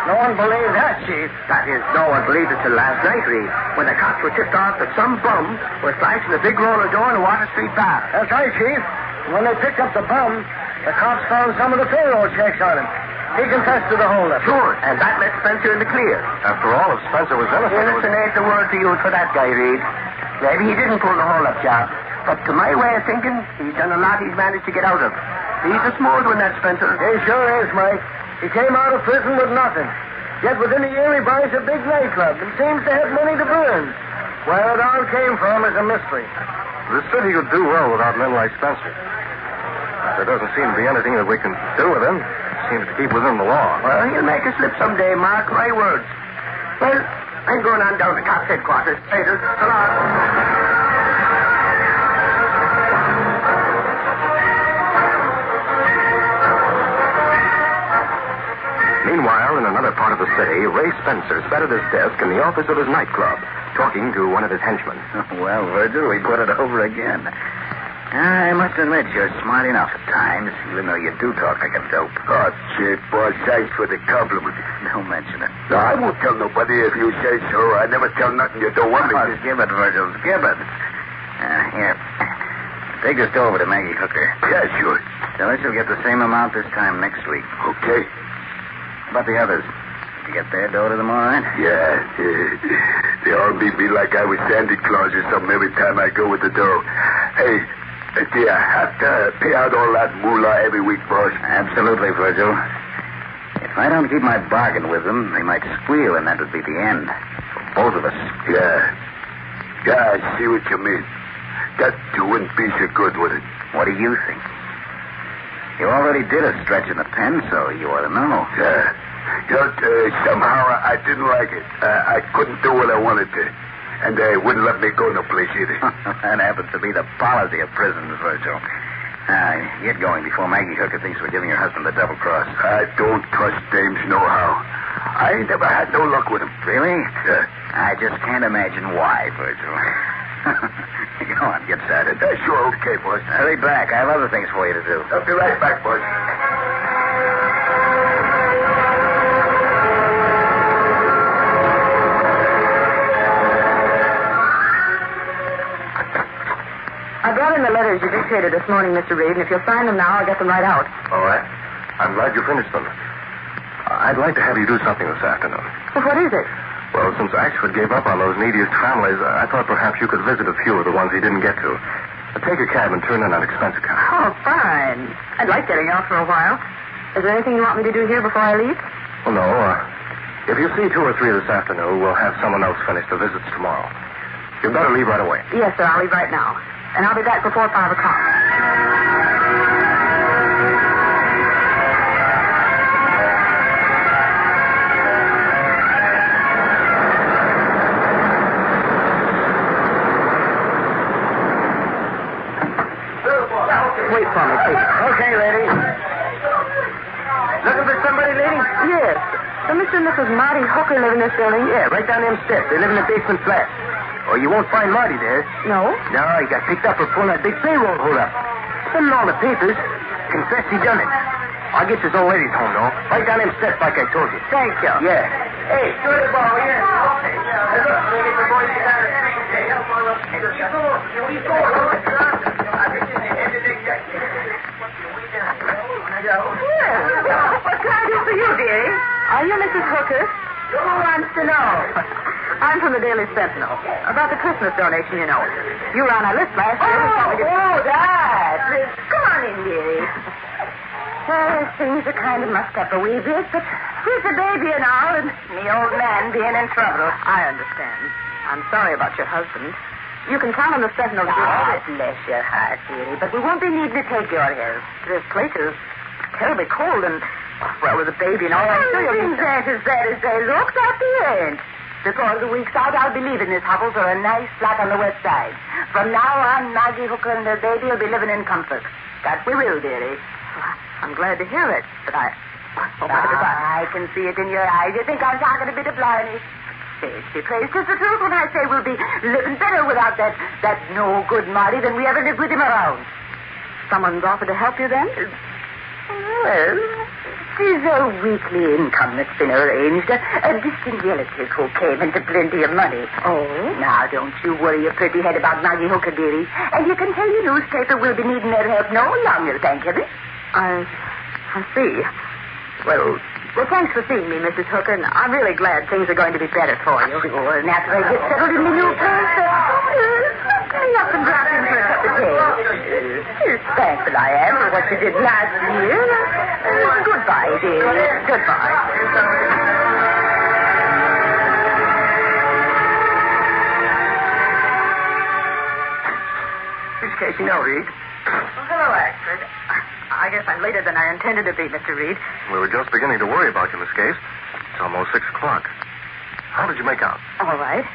No one believed that, Chief. That is, no one believed it till last night, Reed, when the cops were tipped off that some bum was flashing a big roller door in a Water Street bar. That's right, Chief. When they picked up the bum, the cops found some of the payroll checks on him. He confessed to the holdup. Sure, and that let Spencer in the clear. After all, if Spencer was innocent... Innocent ain't the word to use for that guy, Reed. Maybe he didn't pull the holdup job. But to my way of thinking, he's done a lot he's managed to get out of. He's a smooth one, that Spencer. He sure is, Mike. He came out of prison with nothing. Yet within a year he buys a big nightclub and seems to have money to burn. Where it all came from is a mystery. The city could do well without men like Spencer. There doesn't seem to be anything that we can do with him. Seems to keep within the law. Well, he'll make a slip someday, mark my words. Well, I'm going on down to cops' headquarters. Later. So long. Meanwhile, in another part of the city, Ray Spencer sat at his desk in the office of his nightclub, talking to one of his henchmen. Well, Virgil, we put it over again. I must admit you're smart enough at times, even though you do talk like a dope. Oh, Chief, boss, thanks for the compliment. Don't mention it. No, I won't tell nobody if you say so. I never tell nothing you don't want me to. Give it, Virgil, give it. Here. Take this over to Maggie Hooker. Yeah, sure. Tell her she'll get the same amount this time next week. Okay. How about the others? Did you get their dough to them all right? Yeah. They all beat me like I was Santa Claus or something every time I go with the dough. Hey, do you have to pay out all that moolah every week, boss? Absolutely, Virgil. If I don't keep my bargain with them, they might squeal, and that would be the end. For both of us. Yeah. Yeah, I see what you mean. That wouldn't be so good, would it? What do you think? You already did a stretch in the pen, so you ought to know. Yeah. You know, somehow I didn't like it. I couldn't do what I wanted to. And they wouldn't let me go no place either. That happens to be the policy of prisons, Virgil. Get going before Maggie Hooker thinks we're giving her husband the double cross. I don't trust dames nohow. I ain't never had no luck with them. Really? Yeah. I just can't imagine why, Virgil. Go on, get started. Sure, okay, boss. Hurry back. I have other things for you to do. I'll be right back, boss. I brought in the letters you dictated this morning, Mr. Reed, and if you'll sign them now, I'll get them right out. All right. I'm glad you finished them. I'd like to have you do something this afternoon. Well, what is it? Well, since Axford gave up on those neediest families, I thought perhaps you could visit a few of the ones he didn't get to. Take a cab and turn in an expense account. Oh, fine. I'd like getting out for a while. Is there anything you want me to do here before I leave? Well, no. If you see 2 or 3 this afternoon, we'll have someone else finish the visits tomorrow. You'd better leave right away. Yes, sir. I'll leave right now. And I'll be back before 5 o'clock. Wait for me, please. Okay, lady. Looking for somebody, lady? Yes. So Mr. and Mrs. Marty Hooker live in this building? Yeah, right down them steps. They live in the basement flat. Oh, you won't find Marty there. No? No, he got picked up for pulling that big payroll hold-up. Spilling all the papers. Confessed he done it. I guess his old lady's home, though. Right down them steps, like I told you. Thank you. Yeah. Hey, show the ball, will you? Hey, look, let me get the boys down the street. Hey, help on up. Hey, you go. You go. Well, what can I do for you, dearie? Are you Mrs. Hooker? Who wants to know? I'm from the Daily Sentinel. About the Christmas donation, you know. You were on our list last year. That. Come on in, dearie. Things are kind of mucked up a wee bit, but with the baby and all, and the old man being in trouble. I understand. I'm sorry about your husband. You can count on the Sentinel to do God bless your heart, dearie, but we won't be needing to take your help. This place is terribly cold, and, well, with the baby and all, I'm sure you'll need that as bad as they look, that they ain't. Before the week's out, I'll be leaving this hovel for a nice flat on the west side. From now on, Maggie Hooker and her baby will be living in comfort. That we will, dearie. I'm glad to hear it, but I can see it in your eyes. You think I'm talking a bit of blarney. Safety praise. It's the truth when I say we'll be living better without that no-good Marty than we ever lived with him around. Someone's offered to help you, then? Well, there's a weekly income that's been arranged. A distant relative who came into plenty of money. Oh? Now, don't you worry your pretty head about Maggie Hooker, dearie. And you can tell your newspaper we'll be needing their help no longer, thank heaven. I see. Well, thanks for seeing me, Mrs. Hooker, and I'm really glad things are going to be better for you. Sure, and after I get settled in the new place, me up and drop in for a cup of tea. Thankful I am for what you did last year. Goodbye, dear. Goodbye. Which case you know, Reed? Well, hello, Axford. I guess I'm later than I intended to be, Mr. Reed. We were just beginning to worry about you, Miss Case. It's almost 6 o'clock. How did you make out? All right.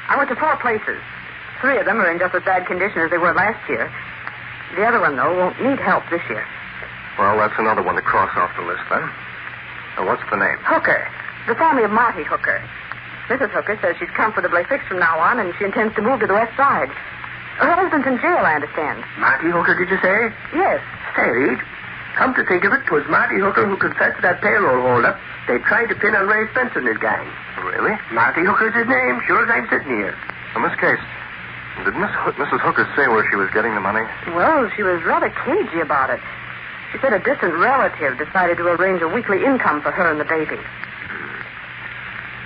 I went to 4 places. 3 of them are in just as bad condition as they were last year. The other one, though, won't need help this year. Well, that's another one to cross off the list, then. Now, what's the name? Hooker. The family of Marty Hooker. Mrs. Hooker says she's comfortably fixed from now on, and she intends to move to the west side. Her husband's in jail, I understand. Marty Hooker, did you say? Yes. Say, Reed, come to think of it, 'twas Marty Hooker who confessed to that payroll holdup they tried to pin on Ray Spencer and his gang. Really? Marty Hooker's his name, sure as I'm sitting here. Well, Miss Case, did Mrs. Hooker say where she was getting the money? Well, she was rather cagey about it. She said a distant relative decided to arrange a weekly income for her and the baby.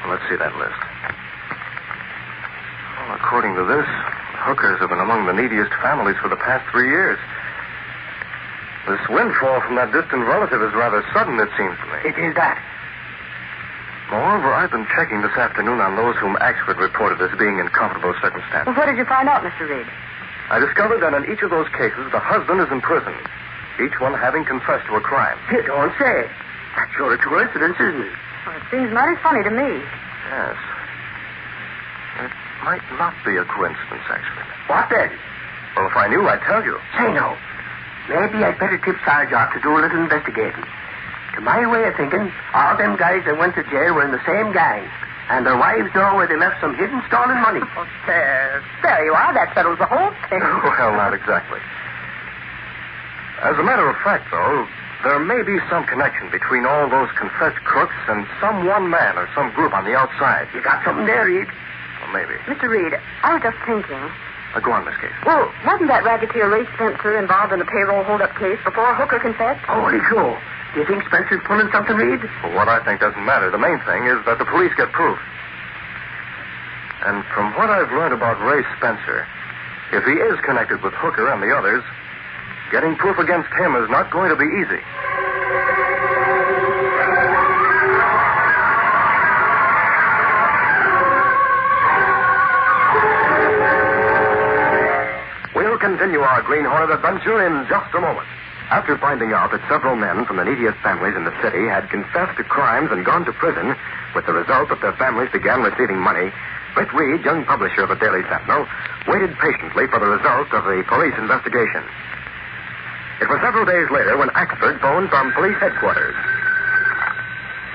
Well, let's see that list. Well, according to this, Hookers have been among the neediest families for the past 3 years. This windfall from that distant relative is rather sudden, it seems to me. It is that. Moreover, I've been checking this afternoon on those whom Axford reported as being in comfortable circumstances. Well, what did you find out, Mr. Reed? I discovered that in each of those cases, the husband is in prison, each one having confessed to a crime. You don't say. That's sure a coincidence, isn't it? Well, it seems mighty funny to me. Yes. It might not be a coincidence, actually. What then? Well, if I knew, I'd tell you. Say no. Maybe I'd better tip Sarge off to do a little investigating. To my way of thinking, all them guys that went to jail were in the same gang. And their wives know where they left some hidden stolen money. Oh, there you are. That settles the whole thing. Well, not exactly. As a matter of fact, though, there may be some connection between all those confessed crooks and some one man or some group on the outside. You got something there, Reed? Well, maybe. Mr. Reed, I was just thinking. Go on, Miss Case. Well, wasn't that racketeer Ray Spencer involved in the payroll holdup case before Hooker confessed? Holy cow. Do you think Spencer's pulling something, Reed? Well, what I think doesn't matter. The main thing is that the police get proof. And from what I've learned about Ray Spencer, if he is connected with Hooker and the others, getting proof against him is not going to be easy. We'll continue our Green Hornet adventure in just a moment. After finding out that several men from the neediest families in the city had confessed to crimes and gone to prison, with the result that their families began receiving money, Britt Reed, young publisher of the Daily Sentinel, waited patiently for the result of the police investigation. It was several days later when Axford phoned from police headquarters.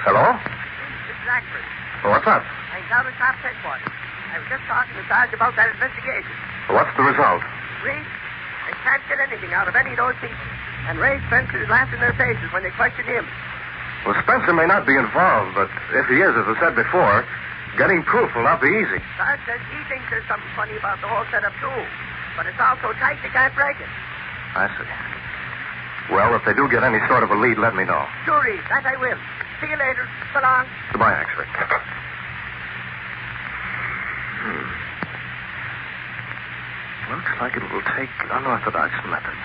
Hello? This is Axford. Well, what's up? I'm down at Cops headquarters. I was just talking to Sarge about that investigation. What's the result? Reed, I can't get anything out of any of those people. And Ray Spencer is laughing in their faces when they question him. Well, Spencer may not be involved, but if he is, as I said before, getting proof will not be easy. Sarge says he thinks there's something funny about the whole setup, too. But it's all so tight they can't break it. I see. Well, if they do get any sort of a lead, let me know. Sure, Reed, that I will. See you later. So long. Goodbye, Axford. Looks like it will take unorthodox methods.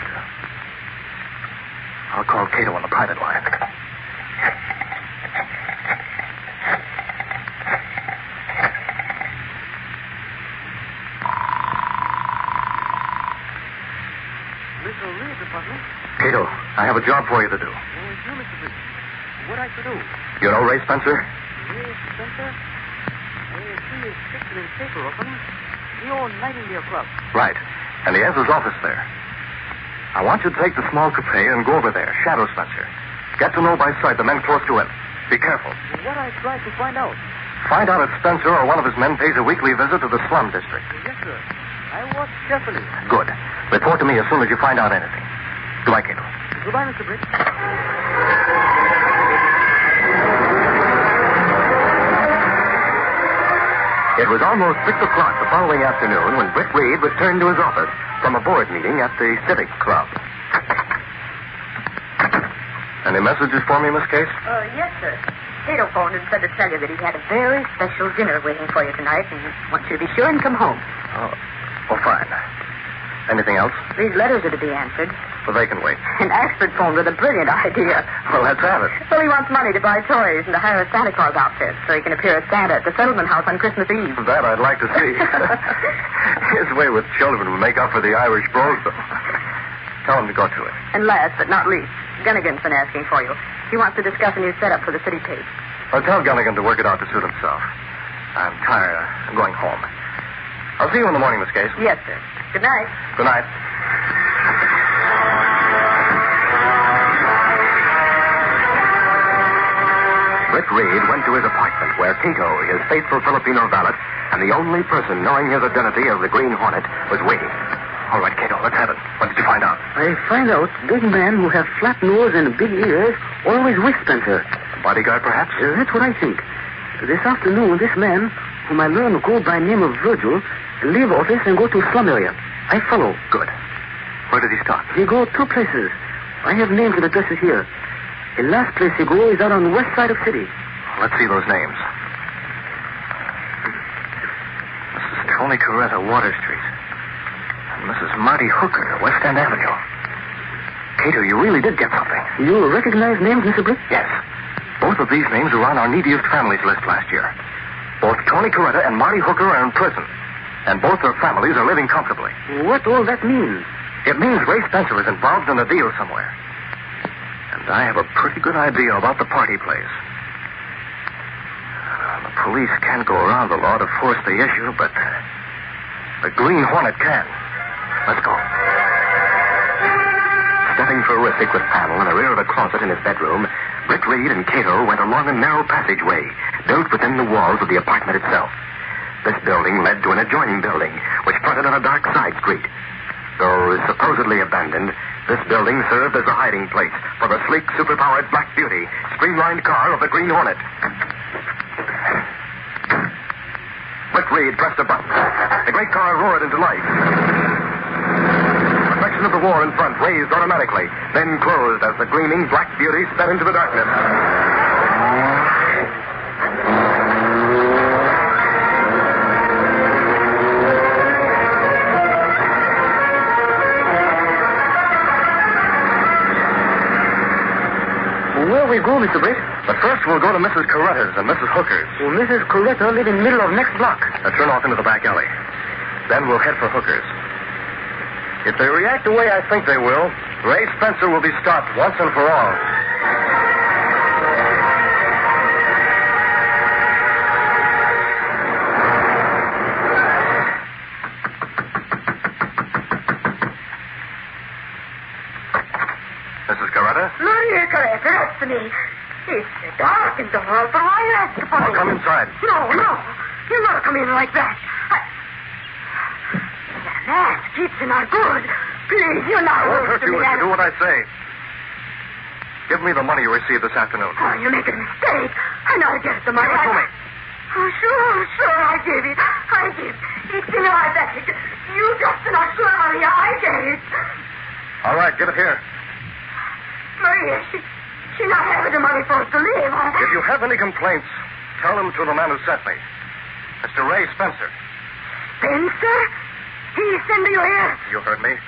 I'll call Cato on the private line. Cato, I have a job for you to do. Oh, sure, Mr. Britt. What I to do? You know Ray Spencer? Ray Spencer? I see his picture in the paper, open. He owns Nightingale Club. Right. And he has his office there. I want you to take the small coupe and go over there. Shadow Spencer. Get to know by sight the men close to him. Be careful. What I tried to find out. Find out if Spencer or one of his men pays a weekly visit to the slum district. Yes, sir. I watch carefully. Good. Report to me as soon as you find out anything. Goodbye, Cato. Goodbye, Mr. Britt. It was almost 6 o'clock the following afternoon when Britt Reed returned to his office from a board meeting at the Civic Club. Any messages for me, Miss Case? Yes, sir. Cato phoned and said to tell you that he had a very special dinner waiting for you tonight and wants you to be sure and come home. Oh, fine. Anything else? These letters are to be answered. Well, they can wait. And Axford phoned with a brilliant idea. Well, let's have it. Well, he wants money to buy toys and to hire a Santa Claus outfit so he can appear as Santa at the settlement house on Christmas Eve. That I'd like to see. His way with children will make up for the Irish brogue, though. Tell him to go to it. And last but not least, Gunnigan's been asking for you. He wants to discuss a new setup for the city page. Well, tell Gunnigan to work it out to suit himself. I'm tired. I'm going home. I'll see you in the morning, Miss Case. Yes, sir. Good night. Good night. Britt Reed went to his apartment where Cato, his faithful Filipino valet, and the only person knowing his identity as the Green Hornet, was waiting. All right, Cato, let's have it. What did you find out? I find out big men who have flat nose and big ears always with Spencer. Bodyguard, perhaps? That's what I think. This afternoon, this man, whom I learn go by name of Virgil, leave office and go to slum area. I follow. Good. Where did he stop? He go 2 places. I have names and addresses here. The last place he go is out on the west side of city. Let's see those names. Mrs. Tony Coretta, Water Street. And Mrs. Marty Hooker, West End Avenue. Cato, you really did get something. You recognize names, Mr. Britt? Yes. Both of these names were on our neediest families list last year. Both Tony Coretta and Marty Hooker are in prison. And both their families are living comfortably. What all that means? It means Ray Spencer is involved in a deal somewhere. And I have a pretty good idea about the party place. The police can't go around the law to force the issue, but the Green Hornet can. Let's go. Step nothing terrific with panel in the rear of a closet in his bedroom, Britt Reed and Cato went along a narrow passageway built within the walls of the apartment itself. This building led to an adjoining building, which fronted on a dark side street. Though supposedly abandoned, this building served as a hiding place for the sleek, superpowered Black Beauty, streamlined car of the Green Hornet. Britt Reed pressed a button. The great car roared into life. A section of the wall in front raised automatically, then closed as the gleaming Black Beauty sped into the darkness. Where we go, Mr. Britt? But first we'll go to Mrs. Coretta's and Mrs. Hooker's. Well, Mrs. Coretta live in the middle of next block. Turn off into the back alley. Then we'll head for Hooker's. If they react the way I think they will, Ray Spencer will be stopped once and for all. Mrs. Coretta? Maria Coretta, that's me. It's dark in the hall, but why ask for I'll come inside. No. You never come in like that. That keeps you not good. Please, you're not I won't hurt you if you do what I say. Give me the money you received this afternoon. Oh, you're making a mistake. I know to get the money. Give it to me. Oh, sure, I give it. It's in my bag. You just not sure, Maria. I get it. All right, give it here. Maria, she not having the money for us to live. If you have any complaints, tell them to the man who sent me. Mr. Ray Spencer. Spencer? He sent you here? You heard me.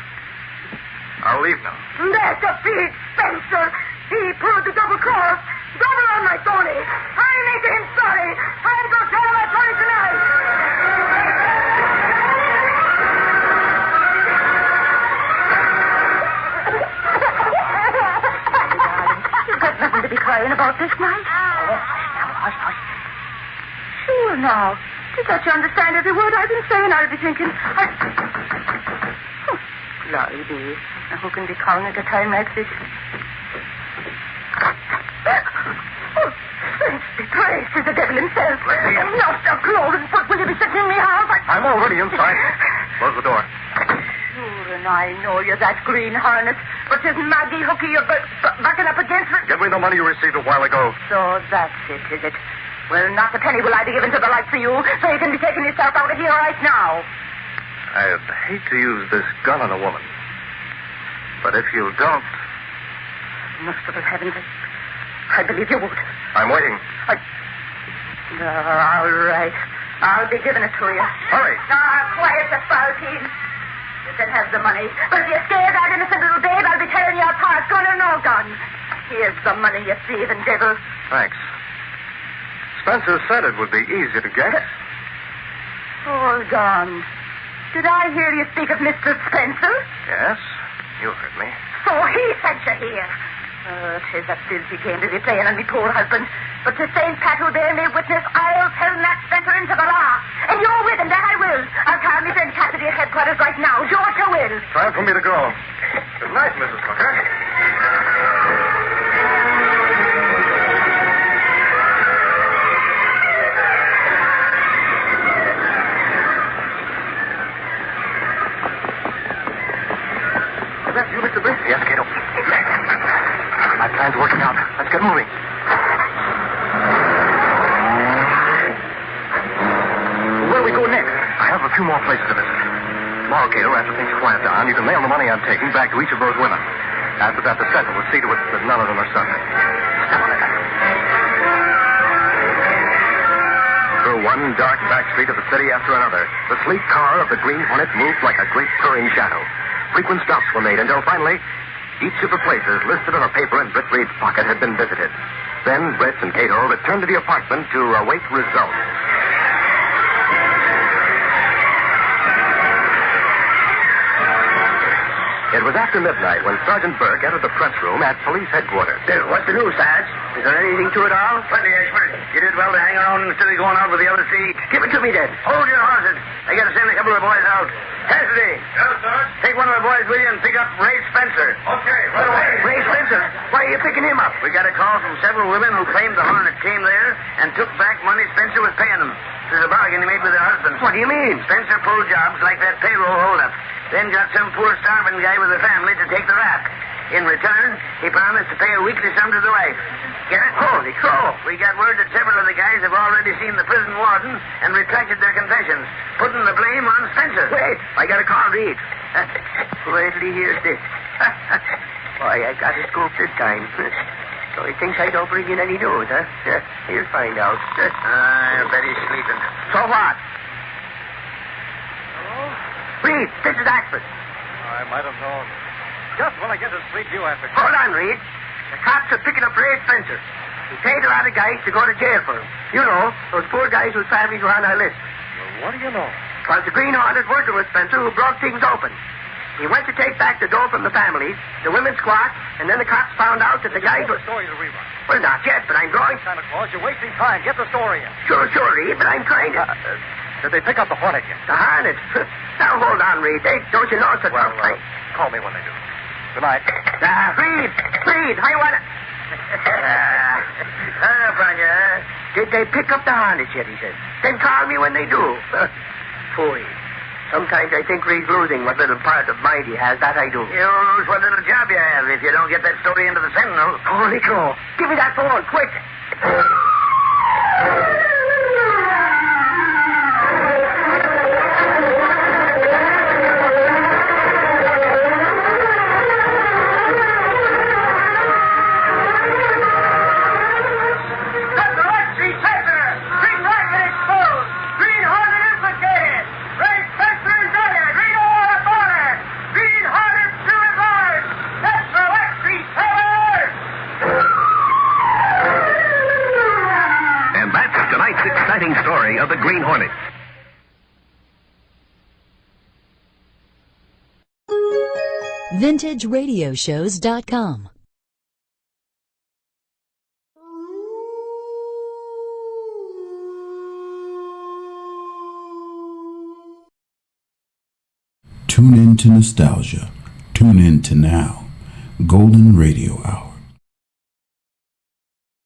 I'll leave now. That's a big Spencer. He pulled the double cross. Double on my Tony. I make him sorry. I'm going to tell my Tony tonight. You've got nothing to be crying about this night. Hush. Sure now. Did that you understand every word I've been saying? I'll be thinking. Glory be. Who can be calling at a time like this? Thanks be praised to the devil himself. Lost our clothes, but will you be setting me out? I'm already inside. Close the door. Sure, and I know you're that Green Hornet, but isn't Maggie Hooky you're backing up against it? Give me the money you received a while ago. So that's it, is it? Well, not a penny will I be given to the likes of you, so you can be taking yourself out of here right now. I'd hate to use this gun on a woman. But if you don't... Merciful heavens, I believe you would. I'm waiting. All right. I'll be giving it to you. Hurry. Quiet, the spalpeen. You can have the money. But if you scare that innocent little babe, I'll be tearing you apart, gun or no gun. Here's the money, you thieving devil. Thanks. Spencer said it would be easy to get. Hold on. Did I hear you speak of Mr. Spencer? Yes, you heard me. So he sent you here. Tis a filthy game to be playing on me poor husband. But to St. Pat who bear me witness, I'll turn that Spencer into the law. And you're with him, that I will. I'll call me friend Cassidy at headquarters right now. George, I will. Time for me to go. Good night, Mrs. Hooker. Is that you, Mr. Britt? Yes, Cato. My plan's working out. Let's get moving. Where do we go next? I have a few more places to visit. Tomorrow, Cato, after things quiet down, you can mail the money I'm taking back to each of those women. After that, the Sentinel will see to it that none of them are subject. Step on it. Through one dark back street of the city after another, the sleek car of the Green Hornet moved like a great purring shadow. Frequent stops were made until finally, each of the places listed on a paper in Britt Reed's pocket had been visited. Then Britt and Cato returned to the apartment to await results. It was after midnight when Sergeant Burke entered the press room at police headquarters. What's the news, Sarge? Is there anything to it all? Plenty, expert. You did well to hang around instead of going out with the other three. Give it to me, then. Hold your horses. I got to send a couple of boys out. Cassidy. Yes, Sarge? Take one of the boys with you and pick up Ray Spencer. Okay, right away. Ray Spencer? Why are you picking him up? We got a call from several women who claimed the Hornet came there and took back money Spencer was paying them. There's a bargain he made with their husbands. What do you mean? Spencer pulled jobs like that payroll holdup. Then got some poor starving guy with a family to take the rap. In return, he promised to pay a weekly sum to the wife. Get it? Holy crow. We got word that several of the guys have already seen the prison warden and retracted their confessions, putting the blame on Spencer. Wait, I got to call Reed. Wait till he hears this. Boy, I got a scoop this time. So he thinks I don't bring in any news, huh? He'll find out. I bet he's sleeping. So what? Reed, this is Axford. I might have known. Just when I get to sleep, you have to... Hold on, Reed. The cops are picking up Ray Spencer. He paid a lot of guys to go to jail for him. You know, those poor guys whose families were on our list. Well, what do you know? It was the Green Hornet working with Spencer who broke things open. He went to take back the dough from the families, the women squawked, and then the cops found out that the guys were... The story to rerun. Well, not yet, but I'm going... Santa Claus, you're wasting time. Get the story in. Sure, Reed, but I'm trying to... Did they pick up the Hornet yet? The Hornet? Now, hold on, Reed. Don't you know it's a tough fight? Call me when they do. Good night. Reed, I want to... Brother, did they pick up the Hornet yet, he says. Then call me when they do. Boy, sometimes I think Reed's losing what little part of mind he has, that I do. You'll lose what little job you have if you don't get that story into the Sentinel. Holy crow. Give me that phone, quick. Story of the Green Hornet. VintageRadioshows.com. Tune in to nostalgia. Tune in to now. Golden Radio Hour.